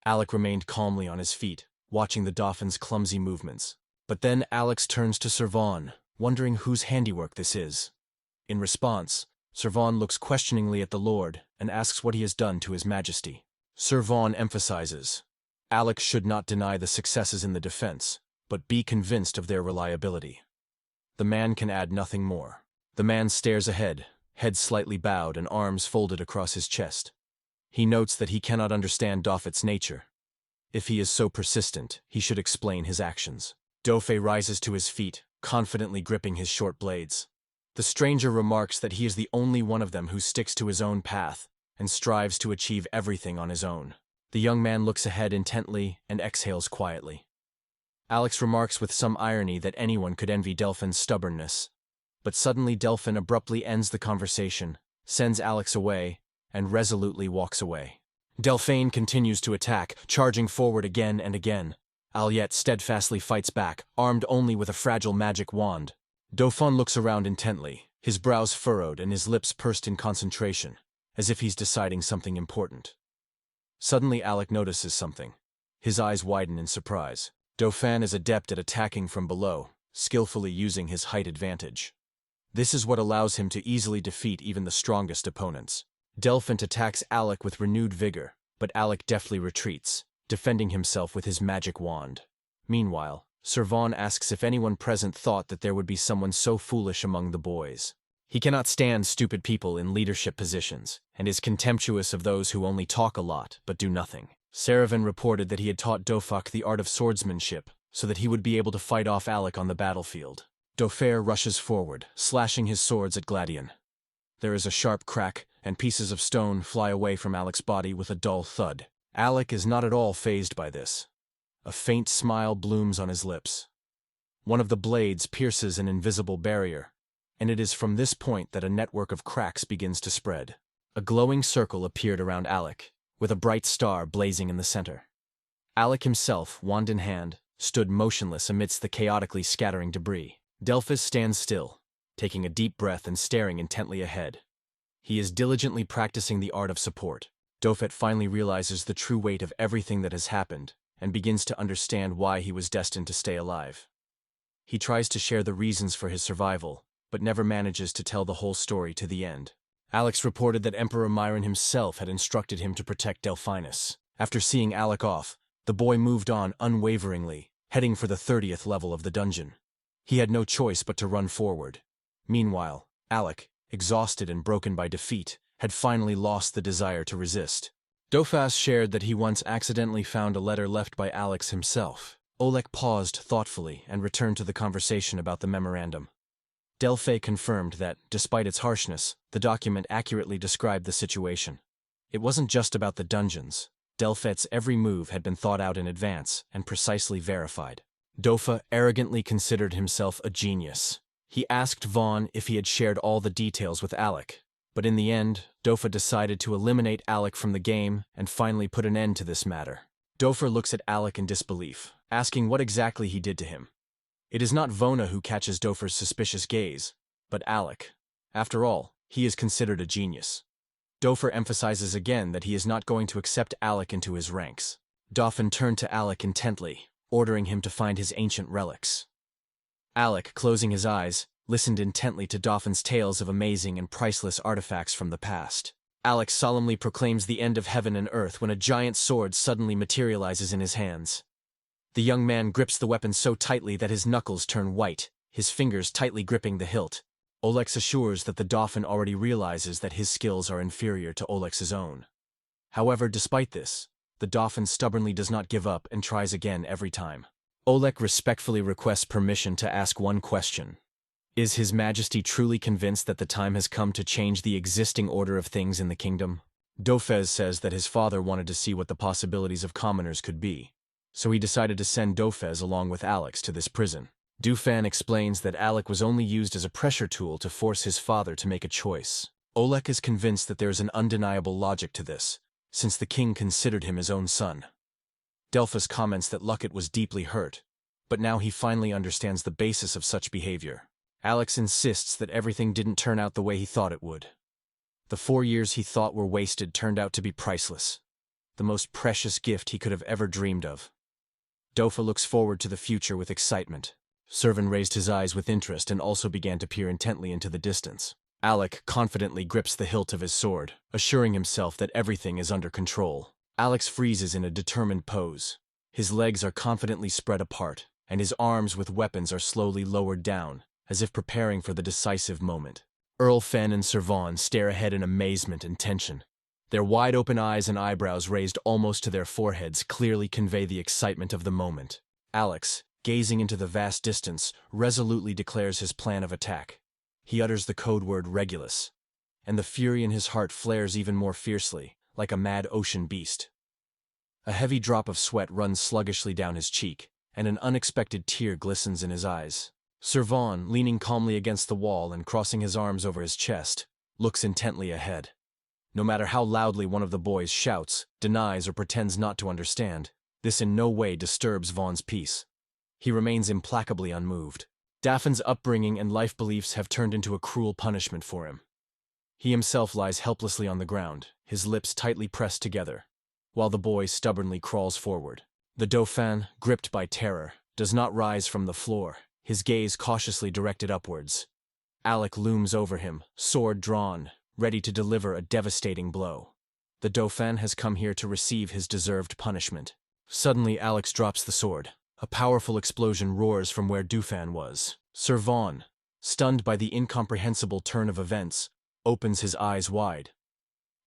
Alec remained calmly on his feet, watching the Dauphin's clumsy movements. But then Alex turns to Servon, wondering whose handiwork this is. In response, Servon looks questioningly at the Lord and asks what he has done to His Majesty. Servon emphasizes, Alex should not deny the successes in the defense, but be convinced of their reliability. The man can add nothing more. The man stares ahead, head slightly bowed and arms folded across his chest. He notes that he cannot understand Dauphin's nature. If he is so persistent, he should explain his actions. Dauphin rises to his feet, confidently gripping his short blades. The stranger remarks that he is the only one of them who sticks to his own path and strives to achieve everything on his own. The young man looks ahead intently and exhales quietly. Alex remarks with some irony that anyone could envy Delphin's stubbornness. But suddenly Delphin abruptly ends the conversation, sends Alex away, and resolutely walks away. Delphin continues to attack, charging forward again and again. Aliette steadfastly fights back, armed only with a fragile magic wand. Dauphin looks around intently, his brows furrowed and his lips pursed in concentration, as if he's deciding something important. Suddenly Alec notices something. His eyes widen in surprise. Dauphin is adept at attacking from below, skillfully using his height advantage. This is what allows him to easily defeat even the strongest opponents. Delphine attacks Alec with renewed vigor, but Alec deftly retreats, defending himself with his magic wand. Meanwhile, Servan asks if anyone present thought that there would be someone so foolish among the boys. He cannot stand stupid people in leadership positions, and is contemptuous of those who only talk a lot but do nothing. Saravan reported that he had taught Dofak the art of swordsmanship, so that he would be able to fight off Alec on the battlefield. Dauphin rushes forward, slashing his swords at Gladion. There is a sharp crack, and pieces of stone fly away from Alec's body with a dull thud. Alec is not at all fazed by this. A faint smile blooms on his lips. One of the blades pierces an invisible barrier, and it is from this point that a network of cracks begins to spread. A glowing circle appeared around Alec, with a bright star blazing in the center. Alec himself, wand in hand, stood motionless amidst the chaotically scattering debris. Delphis stands still, taking a deep breath and staring intently ahead. He is diligently practicing the art of support. Dofet finally realizes the true weight of everything that has happened, and begins to understand why he was destined to stay alive. He tries to share the reasons for his survival, but never manages to tell the whole story to the end. Alex reported that Emperor Myron himself had instructed him to protect Delphinus. After seeing Alec off, the boy moved on unwaveringly, heading for the 30th level of the dungeon. He had no choice but to run forward. Meanwhile, Alec, exhausted and broken by defeat, had finally lost the desire to resist. Dofas shared that he once accidentally found a letter left by Alex himself. Oleg paused thoughtfully and returned to the conversation about the memorandum. Delphi confirmed that, despite its harshness, the document accurately described the situation. It wasn't just about the dungeons. Delphet's every move had been thought out in advance and precisely verified. Dofa arrogantly considered himself a genius. He asked Vaughn if he had shared all the details with Alec, but in the end, Dofa decided to eliminate Alec from the game and finally put an end to this matter. Dofa looks at Alec in disbelief, asking what exactly he did to him. It is not Vona who catches Dofer's suspicious gaze, but Alec. After all, he is considered a genius. Dofer emphasizes again that he is not going to accept Alec into his ranks. Dauphin turned to Alec intently, ordering him to find his ancient relics. Alec, closing his eyes, listened intently to Dauphin's tales of amazing and priceless artifacts from the past. Alec solemnly proclaims the end of heaven and earth when a giant sword suddenly materializes in his hands. The young man grips the weapon so tightly that his knuckles turn white, his fingers tightly gripping the hilt. Olex assures that the Dauphin already realizes that his skills are inferior to Olex's own. However, despite this, the Dauphin stubbornly does not give up and tries again every time. Oleg respectfully requests permission to ask one question. Is His Majesty truly convinced that the time has come to change the existing order of things in the kingdom? Dofez says that his father wanted to see what the possibilities of commoners could be, so he decided to send Dofez along with Alex to this prison. Dufan explains that Alec was only used as a pressure tool to force his father to make a choice. Oleg is convinced that there is an undeniable logic to this, since the king considered him his own son. Delphus comments that Luckett was deeply hurt, but now he finally understands the basis of such behavior. Alex insists that everything didn't turn out the way he thought it would. The 4 years he thought were wasted turned out to be priceless, the most precious gift he could have ever dreamed of. Dofa looks forward to the future with excitement. Servan raised his eyes with interest and also began to peer intently into the distance. Alec confidently grips the hilt of his sword, assuring himself that everything is under control. Alex freezes in a determined pose. His legs are confidently spread apart, and his arms with weapons are slowly lowered down, as if preparing for the decisive moment. Earl Fen and Servan stare ahead in amazement and tension. Their wide-open eyes and eyebrows raised almost to their foreheads clearly convey the excitement of the moment. Alex, gazing into the vast distance, resolutely declares his plan of attack. He utters the code word Regulus, and the fury in his heart flares even more fiercely, like a mad ocean beast. A heavy drop of sweat runs sluggishly down his cheek, and an unexpected tear glistens in his eyes. Servan, leaning calmly against the wall and crossing his arms over his chest, looks intently ahead. No matter how loudly one of the boys shouts, denies, or pretends not to understand, this in no way disturbs Vaughn's peace. He remains implacably unmoved. Daffin's upbringing and life beliefs have turned into a cruel punishment for him. He himself lies helplessly on the ground, his lips tightly pressed together, while the boy stubbornly crawls forward. The Dauphin, gripped by terror, does not rise from the floor, his gaze cautiously directed upwards. Alec looms over him, sword drawn, ready to deliver a devastating blow. The Dauphin has come here to receive his deserved punishment. Suddenly Alex drops the sword. A powerful explosion roars from where Dauphin was. Sir Vaughn, stunned by the incomprehensible turn of events, opens his eyes wide.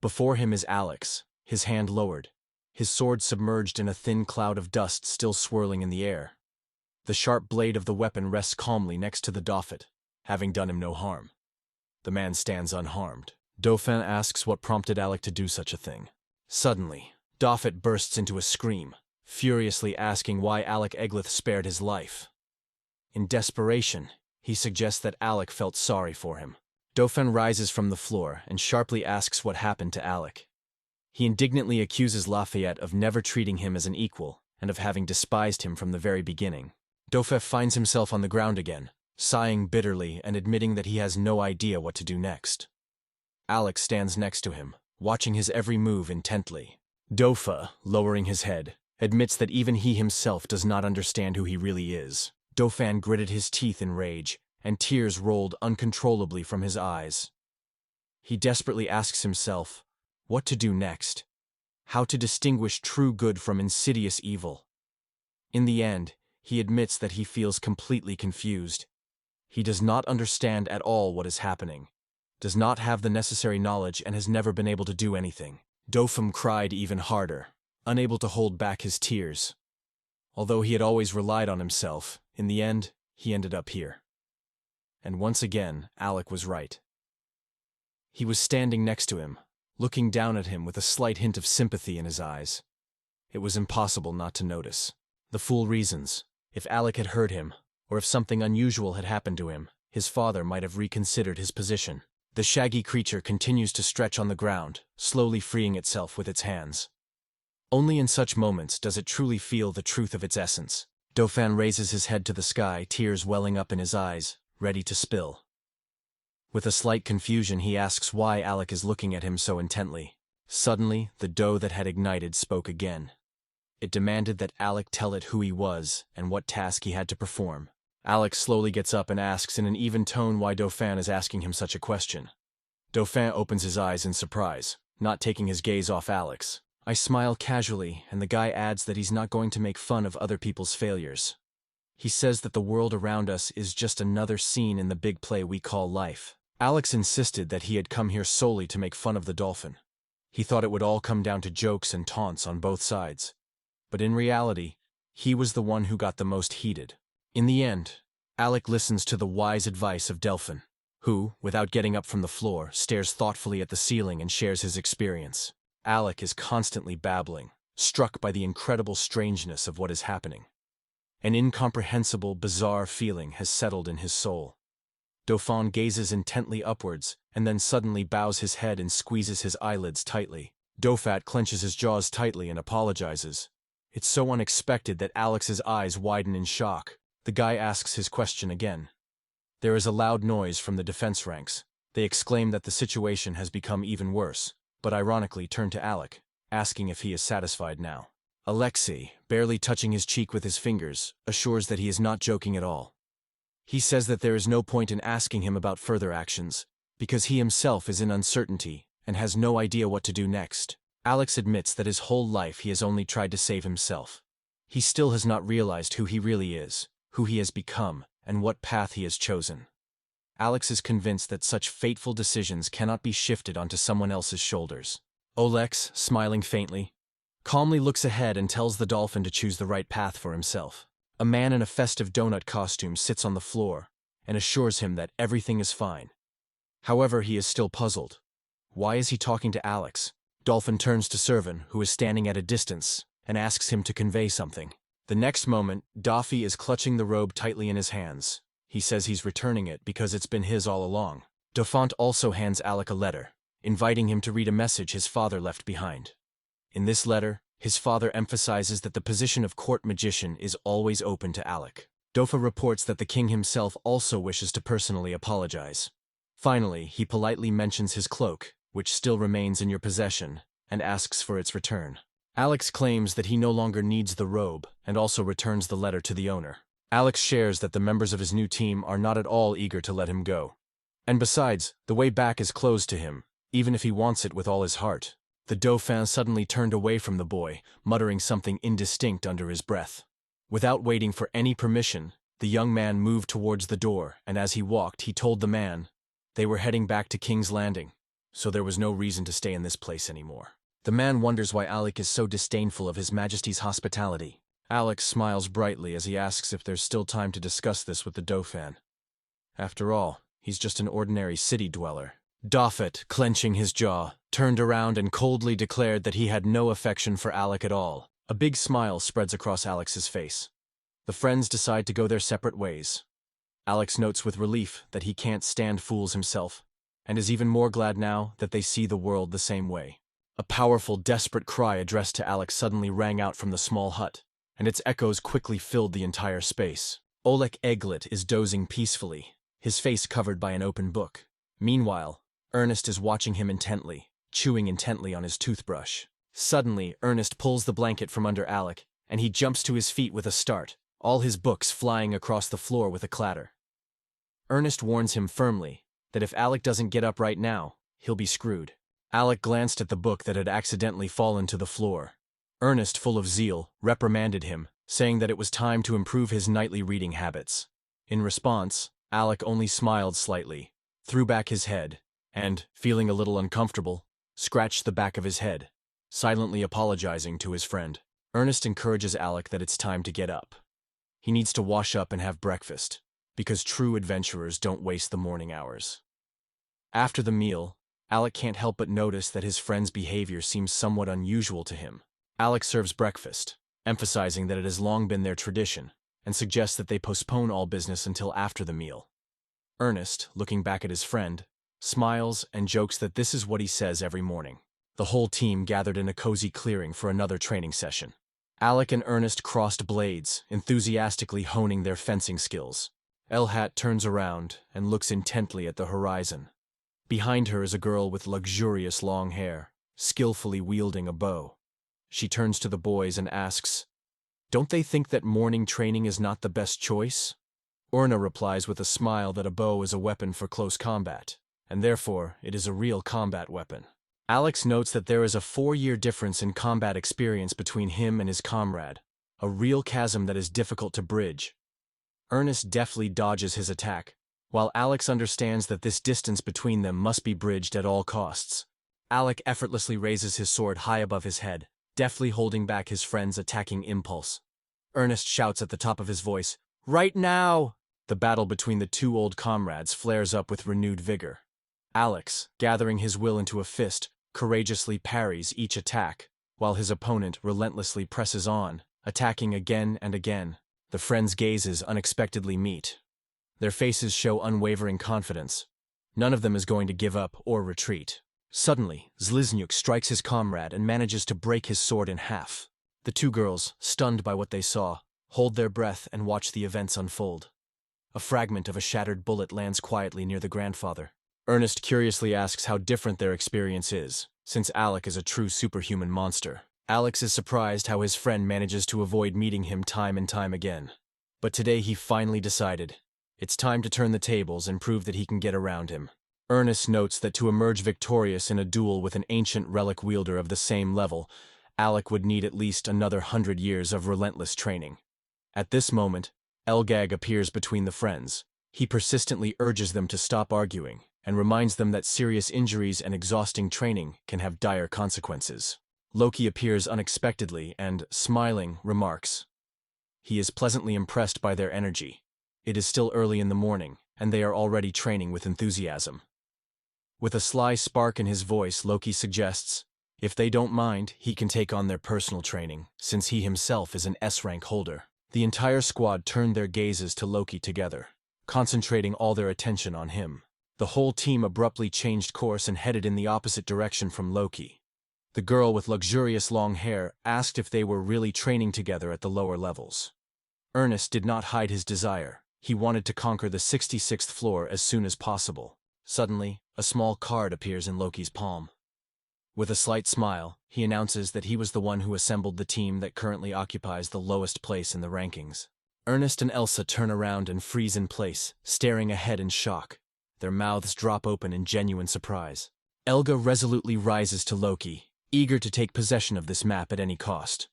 Before him is Alex, his hand lowered, his sword submerged in a thin cloud of dust still swirling in the air. The sharp blade of the weapon rests calmly next to the Dauphin, having done him no harm. The man stands unharmed. Dauphin asks what prompted Alec to do such a thing. Suddenly, Dauphin bursts into a scream, furiously asking why Alec Eglith spared his life. In desperation, he suggests that Alec felt sorry for him. Dauphin rises from the floor and sharply asks what happened to Alec. He indignantly accuses Lafayette of never treating him as an equal and of having despised him from the very beginning. Dauphin finds himself on the ground again, sighing bitterly and admitting that he has no idea what to do next. Alec stands next to him, watching his every move intently. Dauphin, lowering his head, admits that even he himself does not understand who he really is. Dauphin gritted his teeth in rage, and tears rolled uncontrollably from his eyes. He desperately asks himself what to do next, how to distinguish true good from insidious evil. In the end, he admits that he feels completely confused. He does not understand at all what is happening, does not have the necessary knowledge, and has never been able to do anything. Dauphin cried even harder, unable to hold back his tears. Although he had always relied on himself, in the end, he ended up here. And once again, Alec was right. He was standing next to him, looking down at him with a slight hint of sympathy in his eyes. It was impossible not to notice. The fool reasons. If Alec had heard him, or if something unusual had happened to him, his father might have reconsidered his position. The shaggy creature continues to stretch on the ground, slowly freeing itself with its hands. Only in such moments does it truly feel the truth of its essence. Dauphin raises his head to the sky, tears welling up in his eyes, ready to spill. With a slight confusion, he asks why Alec is looking at him so intently. Suddenly, the doe that had ignited spoke again. It demanded that Alec tell it who he was and what task he had to perform. Alec slowly gets up and asks in an even tone why Dauphin is asking him such a question. Dauphin opens his eyes in surprise, not taking his gaze off Alex. I smile casually, and the guy adds that he's not going to make fun of other people's failures. He says that the world around us is just another scene in the big play we call life. Alex insisted that he had come here solely to make fun of the dolphin. He thought it would all come down to jokes and taunts on both sides. But in reality, he was the one who got the most heated. In the end, Alec listens to the wise advice of Delphin, who, without getting up from the floor, stares thoughtfully at the ceiling and shares his experience. Alec is constantly babbling, struck by the incredible strangeness of what is happening. An incomprehensible, bizarre feeling has settled in his soul. Dauphin gazes intently upwards, and then suddenly bows his head and squeezes his eyelids tightly. Dauphin clenches his jaws tightly and apologizes. It's so unexpected that Alex's eyes widen in shock. The guy asks his question again. There is a loud noise from the defense ranks. They exclaim that the situation has become even worse, but ironically turn to Alec, asking if he is satisfied now. Alexei, barely touching his cheek with his fingers, assures that he is not joking at all. He says that there is no point in asking him about further actions, because he himself is in uncertainty and has no idea what to do next. Alex admits that his whole life he has only tried to save himself. He still has not realized who he really is, who he has become, and what path he has chosen. Alex is convinced that such fateful decisions cannot be shifted onto someone else's shoulders. Olex, smiling faintly, calmly looks ahead and tells the dolphin to choose the right path for himself. A man in a festive donut costume sits on the floor and assures him that everything is fine. However, he is still puzzled. Why is he talking to Alex? Dolphin turns to Servan, who is standing at a distance, and asks him to convey something. The next moment, Daffy is clutching the robe tightly in his hands. He says he's returning it because it's been his all along. Dauphin also hands Alec a letter, inviting him to read a message his father left behind. In this letter, his father emphasizes that the position of court magician is always open to Alec. Dauphin reports that the king himself also wishes to personally apologize. Finally, he politely mentions his cloak, which still remains in your possession, and asks for its return. Alex claims that he no longer needs the robe and also returns the letter to the owner. Alex shares that the members of his new team are not at all eager to let him go. And besides, the way back is closed to him, even if he wants it with all his heart. The Dauphin suddenly turned away from the boy, muttering something indistinct under his breath. Without waiting for any permission, the young man moved towards the door, and as he walked, he told the man they were heading back to King's Landing, so there was no reason to stay in this place anymore. The man wonders why Alec is so disdainful of His Majesty's hospitality. Alex smiles brightly as he asks if there's still time to discuss this with the Dauphin. After all, he's just an ordinary city dweller. Dauphin, clenching his jaw, turned around and coldly declared that he had no affection for Alec at all. A big smile spreads across Alex's face. The friends decide to go their separate ways. Alex notes with relief that he can't stand fools himself, and is even more glad now that they see the world the same way. A powerful, desperate cry addressed to Alex suddenly rang out from the small hut, and its echoes quickly filled the entire space. Oleg Eglet is dozing peacefully, his face covered by an open book. Meanwhile, Ernest is watching him intently, chewing intently on his toothbrush. Suddenly, Ernest pulls the blanket from under Alec, and he jumps to his feet with a start, all his books flying across the floor with a clatter. Ernest warns him firmly that if Alec doesn't get up right now, he'll be screwed. Alec glanced at the book that had accidentally fallen to the floor. Ernest, full of zeal, reprimanded him, saying that it was time to improve his nightly reading habits. In response, Alec only smiled slightly, threw back his head, and, feeling a little uncomfortable, scratched the back of his head, silently apologizing to his friend. Ernest encourages Alec that it's time to get up. He needs to wash up and have breakfast, because true adventurers don't waste the morning hours. After the meal, Alec can't help but notice that his friend's behavior seems somewhat unusual to him. Alec serves breakfast, emphasizing that it has long been their tradition, and suggests that they postpone all business until after the meal. Ernest, looking back at his friend, smiles and jokes that this is what he says every morning. The whole team gathered in a cozy clearing for another training session. Alec and Ernest crossed blades, enthusiastically honing their fencing skills. Elhat turns around and looks intently at the horizon. Behind her is a girl with luxurious long hair, skillfully wielding a bow. She turns to the boys and asks, "Don't they think that morning training is not the best choice?" Orna replies with a smile that a bow is a weapon for close combat, and therefore it is a real combat weapon. Alex notes that there is a 4-year difference in combat experience between him and his comrade, a real chasm that is difficult to bridge. Ernest deftly dodges his attack, while Alex understands that this distance between them must be bridged at all costs. Alec effortlessly raises his sword high above his head, deftly holding back his friend's attacking impulse. Ernest shouts at the top of his voice, "Right now!" The battle between the two old comrades flares up with renewed vigor. Alex, gathering his will into a fist, courageously parries each attack, while his opponent relentlessly presses on, attacking again and again. The friends' gazes unexpectedly meet. Their faces show unwavering confidence. None of them is going to give up or retreat. Suddenly, Zliznyuk strikes his comrade and manages to break his sword in half. The two girls, stunned by what they saw, hold their breath and watch the events unfold. A fragment of a shattered bullet lands quietly near the grandfather. Ernest curiously asks how different their experience is, since Alec is a true superhuman monster. Alex is surprised how his friend manages to avoid meeting him time and time again. But today he finally decided. It's time to turn the tables and prove that he can get around him. Ernest notes that to emerge victorious in a duel with an ancient relic wielder of the same level, Alec would need at least another 100 years of relentless training. At this moment, Elgag appears between the friends. He persistently urges them to stop arguing, and reminds them that serious injuries and exhausting training can have dire consequences. Loki appears unexpectedly and, smiling, remarks. He is pleasantly impressed by their energy. It is still early in the morning, and they are already training with enthusiasm. With a sly spark in his voice, Loki suggests, if they don't mind, he can take on their personal training, since he himself is an S-rank holder. The entire squad turned their gazes to Loki together, concentrating all their attention on him. The whole team abruptly changed course and headed in the opposite direction from Loki. The girl with luxurious long hair asked if they were really training together at the lower levels. Ernest did not hide his desire. He wanted to conquer the 66th floor as soon as possible. Suddenly, a small card appears in Loki's palm. With a slight smile, he announces that he was the one who assembled the team that currently occupies the lowest place in the rankings. Ernest and Elsa turn around and freeze in place, staring ahead in shock. Their mouths drop open in genuine surprise. Elga resolutely rises to Loki, eager to take possession of this map at any cost.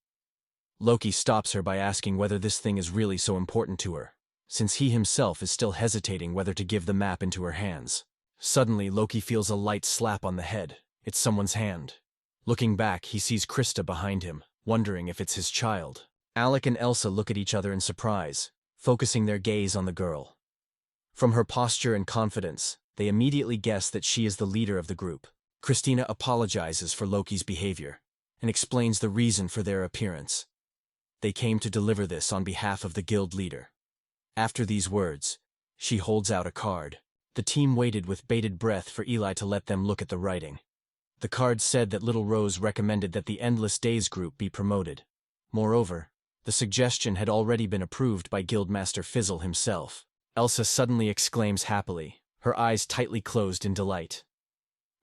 Loki stops her by asking whether this thing is really so important to her, since he himself is still hesitating whether to give the map into her hands. Suddenly, Loki feels a light slap on the head. It's someone's hand. Looking back, he sees Krista behind him, wondering if it's his child. Alec and Elsa look at each other in surprise, focusing their gaze on the girl. From her posture and confidence, they immediately guess that she is the leader of the group. Christina apologizes for Loki's behavior and explains the reason for their appearance. They came to deliver this on behalf of the guild leader. After these words, she holds out a card. The team waited with bated breath for Eli to let them look at the writing. The card said that Little Rose recommended that the Endless Days group be promoted. Moreover, the suggestion had already been approved by Guildmaster Fizzle himself. Elsa suddenly exclaims happily, her eyes tightly closed in delight.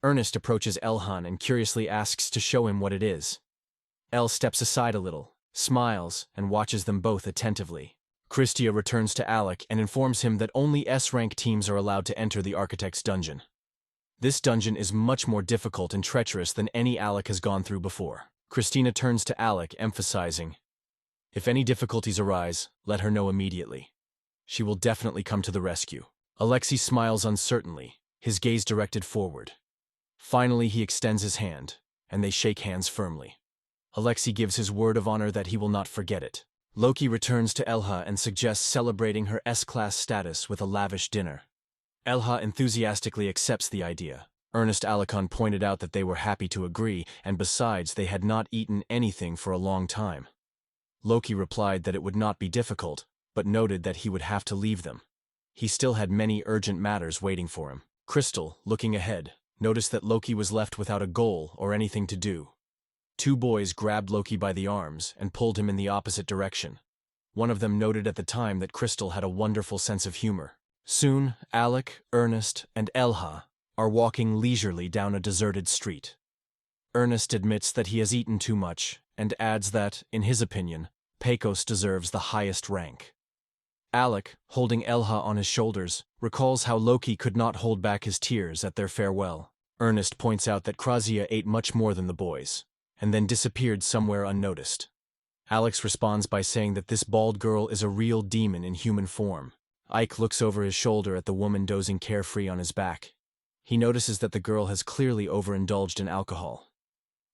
Ernest approaches Elhan and curiously asks to show him what it is. El steps aside a little, smiles, and watches them both attentively. Christia returns to Alec and informs him that only S-rank teams are allowed to enter the Architect's dungeon. This dungeon is much more difficult and treacherous than any Alec has gone through before. Christina turns to Alec, emphasizing, "If any difficulties arise, let her know immediately. She will definitely come to the rescue." Alexei smiles uncertainly, his gaze directed forward. Finally, he extends his hand, and they shake hands firmly. Alexei gives his word of honor that he will not forget it. Loki returns to Elha and suggests celebrating her S-class status with a lavish dinner. Elha enthusiastically accepts the idea. Ernest Alicon pointed out that they were happy to agree, and besides, they had not eaten anything for a long time. Loki replied that it would not be difficult, but noted that he would have to leave them. He still had many urgent matters waiting for him. Crystal, looking ahead, noticed that Loki was left without a goal or anything to do. Two boys grabbed Loki by the arms and pulled him in the opposite direction. One of them noted at the time that Crystal had a wonderful sense of humor. Soon, Alec, Ernest, and Elha are walking leisurely down a deserted street. Ernest admits that he has eaten too much and adds that, in his opinion, Pecos deserves the highest rank. Alec, holding Elha on his shoulders, recalls how Loki could not hold back his tears at their farewell. Ernest points out that Krazia ate much more than the boys, and then disappeared somewhere unnoticed. Alex responds by saying that this bald girl is a real demon in human form. Ike looks over his shoulder at the woman dozing carefree on his back. He notices that the girl has clearly overindulged in alcohol.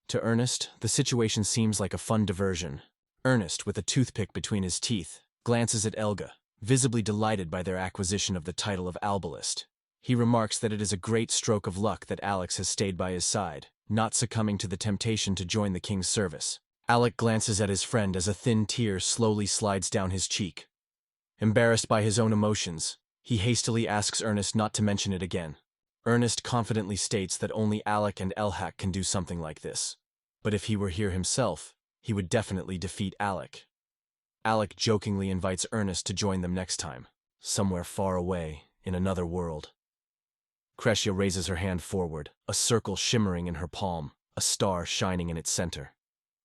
To Ernest, the situation seems like a fun diversion. Ernest, with a toothpick between his teeth, glances at Elga, visibly delighted by their acquisition of the title of Albalist. He remarks that it is a great stroke of luck that Alex has stayed by his side, not succumbing to the temptation to join the king's service. Alec glances at his friend as a thin tear slowly slides down his cheek. Embarrassed by his own emotions, he hastily asks Ernest not to mention it again. Ernest confidently states that only Alec and Elhack can do something like this. But if he were here himself, he would definitely defeat Alec. Alec jokingly invites Ernest to join them next time, somewhere far away, in another world. Kresia raises her hand forward, a circle shimmering in her palm, a star shining in its center.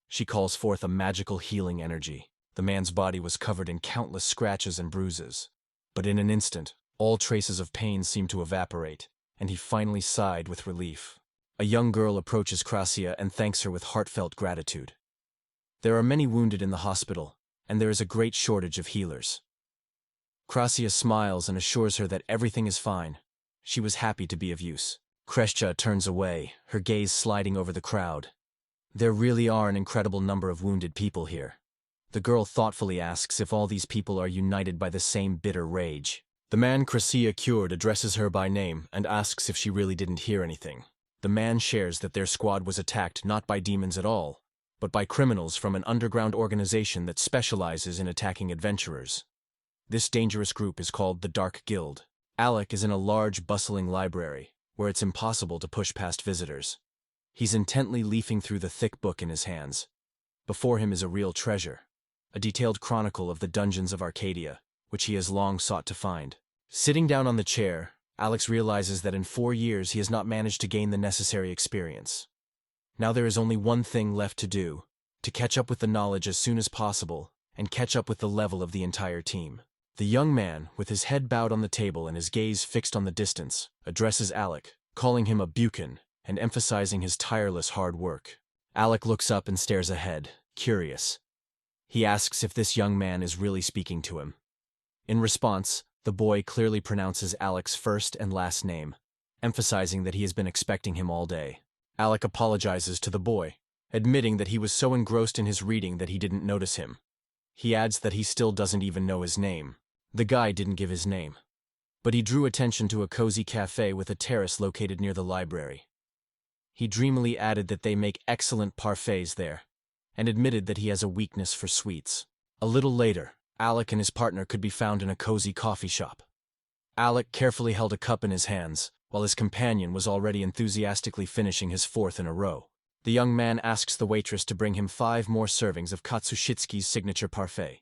She calls forth a magical healing energy. The man's body was covered in countless scratches and bruises. But in an instant, all traces of pain seemed to evaporate, and he finally sighed with relief. A young girl approaches Krasia and thanks her with heartfelt gratitude. There are many wounded in the hospital, and there is a great shortage of healers. Krasia smiles and assures her that everything is fine. She was happy to be of use. Krescha turns away, her gaze sliding over the crowd. There really are an incredible number of wounded people here. The girl thoughtfully asks if all these people are united by the same bitter rage. The man Krasia cured addresses her by name and asks if she really didn't hear anything. The man shares that their squad was attacked not by demons at all, but by criminals from an underground organization that specializes in attacking adventurers. This dangerous group is called the Dark Guild. Alec is in a large, bustling library, where it's impossible to push past visitors. He's intently leafing through the thick book in his hands. Before him is a real treasure, a detailed chronicle of the dungeons of Arcadia, which he has long sought to find. Sitting down on the chair, Alex realizes that in 4 years he has not managed to gain the necessary experience. Now there is only one thing left to do, to catch up with the knowledge as soon as possible, and catch up with the level of the entire team. The young man, with his head bowed on the table and his gaze fixed on the distance, addresses Alec, calling him a buchan, and emphasizing his tireless hard work. Alec looks up and stares ahead, curious. He asks if this young man is really speaking to him. In response, the boy clearly pronounces Alec's first and last name, emphasizing that he has been expecting him all day. Alec apologizes to the boy, admitting that he was so engrossed in his reading that he didn't notice him. He adds that he still doesn't even know his name. The guy didn't give his name, but he drew attention to a cozy cafe with a terrace located near the library. He dreamily added that they make excellent parfaits there, and admitted that he has a weakness for sweets. A little later, Alec and his partner could be found in a cozy coffee shop. Alec carefully held a cup in his hands, while his companion was already enthusiastically finishing his fourth in a row. The young man asks the waitress to bring him 5 more servings of Katsushitsuki's signature parfait.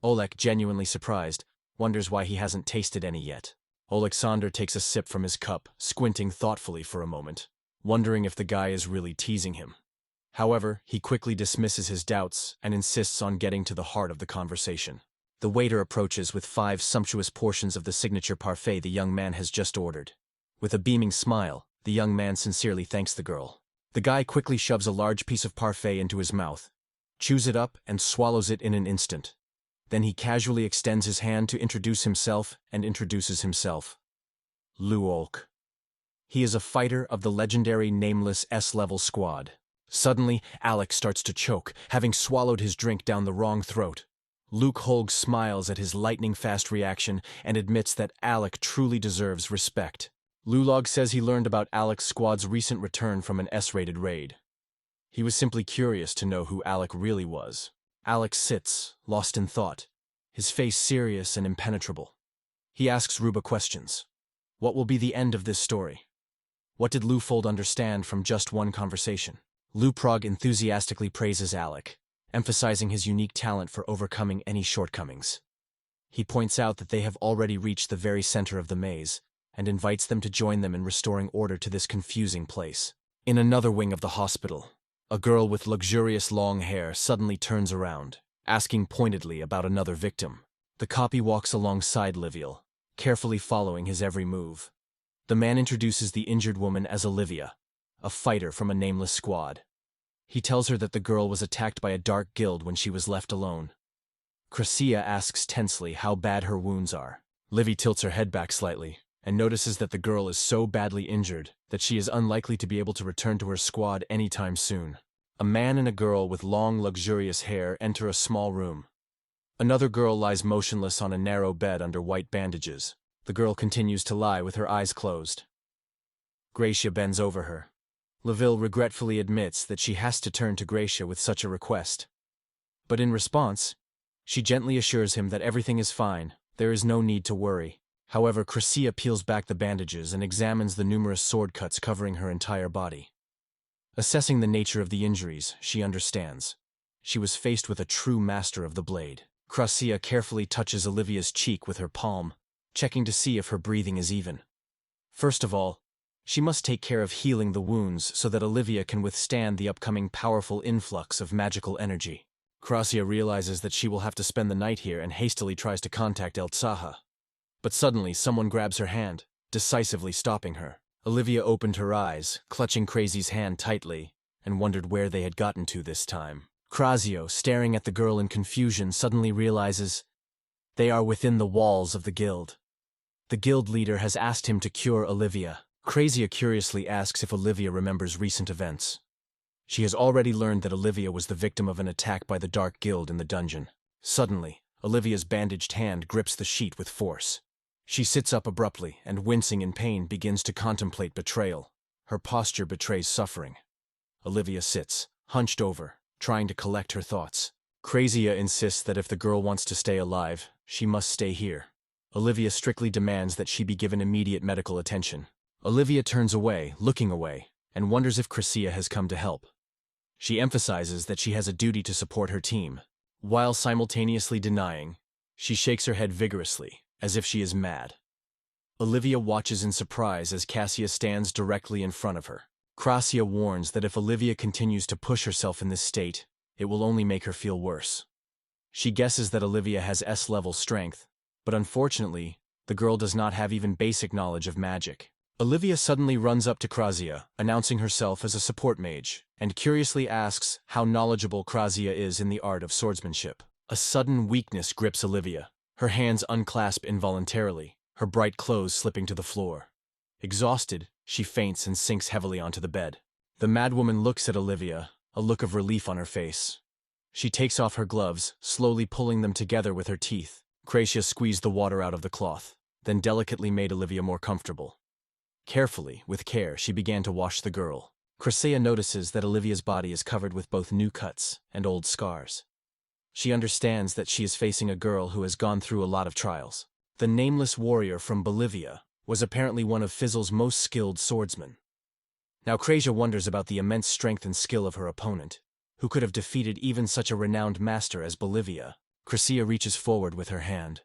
Oleg, genuinely surprised, wonders why he hasn't tasted any yet. Alexander takes a sip from his cup, squinting thoughtfully for a moment, wondering if the guy is really teasing him. However, he quickly dismisses his doubts and insists on getting to the heart of the conversation. The waiter approaches with 5 sumptuous portions of the signature parfait the young man has just ordered. With a beaming smile, the young man sincerely thanks the girl. The guy quickly shoves a large piece of parfait into his mouth, chews it up, and swallows it in an instant. Then he casually extends his hand to introduce himself and introduces himself. Luolk. He is a fighter of the legendary nameless S-level squad. Suddenly, Alec starts to choke, having swallowed his drink down the wrong throat. Luke Holg smiles at his lightning-fast reaction and admits that Alec truly deserves respect. Lulog says he learned about Alec's squad's recent return from an S-rated raid. He was simply curious to know who Alec really was. Alec sits, lost in thought, his face serious and impenetrable. He asks Ruba questions. What will be the end of this story? What did Lufold understand from just one conversation? Luprog enthusiastically praises Alec, emphasizing his unique talent for overcoming any shortcomings. He points out that they have already reached the very center of the maze, and invites them to join them in restoring order to this confusing place. In another wing of the hospital, a girl with luxurious long hair suddenly turns around, asking pointedly about another victim. The copy walks alongside Liviel, carefully following his every move. The man introduces the injured woman as Olivia, a fighter from a nameless squad. He tells her that the girl was attacked by a dark guild when she was left alone. Crescia asks tensely how bad her wounds are. Livy tilts her head back slightly, and notices that the girl is so badly injured that she is unlikely to be able to return to her squad anytime soon. A man and a girl with long, luxurious hair enter a small room. Another girl lies motionless on a narrow bed under white bandages. The girl continues to lie with her eyes closed. Gracia bends over her. Laville regretfully admits that she has to turn to Gracia with such a request. But in response, she gently assures him that everything is fine, there is no need to worry. However, Crescia peels back the bandages and examines the numerous sword cuts covering her entire body. Assessing the nature of the injuries, she understands. She was faced with a true master of the blade. Crescia carefully touches Olivia's cheek with her palm, checking to see if her breathing is even. First of all, she must take care of healing the wounds so that Olivia can withstand the upcoming powerful influx of magical energy. Crescia realizes that she will have to spend the night here and hastily tries to contact El Tsaha. But suddenly, someone grabs her hand, decisively stopping her. Olivia opened her eyes, clutching Crazy's hand tightly, and wondered where they had gotten to this time. Crazio, staring at the girl in confusion, suddenly realizes they are within the walls of the guild. The guild leader has asked him to cure Olivia. Crazia curiously asks if Olivia remembers recent events. She has already learned that Olivia was the victim of an attack by the Dark Guild in the dungeon. Suddenly, Olivia's bandaged hand grips the sheet with force. She sits up abruptly and, wincing in pain, begins to contemplate betrayal. Her posture betrays suffering. Olivia sits, hunched over, trying to collect her thoughts. Crazia insists that if the girl wants to stay alive, she must stay here. Olivia strictly demands that she be given immediate medical attention. Olivia turns away, looking away, and wonders if Crescia has come to help. She emphasizes that she has a duty to support her team. While simultaneously denying, she shakes her head vigorously, as if she is mad. Olivia watches in surprise as Cassia stands directly in front of her. Krasia warns that if Olivia continues to push herself in this state, it will only make her feel worse. She guesses that Olivia has S-level strength, but unfortunately, the girl does not have even basic knowledge of magic. Olivia suddenly runs up to Krasia, announcing herself as a support mage, and curiously asks how knowledgeable Krasia is in the art of swordsmanship. A sudden weakness grips Olivia. Her hands unclasp involuntarily, her bright clothes slipping to the floor. Exhausted, she faints and sinks heavily onto the bed. The madwoman looks at Olivia, a look of relief on her face. She takes off her gloves, slowly pulling them together with her teeth. Krasia squeezed the water out of the cloth, then delicately made Olivia more comfortable. Carefully, with care, she began to wash the girl. Krasia notices that Olivia's body is covered with both new cuts and old scars. She understands that she is facing a girl who has gone through a lot of trials. The nameless warrior from Bolivia was apparently one of Fizzle's most skilled swordsmen. Now Krasia wonders about the immense strength and skill of her opponent, who could have defeated even such a renowned master as Bolivia. Krasia reaches forward with her hand,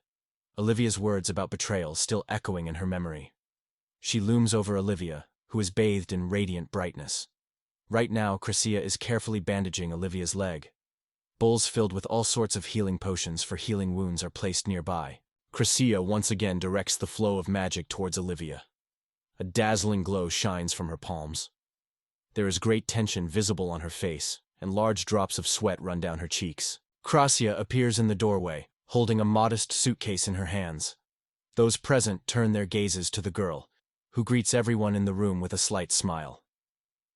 Olivia's words about betrayal still echoing in her memory. She looms over Olivia, who is bathed in radiant brightness. Right now, Krasia is carefully bandaging Olivia's leg. Bowls filled with all sorts of healing potions for healing wounds are placed nearby. Krasia once again directs the flow of magic towards Olivia. A dazzling glow shines from her palms. There is great tension visible on her face, and large drops of sweat run down her cheeks. Krasia appears in the doorway, holding a modest suitcase in her hands. Those present turn their gazes to the girl, who greets everyone in the room with a slight smile.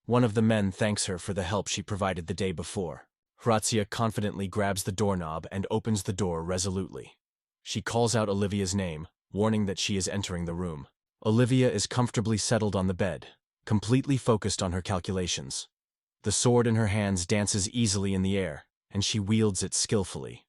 One of the men thanks her for the help she provided the day before. Krasia confidently grabs the doorknob and opens the door resolutely. She calls out Olivia's name, warning that she is entering the room. Olivia is comfortably settled on the bed, completely focused on her calculations. The sword in her hands dances easily in the air, and she wields it skillfully.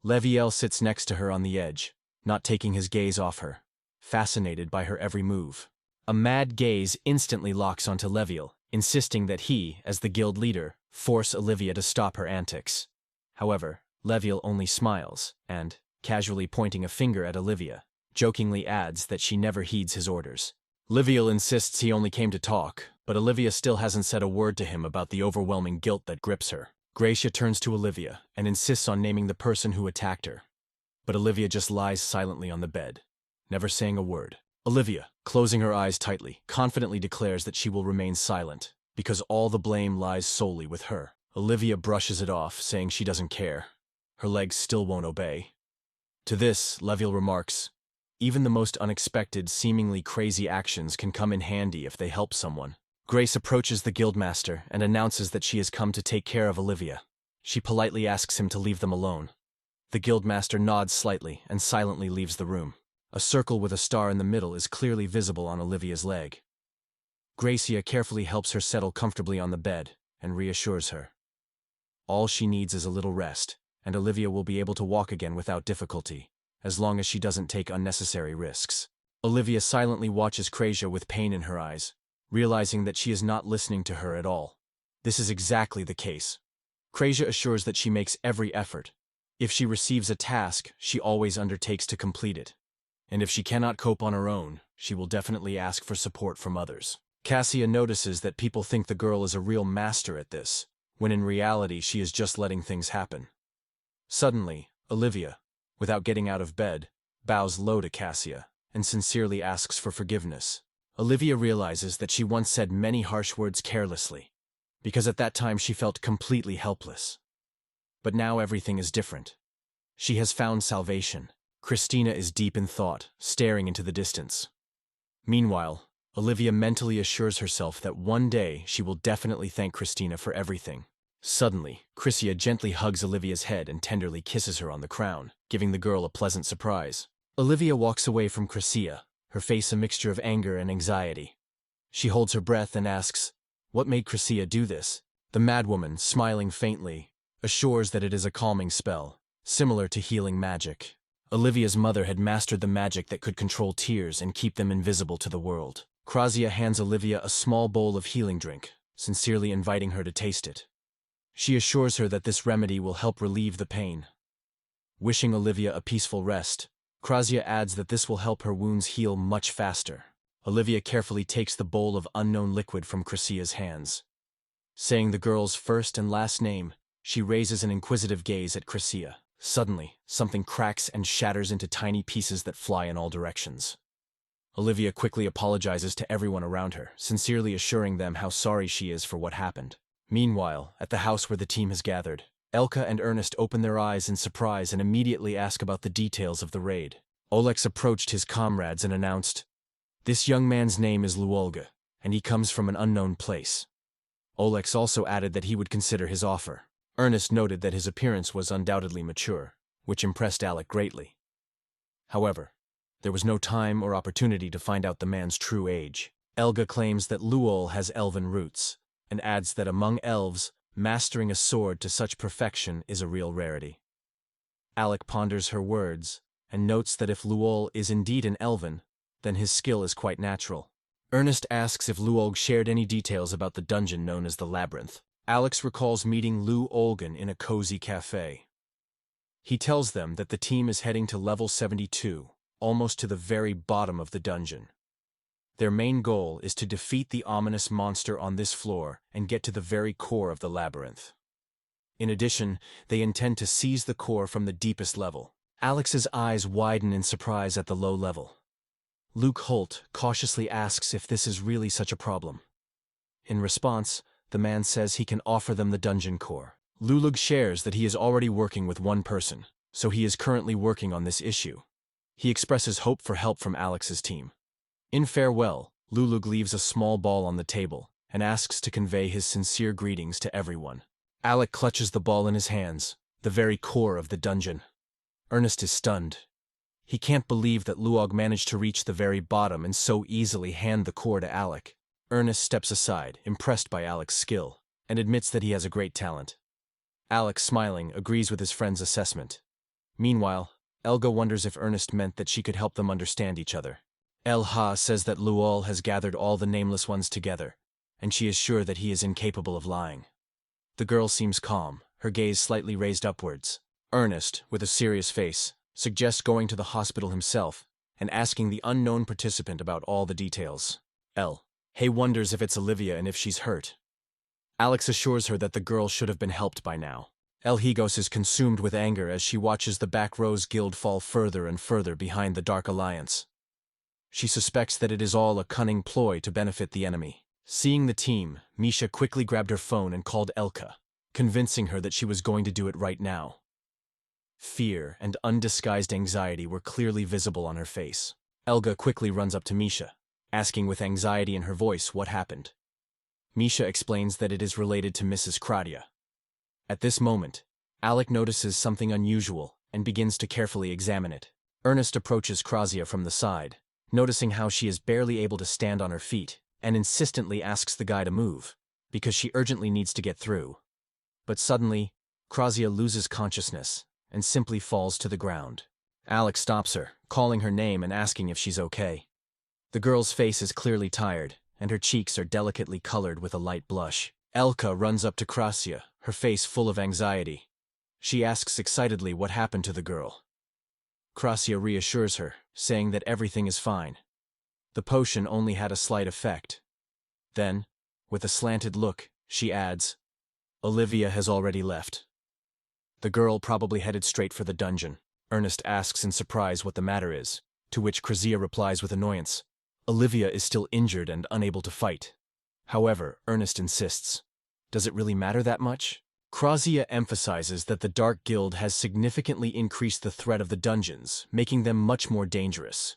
Leviel sits next to her on the edge, not taking his gaze off her, fascinated by her every move. A mad gaze instantly locks onto Leviel, insisting that he, as the guild leader, force Olivia to stop her antics. However, Leviel only smiles, and, casually pointing a finger at Olivia, jokingly adds that she never heeds his orders. Leviel insists he only came to talk, but Olivia still hasn't said a word to him about the overwhelming guilt that grips her. Gracia turns to Olivia and insists on naming the person who attacked her. But Olivia just lies silently on the bed, never saying a word. Olivia, closing her eyes tightly, confidently declares that she will remain silent, because all the blame lies solely with her. Olivia brushes it off, saying she doesn't care. Her legs still won't obey. To this, Leviel remarks, "Even the most unexpected, seemingly crazy actions can come in handy if they help someone." Grace approaches the guildmaster and announces that she has come to take care of Olivia. She politely asks him to leave them alone. The guildmaster nods slightly and silently leaves the room. A circle with a star in the middle is clearly visible on Olivia's leg. Gracia carefully helps her settle comfortably on the bed and reassures her. All she needs is a little rest, and Olivia will be able to walk again without difficulty, as long as she doesn't take unnecessary risks. Olivia silently watches Krasia with pain in her eyes, realizing that she is not listening to her at all. This is exactly the case. Krasia assures that she makes every effort. If she receives a task, she always undertakes to complete it. And if she cannot cope on her own, she will definitely ask for support from others. Cassia notices that people think the girl is a real master at this, when in reality she is just letting things happen. Suddenly, Olivia, without getting out of bed, bows low to Cassia and sincerely asks for forgiveness. Olivia realizes that she once said many harsh words carelessly, because at that time she felt completely helpless. But now everything is different. She has found salvation. Christina is deep in thought, staring into the distance. Meanwhile, Olivia mentally assures herself that one day she will definitely thank Christina for everything. Suddenly, Chrissia gently hugs Olivia's head and tenderly kisses her on the crown, giving the girl a pleasant surprise. Olivia walks away from Chrissia, her face a mixture of anger and anxiety. She holds her breath and asks, "What made Chrissia do this?" The madwoman, smiling faintly, assures that it is a calming spell, similar to healing magic. Olivia's mother had mastered the magic that could control tears and keep them invisible to the world. Krasia hands Olivia a small bowl of healing drink, sincerely inviting her to taste it. She assures her that this remedy will help relieve the pain. Wishing Olivia a peaceful rest, Krasia adds that this will help her wounds heal much faster. Olivia carefully takes the bowl of unknown liquid from Cressia's hands. Saying the girl's first and last name, she raises an inquisitive gaze at Cressia. Suddenly, something cracks and shatters into tiny pieces that fly in all directions. Olivia quickly apologizes to everyone around her, sincerely assuring them how sorry she is for what happened. Meanwhile, at the house where the team has gathered, Elka and Ernest open their eyes in surprise and immediately ask about the details of the raid. Olex approached his comrades and announced, "This young man's name is Luolga, and he comes from an unknown place." Olex also added that he would consider his offer. Ernest noted that his appearance was undoubtedly mature, which impressed Alec greatly. However, there was no time or opportunity to find out the man's true age. Elga claims that Luol has elven roots, and adds that among elves, mastering a sword to such perfection is a real rarity. Alec ponders her words, and notes that if Luol is indeed an elven, then his skill is quite natural. Ernest asks if Luolg shared any details about the dungeon known as the Labyrinth. Alex recalls meeting Lu Olgan in a cozy cafe. He tells them that the team is heading to level 72, almost to the very bottom of the dungeon. Their main goal is to defeat the ominous monster on this floor and get to the very core of the labyrinth. In addition, they intend to seize the core from the deepest level. Alex's eyes widen in surprise at the low level. Luke Holt cautiously asks if this is really such a problem. In response, the man says he can offer them the dungeon core. Lulug shares that he is already working with one person, so he is currently working on this issue. He expresses hope for help from Alex's team. In farewell, Lulug leaves a small ball on the table and asks to convey his sincere greetings to everyone. Alec clutches the ball in his hands, the very core of the dungeon. Ernest is stunned. He can't believe that Luog managed to reach the very bottom and so easily hand the core to Alec. Ernest steps aside, impressed by Alec's skill, and admits that he has a great talent. Alec, smiling, agrees with his friend's assessment. Meanwhile, Elga wonders if Ernest meant that she could help them understand each other. El Ha says that Luol has gathered all the nameless ones together, and she is sure that he is incapable of lying. The girl seems calm, her gaze slightly raised upwards. Ernest, with a serious face, suggests going to the hospital himself and asking the unknown participant about all the details. Hay wonders if it's Olivia and if she's hurt. Alex assures her that the girl should have been helped by now. El Higos is consumed with anger as she watches the Back Rose Guild fall further and further behind the Dark Alliance. She suspects that it is all a cunning ploy to benefit the enemy. Seeing the team, Misha quickly grabbed her phone and called Elka, convincing her that she was going to do it right now. Fear and undisguised anxiety were clearly visible on her face. Elga quickly runs up to Misha, asking with anxiety in her voice what happened. Misha explains that it is related to Mrs. Kradia. At this moment, Alec notices something unusual and begins to carefully examine it. Ernest approaches Krasia from the side, noticing how she is barely able to stand on her feet, and insistently asks the guy to move, because she urgently needs to get through. But suddenly, Krasia loses consciousness and simply falls to the ground. Alec stops her, calling her name and asking if she's okay. The girl's face is clearly tired, and her cheeks are delicately colored with a light blush. Elka runs up to Krasia, her face full of anxiety. She asks excitedly what happened to the girl. Krasia reassures her, saying that everything is fine. The potion only had a slight effect. Then, with a slanted look, she adds, "Olivia has already left." The girl probably headed straight for the dungeon. Ernest asks in surprise what the matter is, to which Krasia replies with annoyance, "Olivia is still injured and unable to fight." However, Ernest insists, "Does it really matter that much?" Krasia emphasizes that the Dark Guild has significantly increased the threat of the dungeons, making them much more dangerous.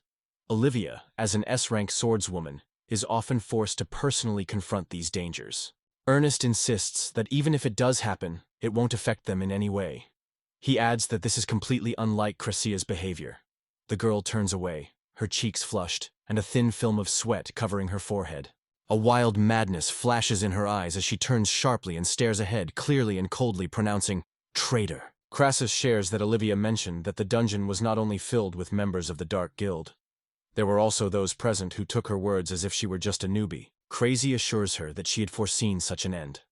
Olivia, as an S-rank swordswoman, is often forced to personally confront these dangers. Ernest insists that even if it does happen, it won't affect them in any way. He adds that this is completely unlike Krasia's behavior. The girl turns away, her cheeks flushed, and a thin film of sweat covering her forehead. A wild madness flashes in her eyes as she turns sharply and stares ahead, clearly and coldly pronouncing, "Traitor." Crassus shares that Olivia mentioned that the dungeon was not only filled with members of the Dark Guild. There were also those present who took her words as if she were just a newbie. Crazy assures her that she had foreseen such an end.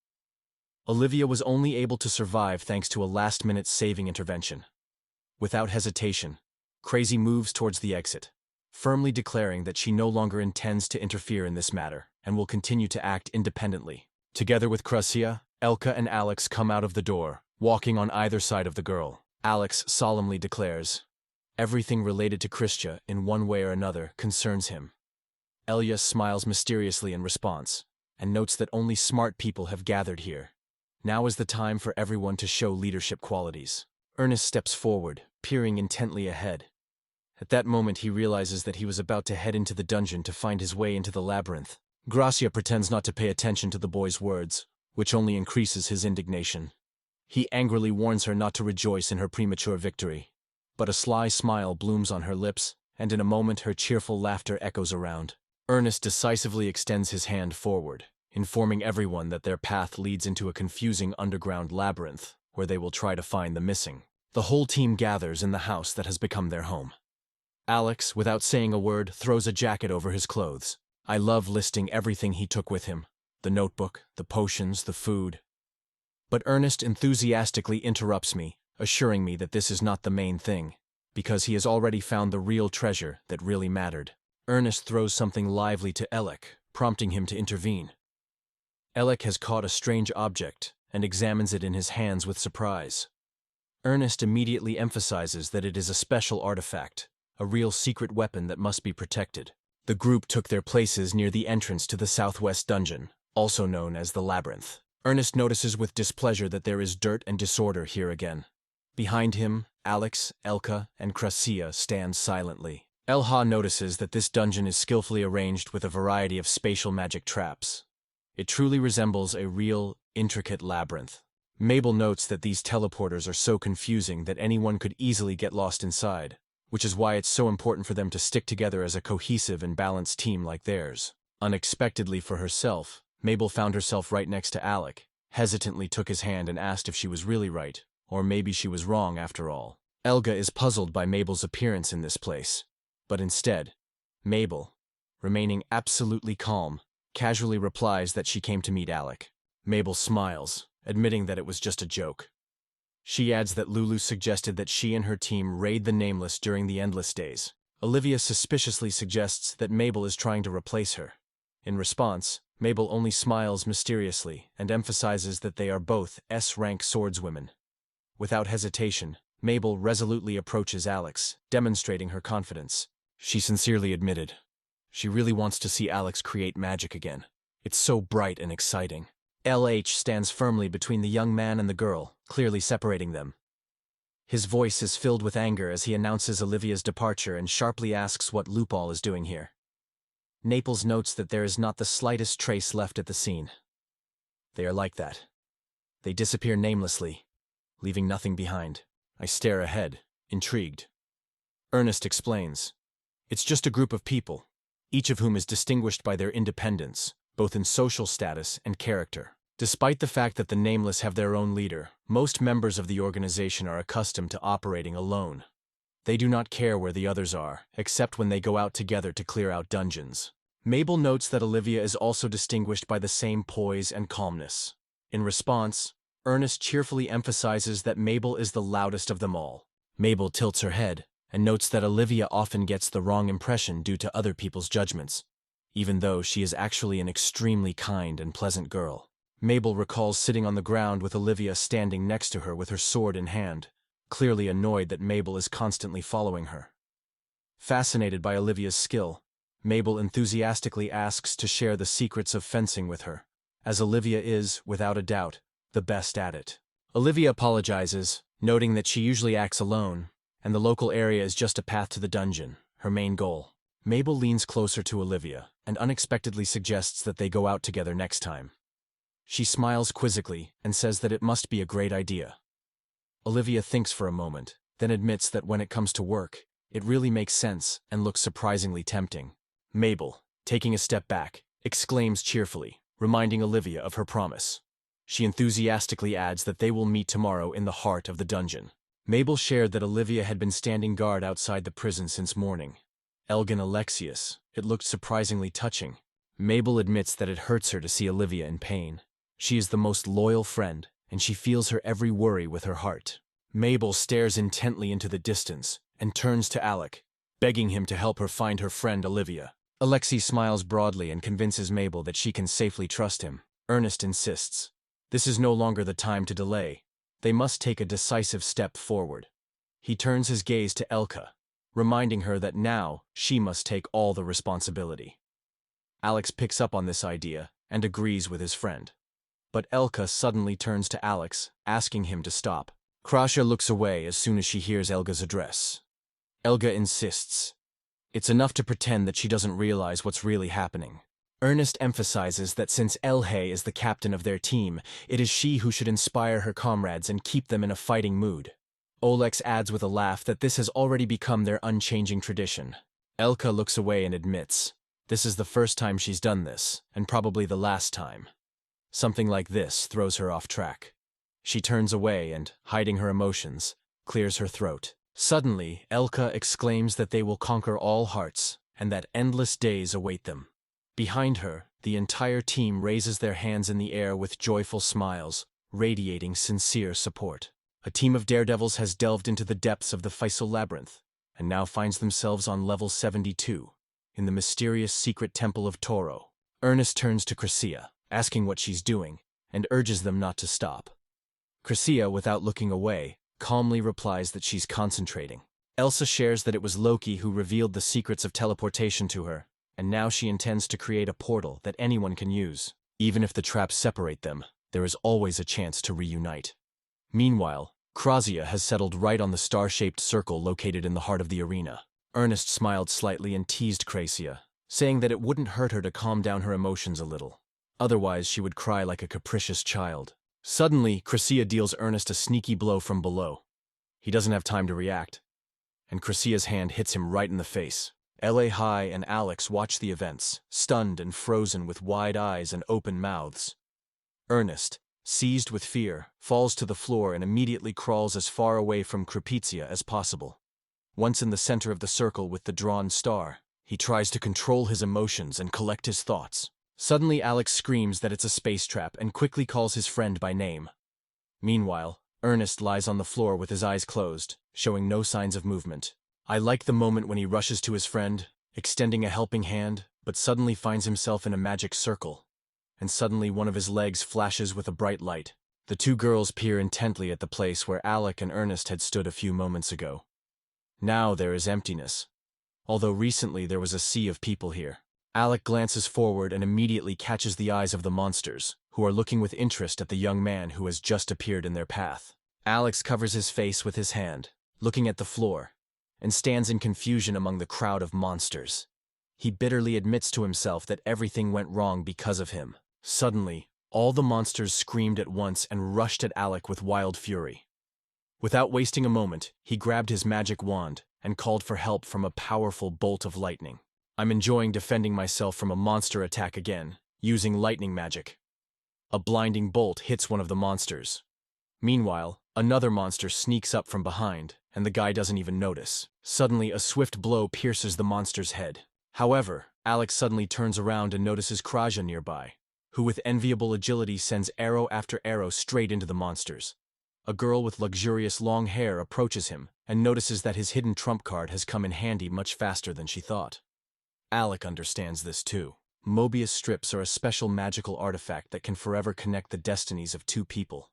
Olivia was only able to survive thanks to a last-minute saving intervention. Without hesitation, Crazy moves towards the exit, firmly declaring that she no longer intends to interfere in this matter and will continue to act independently. Together with Krasia, Elka and Alex come out of the door, walking on either side of the girl. Alex solemnly declares, "Everything related to Kristia, in one way or another, concerns him." Elya smiles mysteriously in response, and notes that only smart people have gathered here. Now is the time for everyone to show leadership qualities. Ernest steps forward, peering intently ahead. At that moment he realizes that he was about to head into the dungeon to find his way into the labyrinth. Gracia pretends not to pay attention to the boy's words, which only increases his indignation. He angrily warns her not to rejoice in her premature victory. But a sly smile blooms on her lips, and in a moment her cheerful laughter echoes around. Ernest decisively extends his hand forward, informing everyone that their path leads into a confusing underground labyrinth, where they will try to find the missing. The whole team gathers in the house that has become their home. Alex, without saying a word, throws a jacket over his clothes. I love listing everything he took with him: the notebook, the potions, the food. But Ernest enthusiastically interrupts me, assuring me that this is not the main thing, because he has already found the real treasure that really mattered. Ernest throws something lively to Alec, prompting him to intervene. Alec has caught a strange object and examines it in his hands with surprise. Ernest immediately emphasizes that it is a special artifact, a real secret weapon that must be protected. The group took their places near the entrance to the southwest dungeon, also known as the Labyrinth. Ernest notices with displeasure that there is dirt and disorder here again. Behind him, Alex, Elka, and Krasia stand silently. Elha notices that this dungeon is skillfully arranged with a variety of spatial magic traps. It truly resembles a real, intricate labyrinth. Mabel notes that these teleporters are so confusing that anyone could easily get lost inside, which is why it's so important for them to stick together as a cohesive and balanced team like theirs. Unexpectedly for herself, Mabel found herself right next to Alec, hesitantly took his hand and asked if she was really right, or maybe she was wrong after all. Elga is puzzled by Mabel's appearance in this place, but instead, Mabel, remaining absolutely calm, casually replies that she came to meet Alec. Mabel smiles, admitting that it was just a joke. She adds that Lulu suggested that she and her team raid the Nameless during the Endless Days. Olivia suspiciously suggests that Mabel is trying to replace her. In response, Mabel only smiles mysteriously and emphasizes that they are both S-rank swordswomen. Without hesitation, Mabel resolutely approaches Alex, demonstrating her confidence. She sincerely admitted, she really wants to see Alex create magic again. It's so bright and exciting. LH stands firmly between the young man and the girl, clearly separating them. His voice is filled with anger as he announces Olivia's departure and sharply asks what Lupal is doing here. Naples notes that there is not the slightest trace left at the scene. They are like that. They disappear namelessly, leaving nothing behind. I stare ahead, intrigued. Ernest explains. It's just a group of people, each of whom is distinguished by their independence, both in social status and character. Despite the fact that the Nameless have their own leader, most members of the organization are accustomed to operating alone. They do not care where the others are, except when they go out together to clear out dungeons. Mabel notes that Olivia is also distinguished by the same poise and calmness. In response, Ernest cheerfully emphasizes that Mabel is the loudest of them all. Mabel tilts her head and notes that Olivia often gets the wrong impression due to other people's judgments, even though she is actually an extremely kind and pleasant girl. Mabel recalls sitting on the ground with Olivia standing next to her with her sword in hand, clearly annoyed that Mabel is constantly following her. Fascinated by Olivia's skill, Mabel enthusiastically asks to share the secrets of fencing with her, as Olivia is, without a doubt, the best at it. Olivia apologizes, noting that she usually acts alone, and the local area is just a path to the dungeon, her main goal. Mabel leans closer to Olivia and unexpectedly suggests that they go out together next time. She smiles quizzically and says that it must be a great idea. Olivia thinks for a moment, then admits that when it comes to work, it really makes sense and looks surprisingly tempting. Mabel, taking a step back, exclaims cheerfully, reminding Olivia of her promise. She enthusiastically adds that they will meet tomorrow in the heart of the dungeon. Mabel shared that Olivia had been standing guard outside the prison since morning. Elgin Alexius, it looked surprisingly touching. Mabel admits that it hurts her to see Olivia in pain. She is the most loyal friend, and she feels her every worry with her heart. Mabel stares intently into the distance and turns to Alec, begging him to help her find her friend Olivia. Alexei smiles broadly and convinces Mabel that she can safely trust him. Ernest insists. This is no longer the time to delay. They must take a decisive step forward. He turns his gaze to Elka, reminding her that now she must take all the responsibility. Alex picks up on this idea and agrees with his friend. But Elka suddenly turns to Alex, asking him to stop. Krasha looks away as soon as she hears Elga's address. Elga insists. It's enough to pretend that she doesn't realize what's really happening. Ernest emphasizes that since Elhe is the captain of their team, it is she who should inspire her comrades and keep them in a fighting mood. Olex adds with a laugh that this has already become their unchanging tradition. Elka looks away and admits, this is the first time she's done this, and probably the last time. Something like this throws her off track. She turns away and, hiding her emotions, clears her throat. Suddenly, Elka exclaims that they will conquer all hearts, and that endless days await them. Behind her, the entire team raises their hands in the air with joyful smiles, radiating sincere support. A team of daredevils has delved into the depths of the Faisal Labyrinth, and now finds themselves on level 72, in the mysterious secret temple of Toro. Ernest turns to Crescia, asking what she's doing, and urges them not to stop. Crescia, without looking away, calmly replies that she's concentrating. Elsa shares that it was Loki who revealed the secrets of teleportation to her, and now she intends to create a portal that anyone can use. Even if the traps separate them, there is always a chance to reunite. Meanwhile, Krassia has settled right on the star-shaped circle located in the heart of the arena. Ernest smiled slightly and teased Crescia, saying that it wouldn't hurt her to calm down her emotions a little. Otherwise, she would cry like a capricious child. Suddenly, Crescia deals Ernest a sneaky blow from below. He doesn't have time to react, and Crescia's hand hits him right in the face. L.A. High and Alex watch the events, stunned and frozen with wide eyes and open mouths. Ernest, seized with fear, falls to the floor and immediately crawls as far away from Kripizia as possible. Once in the center of the circle with the drawn star, he tries to control his emotions and collect his thoughts. Suddenly Alex screams that it's a space trap and quickly calls his friend by name. Meanwhile, Ernest lies on the floor with his eyes closed, showing no signs of movement. I like the moment when he rushes to his friend, extending a helping hand, but suddenly finds himself in a magic circle. And suddenly one of his legs flashes with a bright light. The two girls peer intently at the place where Alec and Ernest had stood a few moments ago. Now there is emptiness, although recently there was a sea of people here. Alec glances forward and immediately catches the eyes of the monsters, who are looking with interest at the young man who has just appeared in their path. Alex covers his face with his hand, looking at the floor, and stands in confusion among the crowd of monsters. He bitterly admits to himself that everything went wrong because of him. Suddenly, all the monsters screamed at once and rushed at Alec with wild fury. Without wasting a moment, he grabbed his magic wand and called for help from a powerful bolt of lightning. I'm enjoying defending myself from a monster attack again, using lightning magic. A blinding bolt hits one of the monsters. Meanwhile, another monster sneaks up from behind, and the guy doesn't even notice. Suddenly, a swift blow pierces the monster's head. However, Alex suddenly turns around and notices Krassia nearby, who with enviable agility sends arrow after arrow straight into the monsters. A girl with luxurious long hair approaches him and notices that his hidden trump card has come in handy much faster than she thought. Alec understands this too. Mobius strips are a special magical artifact that can forever connect the destinies of two people.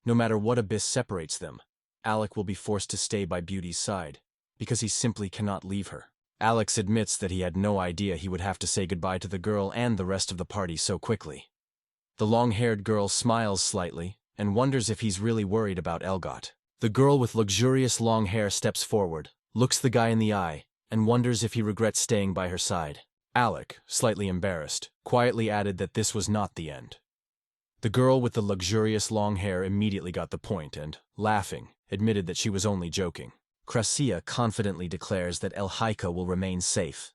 No matter what abyss separates them, Alec will be forced to stay by Beauty's side, because he simply cannot leave her. Alex admits that he had no idea he would have to say goodbye to the girl and the rest of the party so quickly. The long-haired girl smiles slightly and wonders if he's really worried about Elgot. The girl with luxurious long hair steps forward, looks the guy in the eye, and wonders if he regrets staying by her side. Alec, slightly embarrassed, quietly added that this was not the end. The girl with the luxurious long hair immediately got the point and, laughing, admitted that she was only joking. Krassia confidently declares that El Haika will remain safe.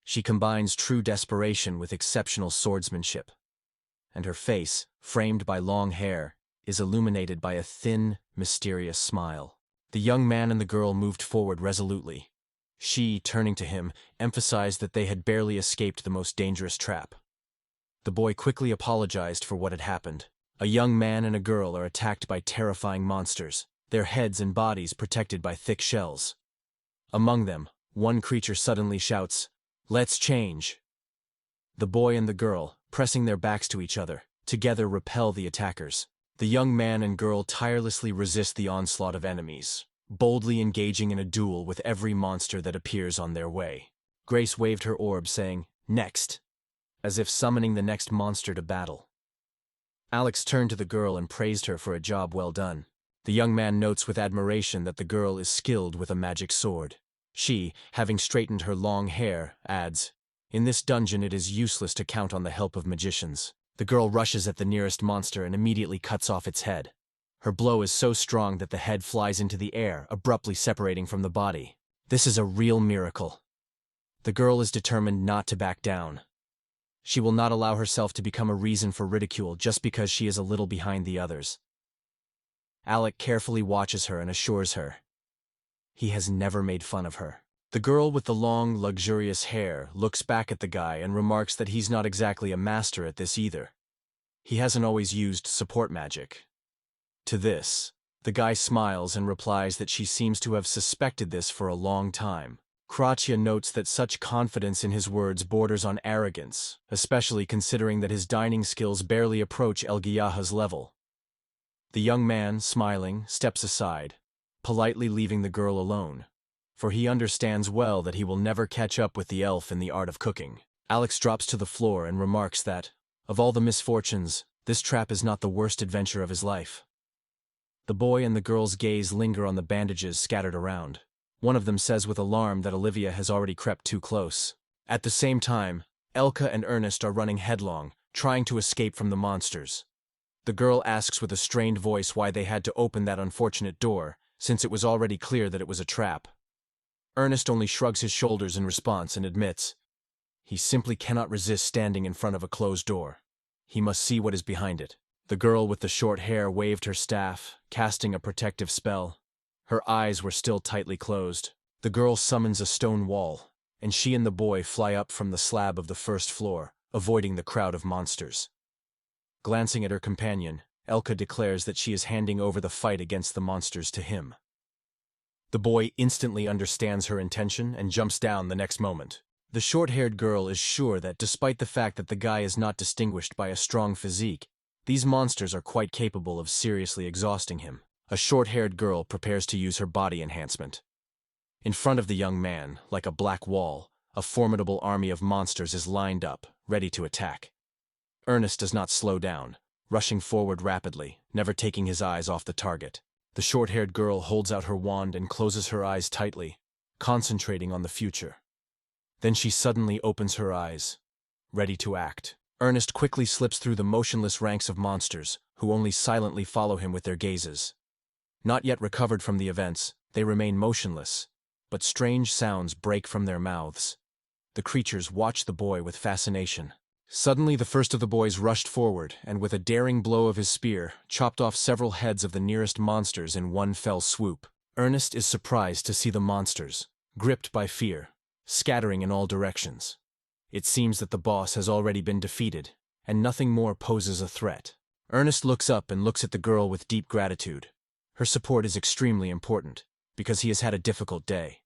She combines true desperation with exceptional swordsmanship, and her face, framed by long hair, is illuminated by a thin, mysterious smile. The young man and the girl moved forward resolutely. She, turning to him, emphasized that they had barely escaped the most dangerous trap. The boy quickly apologized for what had happened. A young man and a girl are attacked by terrifying monsters, their heads and bodies protected by thick shells. Among them, One creature suddenly shouts, "Let's change!" The boy and the girl, pressing their backs to each other, together repel the attackers. The young man and girl tirelessly resist the onslaught of enemies, boldly engaging in a duel with every monster that appears on their way. Grace waved her orb, saying, "Next," as if summoning the next monster to battle. Alex turned to the girl and praised her for a job well done. The young man notes with admiration that the girl is skilled with a magic sword. She, having straightened her long hair, adds, "In this dungeon it is useless to count on the help of magicians." The girl rushes at the nearest monster and immediately cuts off its head. Her blow is so strong that the head flies into the air, abruptly separating from the body. This is a real miracle. The girl is determined not to back down. She will not allow herself to become a reason for ridicule just because she is a little behind the others. Alec carefully watches her and assures her he has never made fun of her. The girl with the long, luxurious hair looks back at the guy and remarks that he's not exactly a master at this either. He hasn't always used support magic. To this, the guy smiles and replies that she seems to have suspected this for a long time. Kratia notes that such confidence in his words borders on arrogance, especially considering that his dining skills barely approach Elgiaha's level. The young man, smiling, steps aside, politely leaving the girl alone, for he understands well that he will never catch up with the elf in the art of cooking. Alex drops to the floor and remarks that, of all the misfortunes, this trap is not the worst adventure of his life. The boy and the girl's gaze linger on the bandages scattered around. One of them says with alarm that Olivia has already crept too close. At the same time, Elka and Ernest are running headlong, trying to escape from the monsters. The girl asks with a strained voice why they had to open that unfortunate door, since it was already clear that it was a trap. Ernest only shrugs his shoulders in response and admits he simply cannot resist standing in front of a closed door. He must see what is behind it. The girl with the short hair waved her staff, casting a protective spell. Her eyes were still tightly closed. The girl summons a stone wall, and she and the boy fly up from the slab of the first floor, avoiding the crowd of monsters. Glancing at her companion, Elka declares that she is handing over the fight against the monsters to him. The boy instantly understands her intention and jumps down the next moment. The short-haired girl is sure that despite the fact that the guy is not distinguished by a strong physique, these monsters are quite capable of seriously exhausting him. A short-haired girl prepares to use her body enhancement. In front of the young man, like a black wall, a formidable army of monsters is lined up, ready to attack. Ernest does not slow down, rushing forward rapidly, never taking his eyes off the target. The short-haired girl holds out her wand and closes her eyes tightly, concentrating on the future. Then she suddenly opens her eyes, ready to act. Ernest quickly slips through the motionless ranks of monsters, who only silently follow him with their gazes. Not yet recovered from the events, they remain motionless, but strange sounds break from their mouths. The creatures watch the boy with fascination. Suddenly the first of the boys rushed forward and with a daring blow of his spear, chopped off several heads of the nearest monsters in one fell swoop. Ernest is surprised to see the monsters, gripped by fear, scattering in all directions. It seems that the boss has already been defeated, and nothing more poses a threat. Ernest looks up and looks at the girl with deep gratitude. Her support is extremely important, because he has had a difficult day.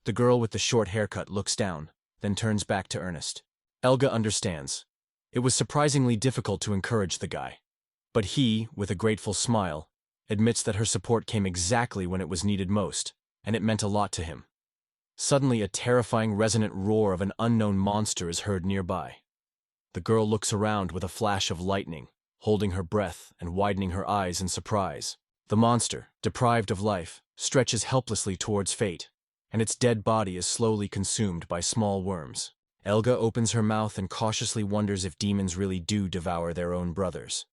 The girl with the short haircut looks down, then turns back to Ernest. Elga understands. It was surprisingly difficult to encourage the guy. But he, with a grateful smile, admits that her support came exactly when it was needed most, and it meant a lot to him. Suddenly a terrifying resonant roar of an unknown monster is heard nearby. The girl looks around with a flash of lightning, holding her breath and widening her eyes in surprise. The monster, deprived of life, stretches helplessly towards fate, and its dead body is slowly consumed by small worms. Elga opens her mouth and cautiously wonders if demons really do devour their own brothers.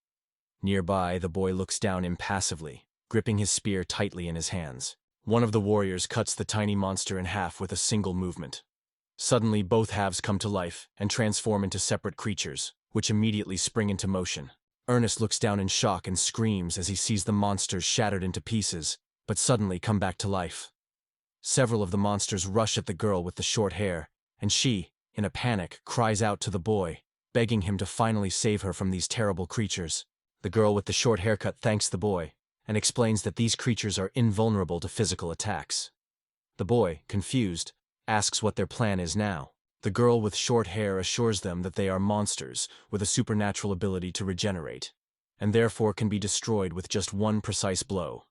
Nearby, the boy looks down impassively, gripping his spear tightly in his hands. One of the warriors cuts the tiny monster in half with a single movement. Suddenly, both halves come to life and transform into separate creatures, which immediately spring into motion. Ernest looks down in shock and screams as he sees the monsters shattered into pieces, but suddenly come back to life. Several of the monsters rush at the girl with the short hair, and she, in a panic, cries out to the boy, begging him to finally save her from these terrible creatures. The girl with the short haircut thanks the boy, and explains that these creatures are invulnerable to physical attacks. The boy, confused, asks what their plan is now. The girl with short hair assures them that they are monsters with a supernatural ability to regenerate, and therefore can be destroyed with just one precise blow.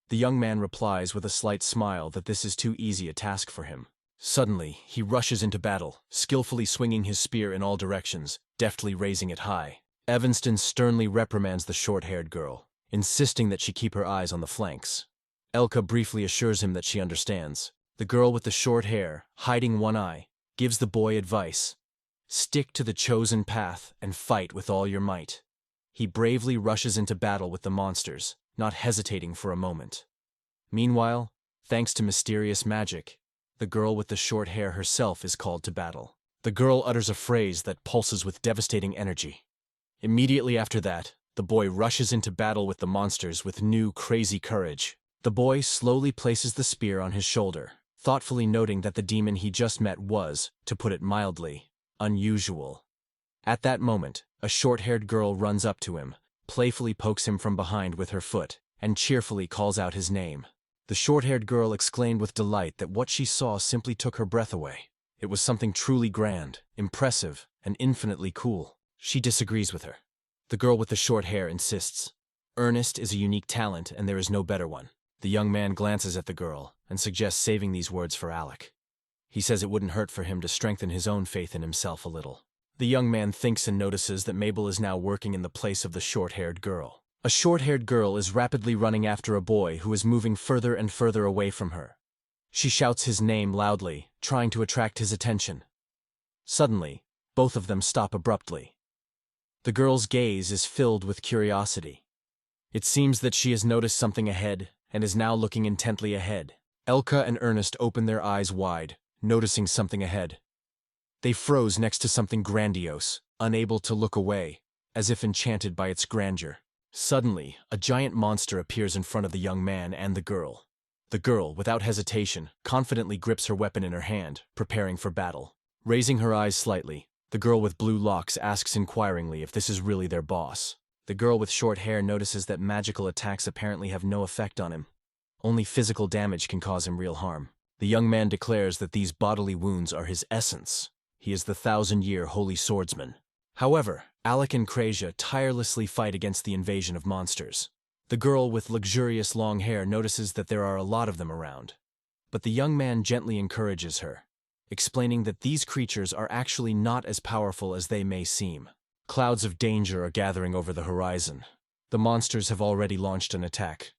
The young man replies with a slight smile that this is too easy a task for him. Suddenly, he rushes into battle, skillfully swinging his spear in all directions, deftly raising it high. Evanston sternly reprimands the short-haired girl, insisting that she keep her eyes on the flanks. Elka briefly assures him that she understands. The girl with the short hair, hiding one eye, gives the boy advice. Stick to the chosen path and fight with all your might. He bravely rushes into battle with the monsters, not hesitating for a moment. Meanwhile, thanks to mysterious magic, the girl with the short hair herself is called to battle. The girl utters a phrase that pulses with devastating energy. Immediately after that, the boy rushes into battle with the monsters with new, crazy courage. The boy slowly places the spear on his shoulder, thoughtfully noting that the demon he just met was, to put it mildly, unusual. At that moment, a short-haired girl runs up to him, playfully pokes him from behind with her foot, and cheerfully calls out his name. The short-haired girl exclaimed with delight that what she saw simply took her breath away. It was something truly grand, impressive, and infinitely cool. She disagrees with her. The girl with the short hair insists. Ernest is a unique talent, and there is no better one. The young man glances at the girl and suggests saving these words for Alec. He says it wouldn't hurt for him to strengthen his own faith in himself a little. The young man thinks and notices that Mabel is now working in the place of the short-haired girl. A short-haired girl is rapidly running after a boy who is moving further and further away from her. She shouts his name loudly, trying to attract his attention. Suddenly, both of them stop abruptly. The girl's gaze is filled with curiosity. It seems that she has noticed something ahead and is now looking intently ahead. Elka and Ernest open their eyes wide, noticing something ahead. They froze next to something grandiose, unable to look away, as if enchanted by its grandeur. Suddenly, a giant monster appears in front of the young man and the girl. The girl, without hesitation, confidently grips her weapon in her hand, preparing for battle. Raising her eyes slightly, the girl with blue locks asks inquiringly if this is really their boss. The girl with short hair notices that magical attacks apparently have no effect on him. Only physical damage can cause him real harm. The young man declares that these bodily wounds are his essence. He is the 1,000-year holy swordsman. However, Alec and Krasia tirelessly fight against the invasion of monsters. The girl with luxurious long hair notices that there are a lot of them around. But the young man gently encourages her, explaining that these creatures are actually not as powerful as they may seem. Clouds of danger are gathering over the horizon. The monsters have already launched an attack.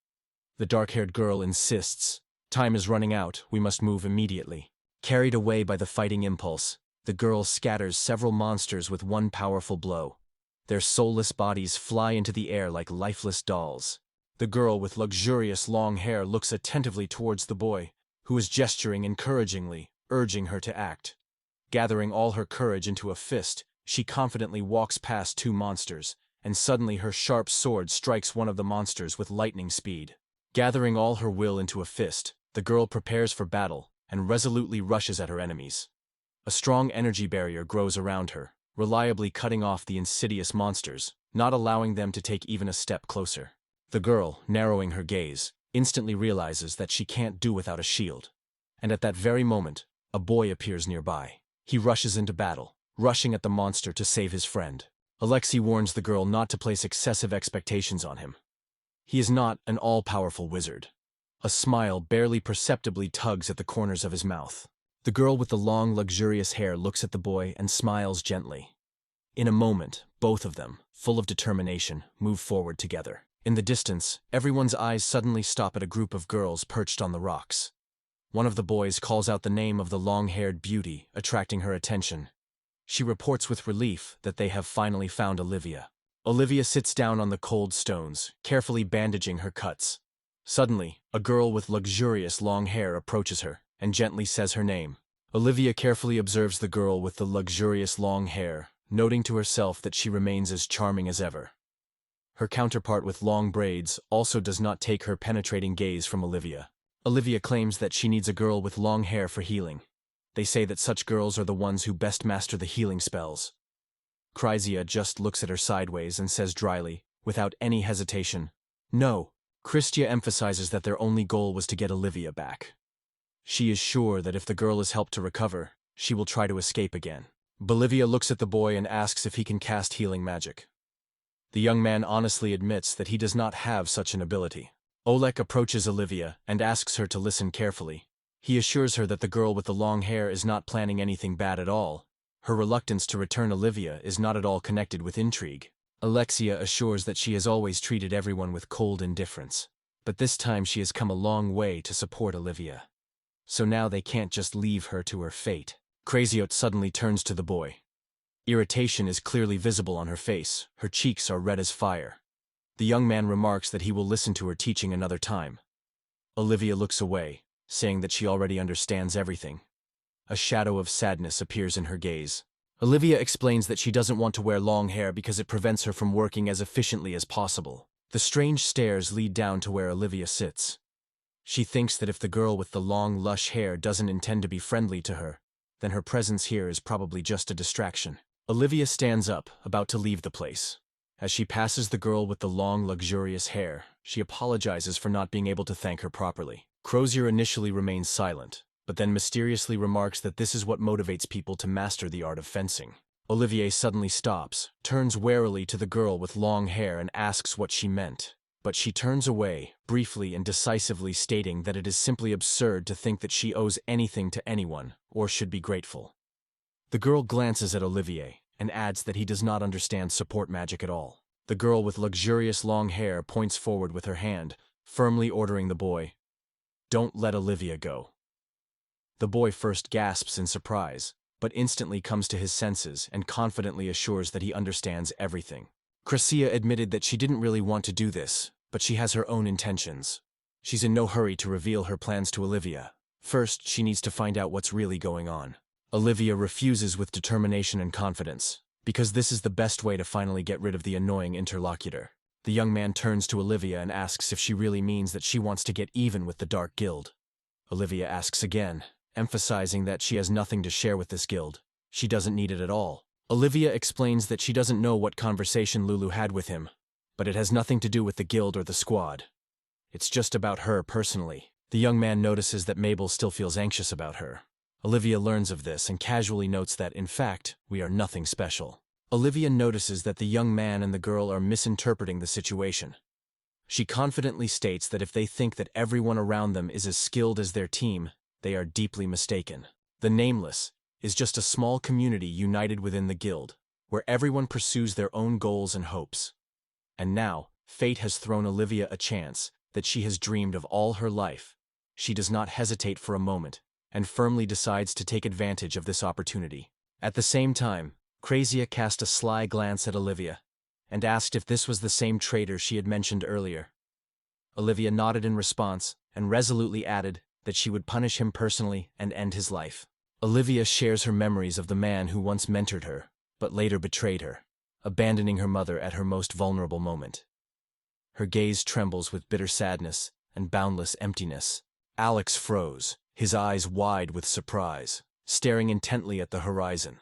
The dark-haired girl insists, "Time is running out, we must move immediately." Carried away by the fighting impulse, the girl scatters several monsters with one powerful blow. Their soulless bodies fly into the air like lifeless dolls. The girl with luxurious long hair looks attentively towards the boy, who is gesturing encouragingly, urging her to act. Gathering all her courage into a fist, she confidently walks past two monsters, and suddenly her sharp sword strikes one of the monsters with lightning speed. Gathering all her will into a fist, the girl prepares for battle and resolutely rushes at her enemies. A strong energy barrier grows around her, reliably cutting off the insidious monsters, not allowing them to take even a step closer. The girl, narrowing her gaze, instantly realizes that she can't do without a shield. And at that very moment, a boy appears nearby. He rushes into battle, rushing at the monster to save his friend. Alexei warns the girl not to place excessive expectations on him. He is not an all-powerful wizard. A smile barely perceptibly tugs at the corners of his mouth. The girl with the long, luxurious hair looks at the boy and smiles gently. In a moment, both of them, full of determination, move forward together. In the distance, everyone's eyes suddenly stop at a group of girls perched on the rocks. One of the boys calls out the name of the long-haired beauty, attracting her attention. She reports with relief that they have finally found Olivia. Olivia sits down on the cold stones, carefully bandaging her cuts. Suddenly, a girl with luxurious long hair approaches her and gently says her name. Olivia carefully observes the girl with the luxurious long hair, noting to herself that she remains as charming as ever. Her counterpart with long braids also does not take her penetrating gaze from Olivia. Olivia claims that she needs a girl with long hair for healing. They say that such girls are the ones who best master the healing spells. Krasia just looks at her sideways and says dryly, without any hesitation, "No." Kristia emphasizes that their only goal was to get Olivia back. She is sure that if the girl is helped to recover, she will try to escape again. Bolivia looks at the boy and asks if he can cast healing magic. The young man honestly admits that he does not have such an ability. Oleg approaches Olivia and asks her to listen carefully. He assures her that the girl with the long hair is not planning anything bad at all. Her reluctance to return Olivia is not at all connected with intrigue. Alexia assures that she has always treated everyone with cold indifference. But this time she has come a long way to support Olivia. So now they can't just leave her to her fate. Craziot suddenly turns to the boy. Irritation is clearly visible on her face. Her cheeks are red as fire. The young man remarks that he will listen to her teaching another time. Olivia looks away, saying that she already understands everything. A shadow of sadness appears in her gaze. Olivia explains that she doesn't want to wear long hair because it prevents her from working as efficiently as possible. The strange stairs lead down to where Olivia sits. She thinks that if the girl with the long, lush hair doesn't intend to be friendly to her, then her presence here is probably just a distraction. Olivia stands up, about to leave the place. As she passes the girl with the long, luxurious hair, she apologizes for not being able to thank her properly. Crozier initially remains silent, but then mysteriously remarks that this is what motivates people to master the art of fencing. Olivier suddenly stops, turns warily to the girl with long hair and asks what she meant. But she turns away, briefly and decisively stating that it is simply absurd to think that she owes anything to anyone, or should be grateful. The girl glances at Olivier, and adds that he does not understand support magic at all. The girl with luxurious long hair points forward with her hand, firmly ordering the boy, "Don't let Olivia go." The boy first gasps in surprise, but instantly comes to his senses and confidently assures that he understands everything. Crescia admitted that she didn't really want to do this, but she has her own intentions. She's in no hurry to reveal her plans to Olivia. First, she needs to find out what's really going on. Olivia refuses with determination and confidence, because this is the best way to finally get rid of the annoying interlocutor. The young man turns to Olivia and asks if she really means that she wants to get even with the Dark Guild. Olivia asks again, emphasizing that she has nothing to share with this guild. She doesn't need it at all. Olivia explains that she doesn't know what conversation Lulu had with him, but it has nothing to do with the guild or the squad. It's just about her personally. The young man notices that Mabel still feels anxious about her. Olivia learns of this and casually notes that, in fact, we are nothing special. Olivia notices that the young man and the girl are misinterpreting the situation. She confidently states that if they think that everyone around them is as skilled as their team, they are deeply mistaken. The Nameless is just a small community united within the guild, where everyone pursues their own goals and hopes. And now, fate has thrown Olivia a chance that she has dreamed of all her life. She does not hesitate for a moment, and firmly decides to take advantage of this opportunity. At the same time, Crazia cast a sly glance at Olivia, and asked if this was the same traitor she had mentioned earlier. Olivia nodded in response, and resolutely added that she would punish him personally and end his life. Olivia shares her memories of the man who once mentored her, but later betrayed her, abandoning her mother at her most vulnerable moment. Her gaze trembles with bitter sadness and boundless emptiness. Alex froze, his eyes wide with surprise, staring intently at the horizon.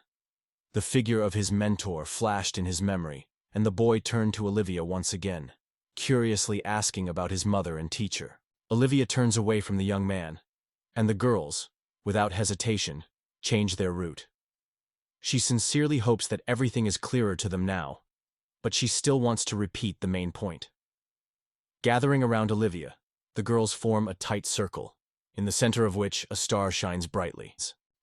The figure of his mentor flashed in his memory, and the boy turned to Olivia once again, curiously asking about his mother and teacher. Olivia turns away from the young man, and the girls, without hesitation, change their route. She sincerely hopes that everything is clearer to them now, but she still wants to repeat the main point. Gathering around Olivia, the girls form a tight circle, in the center of which a star shines brightly.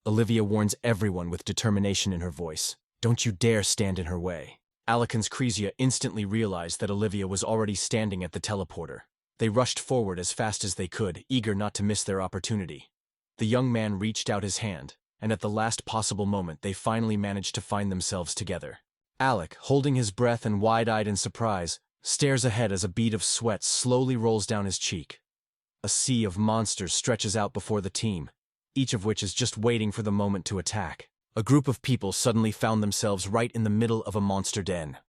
Olivia warns everyone with determination in her voice, "Don't you dare stand in her way." Alec and Crazia instantly realized that Olivia was already standing at the teleporter. They rushed forward as fast as they could, eager not to miss their opportunity. The young man reached out his hand, and at the last possible moment they finally managed to find themselves together. Alec, holding his breath and wide-eyed in surprise, stares ahead as a bead of sweat slowly rolls down his cheek. A sea of monsters stretches out before the team, each of which is just waiting for the moment to attack. A group of people suddenly found themselves right in the middle of a monster den.